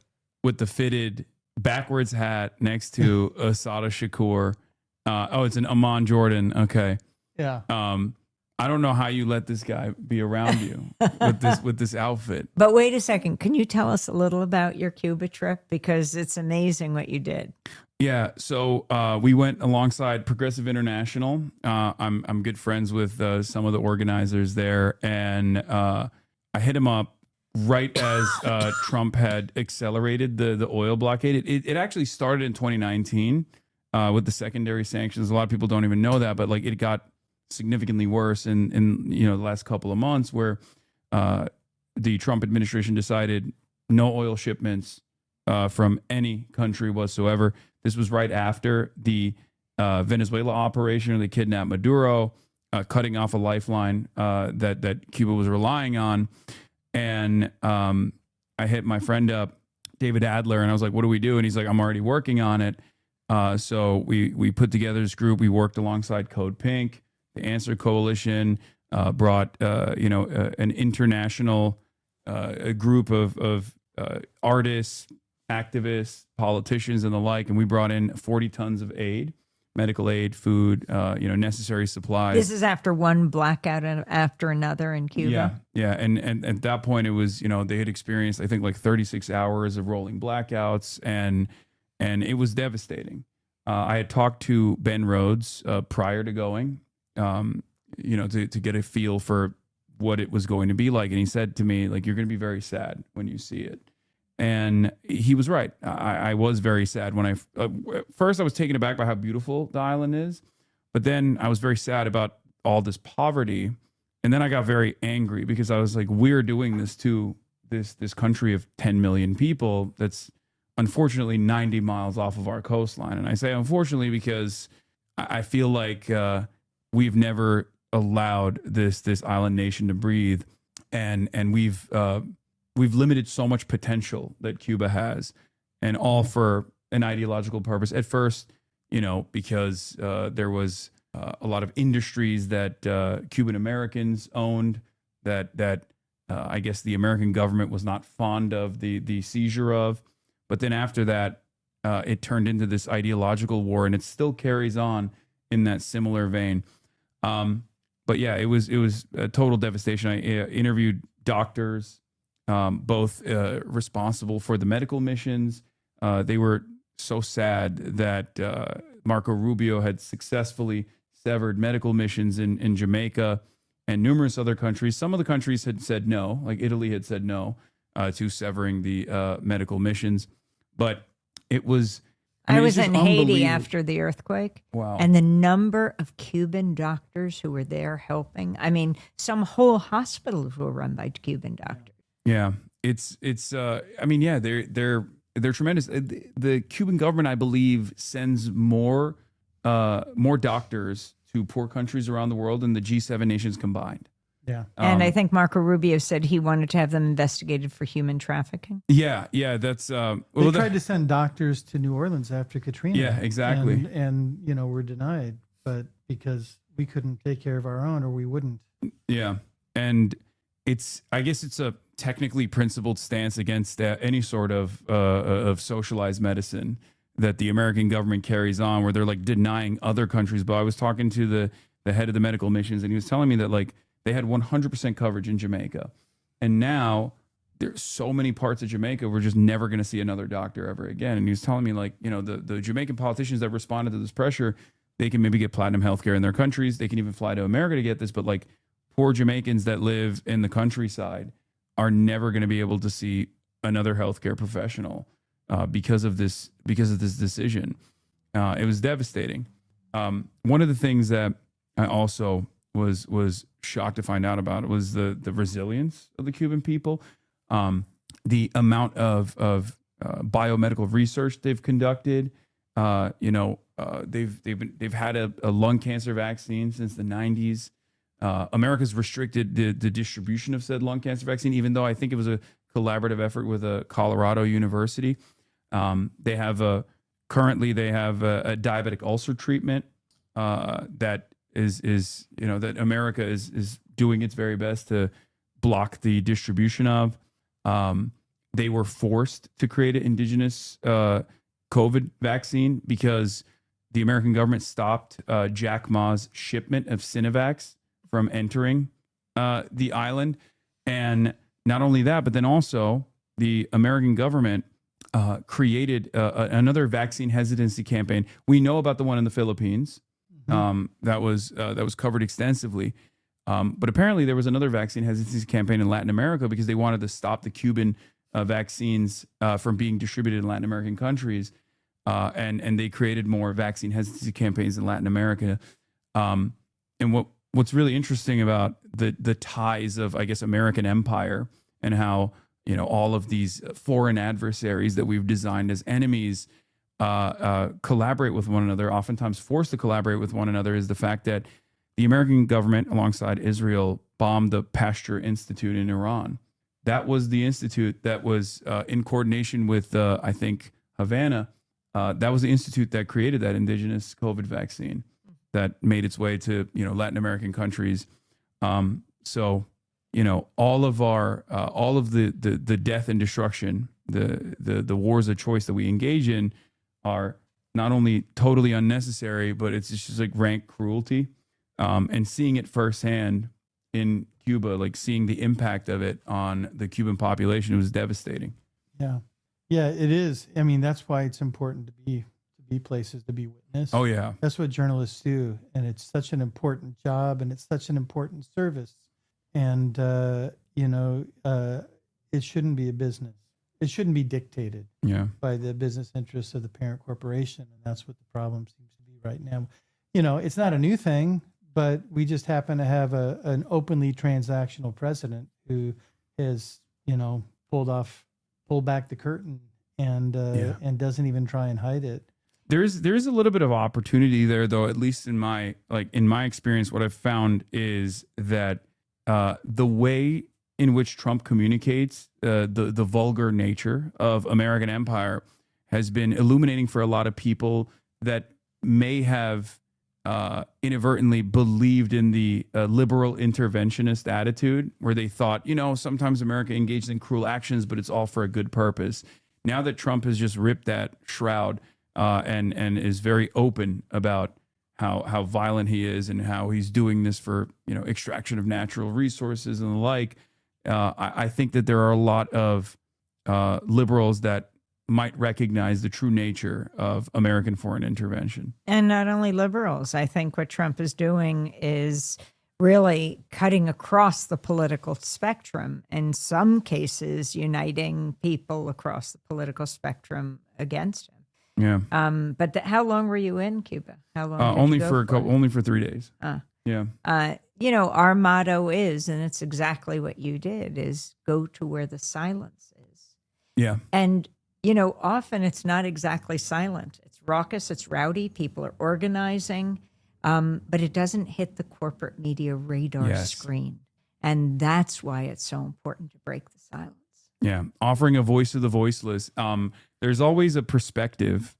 fitted backwards hat next to Asada Shakur. It's an Amon Jordan. Okay. Yeah. I don't know how you let this guy be around you with this outfit. But wait a second. Can you tell us a little about your Cuba trip? Because it's amazing what you did. Yeah. So we went alongside Progressive International. I'm good friends with some of the organizers there. And I hit him up right as Trump had accelerated the oil blockade. It actually started in 2019 with the secondary sanctions. A lot of people don't even know that, but like it got significantly worse in the last couple of months, where the Trump administration decided no oil shipments from any country whatsoever. This was right after the Venezuela operation, where they kidnapped Maduro, cutting off a lifeline that Cuba was relying on. And I hit my friend up, David Adler, and I was like, what do we do? And he's like, I'm already working on it. So we put together this group. We worked alongside Code Pink. The Answer Coalition brought an international a group of artists, activists, politicians, and the like, and we brought in 40 tons of aid, medical aid, food, necessary supplies. This is after one blackout after another in Cuba. Yeah, and at that point it was, they had experienced, I think, like 36 hours of rolling blackouts, and it was devastating. I had talked to Ben Rhodes prior to going, to get a feel for what it was going to be like. And he said to me, like, you're going to be very sad when you see it. And he was right. I was very sad when first I was taken aback by how beautiful the island is, but then I was very sad about all this poverty. And then I got very angry because I was like, we're doing this to this country of 10 million people that's unfortunately 90 miles off of our coastline. And I say unfortunately because I feel like we've never allowed this island nation to breathe, and we've limited so much potential that Cuba has, and all for an ideological purpose. At first, because there was a lot of industries that Cuban Americans owned that I guess the American government was not fond of the seizure of. But then after that, it turned into this ideological war, and it still carries on in that similar vein. But yeah, it was a total devastation. I interviewed doctors, both responsible for the medical missions. They were so sad that Marco Rubio had successfully severed medical missions in Jamaica and numerous other countries. Some of the countries had said no, like Italy had said no to severing the medical missions. But it was... I was in Haiti after the earthquake. Wow. And the number of Cuban doctors who were there helping. I mean, some whole hospitals were run by Cuban doctors. Yeah. It's I mean, yeah, they're tremendous. The Cuban government, I believe, sends more doctors to poor countries around the world than the G7 nations combined. Yeah. And I think Marco Rubio said he wanted to have them investigated for human trafficking. Yeah, that's they tried to send doctors to New Orleans after Katrina. Yeah, exactly. And you know, were denied, but because we couldn't take care of our own, or we wouldn't. Yeah. And I guess it's a technically principled stance against any sort of socialized medicine that the American government carries on, where they're like denying other countries. But I was talking to the head of the medical missions, and he was telling me that like they had 100% coverage in Jamaica, and now there's so many parts of Jamaica we're just never going to see another doctor ever again. And he was telling me, like, you know, the Jamaican politicians that responded to this pressure, they can maybe get platinum healthcare in their countries, they can even fly to America to get this, but like poor Jamaicans that live in the countryside are never going to be able to see another healthcare professional because of this decision. It was devastating. One of the things that I also was shocked to find out about was the resilience of the Cuban people, the amount of biomedical research they've conducted. They've had a lung cancer vaccine since the 90s. America's restricted the distribution of said lung cancer vaccine, even though I think it was a collaborative effort with a Colorado university. They have currently a diabetic ulcer treatment that is that America is doing its very best to block the distribution of. They were forced to create an indigenous COVID vaccine because the American government stopped Jack Ma's shipment of Sinovacs from entering the island. And not only that, but then also the American government created another vaccine hesitancy campaign. We know about the one in the Philippines. That was covered extensively. But apparently there was another vaccine hesitancy campaign in Latin America because they wanted to stop the Cuban vaccines from being distributed in Latin American countries. And they created more vaccine hesitancy campaigns in Latin America. And what's really interesting about the ties of, I guess, American empire and how, all of these foreign adversaries that we've designed as enemies collaborate with one another, oftentimes forced to collaborate with one another, is the fact that the American government, alongside Israel, bombed the Pasteur Institute in Iran. That was the institute that was in coordination with, I think, Havana. That was the institute that created that indigenous COVID vaccine that made its way to, Latin American countries. So, all of the death and destruction, the wars of choice that we engage in are not only totally unnecessary, but it's just like rank cruelty. And seeing it firsthand in Cuba, like seeing the impact of it on the Cuban population, it was devastating. Yeah. Yeah, it is. I mean, that's why it's important to be places, to be witness. Oh, yeah. That's what journalists do. And it's such an important job, and it's such an important service. And, it shouldn't be a business. It shouldn't be dictated by the business interests of the parent corporation. And that's what the problem seems to be right now. It's not a new thing, but we just happen to have an openly transactional president who has, pulled back the curtain and doesn't even try and hide it. There is a little bit of opportunity there, though. At least in my experience, what I've found is that the way in which Trump communicates the vulgar nature of American empire has been illuminating for a lot of people that may have inadvertently believed in the liberal interventionist attitude, where they thought, sometimes America engages in cruel actions, but it's all for a good purpose. Now that Trump has just ripped that shroud and is very open about how violent he is and how he's doing this for extraction of natural resources and the like, I think that there are a lot of liberals that might recognize the true nature of American foreign intervention. And not only liberals. I think what Trump is doing is really cutting across the political spectrum, in some cases uniting people across the political spectrum against him. Yeah. But how long were you in Cuba? How long? Did Only you go for a couple. Only for 3 days. Yeah. You know, our motto is, and it's exactly what you did, is go to where the silence is. Yeah. And, you know, often it's not exactly silent. It's raucous, it's rowdy, people are organizing, but it doesn't hit the corporate media radar screen. And that's why it's so important to break the silence. Yeah. Offering a voice to the voiceless. There's always a perspective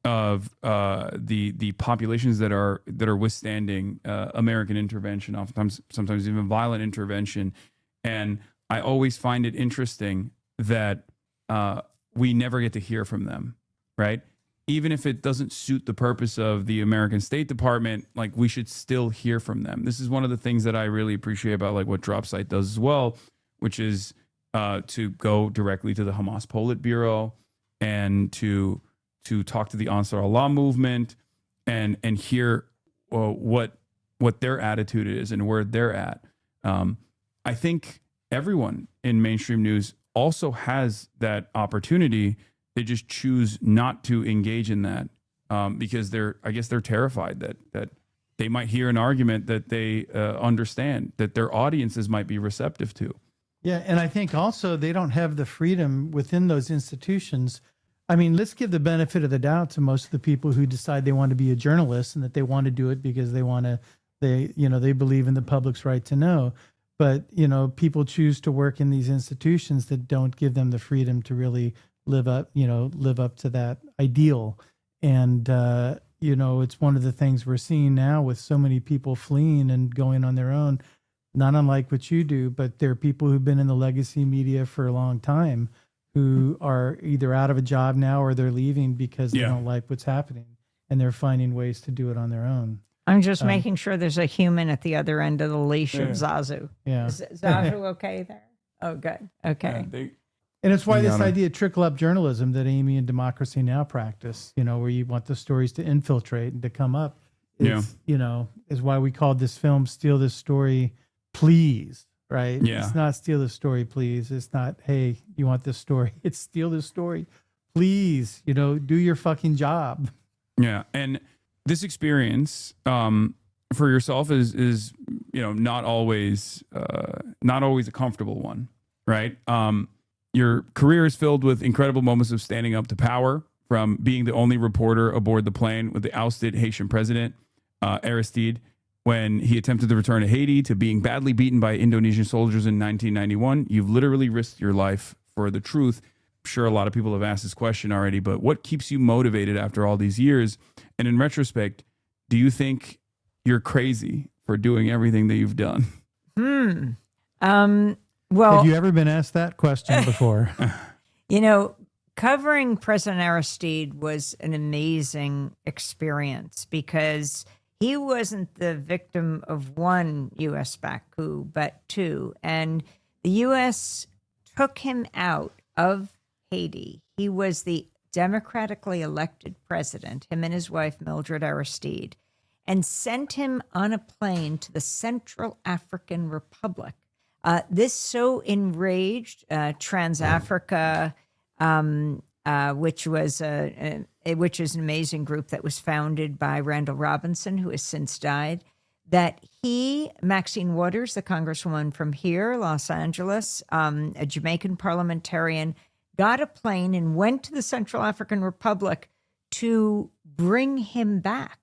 of the populations that are withstanding American intervention, oftentimes, sometimes even violent intervention. And I always find it interesting that we never get to hear from them, right? Even if it doesn't suit the purpose of the American State Department, like, we should still hear from them. This is one of the things that I really appreciate about like what DropSite does as well, which is to go directly to the Hamas Politburo and to talk to the Ansar Allah movement and hear what their attitude is and where they're at. I think everyone in mainstream news also has that opportunity. They just choose not to engage in that because they're terrified that they might hear an argument that they understand, that their audiences might be receptive to. Yeah, and I think also they don't have the freedom within those institutions. I mean, let's give the benefit of the doubt to most of the people who decide they want to be a journalist and that they want to do it because they believe in the public's right to know. But, you know, people choose to work in these institutions that don't give them the freedom to really live up to that ideal. And, you know, it's one of the things we're seeing now with so many people fleeing and going on their own, not unlike what you do, but there are people who've been in the legacy media for a long time who are either out of a job now or they're leaving because they don't like what's happening and they're finding ways to do it on their own. I'm just making sure there's a human at the other end of the leash of Zazu. Yeah. Is Zazu okay there? Oh, good. Okay. And it's why this idea of trickle-up journalism that Amy and Democracy Now! Practice, you know, where you want the stories to infiltrate and to come up, is why we called this film Steal This Story, Please, right? Yeah. It's not Steal This Story, Please. It's not, hey, you want this story? It's Steal This Story, Please, you know, do your fucking job. Yeah. And this experience for yourself is you know, not always a comfortable one, right? Your career is filled with incredible moments of standing up to power, from being the only reporter aboard the plane with the ousted Haitian president, Aristide, when he attempted to return to Haiti, to being badly beaten by Indonesian soldiers in 1991. You've literally risked your life for the truth. I'm sure a lot of people have asked this question already, but what keeps you motivated after all these years? And in retrospect, do you think you're crazy for doing everything that you've done? Well, have you ever been asked that question before? You know, covering President Aristide was an amazing experience because he wasn't the victim of one U.S.-backed coup, but two. And the U.S. took him out of Haiti. He was the democratically elected president, him and his wife, Mildred Aristide, and sent him on a plane to the Central African Republic. This so enraged Trans-Africa, which is an amazing group that was founded by Randall Robinson, who has since died, that Maxine Waters, the congresswoman from here, Los Angeles, a Jamaican parliamentarian, got a plane and went to the Central African Republic to bring him back.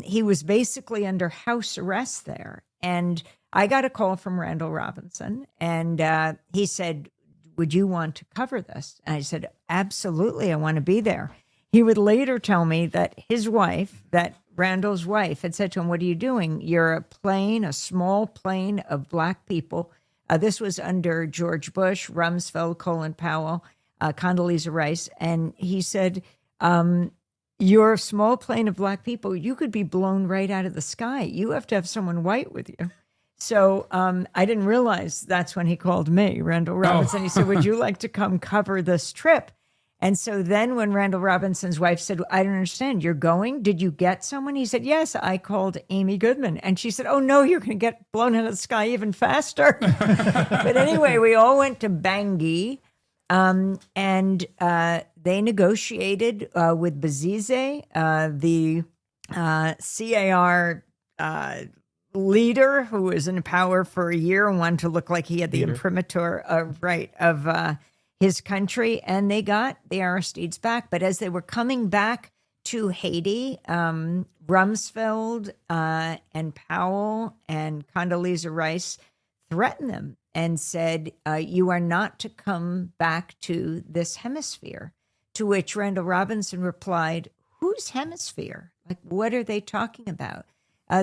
He was basically under house arrest there. And I got a call from Randall Robinson, and he said, would you want to cover this? And I said, absolutely, I want to be there. He would later tell me that his wife, that Randall's wife, had said to him, what are you doing? You're a small plane of black people. This was under George Bush, Rumsfeld, Colin Powell, Condoleezza Rice. And he said, you're a small plane of black people. You could be blown right out of the sky. You have to have someone white with you. So I didn't realize that's when he called me, Randall Robinson. He said, would you like to come cover this trip? And so then when Randall Robinson's wife said, I don't understand, you're going? Did you get someone? He said, yes, I called Amy Goodman. And she said, oh, no, you're going to get blown out of the sky even faster. But anyway, we all went to Bangui, and they negotiated with Bozize, the CAR leader who was in power for a year and wanted to look like he had the imprimatur of his country, and they got the Aristides back. But as they were coming back to Haiti, Rumsfeld and Powell and Condoleezza Rice threatened them and said, you are not to come back to this hemisphere. To which Randall Robinson replied, whose hemisphere? Like, what are they talking about?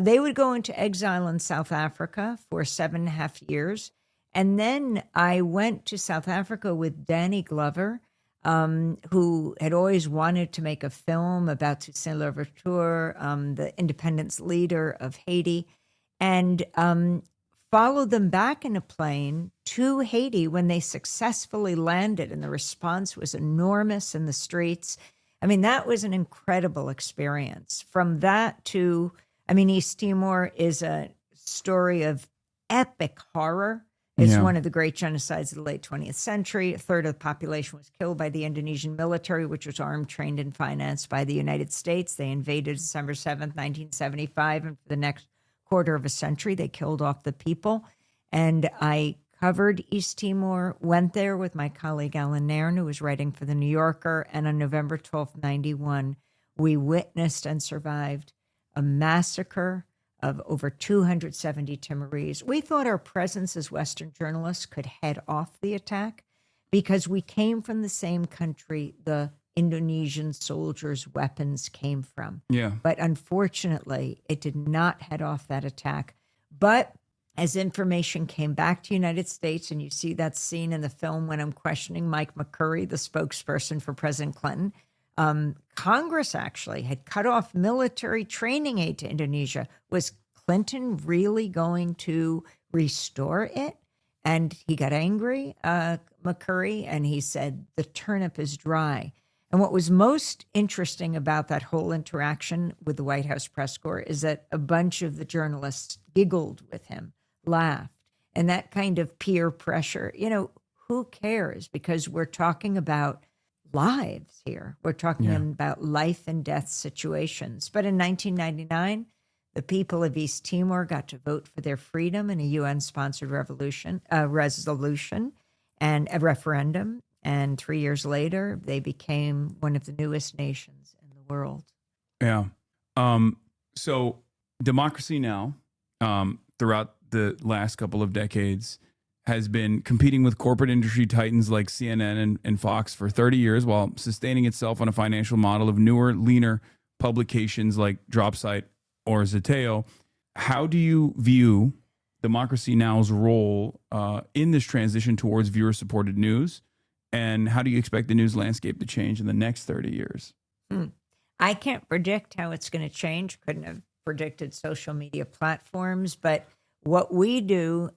They would go into exile in South Africa for 7.5 years. And then I went to South Africa with Danny Glover, who had always wanted to make a film about Toussaint Louverture, the independence leader of Haiti, and followed them back in a plane to Haiti when they successfully landed. And the response was enormous in the streets. I mean, that was an incredible experience. From that to, East Timor is a story of epic horror. It's one of the great genocides of the late 20th century. A third of the population was killed by the Indonesian military, which was armed, trained, and financed by the United States. They invaded December 7th, 1975, and for the next quarter of a century, they killed off the people. And I covered East Timor, went there with my colleague Alan Nairn, who was writing for The New Yorker, and on November 12th, 91, we witnessed and survived a massacre of over 270 Timorese. We thought our presence as Western journalists could head off the attack because we came from the same country the Indonesian soldiers' weapons came from. Yeah. But unfortunately, it did not head off that attack. But as information came back to the United States, and you see that scene in the film when I'm questioning Mike McCurry, the spokesperson for President Clinton, Congress actually had cut off military training aid to Indonesia. Was Clinton really going to restore it? And he got angry, McCurry, and he said, the turnip is dry. And what was most interesting about that whole interaction with the White House press corps is that a bunch of the journalists giggled with him, laughed, and that kind of peer pressure. Who cares? Because we're talking about lives here. We're talking about life and death situations. But in 1999, the people of East Timor got to vote for their freedom in a UN-sponsored resolution and a referendum. And 3 years later, they became one of the newest nations in the world. Yeah. So Democracy Now! Throughout the last couple of decades has been competing with corporate industry titans like CNN and Fox for 30 years while sustaining itself on a financial model of newer, leaner publications like Dropsite or Zeteo. How do you view Democracy Now!'s role in this transition towards viewer-supported news? And how do you expect the news landscape to change in the next 30 years? I can't predict how it's going to change. Couldn't have predicted social media platforms. But what we do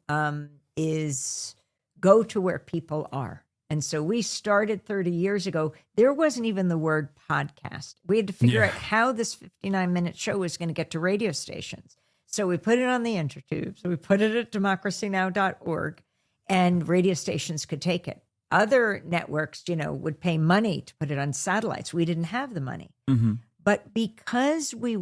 is go to where people are. And so we started 30 years ago. There wasn't even the word podcast. We had to figure out how this 59-minute show was going to get to radio stations. So we put it on the intertube. So we put it at democracynow.org, and radio stations could take it. Other networks, would pay money to put it on satellites. We didn't have the money. Mm-hmm. But because we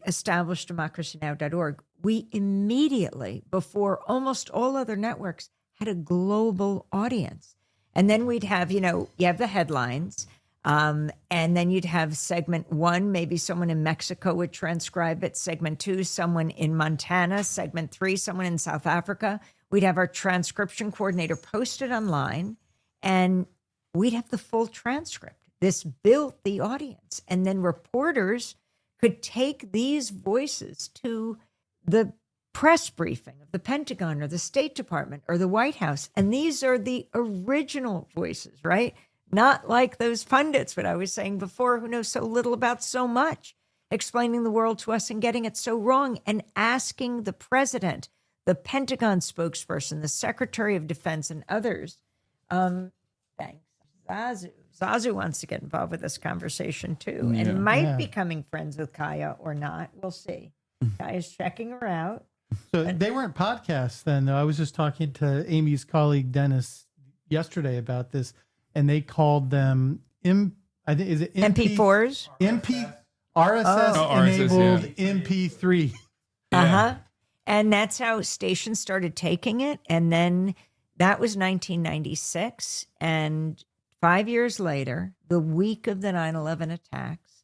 established democracynow.org, we immediately, before almost all other networks, had a global audience. And then we'd have, you have the headlines, and then you'd have segment 1, maybe someone in Mexico would transcribe it. Segment 2, someone in Montana. Segment 3, someone in South Africa. We'd have our transcription coordinator post it online, and we'd have the full transcript. This built the audience. And then reporters could take these voices to the press briefing of the Pentagon or the State Department or the White House. And these are the original voices, right? Not like those pundits, what I was saying before, who know so little about so much, explaining the world to us and getting it so wrong, and asking the president, the Pentagon spokesperson, the Secretary of Defense, and others, Zazu wants to get involved with this conversation too, and might be becoming friends with Kaya or not. We'll see. Kaya's checking her out. So they weren't podcasts then, though. I was just talking to Amy's colleague Dennis yesterday about this, and they called them I think is it MP4s? RSS enabled MP3. And that's how stations started taking it. And then that was 1996. And 5 years later, the week of the 9/11 attacks,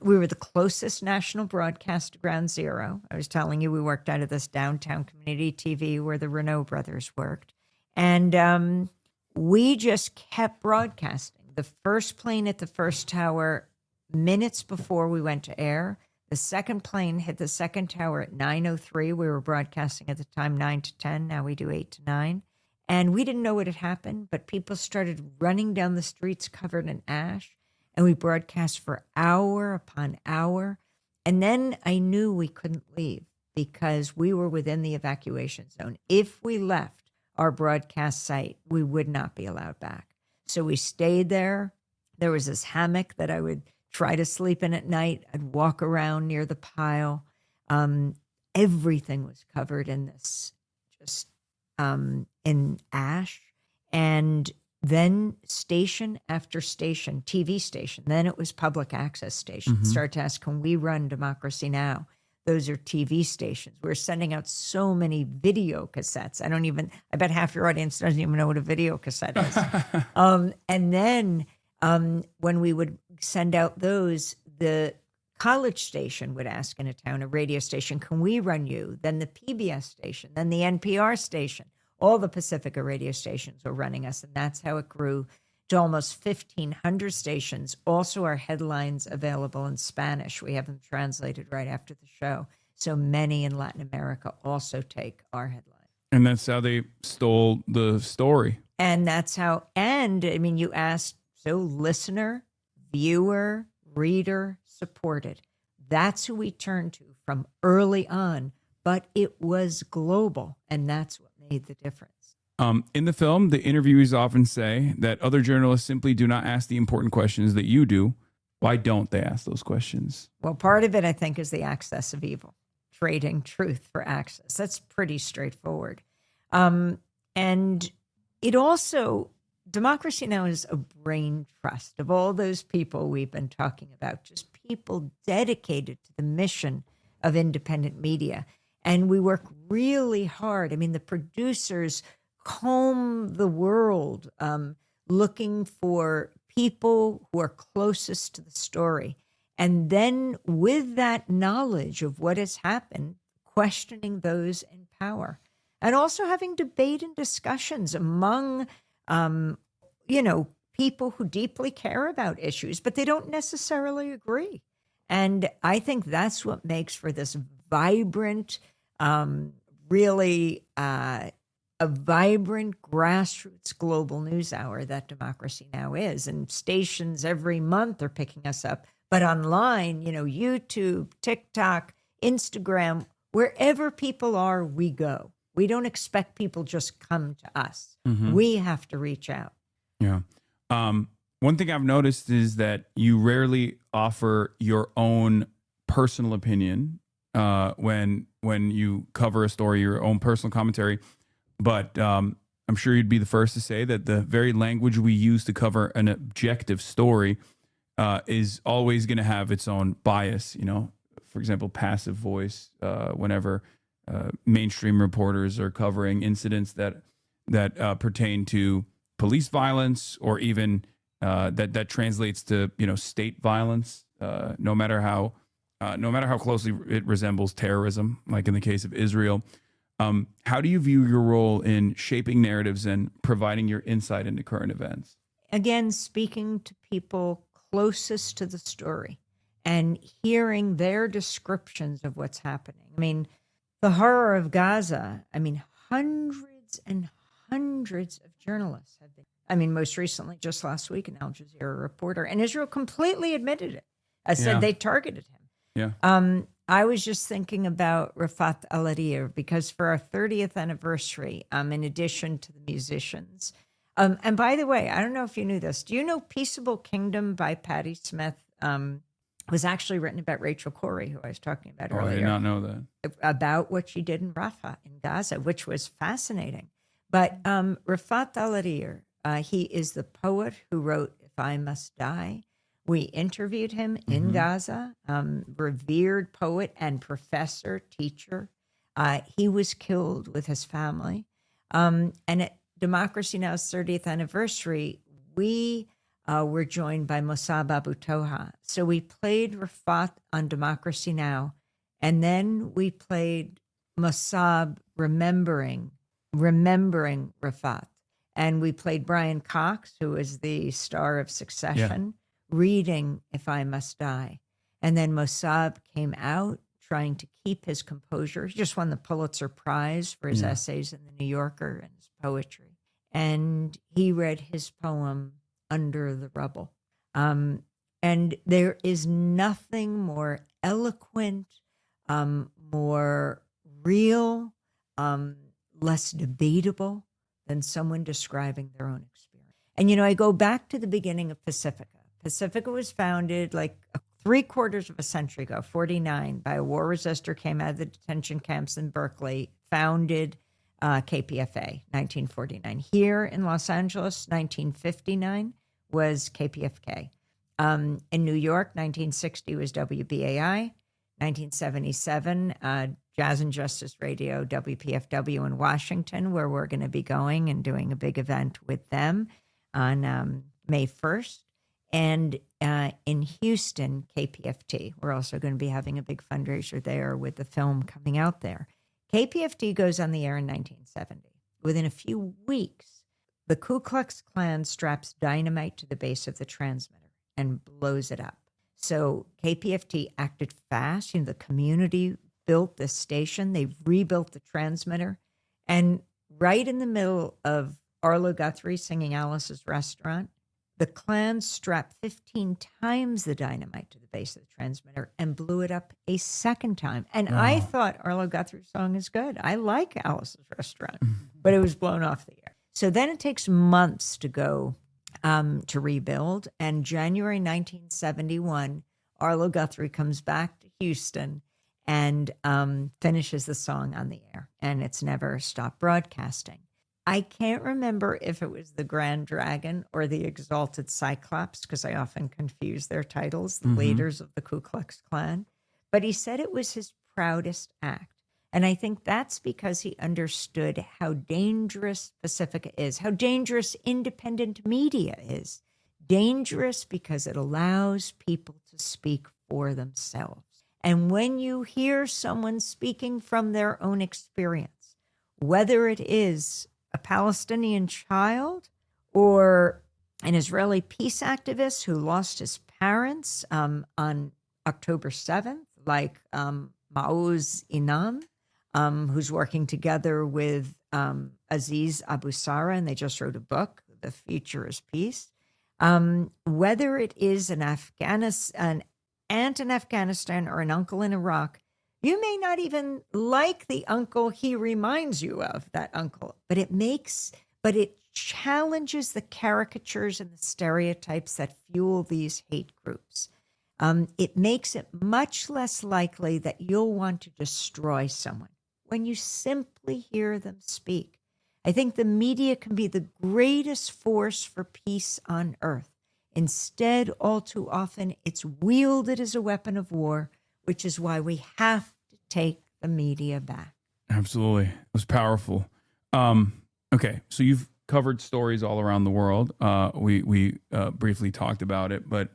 we were the closest national broadcast to Ground Zero. I was telling you, we worked out of this downtown community TV where the Renault brothers worked. And we just kept broadcasting. The first plane at the first tower minutes before we went to air. The second plane hit the second tower at 9:03. We were broadcasting at the time 9 to 10. Now we do 8 to 9. And we didn't know what had happened, but people started running down the streets covered in ash. And we broadcast for hour upon hour. And then I knew we couldn't leave because we were within the evacuation zone. If we left our broadcast site, we would not be allowed back. So we stayed there. There was this hammock that I would try to sleep in at night. I'd walk around near the pile. Everything was covered in this, just in ash. And then station after station, TV station, then it was public access stations. Start to ask, can we run Democracy Now? Those are TV stations. We're sending out so many video cassettes. I bet half your audience doesn't even know what a video cassette is. And then when we would send out those, the college station would ask in a town, a radio station, can we run you? Then the PBS station, then the NPR station. All the Pacifica radio stations were running us, and that's how it grew to almost 1,500 stations. Also, our headlines available in Spanish. We have them translated right after the show. So many in Latin America also take our headlines. And that's how they stole the story. And that's how, and I mean, you asked, so listener, viewer, reader, supported. That's who we turned to from early on, but it was global, and that's what made the difference. In the film, the interviewees often say that other journalists simply do not ask the important questions that you do. Why don't they ask those questions? Well, part of it, I think, is the access of evil, trading truth for access. That's pretty straightforward. And it also, Democracy Now! Is a brain trust of all those people we've been talking about, just people dedicated to the mission of independent media. And we work really hard. I mean, the producers comb the world looking for people who are closest to the story. And then with that knowledge of what has happened, questioning those in power. And also having debate and discussions among, people who deeply care about issues, but they don't necessarily agree. And I think that's what makes for this vibrant, a vibrant grassroots global news hour that Democracy Now! Is. And stations every month are picking us up. But online, YouTube, TikTok, Instagram, wherever people are, we go. We don't expect people just come to us. We have to reach out. Yeah. One thing I've noticed is that you rarely offer your own personal opinion when you cover a story, your own personal commentary. But I'm sure you'd be the first to say that the very language we use to cover an objective story is always going to have its own bias. For example, passive voice whenever mainstream reporters are covering incidents that pertain to police violence or even that translates to state violence. No matter how closely it resembles terrorism, like in the case of Israel. How do you view your role in shaping narratives and providing your insight into current events? Again, speaking to people closest to the story and hearing their descriptions of what's happening. I mean, the horror of Gaza, hundreds and hundreds of journalists have been, most recently, just last week, an Al Jazeera reporter, and Israel completely admitted it. I said they targeted him. Yeah. I was just thinking about Rafat Al-Adir because for our 30th anniversary, in addition to the musicians, And by the way, I don't know if you knew this. Do you know Peaceable Kingdom by Patti Smith was actually written about Rachel Corrie, who I was talking about earlier. I did not know that. About what she did in Rafah, in Gaza, which was fascinating. But Rafat Al-Arir, he is the poet who wrote If I Must Die. We interviewed him in Gaza, revered poet and professor, teacher. He was killed with his family. And at Democracy Now!'s 30th anniversary, we were joined by Mossab Abu Toha. So we played Rafat on Democracy Now! And then we played Mossab remembering Rafat. And we played Brian Cox, who is the star of Succession, reading If I Must Die. And then Mossab came out trying to keep his composure. He just won the Pulitzer Prize for his essays in the New Yorker and his poetry. And he read his poem, Under the Rubble. And there is nothing more eloquent, more real, less debatable than someone describing their own experience. And, I go back to the beginning of Pacifica. Pacifica was founded like 3/4 of a century ago, 49, by a war resister, came out of the detention camps in Berkeley, founded KPFA, 1949. Here in Los Angeles, 1959 was KPFK. In New York, 1960 was WBAI. 1977, Jazz and Justice Radio, WPFW in Washington, where we're going to be going and doing a big event with them on May 1st. And in Houston, KPFT. We're also going to be having a big fundraiser there with the film coming out there. KPFT goes on the air in 1970. Within a few weeks, the Ku Klux Klan straps dynamite to the base of the transmitter and blows it up. So KPFT acted fast. The community built this station. They rebuilt the transmitter. And right in the middle of Arlo Guthrie singing Alice's Restaurant, the Klan strapped 15 times the dynamite to the base of the transmitter and blew it up a second time. And I thought Arlo Guthrie's song is good. I like Alice's Restaurant, but it was blown off the air. So then it takes months to go to rebuild. And January 1971, Arlo Guthrie comes back to Houston and finishes the song on the air. And it's never stopped broadcasting. I can't remember if it was the Grand Dragon or the Exalted Cyclops, because I often confuse their titles, the leaders of the Ku Klux Klan. But he said it was his proudest act. And I think that's because he understood how dangerous Pacifica is, how dangerous independent media is. Dangerous because it allows people to speak for themselves. And when you hear someone speaking from their own experience, whether it is a Palestinian child or an Israeli peace activist who lost his parents on October 7th, like Maoz Inam, who's working together with Aziz Abu Sara, and they just wrote a book, The Future is Peace. Whether it is an aunt in Afghanistan or an uncle in Iraq, you may not even like the uncle he reminds you of, that uncle, but it challenges the caricatures and the stereotypes that fuel these hate groups. It makes it much less likely that you'll want to destroy someone when you simply hear them speak. I think the media can be the greatest force for peace on earth. Instead, all too often, it's wielded as a weapon of war, which is why we have to take the media back. Absolutely. It was powerful. Okay, so you've covered stories all around the world. We briefly talked about it, but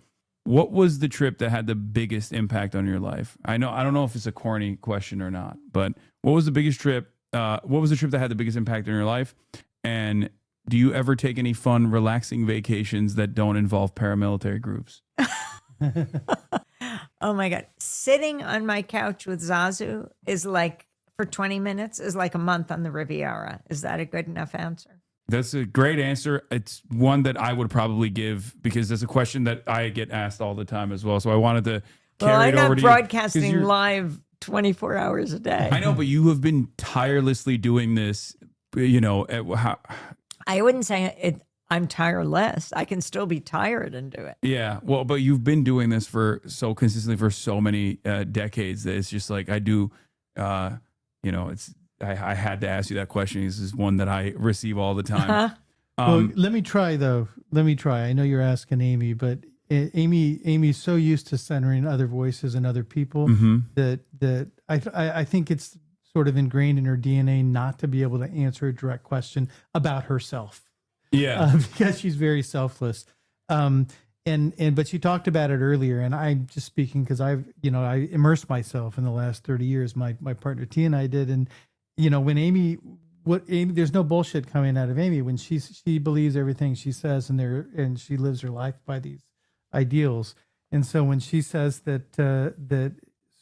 what was the trip that had the biggest impact on your life? I don't know if it's a corny question or not, but what was the biggest trip? What was the trip that had the biggest impact on your life? And do you ever take any fun, relaxing vacations that don't involve paramilitary groups? Oh my God. Sitting on my couch with Zazu is like, for 20 minutes, is like a month on the Riviera. Is that a good enough answer? That's a great answer. It's one that I would probably give because it's a question that I get asked all the time as well. So I wanted to carry it over to you. I'm not broadcasting live 24 hours a day. I know, but you have been tirelessly doing this, I wouldn't say it. I'm tireless. I can still be tired and do it. Yeah. Well, but you've been doing this for so consistently for so many decades that it's just like I do, it's, I had to ask you that question. This is one that I receive all the time. Well, let me try though. Let me try. I know you're asking Amy, but Amy's so used to centering other voices and other people that I think it's sort of ingrained in her DNA not to be able to answer a direct question about herself. Yeah, because she's very selfless. But she talked about it earlier, and I'm just speaking because I immersed myself in the last 30 years. My partner T and I did, and when Amy, there's no bullshit coming out of Amy when she believes everything she says, and she lives her life by these ideals. And so when she says that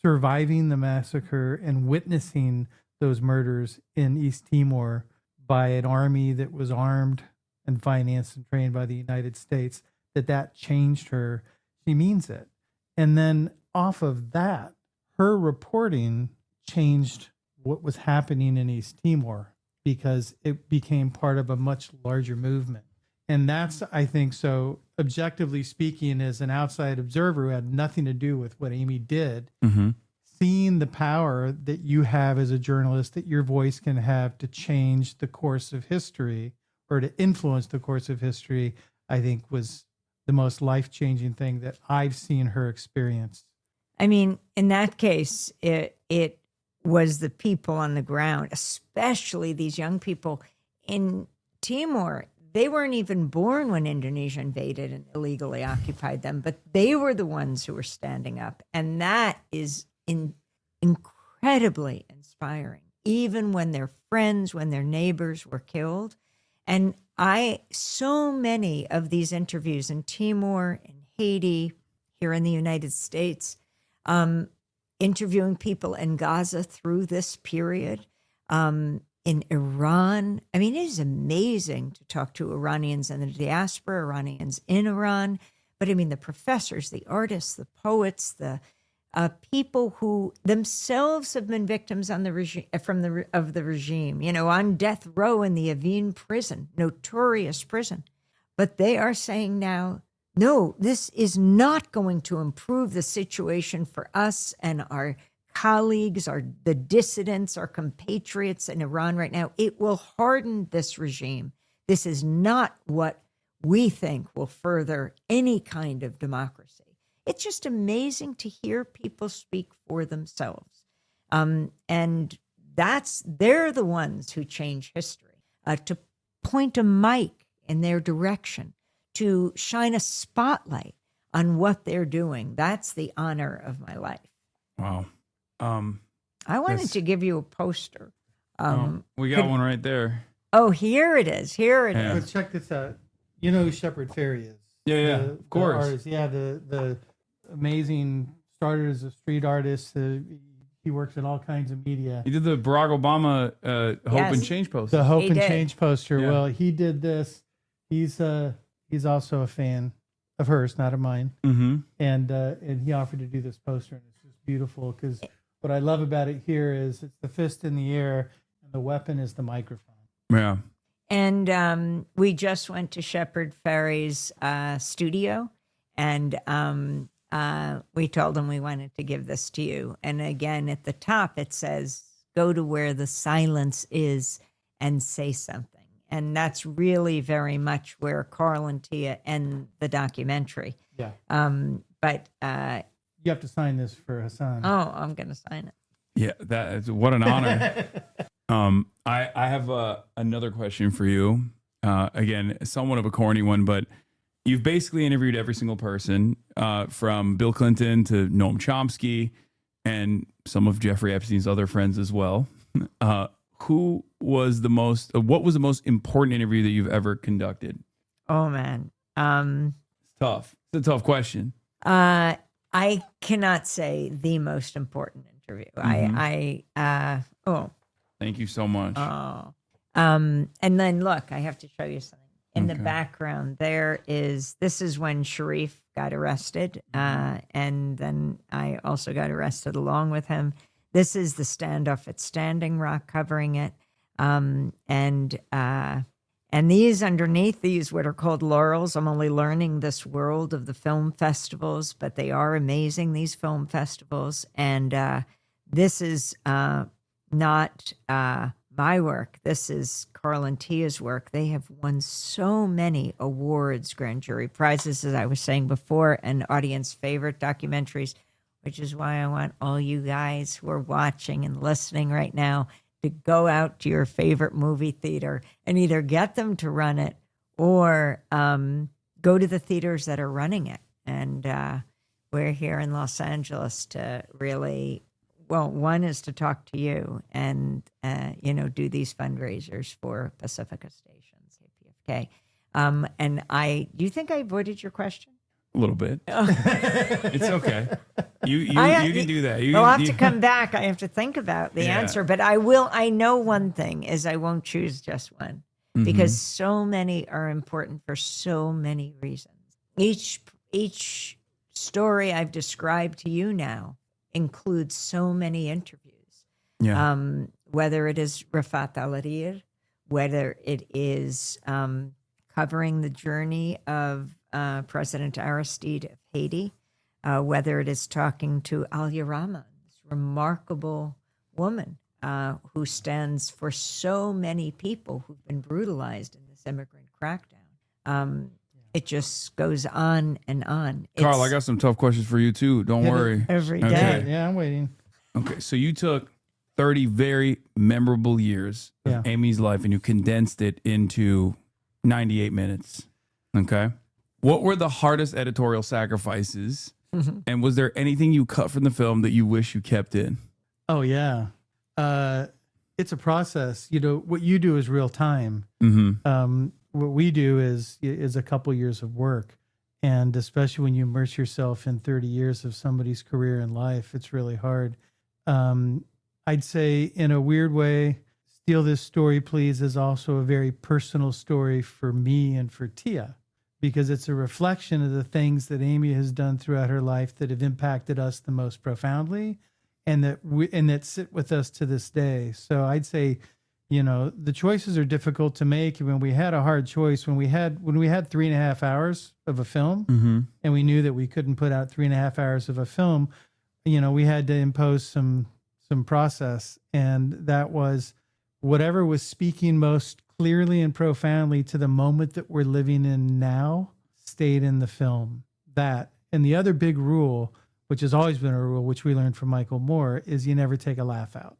surviving the massacre and witnessing those murders in East Timor by an army that was armed and financed and trained by the United States, that changed her, she means it. And then off of that, her reporting changed what was happening in East Timor because it became part of a much larger movement. And that's, I think, so objectively speaking, as an outside observer who had nothing to do with what Amy did, seeing the power that you have as a journalist, that your voice can have to change the course of history or to influence the course of history, I think was the most life-changing thing that I've seen her experience. I mean, in that case, it was the people on the ground, especially these young people in Timor. They weren't even born when Indonesia invaded and illegally occupied them, but they were the ones who were standing up. And that is incredibly inspiring, even when their friends, when their neighbors were killed. And so many of these interviews in Timor, in Haiti, here in the United States, interviewing people in Gaza through this period, in Iran. I mean, it is amazing to talk to Iranians in the diaspora, Iranians in Iran. But I mean, the professors, the artists, the poets, the people who themselves have been victims on the regime, of the regime, on death row in the Evin prison, notorious prison. But they are saying now, no, this is not going to improve the situation for us and our colleagues, the dissidents, our compatriots in Iran right now. It will harden this regime. This is not what we think will further any kind of democracy. It's just amazing to hear people speak for themselves. And they're the ones who change history, to point a mic in their direction, to shine a spotlight on what they're doing. That's the honor of my life. Wow. I wanted to give you a poster. We got one right there. Oh, here it is. Here it is. But check this out. You know who Shepard Fairey is? Yeah, of course. The artist. Yeah, the amazing, started as a street artist. He works in all kinds of media. He did the Barack Obama Hope and Change poster. The Hope and Change poster. Yeah. Well, he did this. He's also a fan of hers, not of mine. And he offered to do this poster, and it's just beautiful because what I love about it here is it's the fist in the air, and the weapon is the microphone. Yeah. And we just went to Shepard Fairey's studio, and we told him we wanted to give this to you. And again, at the top, it says, go to where the silence is and say something. And that's really very much where Carl and Tia end the documentary. Yeah. But you have to sign this for Hassan. Oh, I'm going to sign it. Yeah, what an honor. I have another question for you. Again, somewhat of a corny one, but you've basically interviewed every single person, from Bill Clinton to Noam Chomsky and some of Jeffrey Epstein's other friends as well. What was the most important interview that you've ever conducted? Oh, man. It's tough. It's a tough question. I cannot say the most important interview. Thank you so much. And then look, I have to show you something. In the background, this is when Sharif got arrested. And then I also got arrested along with him. This is the standoff at Standing Rock covering it. And And these, underneath these, what are called laurels, I'm only learning this world of the film festivals, but they are amazing, these film festivals. And this is not my work. This is Carl and Tia's work. They have won so many awards, grand jury prizes, as I was saying before, and audience favorite documentaries, which is why I want all you guys who are watching and listening right now to go out to your favorite movie theater and either get them to run it or go to the theaters that are running it. And we're here in Los Angeles to really, well, one is to talk to you and, do these fundraisers for Pacifica Stations, KPFK. And do you think I avoided your question? A little bit. It's okay. You can do that. I'll have to come back. I have to think about the answer, but I will. I know one thing is I won't choose just one because so many are important for so many reasons. Each story I've described to you now includes so many interviews. Yeah. Whether it is Rafat Al-Arir, whether it is covering the journey of President Aristide of Haiti, whether it is talking to Alia Rahman, this remarkable woman who stands for so many people who've been brutalized in this immigrant crackdown. It just goes on and on. Carl, I got some tough questions for you too. Don't worry. Every day. Okay. Yeah, I'm waiting. Okay, so you took 30 very memorable years of Amy's life and you condensed it into 98 minutes. Okay. What were the hardest editorial sacrifices? And was there anything you cut from the film that you wish you kept in? Oh, yeah. It's a process. What you do is real time. What we do is a couple years of work. And especially when you immerse yourself in 30 years of somebody's career and life, it's really hard. I'd say in a weird way, Steal This Story, Please is also a very personal story for me and for Tia, because it's a reflection of the things that Amy has done throughout her life that have impacted us the most profoundly and that sit with us to this day. So I'd say, the choices are difficult to make. When we had a hard choice, when we had 3.5 hours of a film and we knew that we couldn't put out 3.5 hours of a film, we had to impose some process. And that was whatever was speaking most clearly and profoundly to the moment that we're living in now stayed in the film. That. And the other big rule, which has always been a rule, which we learned from Michael Moore, is you never take a laugh out.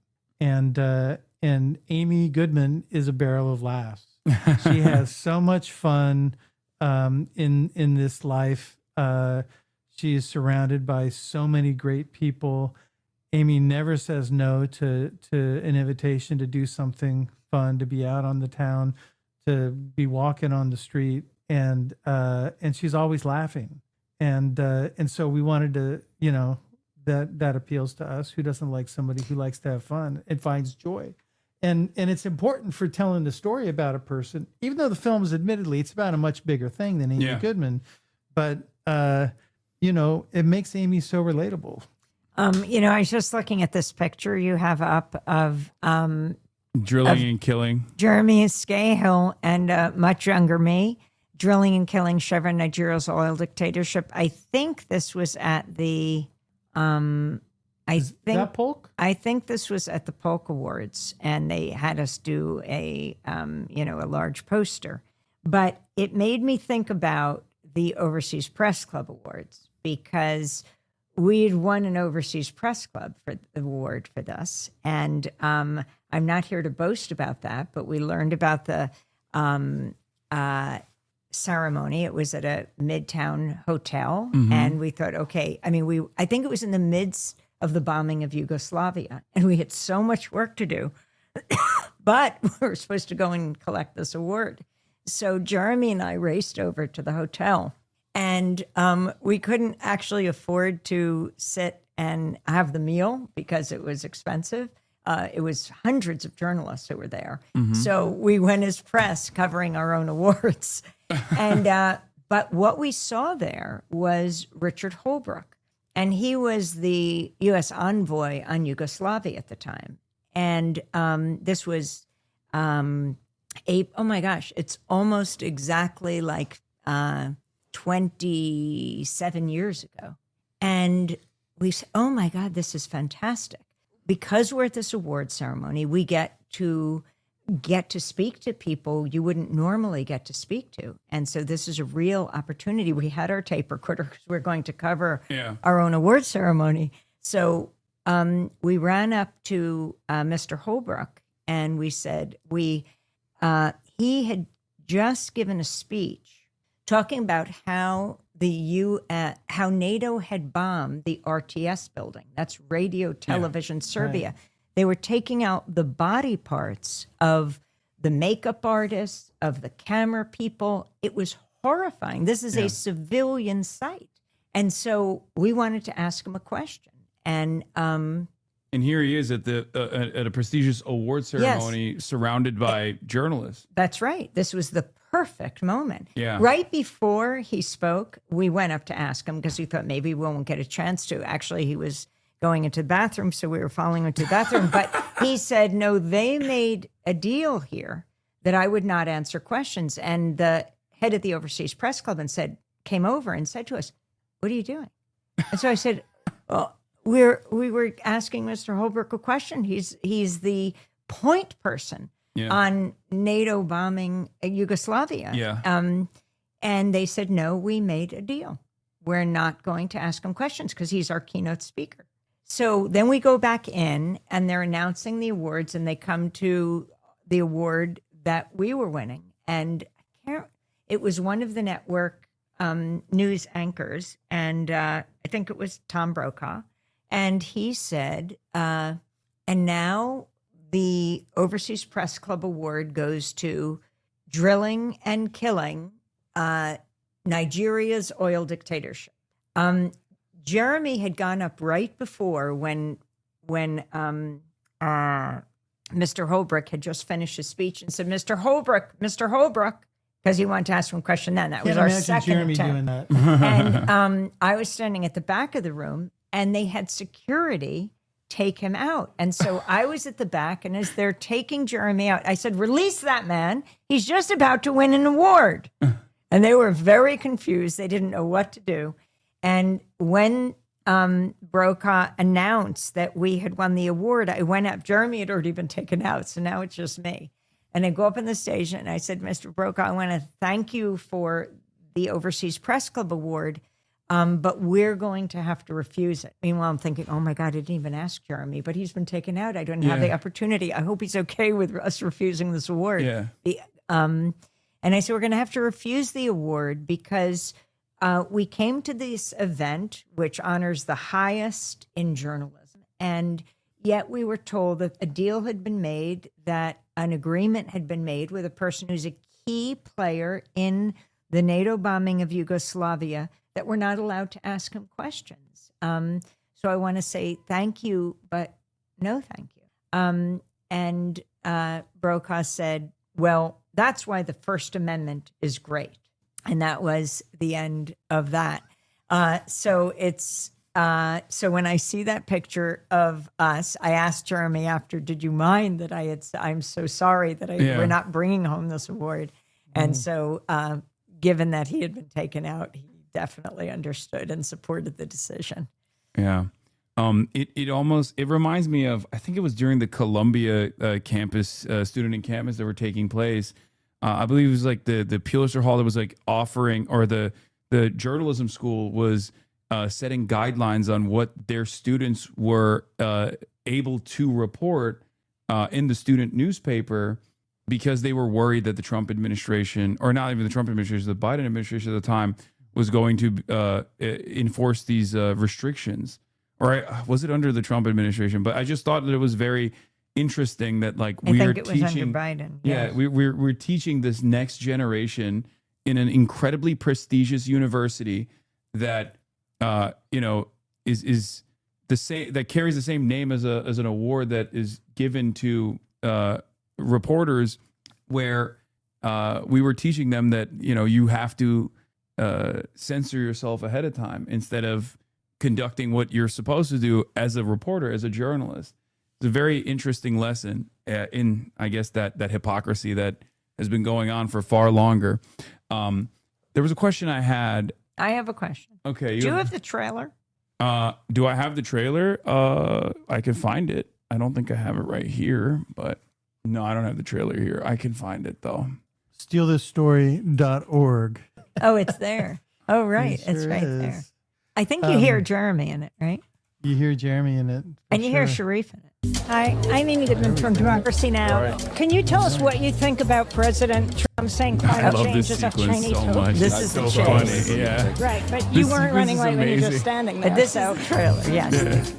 And Amy Goodman is a barrel of laughs. She has so much fun in this life. She is surrounded by so many great people. Amy never says no to an invitation to do something fun, to be out on the town, to be walking on the street, and she's always laughing. And so we wanted to, that appeals to us. Who doesn't like somebody who likes to have fun and finds joy? And it's important for telling the story about a person, even though the film is admittedly, it's about a much bigger thing than Amy Goodman, but it makes Amy so relatable. I was just looking at this picture you have up of Drilling and Killing Jeremy Scahill and much younger me, drilling and killing Chevron Nigeria's oil dictatorship. I think this was at the I think this was at the Polk Awards, and they had us do a large poster. But it made me think about the Overseas Press Club Awards, because we'd won an Overseas Press Club for the award for this. And I'm not here to boast about that, but we learned about the ceremony. It was at a Midtown hotel. And we thought, okay, I think it was in the midst of the bombing of Yugoslavia. And we had so much work to do, but we were supposed to go and collect this award. So Jeremy and I raced over to the hotel, and we couldn't actually afford to sit and have the meal because it was expensive. It was hundreds of journalists who were there. So we went as press covering our own awards. And but what we saw there was Richard Holbrooke, and he was the U.S. envoy on Yugoslavia at the time. And this was oh my gosh, it's almost exactly like 27 years ago. And we said, oh my God, this is fantastic. Because we're at this award ceremony, we get to speak to people you wouldn't normally get to speak to. And so this is a real opportunity. We had our tape recorder because we're going to cover our own award ceremony. So we ran up to Mr. Holbrooke and we said, he had just given a speech talking about how how NATO had bombed the RTS building. That's Radio Television Serbia. Right. They were taking out the body parts of the makeup artists, of the camera people. It was horrifying. This is a civilian site. And so we wanted to ask him a question. And here he is at a prestigious award ceremony surrounded by journalists. That's right. This was the perfect moment. Yeah. Right before he spoke, we went up to ask him because we thought maybe we won't get a chance to. Actually, he was going into the bathroom, so we were following him to the bathroom. But he said, no, they made a deal here that I would not answer questions. And the head of the Overseas Press Club came over and said to us, what are you doing? And so I said, well, we were asking Mr. Holbrooke a question. He's the point person on NATO bombing Yugoslavia. Yeah. And they said, no, we made a deal. We're not going to ask him questions because he's our keynote speaker. So then we go back in and they're announcing the awards and they come to the award that we were winning. And it was one of the network news anchors. And I think it was Tom Brokaw. And he said, and now the Overseas Press Club Award goes to drilling and killing Nigeria's oil dictatorship. Jeremy had gone up right before when Mr. Holbrooke had just finished his speech and said, Mr. Holbrooke, because he wanted to ask him a question then. That was our second Jeremy attempt. doing that. And I was standing at the back of the room and they had security take him out. And so I was at the back, and as they're taking Jeremy out, I said, release that man. He's just about to win an award. And they were very confused. They didn't know what to do. And when Brokaw announced that we had won the award, I went up. Jeremy had already been taken out, so now it's just me. And I go up on the stage and I said, Mr. Brokaw, I want to thank you for the Overseas Press Club Award, but we're going to have to refuse it. Meanwhile, I'm thinking, oh my God, I didn't even ask Jeremy, but he's been taken out. I didn't have the opportunity. I hope he's okay with us refusing this award. Yeah. And I said, we're going to have to refuse the award because we came to this event, which honors the highest in journalism. And yet we were told that a deal had been made, that an agreement had been made with a person who's a key player in the NATO bombing of Yugoslavia, that we're not allowed to ask him questions. So I want to say thank you, but no thank you. And Brokaw said, well, that's why the First Amendment is great. And that was the end of that. So when I see that picture of us, I asked Jeremy after, did you mind that I'm so sorry that we're not bringing home this award. And so given that he had been taken out, he definitely understood and supported the decision. Yeah. It reminds me of, I think it was during the Columbia campus, student encampments that were taking place. I believe it was like the Pulitzer Hall that was like offering, or the journalism school was setting guidelines on what their students were able to report in the student newspaper, because they were worried that the Trump administration, or not even the Trump administration, the Biden administration at the time, was going to enforce these restrictions. Or was it under the Trump administration? But I just thought that it was very interesting that, like, I think it was under Biden. Yeah, yes. we're teaching this next generation in an incredibly prestigious university that is the same, that carries the same name as an award that is given to reporters, where we were teaching them that you have to censor yourself ahead of time instead of conducting what you're supposed to do as a reporter, as a journalist. It's a very interesting lesson in, I guess, that hypocrisy that has been going on for far longer. There was a question I had. I have a question. Okay. Do you have the trailer? Do I have the trailer? I can find it. I don't think I have it right here, but no, I don't have the trailer here. I can find it though. StealThisStory.org. Oh, it's there. Oh, right. It sure it's right is. there. I think you hear Jeremy in it, right? You hear Jeremy in it. And you hear Sharif in it. Hi, I'm Amy Goodman from Democracy Now! Right. Can you tell us what you think about President Trump saying I climate love change this is a sequence Chinese so hoax? much. This That's is so the chase. funny. Yeah. Right, but This you weren't sequence running is late when you were amazing. just standing there. But this is the trailer, yes.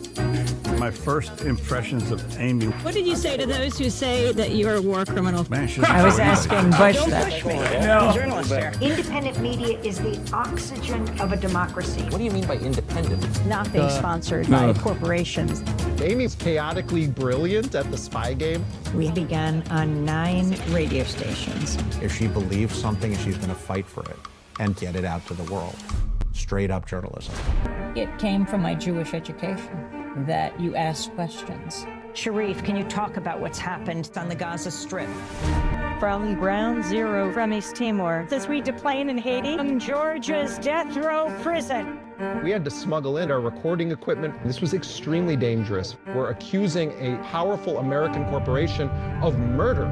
My first impressions of Amy. What did you say to those who say that you're a war criminal? I was asking Bush Don't that. push me. No. Journalist here. Independent media is the oxygen of a democracy. What do you mean by independent? Not being sponsored by corporations. Amy's chaotically brilliant at the spy game. We began on 9 radio stations. If she believes something, she's going to fight for it and get it out to the world. Straight up journalism. It came from my Jewish education that you ask questions. Sharif, can you talk about what's happened on the Gaza Strip? From Ground Zero from East Timor, this we deplane in Haiti, from Georgia's death row prison. We had to smuggle in our recording equipment. This was extremely dangerous. We're accusing a powerful American corporation of murder.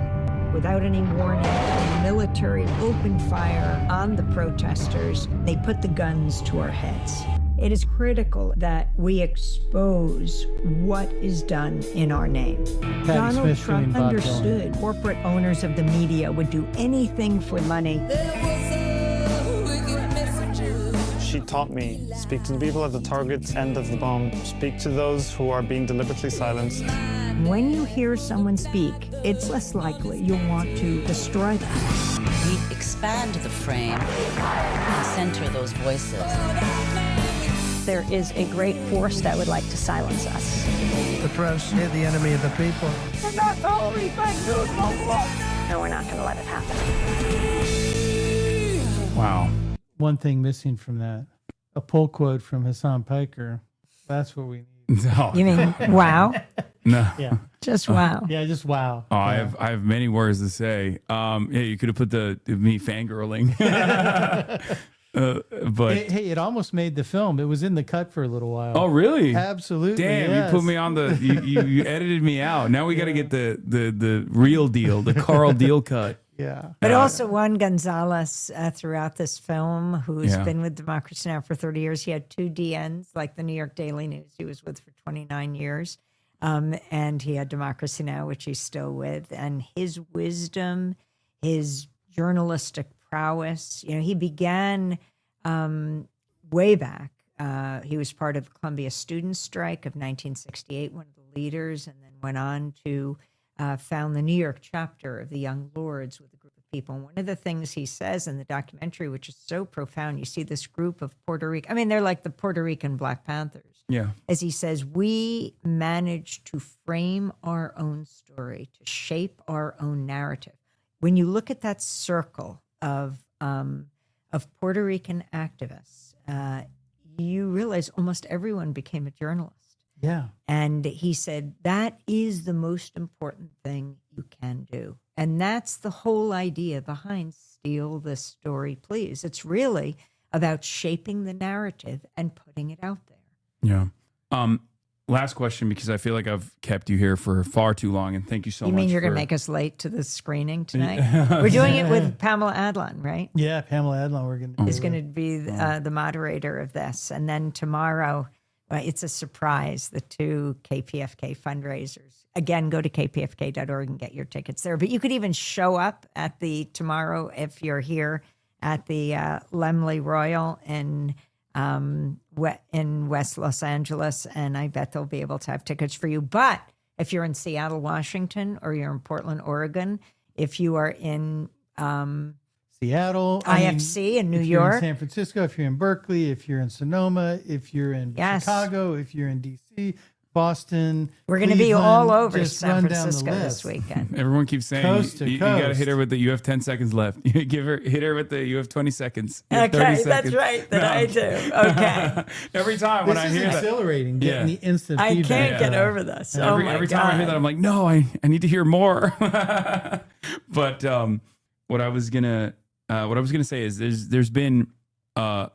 Without any warning, the military opened fire on the protesters. They put the guns to our heads. It is critical that we expose what is done in our name. Donald Trump understood corporate owners of the media would do anything for money. She taught me, speak to the people at the target end of the bomb, speak to those who are being deliberately silenced. When you hear someone speak, it's less likely you'll want to destroy them. We expand the frame and center those voices. There is a great force that would like to silence us. The press is the enemy of the people. And that's all we think. No, we're not going to let it happen. Wow. One thing missing from that, a pull quote from Hassan Piker. That's what we need. No. You mean wow? No. Yeah. Just wow. Yeah, just wow. Oh, I have many words to say. Yeah, you could have put me fangirling. But hey, it almost made the film. It was in the cut for a little while. Oh, really? Absolutely. Damn, yes. you put me on the you edited me out. Now we got to get the real deal, the Carl Deal cut. Yeah. But also Juan Gonzalez throughout this film, who's Yeah. been with Democracy Now! For 30 years. He had 2 DNs, like the New York Daily News he was with for 29 years. And he had Democracy Now!, which he's still with. And his wisdom, his journalistic prowess, he began way back. He was part of the Columbia Students' Strike of 1968, one of the leaders, and then went on to found the New York chapter of the Young Lords with a group of people. And one of the things he says in the documentary, which is so profound, you see this group of Puerto Rican, they're like the Puerto Rican Black Panthers. Yeah. As he says, we managed to frame our own story, to shape our own narrative. When you look at that circle of Puerto Rican activists, you realize almost everyone became a journalist. Yeah. And he said, that is the most important thing you can do. And that's the whole idea behind Steal This Story, Please. It's really about shaping the narrative and putting it out there. Yeah. Last question, because I feel like I've kept you here for far too long, and thank you so much. You mean you're going for- to make us late to the screening tonight? We're doing it with Pamela Adlon, right? Yeah, Pamela Adlon. We're going to. Is going to be the moderator of this. And then tomorrow, it's a surprise, the 2 KPFK fundraisers. Again, go to kpfk.org and get your tickets there. But you could even show up at the tomorrow if you're here at the Laemmle Royal in West Los Angeles, and I bet they'll be able to have tickets for you. But if you're in Seattle, Washington, or you're in Portland, Oregon, if you are in Seattle, IFC in New if you're York, in San Francisco, if you're in Berkeley, if you're in Sonoma, if you're in Yes. Chicago, if you're in DC, Boston, we're going to be Cleveland, all over just San run down the Francisco list. this weekend. Everyone keeps saying Coast to you got to coast. hit her with the. You have 10 seconds left. You hit her with the. You have 20 seconds. You have 30 Okay, that's seconds. right. That I do. Okay. Every time This when I is hear that, exhilarating, getting the instant I feedback. can't get over this. Every Oh my every God. time I hear that, I'm like, no, I need to hear more. But what I was gonna say is there's been a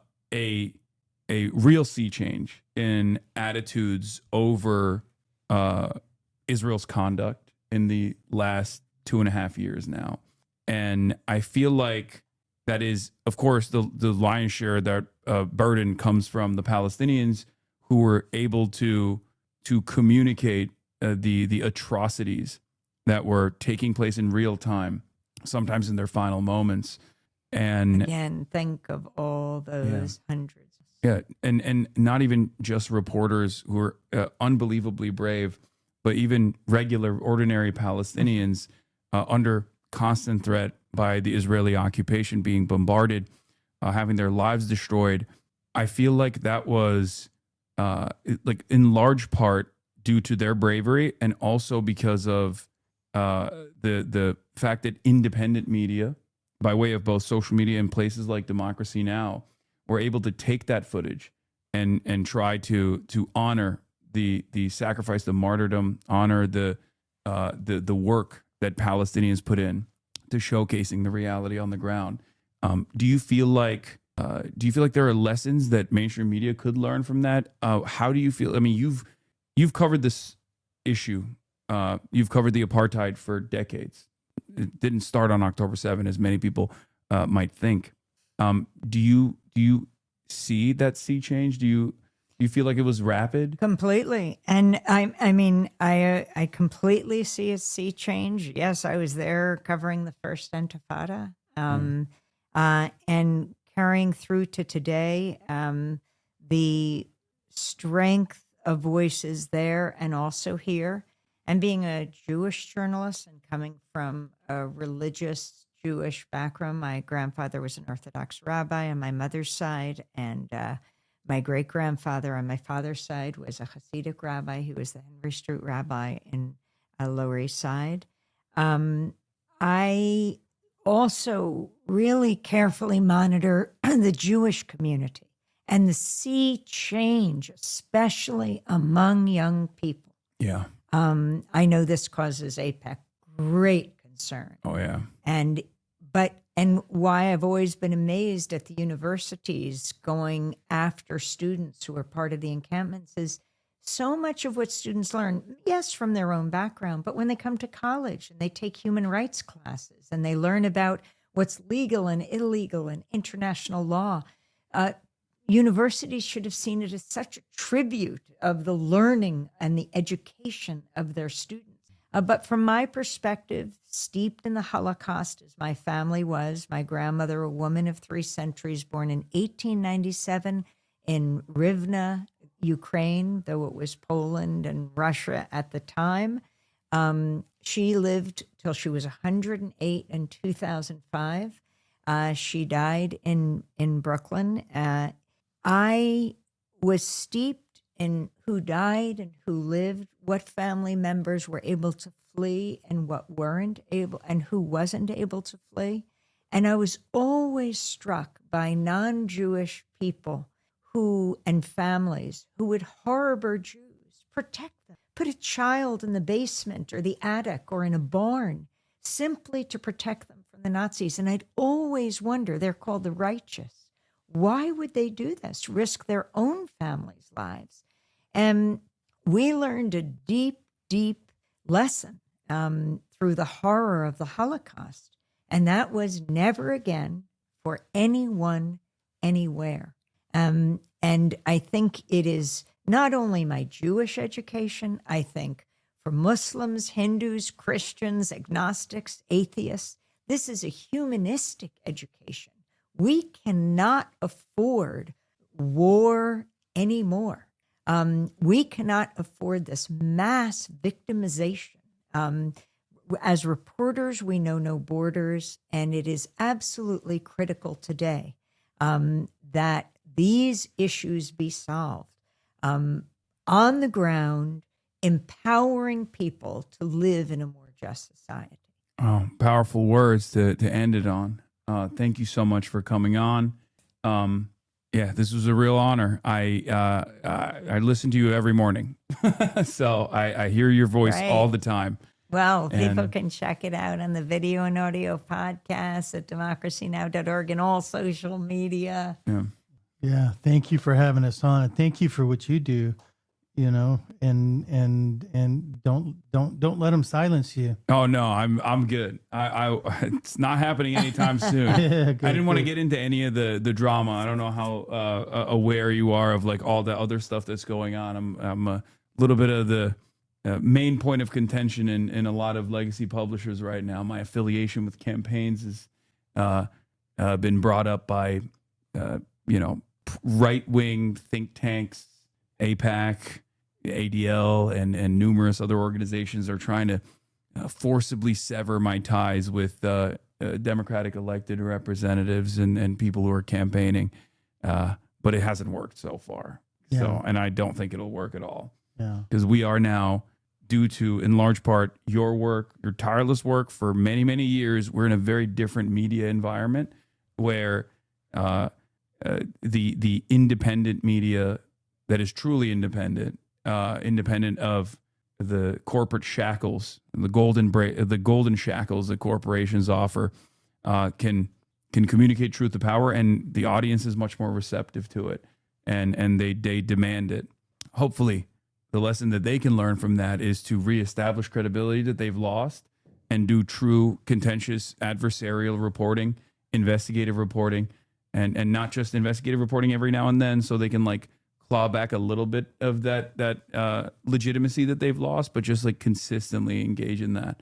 real sea change in attitudes over Israel's conduct in the last 2.5 years now, and I feel like that is, of course, the lion's share of that burden comes from the Palestinians, who were able to communicate the atrocities that were taking place in real time, sometimes in their final moments. And again, think of all those hundreds. Yeah, and not even just reporters who are unbelievably brave, but even regular, ordinary Palestinians under constant threat by the Israeli occupation, being bombarded, having their lives destroyed. I feel like that was like in large part due to their bravery, and also because of the fact that independent media, by way of both social media and places like Democracy Now!, were able to take that footage and try to honor the sacrifice, the martyrdom, honor the work that Palestinians put in to showcasing the reality on the ground. Do you feel like there are lessons that mainstream media could learn from that? How do you feel? I mean, you've covered this issue. You've covered the apartheid for decades. It didn't start on October 7, as many people might think. Do you see that sea change? Do you feel like it was rapid? Completely. And I completely see a sea change. Yes, I was there covering the first Intifada, and carrying through to today, the strength of voices there and also here. And being a Jewish journalist and coming from a religious Jewish background, my grandfather was an Orthodox rabbi on my mother's side, and my great-grandfather on my father's side was a Hasidic rabbi. He was the Henry Street rabbi in Lower East Side. I also really carefully monitor the Jewish community and the sea change, especially among young people. Yeah. I know this causes AIPAC great concern. Oh, yeah. And why I've always been amazed at the universities going after students who are part of the encampments is so much of what students learn, yes, from their own background, but when they come to college and they take human rights classes and they learn about what's legal and illegal and international law, universities should have seen it as such a tribute of the learning and the education of their students. But from my perspective, steeped in the Holocaust as my family was, my grandmother, a woman of 3 centuries, born in 1897 in Rivne, Ukraine, though it was Poland and Russia at the time. She lived till she was 108 in 2005. She died in Brooklyn. I was steeped in who died and who lived, what family members were able to flee and what weren't able, and who wasn't able to flee. And I was always struck by non-Jewish people and families who would harbor Jews, protect them, put a child in the basement or the attic or in a barn simply to protect them from the Nazis. And I'd always wonder, they're called the righteous. Why would they do this? Risk their own families' lives? And we learned a deep, deep lesson through the horror of the Holocaust. And that was never again for anyone, anywhere. And I think it is not only my Jewish education, I think for Muslims, Hindus, Christians, agnostics, atheists, this is a humanistic education. We cannot afford war anymore. We cannot afford this mass victimization. As reporters, we know no borders, and it is absolutely critical today that these issues be solved on the ground, empowering people to live in a more just society. Oh, powerful words to end it on. Thank you so much for coming on. Yeah, this was a real honor. I listen to you every morning, so I hear your voice all the time. Well, people And- can check it out on the video and audio podcast at democracynow.org and all social media. Yeah. Yeah, thank you for having us on, and thank you for what you do. You know, and don't let them silence you. Oh no, I'm good. I it's not happening anytime soon. Yeah, good, I didn't want to good. get into any of the drama. I don't know how aware you are of like all the other stuff that's going on. I'm a little bit of the main point of contention in a lot of legacy publishers right now. My affiliation with campaigns has been brought up by right wing think tanks, AIPAC, ADL, and numerous other organizations are trying to forcibly sever my ties with Democratic elected representatives and people who are campaigning. But it hasn't worked so far. Yeah. So, and I don't think it'll work at all. Yeah. Because we are now, due to, in large part, your work, your tireless work for many, many years, we're in a very different media environment where the independent media that is truly independent, independent of the corporate shackles, the golden shackles that corporations offer, can communicate truth to power, and the audience is much more receptive to it, and they demand it. Hopefully, the lesson that they can learn from that is to reestablish credibility that they've lost, and do true contentious adversarial reporting, investigative reporting, and not just investigative reporting every now and then, so they can like claw back a little bit of that legitimacy that they've lost, but just like consistently engage in that.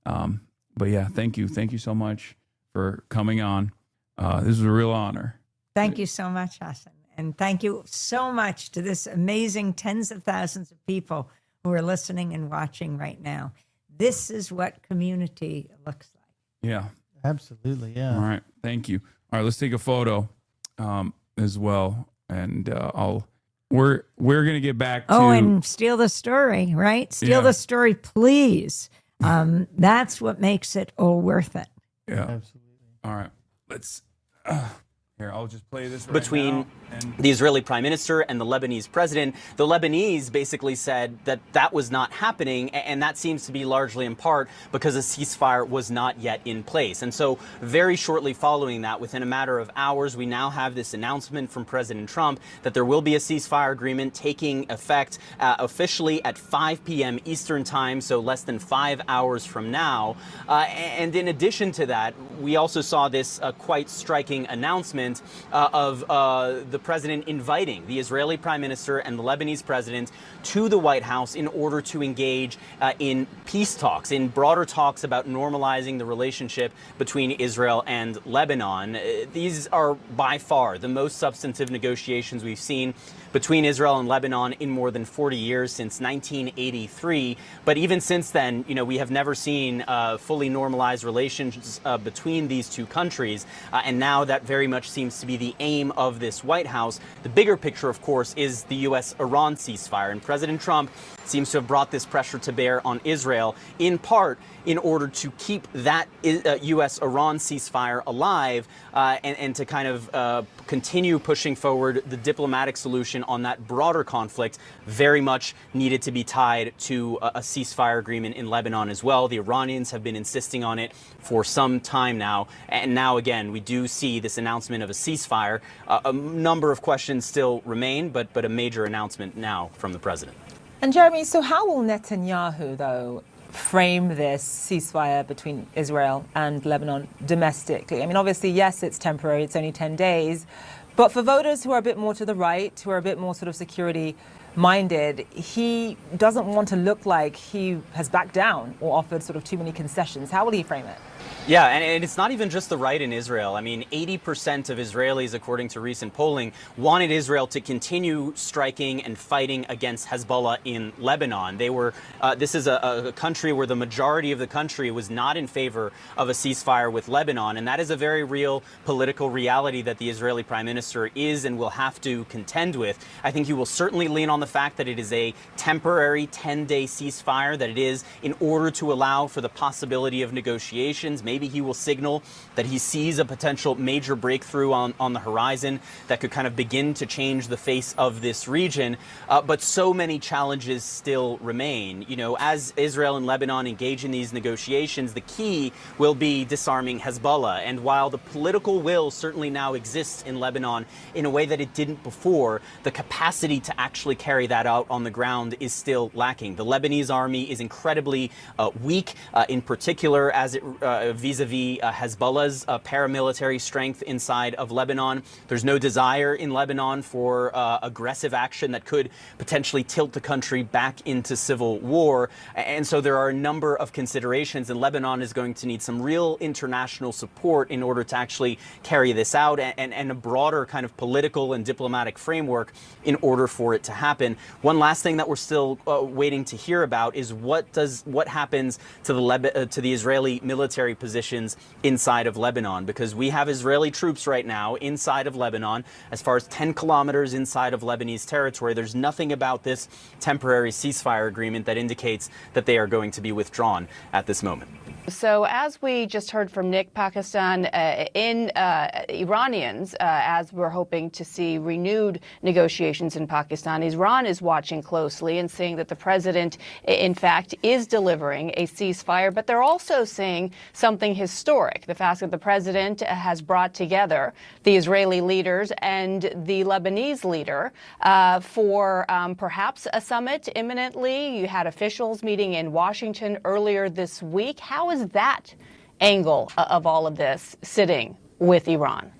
But yeah, thank you so much for coming on. This was a real honor. Thank you so much, Hassan. And thank you so much to this amazing tens of thousands of people who are listening and watching right now. This is what community looks like. Yeah. Absolutely. Yeah. All right. Thank you. All right. Let's take a photo as well. And we're going to get back to. Oh, and steal the story, right? Steal the story, please. That's what makes it all worth it. Yeah. Absolutely. All right. Let's. Here, I'll just play this right Between now, and the Israeli prime minister and the Lebanese president, the Lebanese basically said that that was not happening, and that seems to be largely in part because a ceasefire was not yet in place. And so very shortly following that, within a matter of hours, we now have this announcement from President Trump that there will be a ceasefire agreement taking effect officially at 5 p.m. Eastern time, so less than 5 hours from now. And in addition to that, we also saw this quite striking announcement of the president inviting the Israeli prime minister and the Lebanese president to the White House in order to engage in peace talks, in broader talks about normalizing the relationship between Israel and Lebanon. These are by far the most substantive negotiations we've seen between Israel and Lebanon in more than 40 years, since 1983. But even since then, we have never seen fully normalized relations between these two countries. And now that very much seems to be the aim of this White House. The bigger picture, of course, is the U.S.-Iran ceasefire. And President Trump seems to have brought this pressure to bear on Israel, in part in order to keep that U.S.-Iran ceasefire alive and to kind of continue pushing forward the diplomatic solution on that broader conflict, very much needed to be tied to a ceasefire agreement in Lebanon as well. The Iranians have been insisting on it for some time now. And now, again, we do see this announcement of a ceasefire. A number of questions still remain, but a major announcement now from the president. And Jeremy, so how will Netanyahu, though, frame this ceasefire between Israel and Lebanon domestically? I mean, obviously, yes, it's temporary, it's only 10 days. But for voters who are a bit more to the right, who are a bit more sort of security-minded, he doesn't want to look like he has backed down or offered sort of too many concessions. How will he frame it? Yeah, and it's not even just the right in Israel. I mean, 80% of Israelis, according to recent polling, wanted Israel to continue striking and fighting against Hezbollah in Lebanon. They were, this is a country where the majority of the country was not in favor of a ceasefire with Lebanon. And that is a very real political reality that the Israeli prime minister is and will have to contend with. I think he will certainly lean on the fact that it is a temporary 10-day ceasefire, that it is in order to allow for the possibility of negotiations, maybe maybe he will signal that he sees a potential major breakthrough on the horizon that could kind of begin to change the face of this region. But so many challenges still remain. You know, as Israel and Lebanon engage in these negotiations, the key will be disarming Hezbollah. And while the political will certainly now exists in Lebanon in a way that it didn't before, the capacity to actually carry that out on the ground is still lacking. The Lebanese army is incredibly weak, in particular as it vis-a-vis Hezbollah's paramilitary strength inside of Lebanon. There's no desire in Lebanon for aggressive action that could potentially tilt the country back into civil war. And so there are a number of considerations, and Lebanon is going to need some real international support in order to actually carry this out, and a broader kind of political and diplomatic framework in order for it to happen. One last thing that we're still waiting to hear about is what happens to the Israeli military positions inside of Lebanon, because we have Israeli troops right now inside of Lebanon, as far as 10 kilometers inside of Lebanese territory. There's nothing about this temporary ceasefire agreement that indicates that they are going to be withdrawn at this moment. So as we just heard from Nick, Pakistan, Iranians, as we're hoping to see renewed negotiations in Pakistan, Iran is watching closely and saying that the president, in fact, is delivering a ceasefire. But they're also saying something historic, the fact that the president has brought together the Israeli leaders and the Lebanese leader for perhaps a summit imminently. You had officials meeting in Washington earlier this week. How is that angle of all of this sitting with Iran?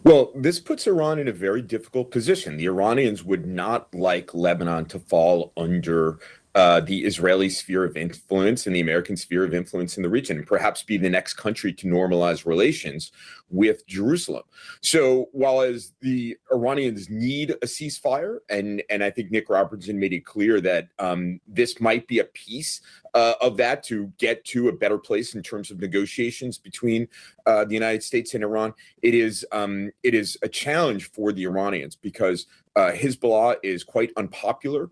Well, this puts Iran in a very difficult position. The Iranians would not like Lebanon to fall under the Israeli sphere of influence and the American sphere of influence in the region, and perhaps be the next country to normalize relations with Jerusalem. So while as the Iranians need a ceasefire, and I think Nick Robertson made it clear that this might be a piece of that to get to a better place in terms of negotiations between the United States and Iran, it is a challenge for the Iranians because Hezbollah is quite unpopular.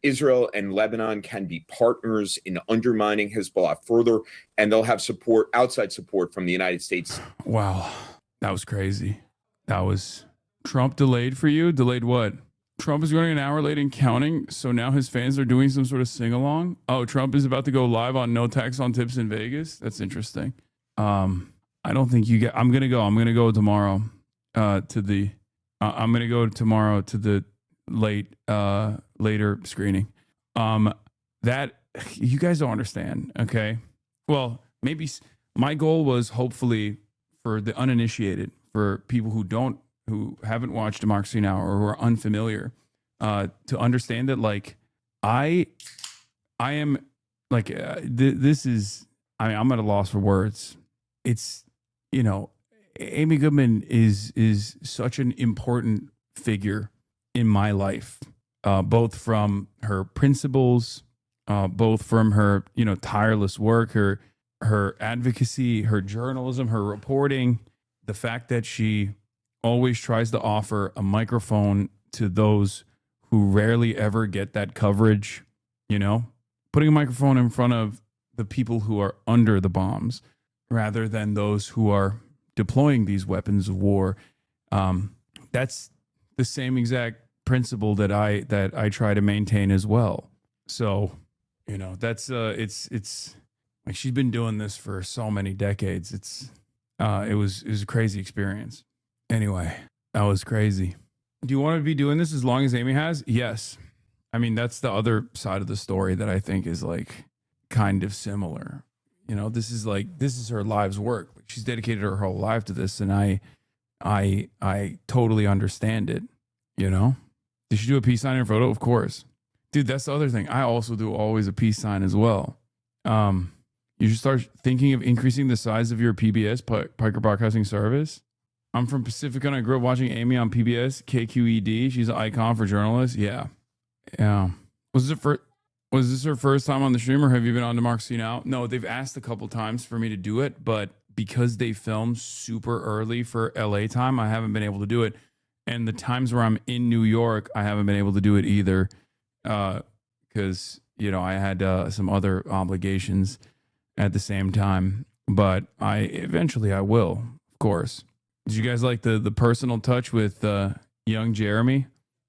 Israel and Lebanon can be partners in undermining Hezbollah further, and they'll have support, outside support from the United States. Wow, that was crazy. That was Trump delayed for you? Delayed what? Trump is running an hour late and counting, so now his fans are doing some sort of sing-along? Oh, Trump is about to go live on No Tax on Tips in Vegas? That's interesting. I don't think you get... I'm going to go tomorrow to the... I'm going to go tomorrow to the later screening. That you guys don't understand, okay? Well, maybe my goal was hopefully for the uninitiated, for people who haven't watched Democracy Now! Or who are unfamiliar, to understand that, like, I am like this is. I mean, I'm at a loss for words. It's, you know, Amy Goodman is such an important figure in my life, both from her principles, both from her, you know, tireless work, her advocacy, her journalism, her reporting, the fact that she always tries to offer a microphone to those who rarely ever get that coverage, you know, putting a microphone in front of the people who are under the bombs rather than those who are deploying these weapons of war. That's the same exact principle that I try to maintain as well. So, you know, that's it's like she's been doing this for so many decades. It was a crazy experience. Anyway, that was crazy. Do you want to be doing this as long as Amy has? Yes. I mean, that's the other side of the story that I think is like kind of similar. You know, this is her life's work. She's dedicated her whole life to this, and I totally understand it. You know, did she do a peace sign in her photo? Of course, dude. That's the other thing. I also do always a peace sign as well. You should start thinking of increasing the size of your PBS, Piker Broadcasting Service. I'm from Pacifica, and I grew up watching Amy on PBS, KQED. She's an icon for journalists. Yeah. Was this her first time on the stream, or have you been on Democracy Now? No, they've asked a couple times for me to do it, but because they filmed super early for LA time, I haven't been able to do it. And the times where I'm in New York, I haven't been able to do it either, because, you know, I had some other obligations at the same time. but eventually I will, of course. Did you guys like the personal touch with young Jeremy?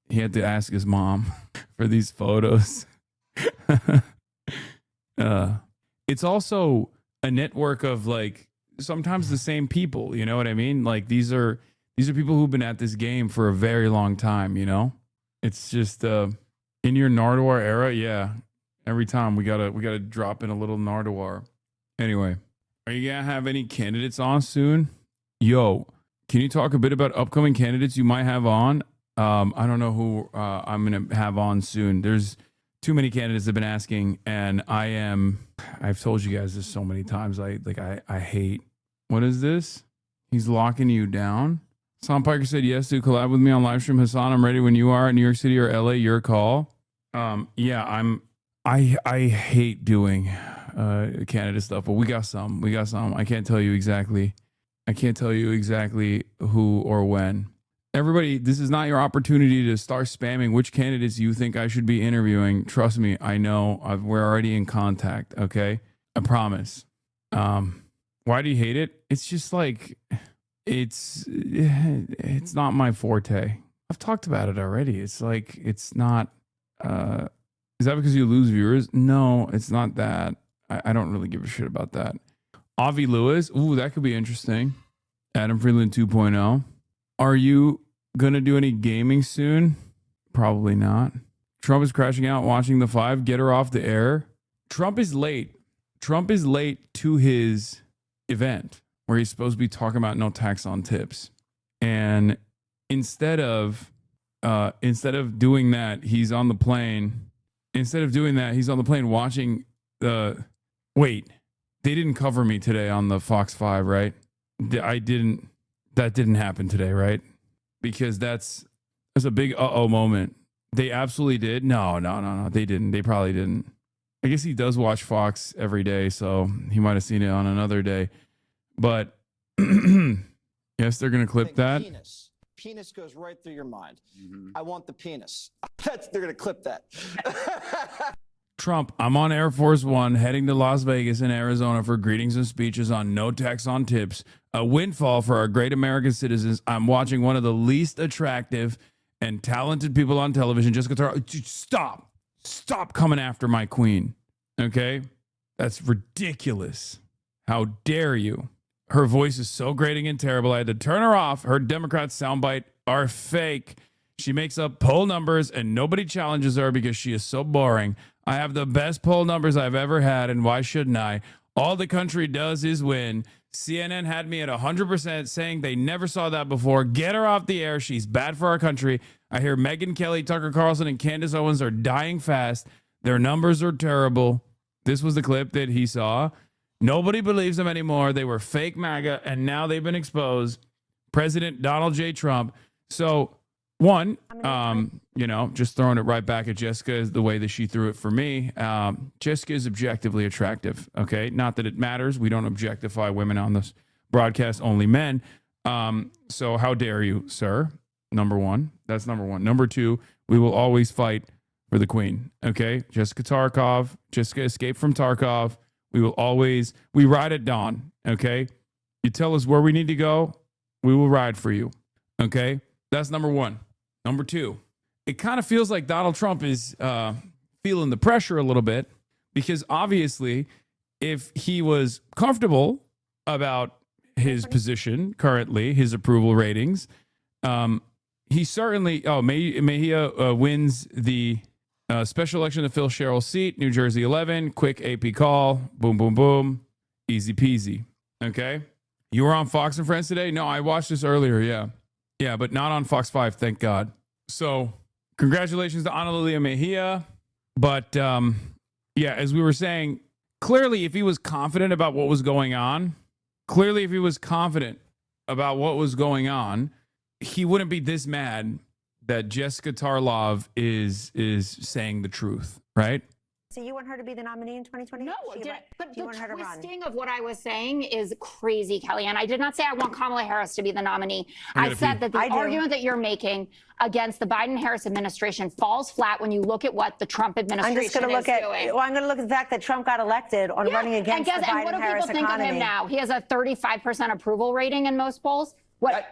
He had to ask his mom for these photos. It's also a network of like sometimes the same people, you know what I mean? Like these are people who've been at this game for a very long time, you know? It's just in your Nardwuar era, yeah. Every time we gotta drop in a little Nardwuar. Anyway, are you gonna have any candidates on soon? Yo, can you talk a bit about upcoming candidates you might have on? I don't know who I'm gonna have on soon. There's too many candidates have been asking, and I've told you guys this so many times. I hate. What is this? He's locking you down. Sam Piker said yes to collab with me on live stream. Hassan, I'm ready when you are at New York City or LA. Your call. Yeah, I hate doing candidate stuff, but we got some. I can't tell you exactly who or when. Everybody, this is not your opportunity to start spamming which candidates you think I should be interviewing. Trust me, I know. We're already in contact, okay? I promise. Why do you hate it? It's just like, it's not my forte. I've talked about it already. It's like, it's not, is that because you lose viewers? No, it's not that. I don't really give a shit about that. Avi Lewis, ooh, that could be interesting. Adam Freeland 2.0. Are you going to do any gaming soon? Probably not. Trump is crashing out watching the 5. Get her off the air. Trump is late. Trump is late to his event where he's supposed to be talking about no tax on tips. And instead of doing that, he's on the plane. Instead of doing that, he's on the plane watching the... Wait, they didn't cover me today on the Fox 5, right? That didn't happen today, right? Because that's a big moment. They absolutely did. No, they didn't. They probably didn't. I guess he does watch Fox every day, so he might have seen it on another day. But yes, they're gonna clip that. Penis goes right through your mind. I want the penis. They're gonna clip that. Trump, I'm on Air Force One heading to Las Vegas and Arizona for greetings and speeches on no tax on tips. A windfall for our great American citizens. I'm watching one of the least attractive and talented people on television. Jessica Tarr, stop coming after my queen. Okay? That's ridiculous. How dare you? Her voice is so grating and terrible. I had to turn her off. Her Democrat soundbite are fake. She makes up poll numbers and nobody challenges her because she is so boring. I have the best poll numbers I've ever had, and why shouldn't I? All the country does is win. CNN had me at 100% saying they never saw that before. Get her off the air. She's bad for our country. I hear Megyn Kelly, Tucker Carlson, and Candace Owens are dying fast. Their numbers are terrible. This was the clip that he saw. Nobody believes them anymore. They were fake MAGA, and now they've been exposed. President Donald J. Trump. So, one, just throwing it right back at Jessica is the way that she threw it for me. Jessica is objectively attractive, okay? Not that it matters. We don't objectify women on this broadcast, only men. So how dare you, sir? Number one. That's number one. Number two, we will always fight for the queen, okay? Jessica escaped from Tarkov. We ride at dawn, okay? You tell us where we need to go, we will ride for you, okay? That's number one. Number two, it kind of feels like Donald Trump is feeling the pressure a little bit because obviously if he was comfortable about his position currently, his approval ratings, he certainly, Mejia wins the special election to fill Cheryl's seat, New Jersey 11, quick AP call, boom, boom, boom, easy peasy, okay? You were on Fox and Friends today? No, I watched this earlier, yeah. Yeah, but not on Fox 5, thank God. So, congratulations to Ana Lilia Mejia. But, as we were saying, clearly if he was confident about what was going on, he wouldn't be this mad that Jessica Tarlov is saying the truth, right? So you want her to be the nominee in 2020? No, but the you want her to run? twisting of what I was saying is crazy, Kellyanne. I did not say I want Kamala Harris to be the nominee. I said that the argument that you're making against the Biden-Harris administration falls flat when you look at what the Trump administration I'm just going to look at. doing. Well, I'm going to look at the fact that Trump got elected on running against the and what do Biden-Harris people think economy. of him now? He has a 35% approval rating in most polls.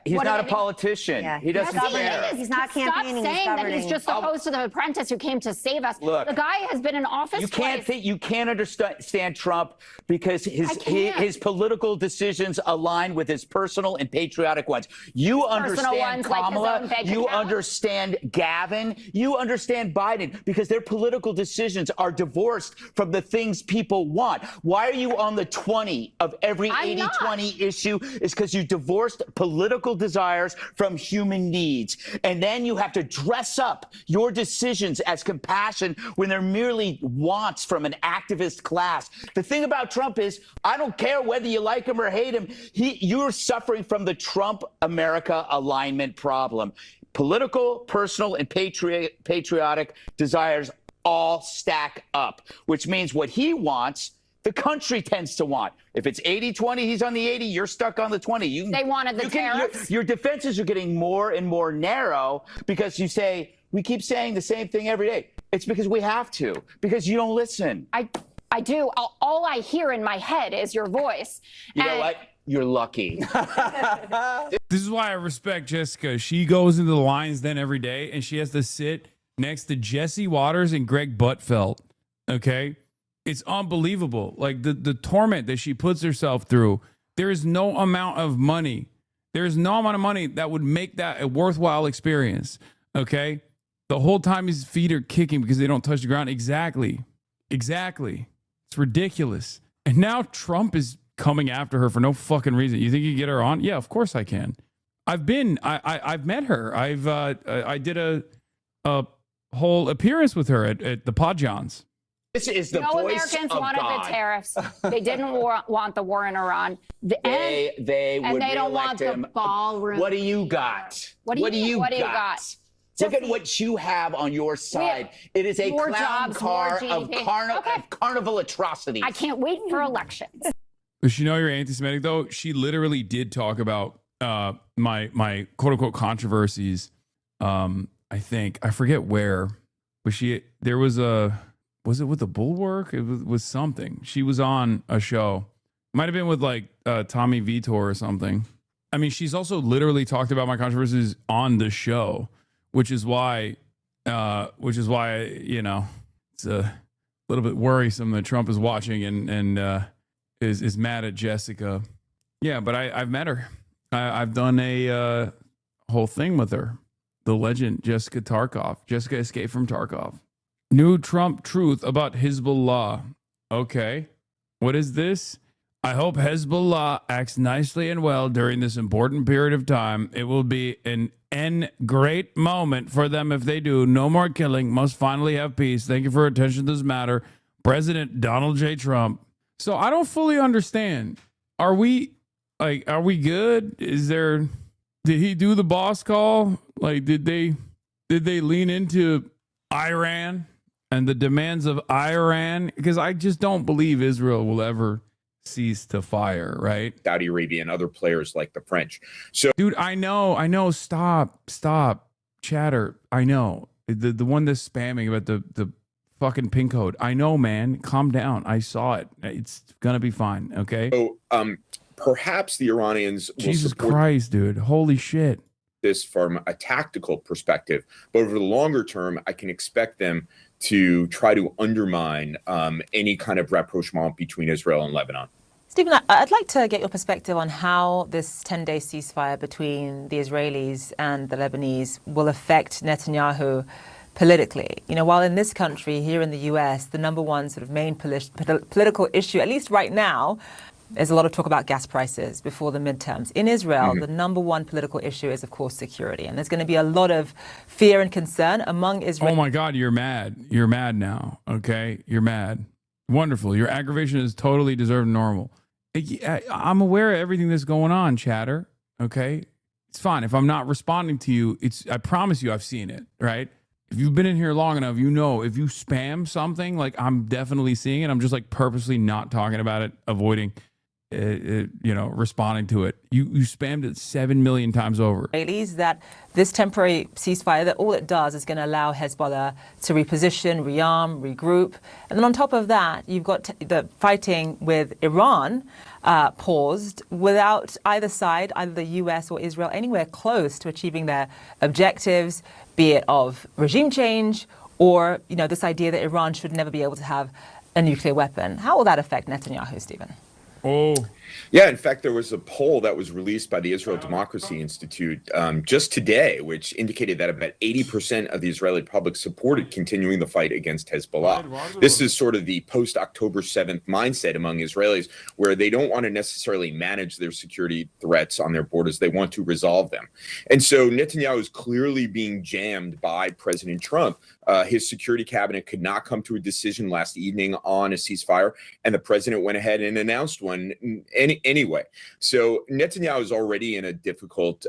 He's what not do a they- politician. Yeah, He doesn't care. He's not campaigning. Stop He's saying that he's governing. just the host of The Apprentice who came to save us. Look, the guy has been in office You can't twice. think, you can't understand Trump because his political decisions align with his personal and patriotic ones. You understand ones, like his Kamala, own bank you account? understand Gavin, you understand Biden because their political decisions are divorced from the things people want. Why are you on the 20 of every 80-20 issue? Is because you divorced political desires from human needs. And then you have to dress up your decisions as compassion when they're merely wants from an activist class. The thing about Trump is, I don't care whether you like him or hate him, you're suffering from the Trump-America alignment problem. Political, personal, and patriotic desires all stack up, which means what he wants, the country tends to want. If it's 80-20, he's on the 80, you're stuck on the 20. They wanted the tariffs. Your defenses are getting more and more narrow because you say, we keep saying the same thing every day. It's because we have to, because you don't listen. I do. All I hear in my head is your voice. You know what? You're lucky. This is why I respect Jessica. She goes into the Lions Den every day, and she has to sit next to Jesse Waters and Greg Buttfeld. Okay? It's unbelievable. Like the torment that she puts herself through. There is no amount of money. There is no amount of money that would make that a worthwhile experience. Okay? The whole time his feet are kicking because they don't touch the ground. Exactly. It's ridiculous. And now Trump is coming after her for no fucking reason. You think you can get her on? Yeah, of course I can. I've met her. I did a whole appearance with her at the Pod Johns. This is the no voice Americans of wanted God. the tariffs. They didn't want the war in Iran. They would they don't reelect want him. the ballroom. What do you got? What do you got? Look at what you have on your side. It is a more clown jobs, car more of GDP. carnival atrocities. I can't wait for elections. Does she know you're anti-Semitic though? She literally did talk about my quote unquote controversies. I think I forget where, but there was it with the Bulwark? It was something. She was on a show. Might have been with like Tommy Vitor or something. I mean, she's also literally talked about my controversies on the show, which is why you know, it's a little bit worrisome that Trump is watching and is mad at Jessica. Yeah, but I've met her. I've done a whole thing with her. The legend Jessica Tarkov. Jessica escaped from Tarkov. New Trump truth about Hezbollah. Okay, what is this? I hope Hezbollah acts nicely and well during this important period of time. It will be an great moment for them if they do. No more killing. Must finally have peace. Thank you for your attention to this matter. President Donald J. Trump. So I don't fully understand. Are we good? Did he do the boss call? Like, did they lean into Iran and the demands of Iran? Because I just don't believe Israel will ever cease to fire, right? Saudi Arabia and other players like the French. So, dude, I know. Stop, chatter. I know the one that's spamming about the fucking pin code. I know, man. Calm down. I saw it. It's gonna be fine. Okay. So, perhaps the Iranians will Jesus support Christ, dude. Holy shit. This from a tactical perspective, but over the longer term, I can expect them to try to undermine any kind of rapprochement between Israel and Lebanon. Stephen, I'd like to get your perspective on how this 10-day ceasefire between the Israelis and the Lebanese will affect Netanyahu politically. You know, while in this country, here in the US, the number one sort of main political issue, at least right now, there's a lot of talk about gas prices before the midterms. In Israel, the number one political issue is, of course, security. And there's going to be a lot of fear and concern among Israel. Oh, my God, you're mad. You're mad now, okay? You're mad. Wonderful. Your aggravation is totally deserved and normal. I'm aware of everything that's going on, chatter, okay? It's fine. If I'm not responding to you, I promise you I've seen it, right? if you've been in here long enough, you know if you spam something, like I'm definitely seeing it. I'm just like purposely not talking about it, avoiding responding to it. You spammed it 7 million times over. Israelis that this temporary ceasefire, that all it does is going to allow Hezbollah to reposition, rearm, regroup. And then on top of that, you've got the fighting with Iran paused without either side, either the US or Israel, anywhere close to achieving their objectives, be it of regime change or, this idea that Iran should never be able to have a nuclear weapon. How will that affect Netanyahu, Stephen? Oh, yeah. In fact, there was a poll that was released by the Israel Democracy Institute just today, which indicated that about 80% of the Israeli public supported continuing the fight against Hezbollah. This is sort of the post-October 7th mindset among Israelis, where they don't want to necessarily manage their security threats on their borders. They want to resolve them. And so Netanyahu is clearly being jammed by President Trump. His security cabinet could not come to a decision last evening on a ceasefire, and the president went ahead and announced one anyway. So Netanyahu is already in a difficult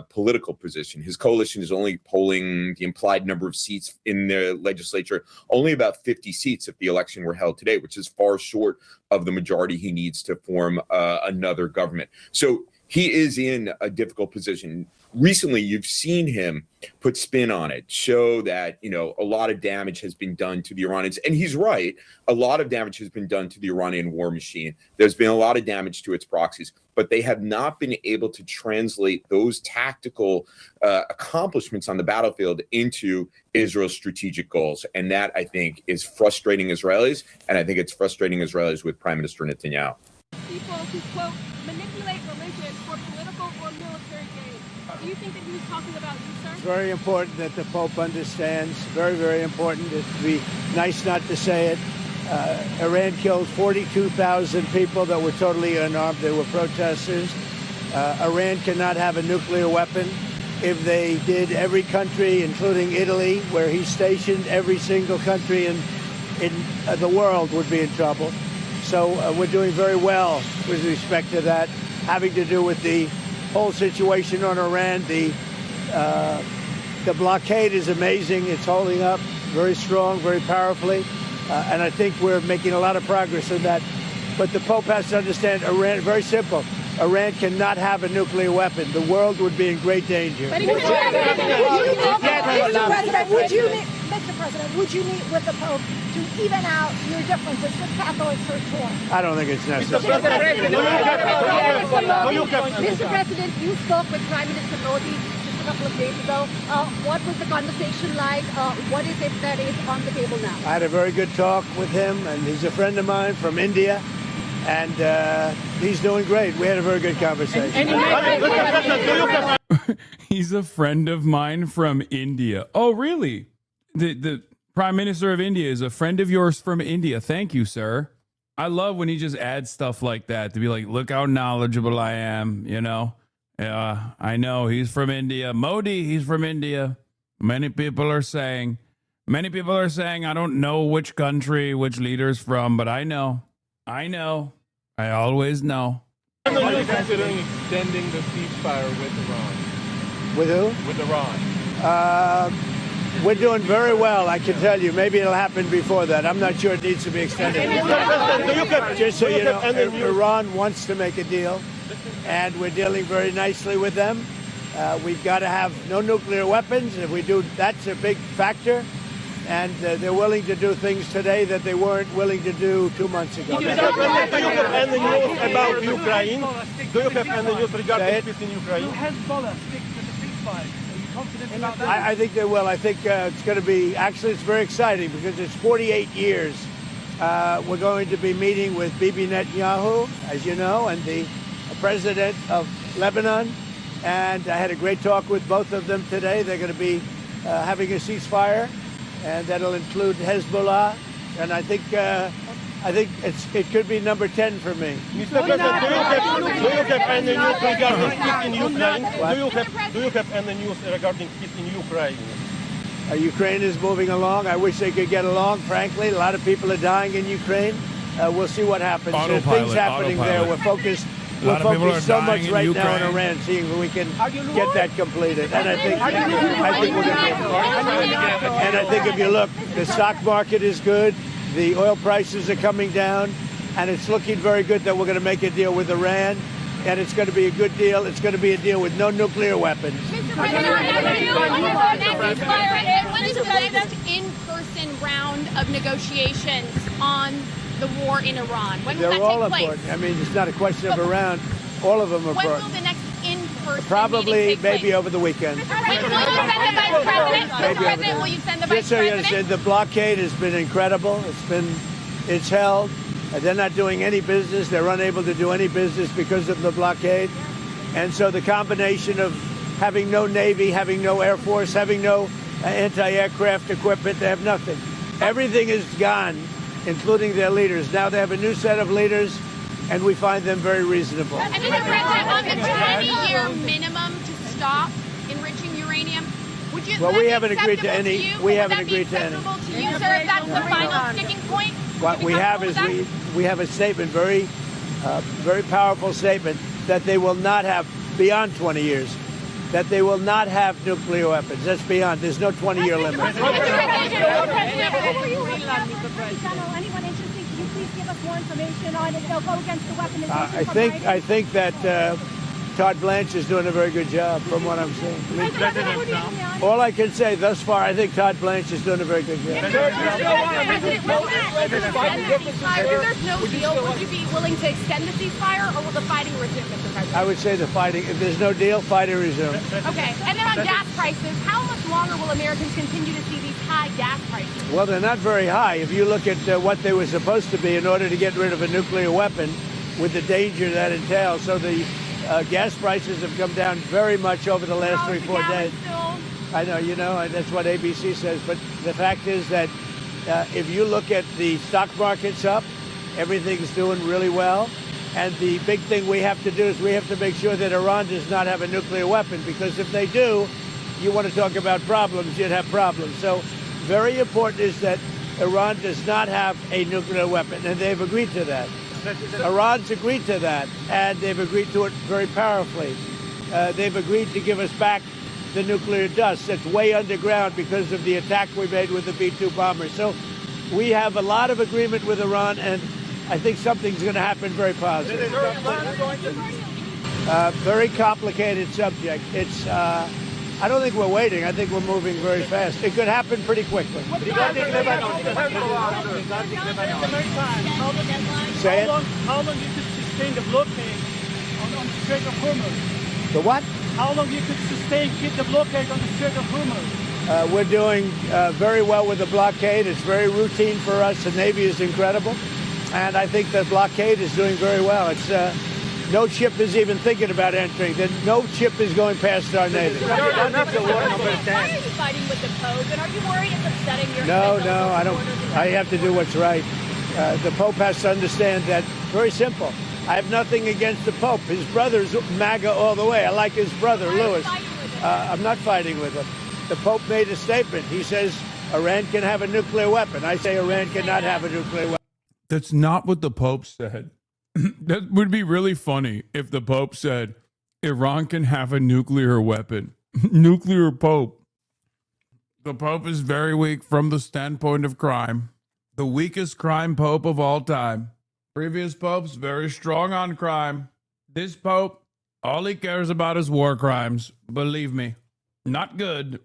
political position. His coalition is only polling the implied number of seats in the legislature, only about 50 seats if the election were held today, which is far short of the majority he needs to form another government. So he is in a difficult position. Recently, you've seen him put spin on it, show that, a lot of damage has been done to the Iranians. And he's right. A lot of damage has been done to the Iranian war machine. There's been a lot of damage to its proxies, but they have not been able to translate those tactical accomplishments on the battlefield into Israel's strategic goals. And that, I think, is frustrating Israelis. And I think it's frustrating Israelis with Prime Minister Netanyahu. People who, quote, manipulate religion for political or military gain. Do you think that he was talking about you, sir? It's very important that the Pope understands. Very, very important. It would be nice not to say it. Iran killed 42,000 people that were totally unarmed. They were protesters. Iran cannot have a nuclear weapon. If they did, every country, including Italy, where he's stationed, every single country in the world would be in trouble. So we're doing very well with respect to that, having to do with the whole situation on Iran. The blockade is amazing. It's holding up very strong, very powerfully. And I think we're making a lot of progress in that. But the Pope has to understand Iran, very simple. Iran cannot have a nuclear weapon. The world would be in great danger. Mr. President, would you meet with the Pope to even out your differences with Catholics or torn? I don't think it's necessary. Mr. President, you spoke with Prime Minister Modi just a couple of days ago. What was the conversation like? What is it that is on the table now? I had a very good talk with him, and he's a friend of mine from India. And he's doing great. We had a very good conversation. He's a friend of mine from India. Oh, really? The Prime Minister of India is a friend of yours from India. Thank you, sir. I love when he just adds stuff like that to be like, look how knowledgeable I am, I know he's from India. Modi, he's from India. Many people are saying, I don't know which country, which leader's from, but I know. I always know. Are you considering extending the ceasefire with Iran? With who? With Iran. We're doing very well, I can tell you. Maybe it'll happen before that. I'm not sure it needs to be extended. Just so you know, Iran wants to make a deal, and we're dealing very nicely with them. We've got to have no nuclear weapons. If we do, that's a big factor. And they're willing to do things today that they weren't willing to do 2 months ago. Do you have any news about Ukraine? Do you have any news regarding peace in Ukraine? Will Hezbollah stick to the ceasefire? Are you confident about that? I think they will. I think it's going to be, actually it's very exciting because it's 48 years. We're going to be meeting with Bibi Netanyahu, as you know, and the president of Lebanon. And I had a great talk with both of them today. They're going to be having a ceasefire. And that'll include Hezbollah, and I think it could be number 10 for me. Mr. President, do you have any news regarding peace in Ukraine? Do you have any news regarding peace in Ukraine? Ukraine is moving along. I wish they could get along, frankly. A lot of people are dying in Ukraine. We'll see what happens. Things happening there. We're focused lot of people are focused so dying much in right now Ukraine. on Iran, seeing if we can get that completed. And I think we're going to. And I think if you look, the stock market is good. The oil prices are coming down, and it's looking very good that we're going to make a deal with Iran, and it's going to be a good deal. It's going to be a deal with no nuclear weapons. When is the next in-person round of negotiations on the war in Iran? When will They're that all take place? important. I mean, it's not a question of around. All of them are When will important. the next in-person Probably, meeting take maybe place? over the weekend. Will you send the vice president? Mr. President, will you send the vice Just so you president? understand, the blockade has been incredible. It's held. They're not doing any business. They're unable to do any business because of the blockade. And so the combination of having no Navy, having no Air Force, having no anti-aircraft equipment, they have nothing. Everything is gone, including their leaders. Now they have a new set of leaders, and we find them very reasonable. And Mr. President, on the 20-year minimum to stop enriching uranium, would you? Well, would we that haven't be agreed to acceptable any. you? We Would haven't that be agreed to any. acceptable to you, sir, if that's the final sticking point? What we have is we have a statement, very powerful statement, that they will not have beyond 20 years, that they will not have nuclear weapons. That's beyond. There's no 20-year limit. Anyone interested? Can you please give us more information on it? They'll go against the weaponization. I think that Todd Blanche is doing a very good job, from what I'm seeing. All I can say thus far, I think Todd Blanche is doing a very good job. There's no deal. Would you be willing to extend the ceasefire, or will the fighting resume, Mr. President? I would say the fighting. If there's no deal, fighting resume. Okay. And then on gas prices, how much longer will Americans continue to see these high gas prices? Well, they're not very high. If you look at what they were supposed to be in order to get rid of a nuclear weapon, with the danger that entails. So the gas prices have come down very much over the last 3-4 days. I know, that's what ABC says. But the fact is that if you look at the stock market's up, everything's doing really well. And the big thing we have to do is we have to make sure that Iran does not have a nuclear weapon, because if they do, you want to talk about problems, you'd have problems. So very important is that Iran does not have a nuclear weapon, and they've agreed to that. Iran's agreed to that, and they've agreed to it very powerfully. They've agreed to give us back the nuclear dust that's way underground because of the attack we made with the B-2 bombers. So we have a lot of agreement with Iran, and I think something's going to happen very positive. Very complicated subject. I don't think we're waiting. I think we're moving very fast. It could happen pretty quickly. Say it. How long you could sustain the blockade on the Strait of Hormuz? The what? How long you could keep the blockade on the Strait of Hormuz? We're doing very well with the blockade. It's very routine for us. The Navy is incredible. And I think the blockade is doing very well. It's no ship is even thinking about entering. No ship is going past our Navy. Why are you fighting with the Pope? And are you worried it's upsetting your... No, I don't. I have to do what's right. The Pope has to understand that. Very simple. I have nothing against the Pope. His brother's MAGA all the way. I like his brother, Louis. I'm not fighting with him. The Pope made a statement. He says Iran can have a nuclear weapon. I say Iran cannot have a nuclear weapon. That's not what the Pope said. That would be really funny if the Pope said Iran can have a nuclear weapon. Nuclear Pope. The Pope is very weak from the standpoint of crime. The weakest crime Pope of all time. Previous popes, very strong on crime. This Pope, all he cares about is war crimes. Believe me, not good.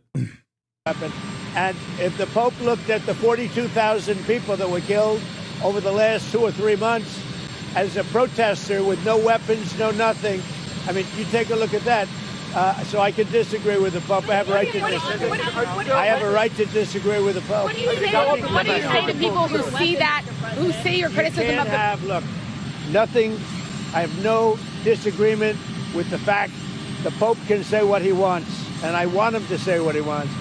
And if the Pope looked at the 42,000 people that were killed over the last 2 or 3 months as a protester with no weapons, no nothing, I mean, you take a look at that. So I can disagree with the Pope. I have a right to disagree. I have a right to disagree with the Pope. What do you say to people who see that, who see your criticism of the... Look, nothing. I have no disagreement with the fact the Pope can say what he wants, and I want him to say what he wants,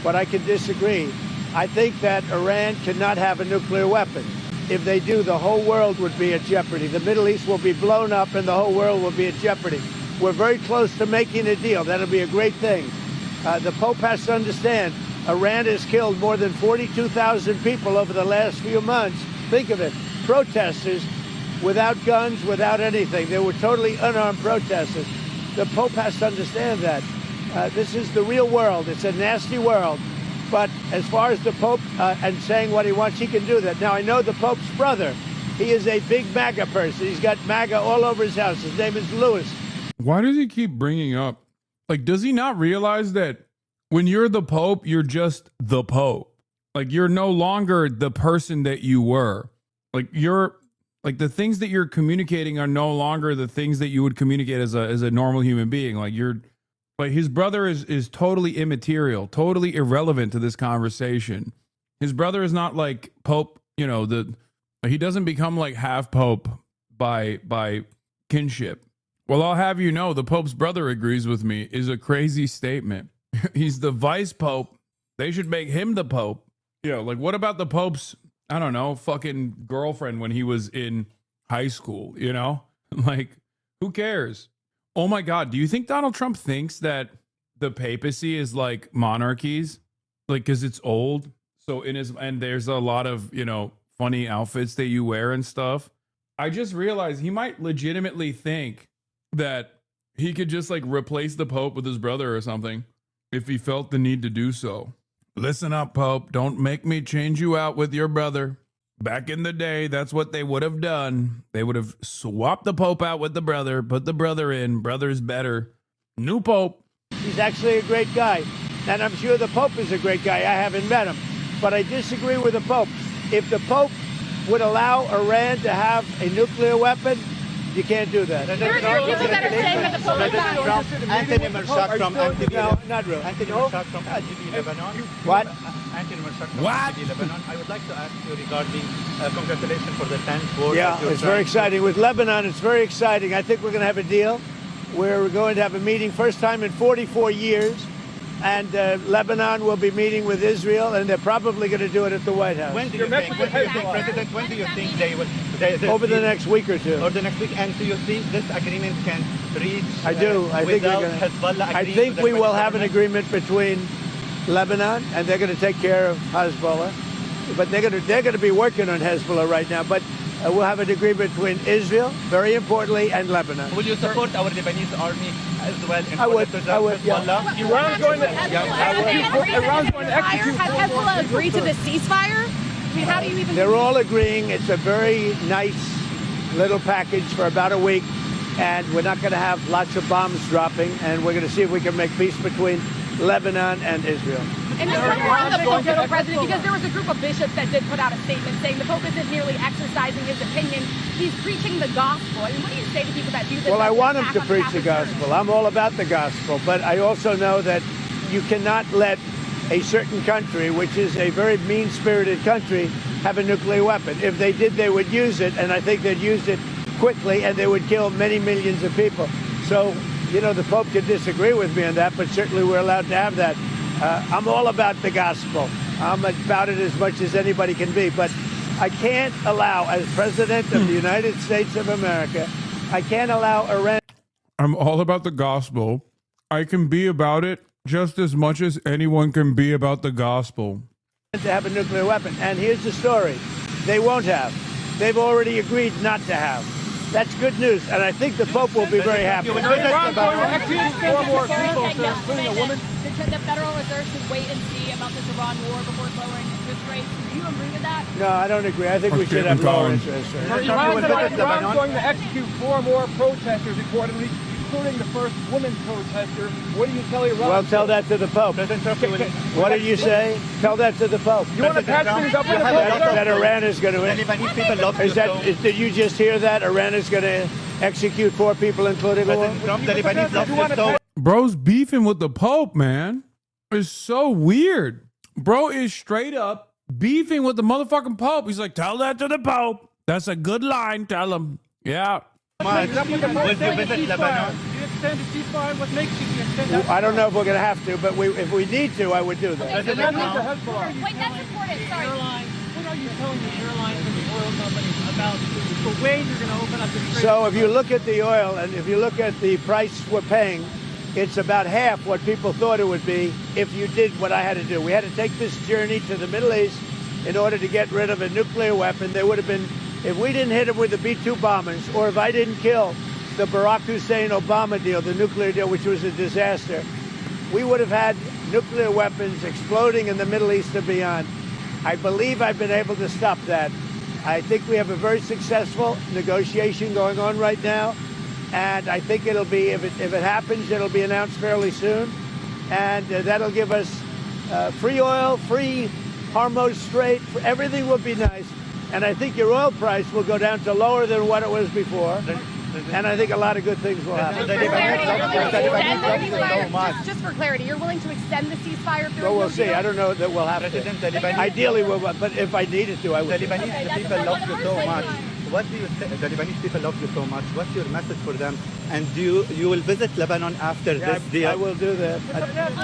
but I can disagree. I think that Iran cannot have a nuclear weapon. If they do, the whole world would be at jeopardy. The Middle East will be blown up, and the whole world will be at jeopardy. We're very close to making a deal. That'll be a great thing. The Pope has to understand, Iran has killed more than 42,000 people over the last few months. Think of it, protesters. without guns, without anything. They were totally unarmed protesters. The Pope has to understand that. This is the real world. It's a nasty world. But as far as the Pope and saying what he wants, he can do that. Now, I know the Pope's brother. He is a big MAGA person. He's got MAGA all over his house. His name is Louis. Why does he keep bringing up? Like, does he not realize that when you're the Pope, you're just the Pope? Like, you're no longer the person that you were. Like, you're like the things that you're communicating are no longer the things that you would communicate as a normal human being. Like, you're like, his brother is totally immaterial, totally irrelevant to this conversation. His brother is not like Pope, you know, he doesn't become like half Pope by kinship. Well, I'll have you know, the Pope's brother agrees with me is a crazy statement. He's the vice Pope. They should make him the Pope. You know, like, what about the Pope's, I don't know, fucking girlfriend when he was in high school, you know? Like, who cares? Oh my God, do you think Donald Trump thinks that the papacy is like monarchies? Like, because it's old? So and there's a lot of, you know, funny outfits that you wear and stuff. I just realized he might legitimately think that he could just like replace the Pope with his brother or something if he felt the need to do so. Listen up, Pope. Don't make me change you out with your brother. Back in the day, that's what they would have done. They would have swapped the Pope out with the brother, put the brother in. Brother's better. New Pope. He's actually a great guy. And I'm sure the Pope is a great guy. I haven't met him. But I disagree with the Pope. If the Pope would allow Iran to have a nuclear weapon, you can't do that. There are people that are saying that the Pope is bad. Anthony Mershak from MTV. No, not really. Anthony Mershak from MTV Lebanon. What? Anthony Mershak from MTV Lebanon. I would like to ask you regarding congratulations for the 10th war. Yeah, it's very exciting. With Lebanon, it's very exciting. I think we're going to have a deal. We're going to have a meeting, first time in 44 years. And Lebanon will be meeting with Israel, and they're probably going to do it at the White House. When do you think, President, when do you think they will? Over the next week or two. Or the next week, and do you think this agreement can reach? I do. I think without we're gonna, Hezbollah. I think we will have an agreement between Lebanon, and they're going to take care of Hezbollah. But they're going to be working on Hezbollah right now. But we'll have an agreement between Israel, very importantly, and Lebanon. Will you support our Lebanese army as well? I would. Yeah. Iran's going to execute. Has Hezbollah agreed to the ceasefire? I mean, how do you even? They're all agreeing. It's a very nice little package for about a week, and we're not going to have lots of bombs dropping, and we're going to see if we can make peace between Lebanon and Israel. And this is on the Pope, Little President, because there was a group of bishops that did put out a statement saying the Pope isn't merely exercising his opinion, he's preaching the gospel. I mean, what do you say to people that do this? Well, I want him to preach the gospel. I'm all about the gospel, but I also know that you cannot let a certain country, which is a very mean-spirited country, have a nuclear weapon. If they did, they would use it, and I think they'd use it quickly, and they would kill many millions of people. So, you know, the Pope could disagree with me on that, but certainly we're allowed to have that. I'm all about the gospel. I'm about it as much as anybody can be, but I can't allow, as President of the United States of America, I can't allow Iran. I'm all about the gospel. I can be about it just as much as anyone can be about the gospel. To have a nuclear weapon. And here's the story. They won't have. They've already agreed not to have. That's good news, and I think the Pope will be very happy. The Federal Reserve should wait and see about this Iran war before lowering interest rates. Do you agree with that? No, I don't agree. I think we should have lower interest rates. Iran's going to execute 4 more protesters, reportedly, including the first woman protester. What do you tell Iran? Well, tell that to the Pope. What did you say? Tell that to the Pope. You want to patch things up with the Pope? That Iran is going to... Did you just hear that? Iran is going to execute 4 people, including a woman? Bro's beefing with the Pope, man. It's so weird. Bro is straight up beefing with the motherfucking Pope. He's like, tell that to the Pope. That's a good line. Tell him. Yeah. I don't know if we're going to have to, but if we need to, I would do that. Wait, that's important. Sorry. What are you telling the airlines and the oil companies about the way you're going to open up the Strait? So if you look at the oil and if you look at the price we're paying, it's about half what people thought it would be if you did what I had to do. We had to take this journey to the Middle East in order to get rid of a nuclear weapon. There would have been If we didn't hit them with the B-2 bombers, or if I didn't kill the Barack Hussein Obama deal, the nuclear deal, which was a disaster, we would have had nuclear weapons exploding in the Middle East and beyond. I believe I've been able to stop that. I think we have a very successful negotiation going on right now. And I think it'll be, if it happens, it'll be announced fairly soon. And that'll give us free oil, free Hormuz Strait. Everything will be nice. And I think your oil price will go down to lower than what it was before. And I think a lot of good things will happen. Just for clarity, you're willing to extend the ceasefire through? Well, we'll see. I don't know that we'll have to. Ideally, we'll, but if I needed to, I would. The Lebanese people love you so much. What do you think? The Lebanese people love you so much. What's your message for them? And you will visit Lebanon after this deal? I will do that.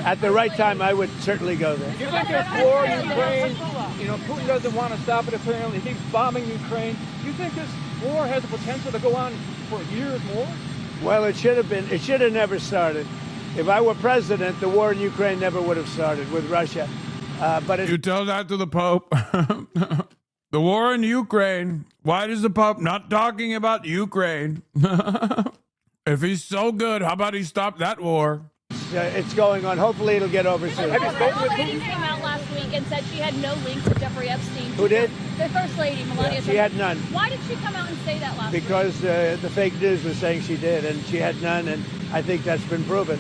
At the right time, I would certainly go there. Given this war in Ukraine, Putin doesn't want to stop it apparently. He keeps bombing Ukraine. Do you think this war has the potential to go on for years more? Well, it should have never started. If I were president, the war in Ukraine never would have started with Russia. But you tell that to the Pope. The war in Ukraine. Why is the Pope not talking about Ukraine? If he's so good, how about he stop that war? It's going on. Hopefully it'll get over soon. The First Lady came out last week and said she had no links with Jeffrey Epstein. Who did? The First Lady, Melania Trump. She had none. Why did she come out and say that last week? Because the fake news was saying she did, and she had none, and I think that's been proven.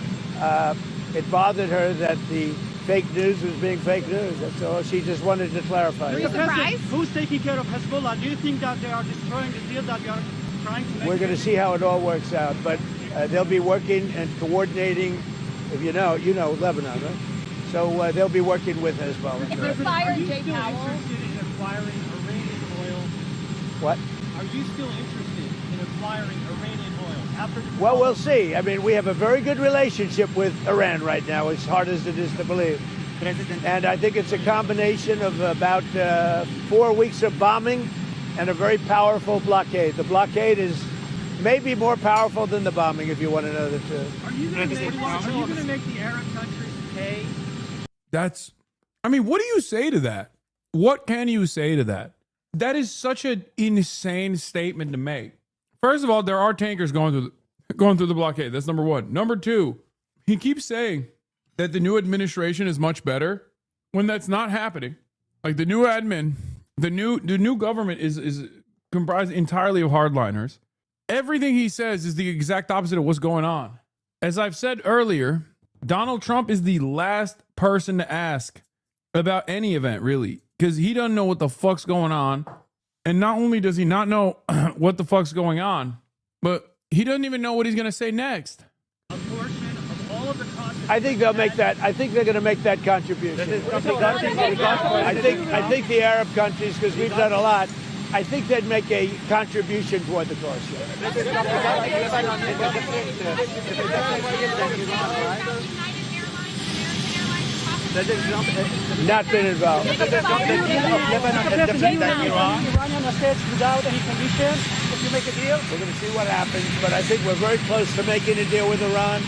It bothered her that the fake news was being fake news. That's all. She just wanted to clarify. Are you surprised? Who's taking care of Hezbollah? Do you think that they are destroying the deal that we are trying to make? We're going to see how it all works out, but they'll be working and coordinating. If you know Lebanon, right? So they'll be working with Hezbollah. If they fire Jay Powell, interested in acquiring Iranian oil? What? Are you still interested in acquiring Iranian oil after the? Well, we'll see. I mean, we have a very good relationship with Iran right now, as hard as it is to believe. And I think it's a combination of about 4 weeks of bombing and a very powerful blockade. The blockade is maybe more powerful than the bombing, if you want to know the truth. Are you going to make the Arab countries pay? What do you say to that? What can you say to that? That is such an insane statement to make. First of all, there are tankers going through the blockade. That's number one. Number two, he keeps saying that the new administration is much better when that's not happening. Like the new admin, the new government is comprised entirely of hardliners. Everything he says is the exact opposite of what's going on. As I've said earlier, Donald Trump is the last person to ask about any event, really, because he doesn't know what the fuck's going on. And not only does he not know what the fuck's going on, but he doesn't even know what he's going to say next. A portion of all of the costs. I think they'll make that. I think they're going to make that contribution. I think the Arab countries, because we've done a lot, I think they'd make a contribution toward the cost. Not been involved. Iranian assets without any conditions if you make a deal? We're going to see what happens, but I think we're very close to making a deal with Iran.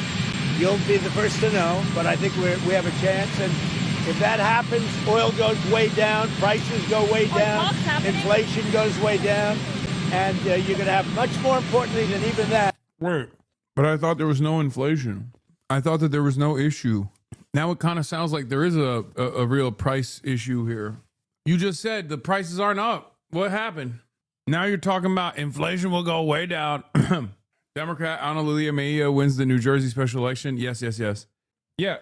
You'll be the first to know, but I think we have a chance. And if that happens, oil goes way down, prices go way down, inflation goes way down, and you're going to have much more importantly than even that. Wait, but I thought there was no inflation. I thought that there was no issue. Now it kind of sounds like there is a real price issue here. You just said the prices aren't up. What happened? Now you're talking about inflation will go way down. Democrat Ana Lilia Mejia wins the New Jersey special election. Yes. Yeah.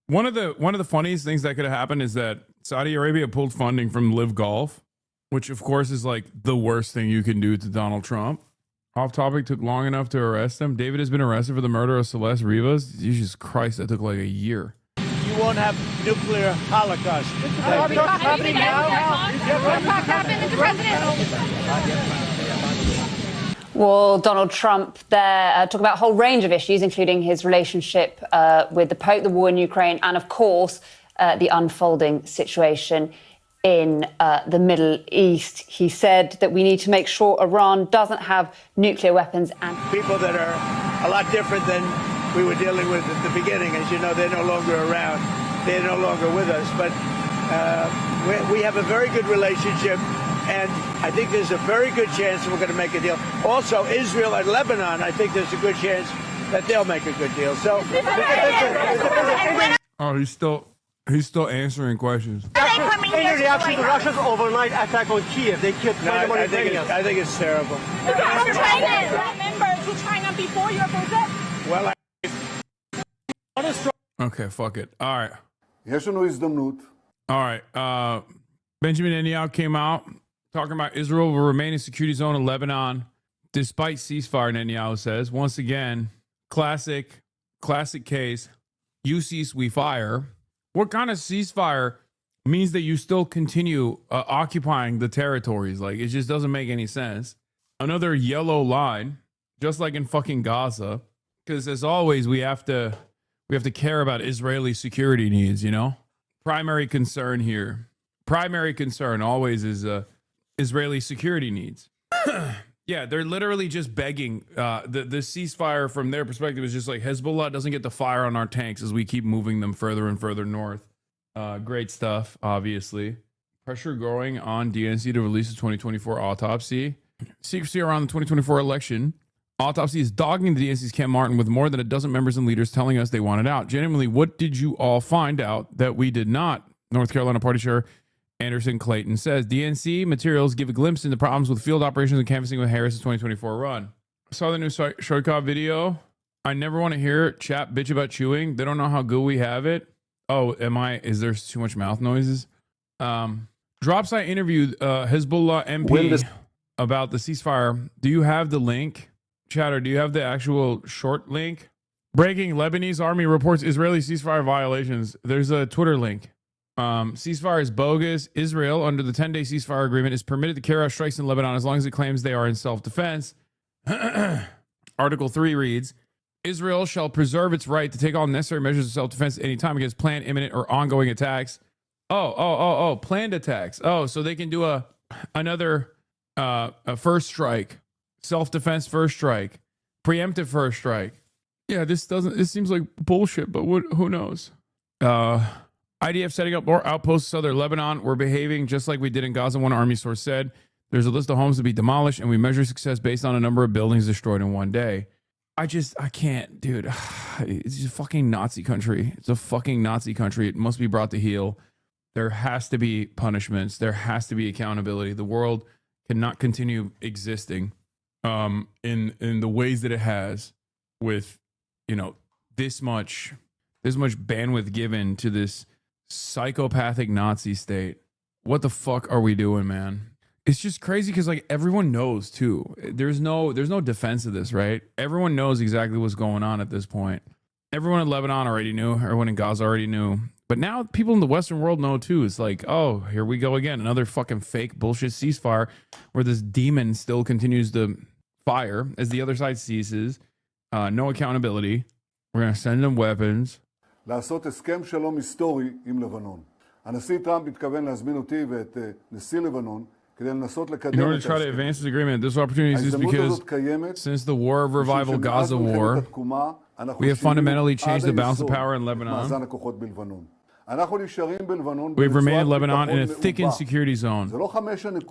One of the funniest things that could have happened is that Saudi Arabia pulled funding from Live Golf, which of course is like the worst thing you can do to Donald Trump. Off topic, took long enough to arrest him. David has been arrested for the murder of Celeste Rivas. Jesus Christ, that took like a year. You won't have nuclear holocaust. happening now. Mr. President. Well, Donald Trump there talk about a whole range of issues, including his relationship with the Pope, the war in Ukraine, and of course, the unfolding situation in the Middle East. He said that we need to make sure Iran doesn't have nuclear weapons and people that are a lot different than we were dealing with at the beginning. As you know, they're no longer around. They're no longer with us. But we have a very good relationship. And I think there's a very good chance that we're going to make a deal. Also, Israel and Lebanon, I think there's a good chance that they'll make a good deal. So, oh, he's still answering questions. Any reaction to Russia's overnight attack on Kiev? They killed 21 Ukrainians. I think it's terrible. Members who China before your visit? Well, Okay, fuck it. All right. All right. Benjamin Netanyahu came out talking about Israel will remain in security zone in Lebanon despite ceasefire, Netanyahu says. Once again, classic case. You cease, we fire. What kind of ceasefire means that you still continue occupying the territories? Like, it just doesn't make any sense. Another yellow line, just like in fucking Gaza, because as always, we have to care about Israeli security needs, you know? Primary concern here. Primary concern always is Israeli security needs. Yeah, they're literally just begging. The ceasefire from their perspective is just like Hezbollah doesn't get to fire on our tanks as we keep moving them further and further north. Great stuff, obviously. Pressure growing on DNC to release the 2024 autopsy. Secrecy around the 2024 election. Autopsy is dogging the DNC's Camp Martin with more than a dozen members and leaders telling us they want it out. Genuinely, what did you all find out that we did not? North Carolina Party Chair Anderson Clayton says DNC materials give a glimpse into problems with field operations and canvassing with Harris's 2024 run. I saw the new Shoykov video. I never want to hear chap bitch about chewing. They don't know how good we have it. Oh, is there too much mouth noises? Dropsite interviewed Hezbollah MP about the ceasefire. Do you have the link? Chatter, do you have the actual short link? Breaking: Lebanese army reports Israeli ceasefire violations. There's a Twitter link. Ceasefire is bogus. Israel, under the 10-day ceasefire agreement, is permitted to carry out strikes in Lebanon as long as it claims they are in self-defense. Article 3 reads, Israel shall preserve its right to take all necessary measures of self-defense at any time against planned, imminent, or ongoing attacks. Planned attacks. Oh, so they can do another a first strike. Self-defense first strike, preemptive first strike. Yeah, this seems like bullshit, but who knows? IDF setting up more outposts in southern Lebanon. We're behaving just like we did in Gaza, one army source said. There's a list of homes to be demolished, and we measure success based on a number of buildings destroyed in one day. I can't, dude. It's just a fucking Nazi country. It's a fucking Nazi country. It must be brought to heel. There has to be punishments. There has to be accountability. The world cannot continue existing in the ways that it has, with, you know, this much bandwidth given to this psychopathic Nazi state. What the fuck are we doing, man? It's just crazy because, like, everyone knows too. There's no defense of this, right? Everyone knows exactly what's going on at this point. Everyone in Lebanon already knew. Everyone in Gaza already knew. But now people in the Western world know too. It's like, oh, here we go again. Another fucking fake bullshit ceasefire where this demon still continues to fire as the other side ceases. No accountability. We're going to send them weapons. לעשות הסכם שלום היסטורי עם לבנון. הנשיא טראמפ מתכוון להזמין אותי ואת נשיא לבנון כדי לנסות לקדם את ההסכם. In order to try to advance this agreement, this opportunity is because since the War of Revival, Gaza War, we have fundamentally changed the balance of power in Lebanon. We've remained in Lebanon in a thickened security zone.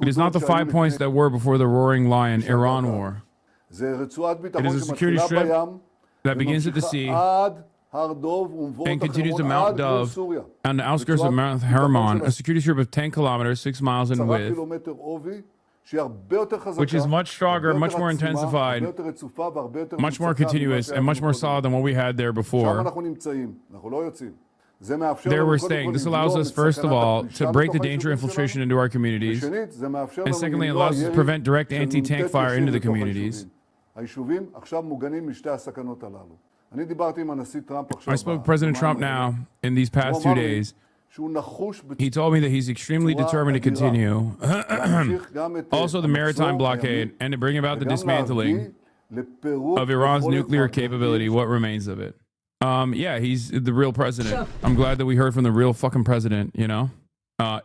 It is not the 5 points that were before the Roaring Lion Iran War. It is a security strip that begins at the sea and continues to Mount Dove on the outskirts of Mount Hermon, a security strip of 10 kilometers, 6 miles in width, which is much stronger, much more intensified, much more continuous, and much more solid than what we had there before. There we're staying. This allows us, first of all, to break the danger infiltration into our communities, and secondly, it allows us to prevent direct anti-tank fire into the communities. I spoke with President Trump now in these past 2 days. He told me that he's extremely determined to continue also the maritime blockade and to bring about the dismantling of Iran's nuclear capability, what remains of it. Yeah, he's the real president. I'm glad that we heard from the real fucking president, you know.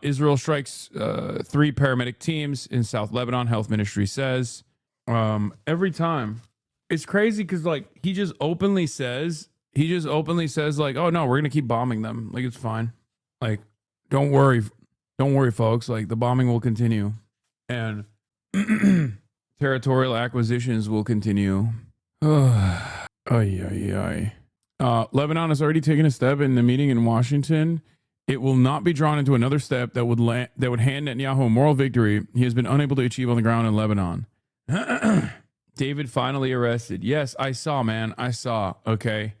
Israel strikes 3 paramedic teams in South Lebanon, health ministry says. Every time. It's crazy because, like, he just openly says, like, oh no, we're gonna keep bombing them. Like, it's fine. Like, don't worry folks. Like, the bombing will continue. and territorial acquisitions will continue. Lebanon has already taken a step in the meeting in Washington. It will not be drawn into another step that would hand Netanyahu a moral victory he has been unable to achieve on the ground in Lebanon. David finally arrested. Yes, I saw, man. I saw. Okay.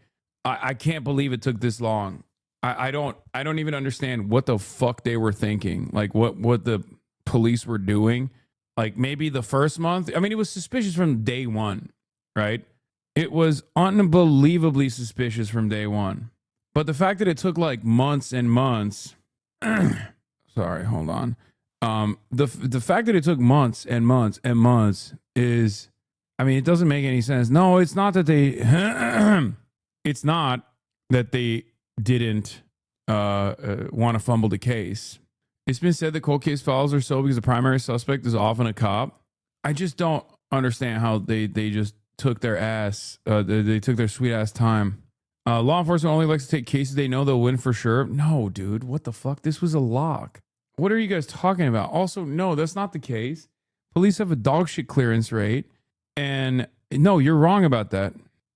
I can't believe it took this long. I don't even understand what the fuck they were thinking. Like what the police were doing. Like maybe the first month. I mean, it was suspicious from day one, right? It was unbelievably suspicious from day one. But the fact that it took like months and months, sorry, hold on. The fact that it took months and months and months is, I mean, it doesn't make any sense. No, it's not that they, it's not that they didn't want to fumble the case. It's been said that cold case files are so because the primary suspect is often a cop. I just don't understand how they just took their ass, they took their sweet ass time. Law enforcement only likes to take cases they know they'll win for sure. No, dude, what the fuck? This was a lock. What are you guys talking about? Also, no, that's not the case. Police have a dog shit clearance rate. And no, you're wrong about that.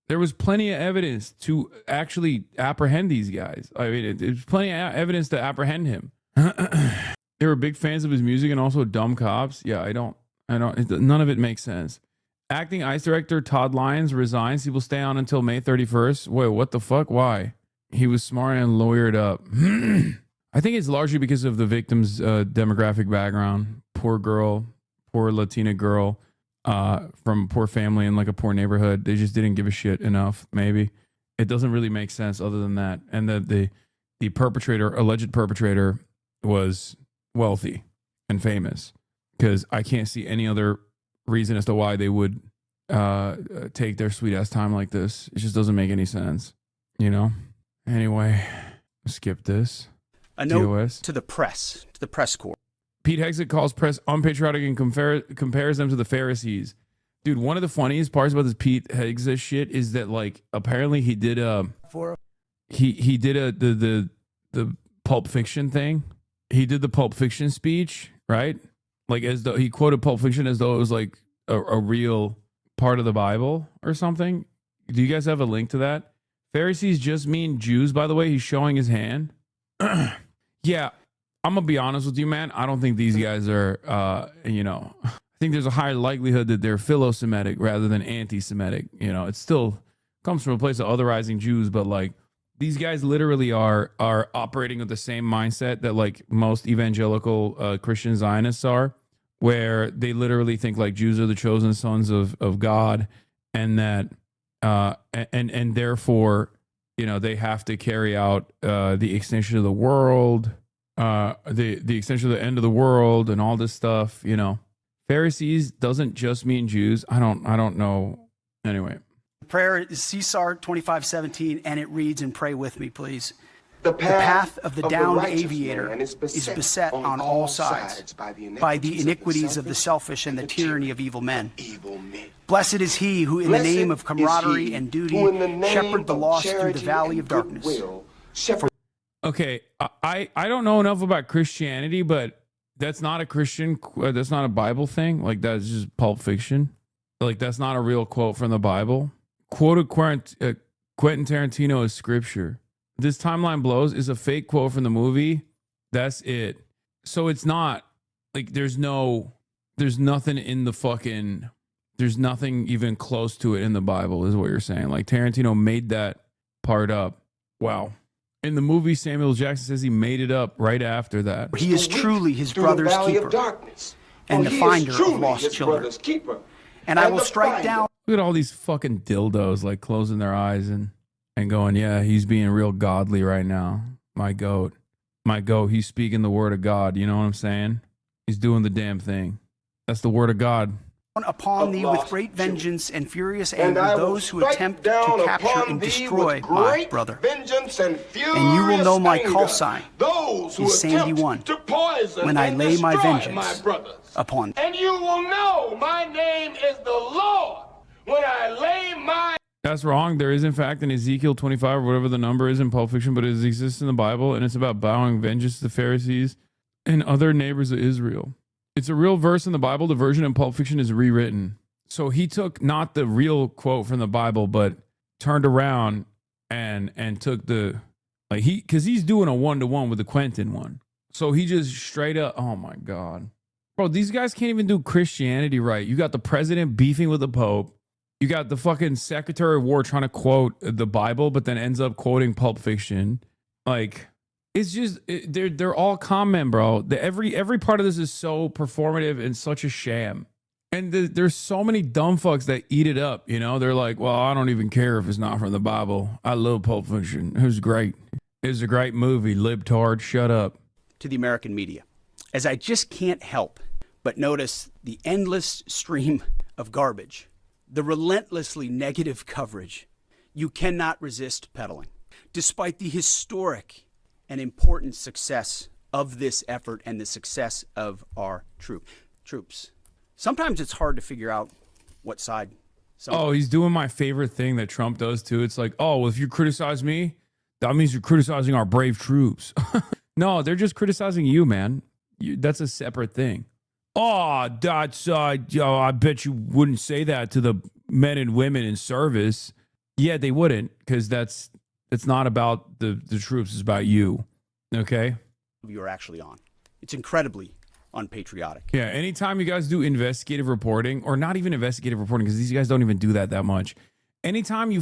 There was plenty of evidence to actually apprehend these guys. I mean, there's plenty of evidence to apprehend him. They were big fans of his music and also dumb cops. Yeah, I don't, none of it makes sense. Acting ICE Director Todd Lyons resigns. He will stay on until May 31st. Wait, what the fuck? Why? He was smart and lawyered up. I think it's largely because of the victim's demographic background. Poor girl, poor Latina girl from a poor family in like a poor neighborhood. They just didn't give a shit enough, maybe. It doesn't really make sense other than that. And the perpetrator, alleged perpetrator, was wealthy and famous, because I can't see any other reason as to why they would take their sweet ass time like this. It just doesn't make any sense, you know? Anyway, skip this. A note to the press corps. Pete Hegseth calls press unpatriotic and compares them to the Pharisees. Dude, one of the funniest parts about this Pete Hegseth shit is that, like, apparently he did the Pulp Fiction thing. He did the Pulp Fiction speech, right? Like, as though he quoted Pulp Fiction as though it was like a real part of the Bible or something. Do you guys have a link to that? Pharisees just mean Jews, by the way. He's showing his hand. Yeah, I'm going to be honest with you, man. I don't think these guys are, I think there's a higher likelihood that they're philo-Semitic rather than anti-Semitic. You know, it still comes from a place of otherizing Jews, but like, these guys literally are operating with the same mindset that like most evangelical Christian Zionists are, where they literally think like Jews are the chosen sons of God, and that and therefore, you know, they have to carry out the extension of the world, the extension of the end of the world, and all this stuff. You know, Pharisees doesn't just mean Jews. I don't know. Anyway. Prayer is Caesar 25:17, and it reads, and pray with me, please. The path of the downed aviator is beset on all sides by the iniquities of the selfish and the tyranny of evil men. Blessed is he who, in the name of camaraderie and duty, shepherd the lost through the valley of darkness. Okay, I don't know enough about Christianity, but that's not a Christian, that's not a Bible thing. Like, that's just Pulp Fiction. Like, that's not a real quote from the Bible. Quoted Quentin Tarantino as scripture. This timeline blows is a fake quote from the movie. That's it. So it's not like there's nothing in the fucking, there's nothing even close to it in the Bible, is what you're saying. Like, Tarantino made that part up. Wow. In the movie, Samuel Jackson says he made it up right after that. He is truly his brother's keeper and the finder of lost children. And I will strike down. Look at all these fucking dildos like closing their eyes and going, yeah, he's being real godly right now. My goat, he's speaking the word of God. You know what I'm saying? He's doing the damn thing. That's the word of God. Upon thee with great vengeance and furious anger those who attempt to capture and destroy my brother. And you will know my call sign is Sandy 1 when I lay my vengeance upon thee. And you will know my name is the Lord when I lay my... That's wrong. There is, in fact, an Ezekiel 25 or whatever the number is in Pulp Fiction, but it exists in the Bible, and it's about bowing vengeance to the Pharisees and other neighbors of Israel. It's a real verse in the Bible. The version in Pulp Fiction is rewritten. So he took not the real quote from the Bible, but turned around and took the because he's doing a 1-to-1 with the Quentin one. So he just straight up, oh my God. Bro, these guys can't even do Christianity right. You got the president beefing with the Pope. You got the fucking Secretary of War trying to quote the Bible, but then ends up quoting Pulp Fiction. Like, it's just they're all con men, bro. Every part of this is so performative and such a sham. And there's so many dumb fucks that eat it up. You know, they're like, well, I don't even care if it's not from the Bible. I love Pulp Fiction. It was great. It was a great movie. Libtard, shut up. To the American media, as I just can't help but notice the endless stream of garbage, the relentlessly negative coverage you cannot resist peddling, despite the historic and important success of this effort and the success of our troops. Sometimes it's hard to figure out what side. Oh, he's doing my favorite thing that Trump does too. It's like, oh, well, if you criticize me, that means you're criticizing our brave troops. No, they're just criticizing you, man. That's a separate thing. Oh, that's, I bet you wouldn't say that to the men and women in service. Yeah, they wouldn't, because it's not about the troops. It's about you. Okay? You're actually on. It's incredibly unpatriotic. Yeah, anytime you guys do investigative reporting, or not even investigative reporting, because these guys don't even do that much. Anytime you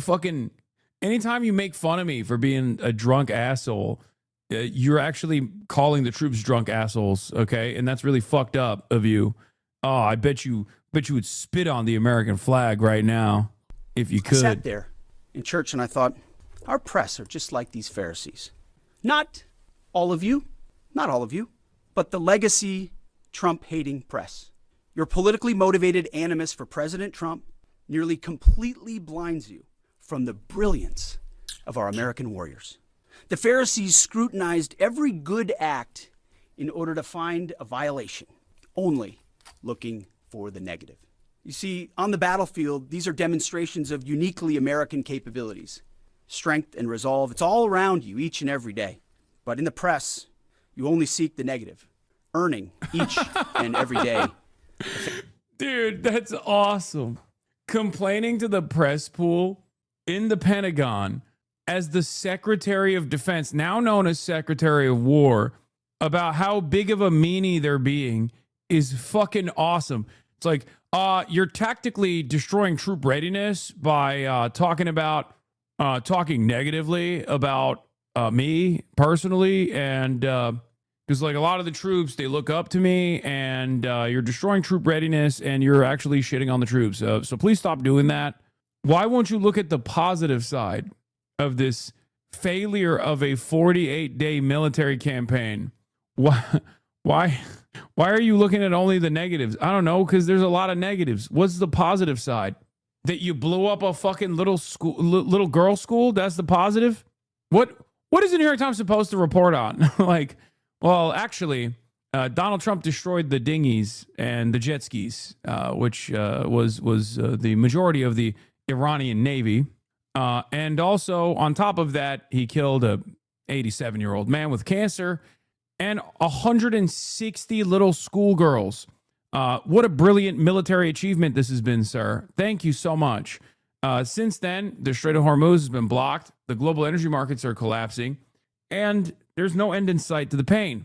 make fun of me for being a drunk asshole, you're actually calling the troops drunk assholes, okay? And that's really fucked up of you. Oh, I bet you would spit on the American flag right now if you could. I sat there in church and I thought, our press are just like these Pharisees. Not all of you, but the legacy Trump-hating press. Your politically motivated animus for President Trump nearly completely blinds you from the brilliance of our American warriors. The Pharisees scrutinized every good act in order to find a violation, only looking for the negative. You see, on the battlefield, these are demonstrations of uniquely American capabilities, strength and resolve. It's all around you each and every day. But in the press, you only seek the negative, earning each and every day. Dude, that's awesome. Complaining to the press pool in the Pentagon as the Secretary of Defense, now known as Secretary of War, about how big of a meanie they're being is fucking awesome. It's like, you're tactically destroying troop readiness by talking negatively about me personally, and because like a lot of the troops, they look up to me, and you're destroying troop readiness, and you're actually shitting on the troops. So please stop doing that. Why won't you look at the positive side of this failure of a 48-day military campaign? Why are you looking at only the negatives? I don't know, because there's a lot of negatives. What's the positive side? That you blew up a fucking little girls' school? That's the positive? What is the New York Times supposed to report on? Like, well, actually, Donald Trump destroyed the dinghies and the jet skis, which was the majority of the Iranian Navy. And also, on top of that, he killed a 87-year-old man with cancer and 160 little schoolgirls. What a brilliant military achievement this has been, sir. Thank you so much. Since then, the Strait of Hormuz has been blocked. The global energy markets are collapsing. And there's no end in sight to the pain.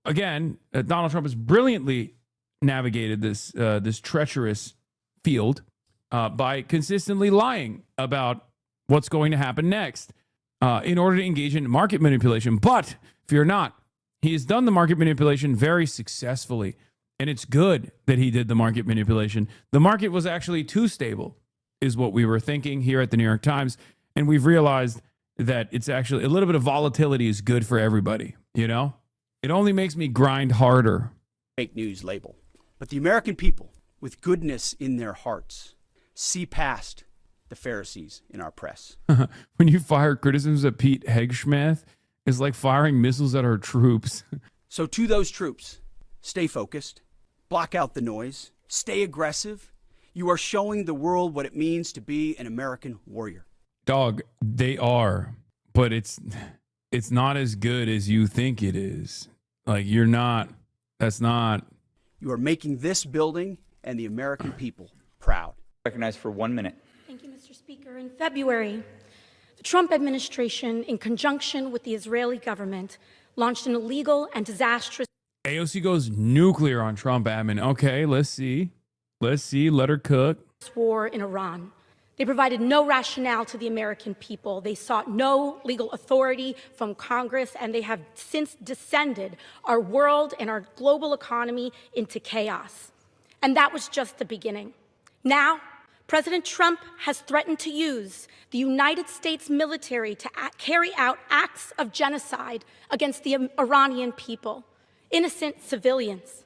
Again, Donald Trump has brilliantly navigated this treacherous field by consistently lying about what's going to happen next in order to engage in market manipulation. But fear not, he has done the market manipulation very successfully. And it's good that he did the market manipulation. The market was actually too stable, is what we were thinking here at the New York Times. And we've realized that it's actually a little bit of volatility is good for everybody. You know, it only makes me grind harder. Fake news label. But the American people, with goodness in their hearts, see past the Pharisees in our press. When you fire criticisms at Pete Hegseth, it's like firing missiles at our troops. So to those troops, stay focused, block out the noise, stay aggressive. You are showing the world what it means to be an American warrior. Dog, they are, but it's not as good as you think it is. Like, you're not That's not. You are making this building and the American people proud. Recognized for 1 minute. Thank you, Mr. Speaker. In February, the Trump administration, in conjunction with the Israeli government, launched an illegal and disastrous AOC goes nuclear on Trump admin. Okay, let's see. Let her cook. war in Iran. They provided no rationale to the American people. They sought no legal authority from Congress, and they have since descended our world and our global economy into chaos. And that was just the beginning. Now, President Trump has threatened to use the United States military to carry out acts of genocide against the Iranian people, innocent civilians.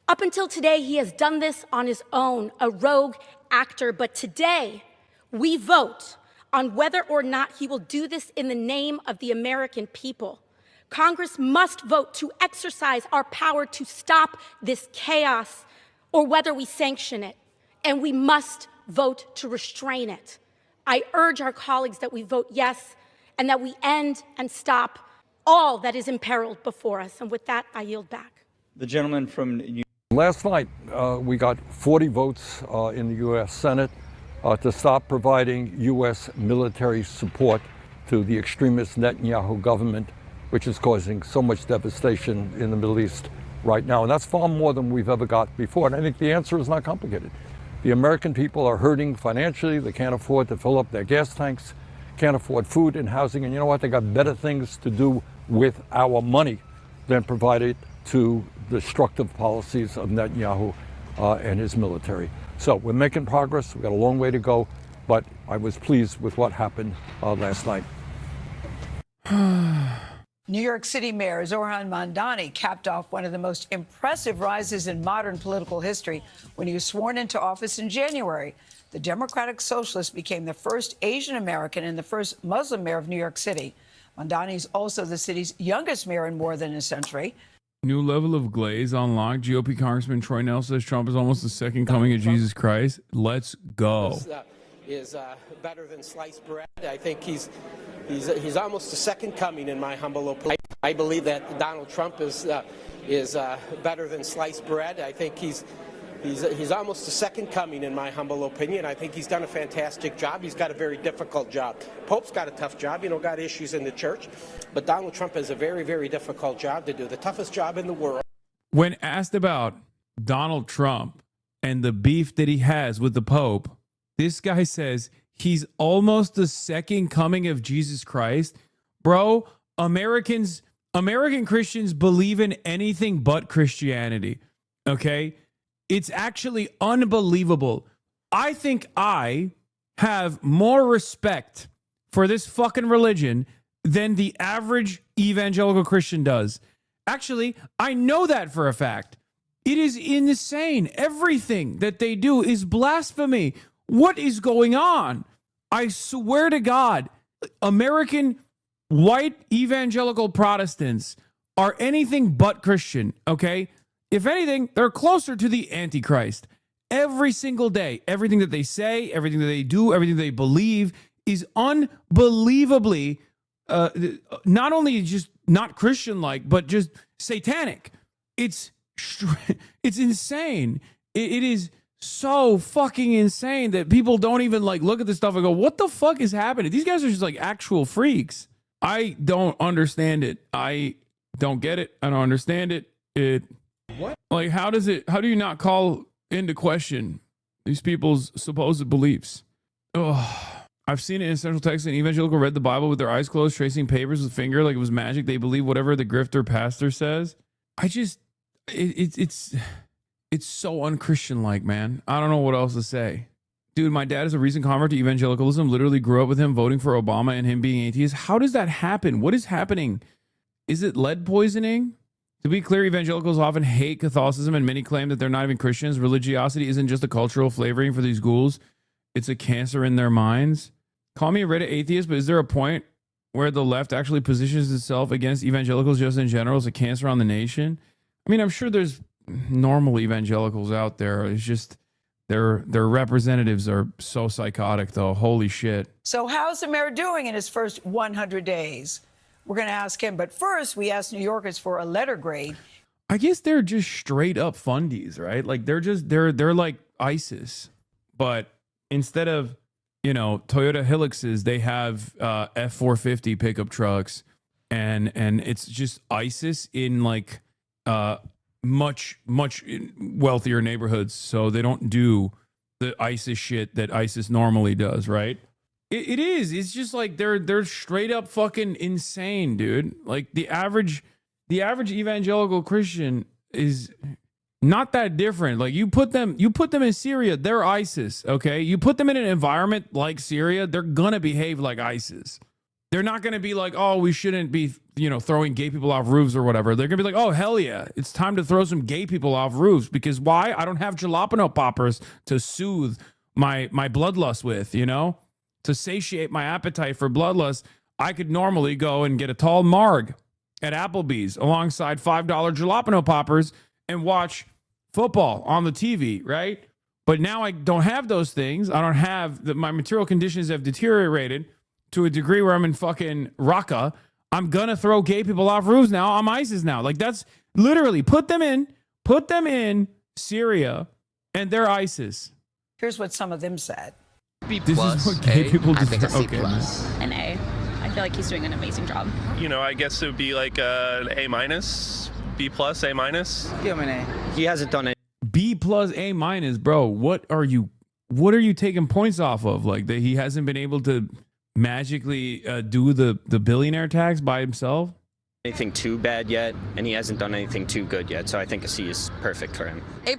Up until today, he has done this on his own, a rogue actor. But today, we vote on whether or not he will do this in the name of the American people. Congress must vote to exercise our power to stop this chaos, or whether we sanction it. And we must vote to restrain it. I urge our colleagues that we vote yes, and that we end and stop all that is imperiled before us. And with that, I yield back. The gentleman from Last night, we got 40 votes in the U.S. Senate to stop providing U.S. military support to the extremist Netanyahu government, which is causing so much devastation in the Middle East right now. And that's far more than we've ever got before. And I think the answer is not complicated. The American people are hurting financially. They can't afford to fill up their gas tanks, can't afford food and housing. And you know what? They got better things to do with our money than provide it to destructive policies of Netanyahu and his military. So we're making progress. We've got a long way to go, but I was pleased with what happened last night. New York City Mayor Zohran Mamdani capped off one of the most impressive rises in modern political history when he was sworn into office in January. The Democratic Socialist became the first Asian American and the first Muslim mayor of New York City. Mamdani is also the city's youngest mayor in more than a century. New level of glaze unlocked. GOP Congressman Troy Nell says Trump is almost the second coming of Jesus Christ. Let's go. Is better than sliced bread. I think he's almost the second coming in my humble opinion. I believe that Donald Trump is better than sliced bread. I think he's almost the second coming in my humble opinion. I think he's done a fantastic job. He's got a very difficult job. Pope's got a tough job, got issues in the church. But Donald Trump has a very, very difficult job to do, the toughest job in the world. When asked about Donald Trump and the beef that he has with the Pope, this guy says he's almost the second coming of Jesus Christ. Bro, American Christians believe in anything but Christianity. Okay? It's actually unbelievable. I think I have more respect for this fucking religion than the average evangelical Christian does. Actually, I know that for a fact. It is insane. Everything that they do is blasphemy. What is going on? I swear to God, American white evangelical Protestants are anything but Christian, okay? If anything, they're closer to the Antichrist. Every single day, everything that they say, everything that they do, everything they believe is unbelievably not only just not Christian-like, but just satanic. It's insane. It is so fucking insane that people don't even look at this stuff and go, what the fuck is happening? These guys are just actual freaks. I don't understand it. I don't get it. I don't understand it. What? How do you not call into question these people's supposed beliefs? Oh, I've seen it in Central Texas. An evangelical read the Bible with their eyes closed, tracing papers with finger like it was magic. They believe whatever the grifter pastor says. It's so unchristian-like, man. I don't know what else to say. Dude, my dad is a recent convert to evangelicalism. Literally grew up with him voting for Obama and him being atheist. How does that happen? What is happening? Is it lead poisoning? To be clear, evangelicals often hate Catholicism, and many claim that they're not even Christians. Religiosity isn't just a cultural flavoring for these ghouls. It's a cancer in their minds. Call me a Reddit atheist, but is there a point where the left actually positions itself against evangelicals just in general as a cancer on the nation? I mean, I'm sure there's normal evangelicals out there. It's just their representatives are so psychotic, though. Holy shit. So how's the mayor doing in his first 100 days? We're going to ask him. But first, we asked New Yorkers for a letter grade. I guess they're just straight up fundies, right? Like they're like ISIS, but instead of, you know, Toyota Hiluxes, they have F-450 pickup trucks, and it's just ISIS in like much wealthier neighborhoods, so they don't do the ISIS shit that ISIS normally does, right? It is. It's just like they're straight up fucking insane, dude. Like the average evangelical Christian is not that different. Like you put them in Syria, they're ISIS, okay? You put them in an environment like Syria, they're gonna behave like ISIS. They're not gonna be like, oh, we shouldn't be, you know, throwing gay people off roofs or whatever. They're gonna be like, oh, hell yeah, it's time to throw some gay people off roofs, because why? I don't have jalapeno poppers to soothe my bloodlust with, you know? To satiate my appetite for bloodlust, I could normally go and get a tall marg at Applebee's alongside $5 jalapeno poppers and watch football on the TV, right? But now I don't have those things. I don't have my material conditions have deteriorated to a degree where I'm in fucking Raqqa. I'm gonna throw gay people off roofs now. I'm ISIS now. Like that's literally put them in Syria, and they're ISIS. Here's what some of them said. B+, This is what gay people I think a C+, okay, an A. I feel like he's doing an amazing job. You know, I guess it would be like an A-, B+, A-. Give him an A. He hasn't done it. B+, A-, bro. What are you taking points off of? Like that he hasn't been able to magically do the billionaire tax by himself? Anything too bad yet, and he hasn't done anything too good yet. So I think a C is perfect for him. A+.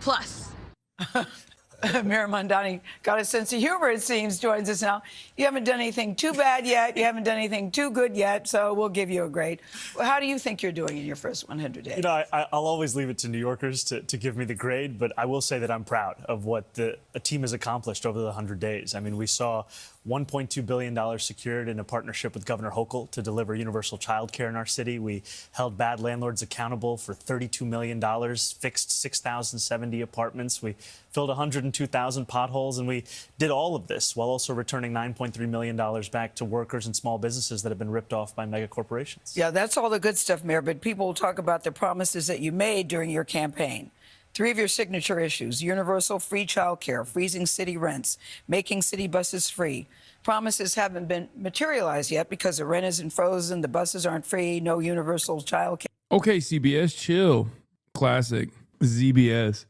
Mayor Mondani got a sense of humor, it seems, joins us now. You haven't done anything too bad yet. You haven't done anything too good yet, so we'll give you a grade. How do you think you're doing in your first 100 days? You know, I'll always leave it to New Yorkers to give me the grade, but I will say that I'm proud of what a team has accomplished over the 100 days. I mean, we saw $1.2 billion secured in a partnership with Governor Hochul to deliver universal child care in our city. We held bad landlords accountable for $32 million, fixed 6,070 apartments. We filled 102,000 potholes, and we did all of this while also returning $9.3 million back to workers and small businesses that have been ripped off by mega corporations. Yeah, that's all the good stuff, Mayor, but people will talk about the promises that you made during your campaign. 3 of your signature issues: universal free child care, freezing city rents, making city buses free. Promises haven't been materialized yet because the rent isn't frozen, the buses aren't free, no universal child care. Okay, CBS, chill. Classic. ZBS.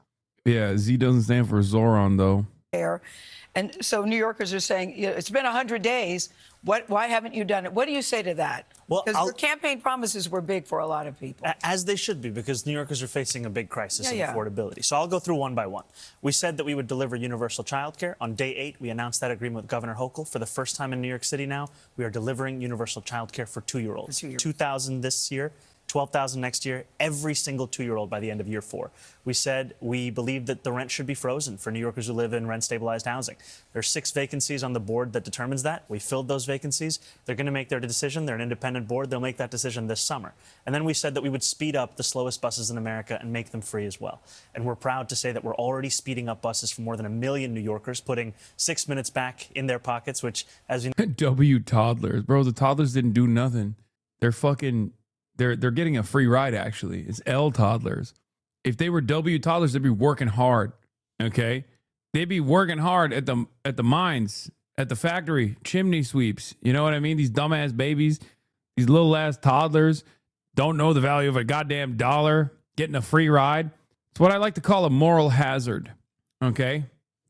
Yeah, Z doesn't stand for Zoran, though. And so New Yorkers are saying, you know, it's been 100 days. Why haven't you done it? What do you say to that? Well, because your campaign promises were big for a lot of people. As they should be, because New Yorkers are facing a big crisis of affordability. So I'll go through one by one. We said that we would deliver universal child care. On day 8, we announced that agreement with Governor Hochul. For the first time in New York City now, we are delivering universal child care for 2-year-olds. 2,000 this year, 12,000 next year, every single 2-year-old by the end of year 4. We said we believe that the rent should be frozen for New Yorkers who live in rent-stabilized housing. There are 6 vacancies on the board that determines that. We filled those vacancies. They're going to make their decision. They're an independent board. They'll make that decision this summer. And then we said that we would speed up the slowest buses in America and make them free as well. And we're proud to say that we're already speeding up buses for more than 1 million New Yorkers, putting 6 minutes back in their pockets, which, as you know... W toddlers. Bro, the toddlers didn't do nothing. They're fucking... They're getting a free ride, actually. It's L toddlers. If they were W toddlers, they'd be working hard, okay? They'd be working hard at the mines, at the factory, chimney sweeps. You know what I mean? These dumbass babies, these little-ass toddlers don't know the value of a goddamn dollar, getting a free ride. It's what I like to call a moral hazard, okay?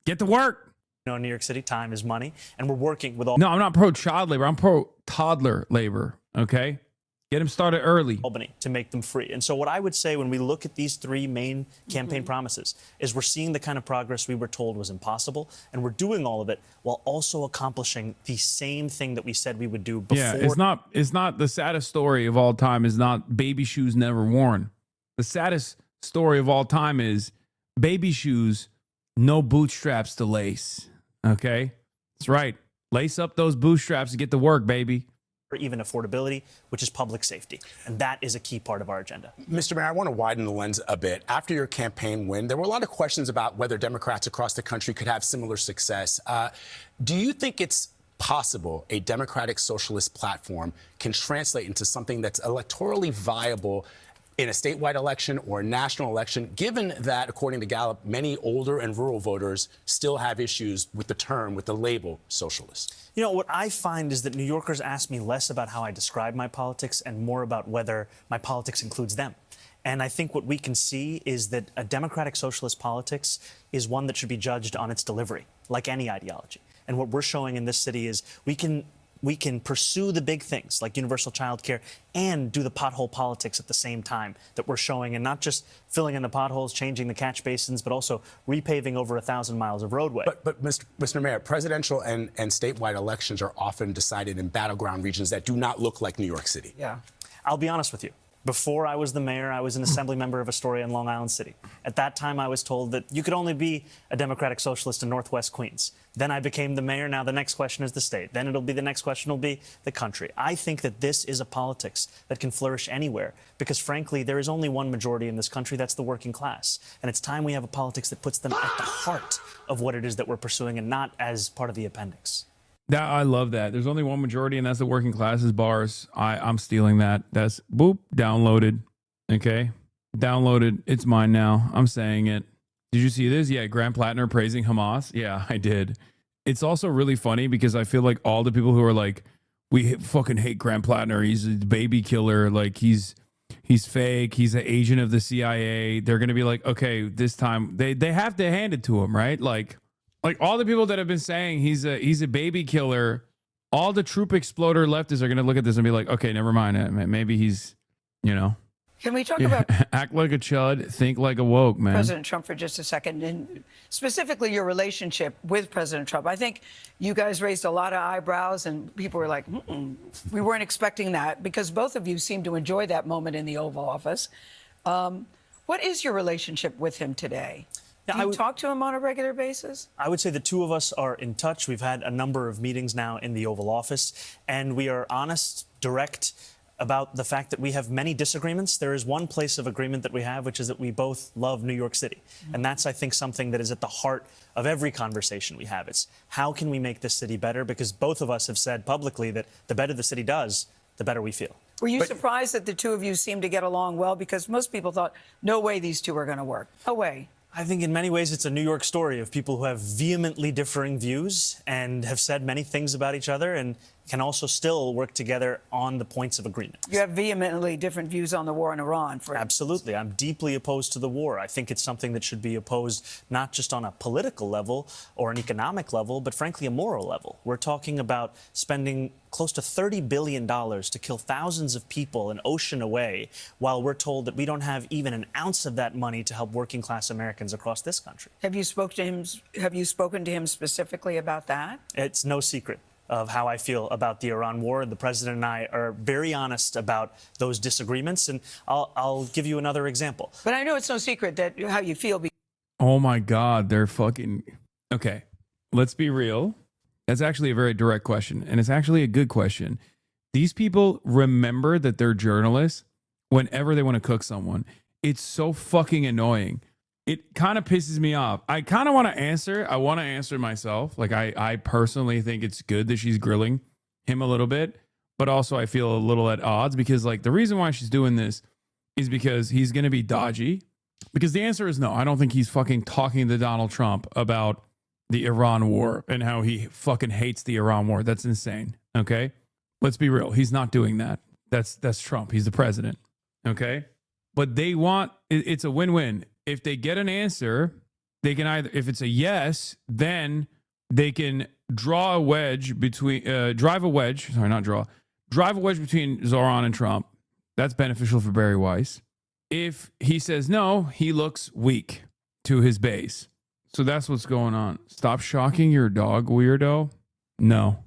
Get to work. You know, in New York City, time is money, and we're working with all... No, I'm not pro-child labor. I'm pro-toddler labor, okay? Get them started early. Albany to make them free. And so what I would say when we look at these 3 main campaign promises is we're seeing the kind of progress we were told was impossible, and we're doing all of it while also accomplishing the same thing that we said we would do before. Yeah, it's not the saddest story of all time is not baby shoes never worn. The saddest story of all time is baby shoes, no bootstraps to lace. Okay? That's right. Lace up those bootstraps to get to work, baby. Or even affordability, which is public safety. And that is a key part of our agenda. Mr. Mayor, I want to widen the lens a bit. After your campaign win, there were a lot of questions about whether Democrats across the country could have similar success. Do you think it's possible a democratic socialist platform can translate into something that's electorally viable in a statewide election or a national election, given that, according to Gallup, many older and rural voters still have issues with the term, with the label socialist? You know, what I find is that New Yorkers ask me less about how I describe my politics and more about whether my politics includes them. And I think what we can see is that a democratic socialist politics is one that should be judged on its delivery, like any ideology. And what we're showing in this city is we can pursue the big things like universal child care and do the pothole politics at the same time that we're showing, and not just filling in the potholes, changing the catch basins, but also repaving over 1,000 miles of roadway. But Mr. Mayor, presidential and statewide elections are often decided in battleground regions that do not look like New York City. Yeah. I'll be honest with you. Before I was the mayor, I was an assembly member of Astoria in Long Island City. At that time, I was told that you could only be a democratic socialist in Northwest Queens. Then I became the mayor. Now the next question is the state. Then the next question will be the country. I think that this is a politics that can flourish anywhere because, frankly, there is only one majority in this country. That's the working class. And it's time we have a politics that puts them at the heart of what it is that we're pursuing and not as part of the appendix. I love that. There's only one majority, and that's the working classes. Bars. I'm stealing that. That's boop, downloaded. Okay. Downloaded. It's mine now. I'm saying it. Did you see this? Yeah, Grant Plattner praising Hamas. Yeah, I did. It's also really funny because I feel like all the people who are like, we fucking hate Grant Plattner. He's a baby killer. Like he's fake. He's an agent of the CIA. They're going to be like, okay, this time they have to hand it to him, right? Like all the people that have been saying he's a baby killer, all the troop exploder leftists are going to look at this and be like, okay, never mind. Maybe he's, you know. Can we talk about act like a chud, think like a woke, man? President Trump for just a second, and specifically your relationship with President Trump. I think you guys raised a lot of eyebrows, and people were like, we weren't expecting that, because both of you seem to enjoy that moment in the Oval Office. What is your relationship with him today? Do you talk to him on a regular basis? I would say the two of us are in touch. We've had a number of meetings now in the Oval Office, and we are honest, direct about the fact that we have many disagreements. There is one place of agreement that we have, which is that we both love New York City. And that's, I think, something that is at the heart of every conversation we have. It's how can we make this city better? Because both of us have said publicly that the better the city does, the better we feel. Were you surprised that the two of you seemed to get along well? Because most people thought, no way these two are going to work. No way. I think in many ways it's a New York story of people who have vehemently differing views and have said many things about each other and can also still work together on the points of agreement. You have vehemently different views on the war in Iran, for instance. Absolutely. I'm deeply opposed to the war. I think it's something that should be opposed not just on a political level or an economic level, but frankly a moral level. We're talking about spending close to $30 billion to kill thousands of people an ocean away, while we're told that we don't have even an ounce of that money to help working class Americans across this country. Have you spoken to him specifically about that? It's no secret of how I feel about the Iran war. The president and I are very honest about those disagreements, and I'll give you another example. But I know it's no secret that how you feel. Oh my God, they're fucking... Okay, let's be real. That's actually a very direct question, and it's actually a good question. These people remember that they're journalists whenever they want to cook someone. It's so fucking annoying. It kind of pisses me off. I kind of want to answer. I want to answer myself. Like, I personally think it's good that she's grilling him a little bit, but also I feel a little at odds because, like, the reason why she's doing this is because he's going to be dodgy. Because the answer is no. I don't think he's fucking talking to Donald Trump about the Iran war and how he fucking hates the Iran war. That's insane. Okay? Let's be real. He's not doing that. That's Trump. He's the president. Okay? But they want, it's a win-win. If they get an answer, they can either, if it's a yes, then they can drive a wedge between Zoran and Trump. That's beneficial for Barry Weiss. If he says no, he looks weak to his base. So that's what's going on. Stop shocking your dog, weirdo. No.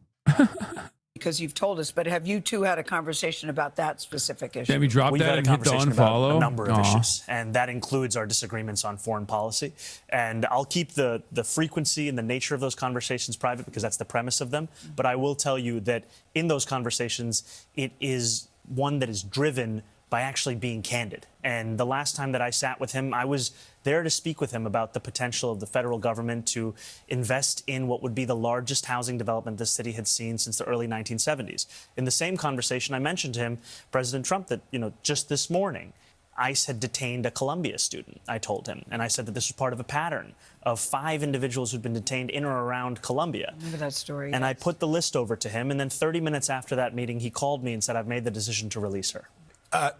Because you've told us, but have you two had a conversation about that specific issue? Let me drop that and hit the unfollow. A number of issues, and that includes our disagreements on foreign policy. And I'll keep the frequency and the nature of those conversations private because that's the premise of them. But I will tell you that in those conversations, it is one that is driven by actually being candid. And the last time that I sat with him, I was there to speak with him about the potential of the federal government to invest in what would be the largest housing development this city had seen since the early 1970s. In the same conversation, I mentioned to him, President Trump, that, just this morning, ICE had detained a Columbia student, I told him. And I said that this was part of a pattern of 5 individuals who'd been detained in or around Columbia. Remember that story? And I put the list over to him. And then 30 minutes after that meeting, he called me and said, I've made the decision to release her.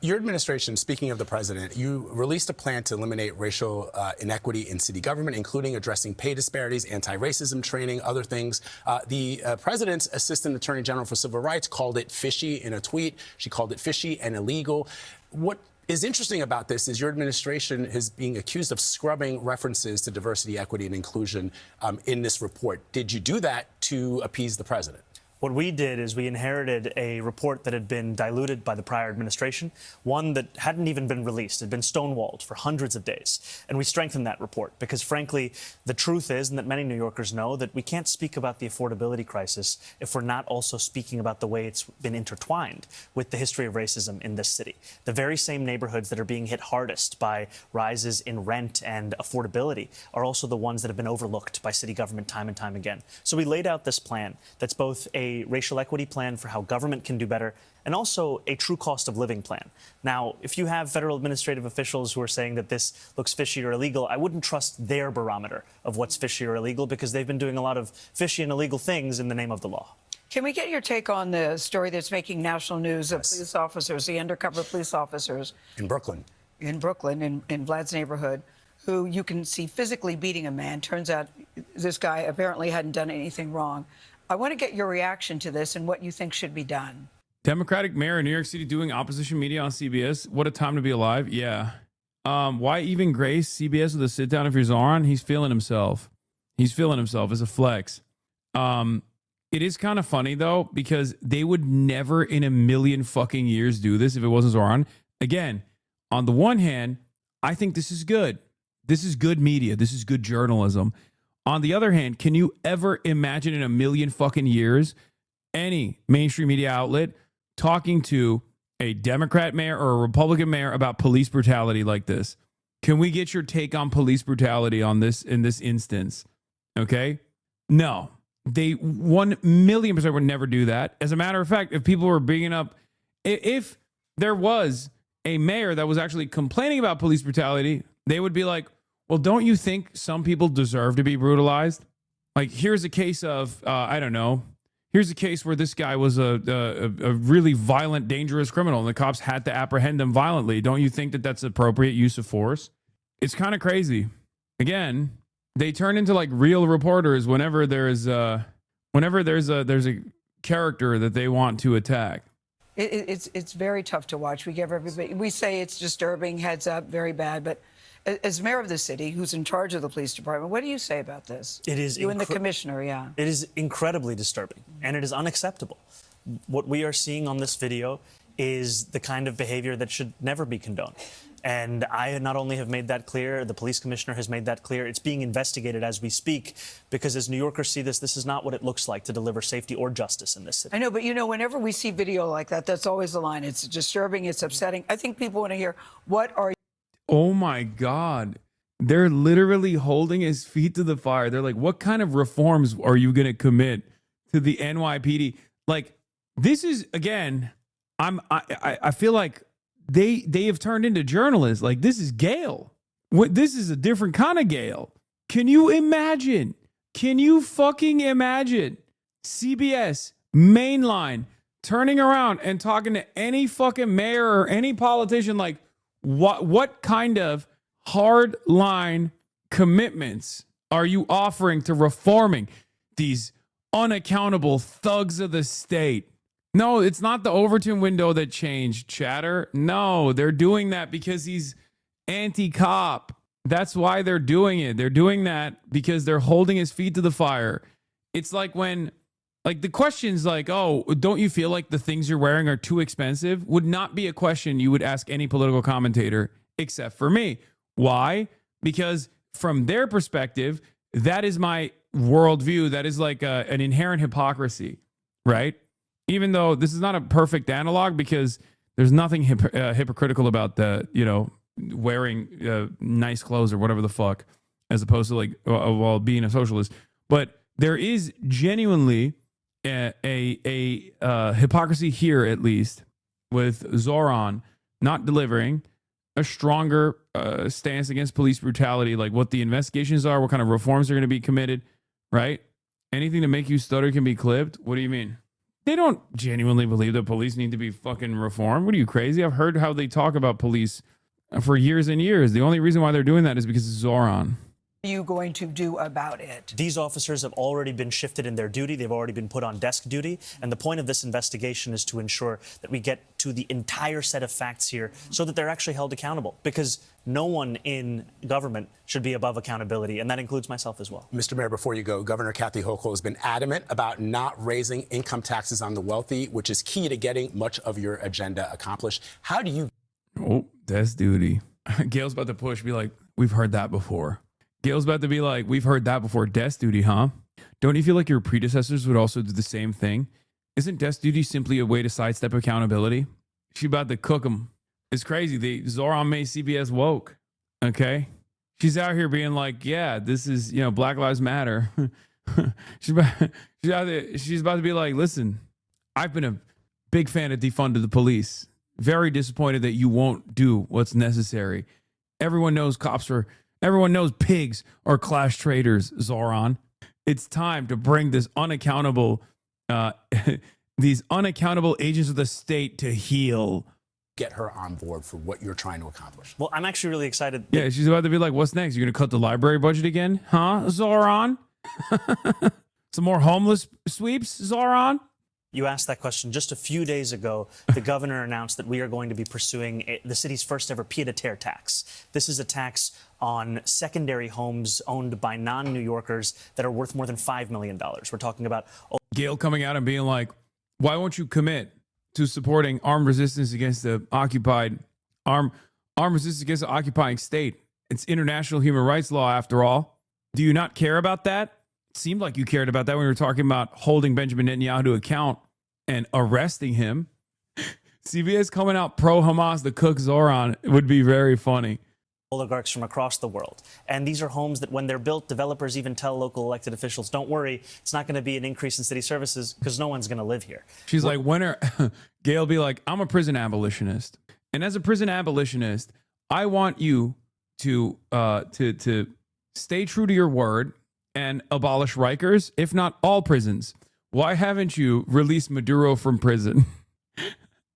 Your administration, speaking of the president, you released a plan to eliminate racial inequity in city government, including addressing pay disparities, anti-racism training, other things. The president's assistant attorney general for civil rights called it fishy in a tweet. She called it fishy and illegal. What is interesting about this is your administration is being accused of scrubbing references to diversity, equity, and inclusion in this report. Did you do that to appease the president? What we did is we inherited a report that had been diluted by the prior administration, one that hadn't even been released, had been stonewalled for hundreds of days. And we strengthened that report because, frankly, the truth is, and that many New Yorkers know, that we can't speak about the affordability crisis if we're not also speaking about the way it's been intertwined with the history of racism in this city. The very same neighborhoods that are being hit hardest by rises in rent and affordability are also the ones that have been overlooked by city government time and time again. So we laid out this plan that's both a racial equity plan for how government can do better and also a true cost of living plan. Now, if you have federal administrative officials who are saying that this looks fishy or illegal, I wouldn't trust their barometer of what's fishy or illegal because they've been doing a lot of fishy and illegal things in the name of the law. Can we get your take on the story that's making national news of police officers, the undercover police officers in Brooklyn, in Vlad's neighborhood, who you can see physically beating a man? Turns out this guy apparently hadn't done anything wrong. I want to get your reaction to this and what you think should be done. Democratic mayor in New York City doing opposition media on CBS. What a time to be alive. Yeah. Why even grace CBS with a sit down if you're Zoran? He's feeling himself. He's feeling himself as a flex. It is kind of funny, though, because they would never in a million fucking years do this if it wasn't Zoran. Again, on the one hand, I think this is good. This is good media. This is good journalism. On the other hand, can you ever imagine in a million fucking years any mainstream media outlet talking to a Democrat mayor or a Republican mayor about police brutality like this? Can we get your take on police brutality on this in this instance? Okay? No. They 1,000,000% would never do that. As a matter of fact, if people were bringing up, if there was a mayor that was actually complaining about police brutality, they would be like, well, don't you think some people deserve to be brutalized? Like, here's a case of, I don't know. Here's a case where this guy was a really violent, dangerous criminal, and the cops had to apprehend him violently. Don't you think that that's appropriate use of force? It's kind of crazy. Again, they turn into like real reporters whenever there's a character that they want to attack. It's very tough to watch. We give everybody, we say it's disturbing, heads up, very bad, but as mayor of the city, who's in charge of the police department, what do you say about this? It is you and the commissioner, yeah. It is incredibly disturbing, and it is unacceptable. What we are seeing on this video is the kind of behavior that should never be condoned. And I not only have made that clear, the police commissioner has made that clear. It's being investigated as we speak, because as New Yorkers see this, this is not what it looks like to deliver safety or justice in this city. I know, but you know, whenever we see video like that, that's always the line. It's disturbing, it's upsetting. I think people want to hear, what are you? Oh my God. They're literally holding his feet to the fire. They're like, what kind of reforms are you going to commit to the NYPD? Like, this is, again, I feel like they have turned into journalists. Like, this is Gale. This is a different kind of Gale. Can you imagine? Can you fucking imagine CBS, Mainline, turning around and talking to any fucking mayor or any politician like, what kind of hard line commitments are you offering to reforming these unaccountable thugs of the state? No, it's not the Overton window that changed, chatter. No, they're doing that because he's anti-cop. That's why they're doing it. They're doing that because they're holding his feet to the fire. It's like when, like, the question's like, oh, don't you feel like the things you're wearing are too expensive? Would not be a question you would ask any political commentator except for me. Why? Because from their perspective, that is my worldview. That is like an inherent hypocrisy, right? Even though this is not a perfect analog, because there's nothing hypocritical about the, you know, wearing nice clothes or whatever the fuck, as opposed to like, well, being a socialist. But there is genuinely a hypocrisy here, at least, with Zoran not delivering a stronger stance against police brutality, like what the investigations are, what kind of reforms are going to be committed, right? Anything to make you stutter can be clipped. What do you mean? They don't genuinely believe that police need to be fucking reformed. What are you, crazy? I've heard how they talk about police for years and years. The only reason why they're doing that is because of Zoran. What are you going to do about it? These officers have already been shifted in their duty. They've already been put on desk duty. And the point of this investigation is to ensure that we get to the entire set of facts here so that they're actually held accountable. Because no one in government should be above accountability, and that includes myself as well. Mr. Mayor, before you go, Governor Kathy Hochul has been adamant about not raising income taxes on the wealthy, which is key to getting much of your agenda accomplished. How do you... Oh, desk duty. Gail's about to push, be like, we've heard that before. Gail's about to be like, we've heard that before. Desk duty, huh? Don't you feel like your predecessors would also do the same thing? Isn't desk duty simply a way to sidestep accountability? She's about to cook them. It's crazy. Zoran made CBS woke. Okay? She's out here being like, yeah, this is, Black Lives Matter. she's about to be like, listen, I've been a big fan of defunding the police. Very disappointed that you won't do what's necessary. Everyone knows everyone knows pigs are class traitors, Zoran. It's time to bring this these unaccountable agents of the state to heel. Get her on board for what you're trying to accomplish. Well, I'm actually really excited. Yeah, she's about to be like, what's next? You're going to cut the library budget again? Huh, Zoran? Some more homeless sweeps, Zoran? You asked that question just a few days ago. The governor announced that we are going to be pursuing the city's first ever pied-à-terre tax. This is a tax on secondary homes owned by non-New Yorkers that are worth more than $5 million. We're talking about... Gail coming out and being like, why won't you commit to supporting armed resistance against the armed resistance against the occupying state? It's international human rights law, after all. Do you not care about that? It seemed like you cared about that when we were talking about holding Benjamin Netanyahu to account and arresting him. CBS coming out pro-Hamas, the cook Zoran, would be very funny. Oligarchs from across the world. And these are homes that when they're built, developers even tell local elected officials, don't worry, it's not going to be an increase in city services because no one's going to live here. She's like, Gail be like, I'm a prison abolitionist. And as a prison abolitionist, I want you to stay true to your word and abolish Rikers, if not all prisons. Why haven't you released Maduro from prison?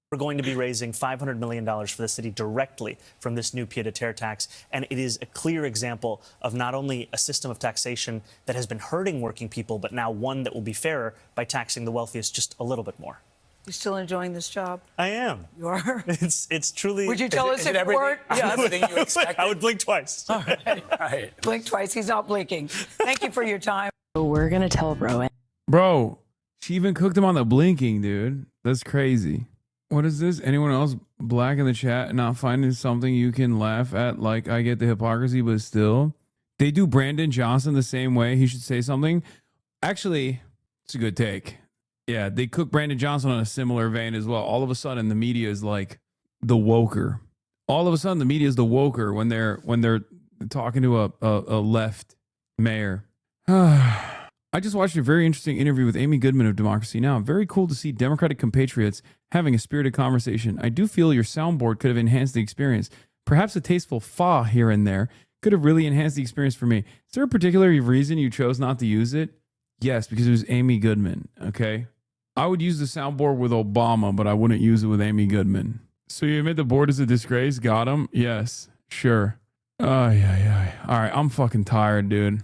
We're going to be raising $500 million for the city directly from this new pied-à-terre tax. And it is a clear example of not only a system of taxation that has been hurting working people, but now one that will be fairer by taxing the wealthiest just a little bit more. You still enjoying this job? I am. You are? It's truly... Would you tell us if it weren't? Everything you expected? I would blink twice. All right. Right. Blink twice. He's not blinking. Thank you for your time. We're going to tell Rowan. Bro, she even cooked him on the blinking, dude. That's crazy. What is this? Anyone else black in the chat not finding something you can laugh at? Like, I get the hypocrisy, but still. They do Brandon Johnson the same way. He should say something. Actually, it's a good take. Yeah, they cook Brandon Johnson on a similar vein as well. All of a sudden, the media is like the woker. All of a sudden, the media is the woker when they're talking to a left mayor. I just watched a very interesting interview with Amy Goodman of Democracy Now! Very cool to see Democratic compatriots having a spirited conversation. I do feel your soundboard could have enhanced the experience. Perhaps a tasteful fa here and there could have really enhanced the experience for me. Is there a particular reason you chose not to use it? Yes, because it was Amy Goodman, okay? I would use the soundboard with Obama, but I wouldn't use it with Amy Goodman. So you admit the board is a disgrace? Got him? Yes, sure. Yeah. All right, I'm fucking tired, dude.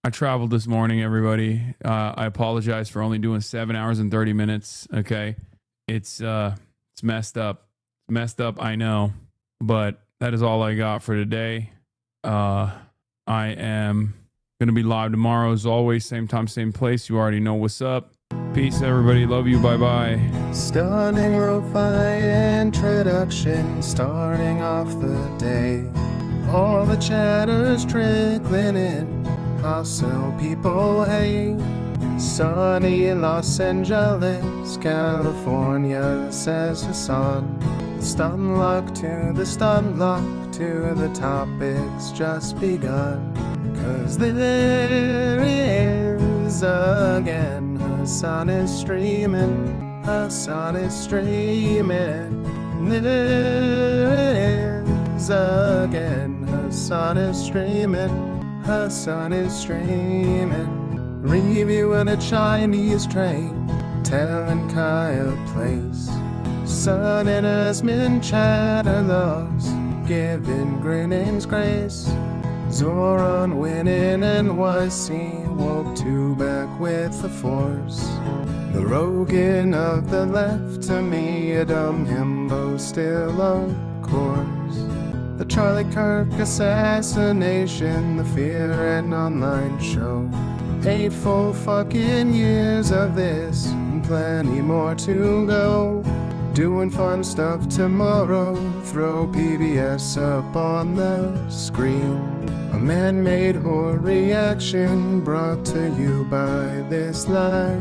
I traveled this morning, everybody. I apologize for only doing 7 hours and 30 minutes, okay? It's messed up. It's messed up, I know. But that is all I got for today. I am going to be live tomorrow as always. Same time, same place. You already know what's up. Peace, everybody. Love you. Bye-bye. Stunning Ro-Fi introduction, starting off the day. All the chatter's trickling in, hustle people hate. Sunny in Los Angeles, California, says Hassan. Stun luck to the stun luck to the topic's just begun. 'Cause there is again, Hassan is streaming, Hassan is streaming. There is is again. Her sun is streaming, her sun is streaming. Review in a Chinese train, telling Kaya place. Sun in Asmin chatter loss, giving Grenin's grace. Zoran winning NYC, woke two back with the force. The Rogan of the left to me, a dumb himbo still on course. The Charlie Kirk assassination, the Fear and Online show. 8 full fucking years of this, and plenty more to go. Doing fun stuff tomorrow, throw PBS up on the screen. A man-made horror reaction brought to you by this live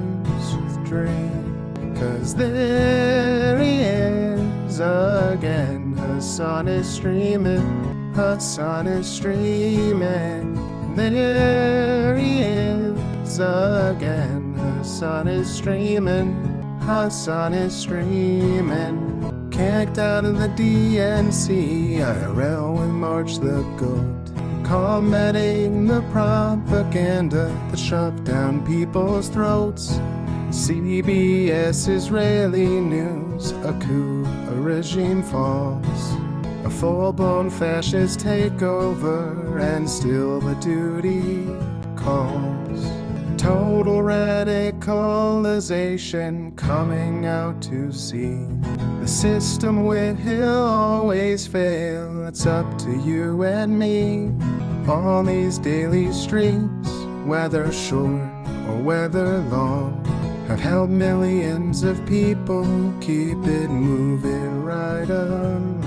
stream. 'Cause there he is again, Hassan is streaming, Hassan is streaming. There he is again, Hassan is streaming, Hassan is streaming. Kicked out of the DNC, IRL with March the Goat. Combating the propaganda that shoved down people's throats. CBS Israeli news, a coup, a regime falls. A full-blown fascist takeover, and still the duty calls. Total radicalization coming out to see. The system will always fail, it's up to you and me. On these daily streets, whether short or whether long, have helped millions of people keep it moving right along.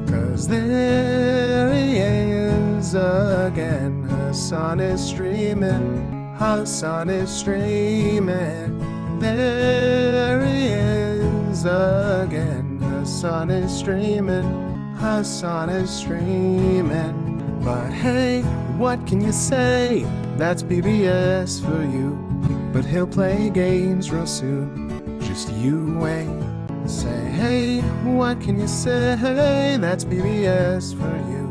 'Cause there he is again, Hassan is streaming, Hassan is streaming. There he is again, Hassan is streaming, Hassan is streaming. But hey, what can you say? That's BBS for you. But he'll play games real soon, just you wait. Say, hey, what can you say? That's BBS for you.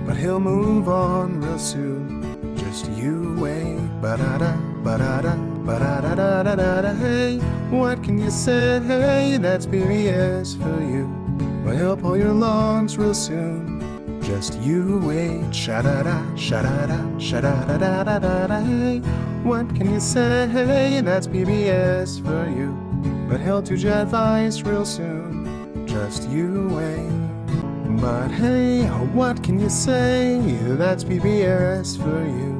But he'll move on real soon, just you wait. Ba-da-da, ba-da-da, ba-da-da-da-da-da. Hey, what can you say? Hey, that's BBS for you. But he'll pull your lungs real soon, just you wait. Sha-da-da, sha-da-da, sha-da-da-da-da-da. Hey, what can you say? Hey, that's PBS for you. But he'll do jet advice real soon, just you wait. But hey, what can you say? That's PBS for you.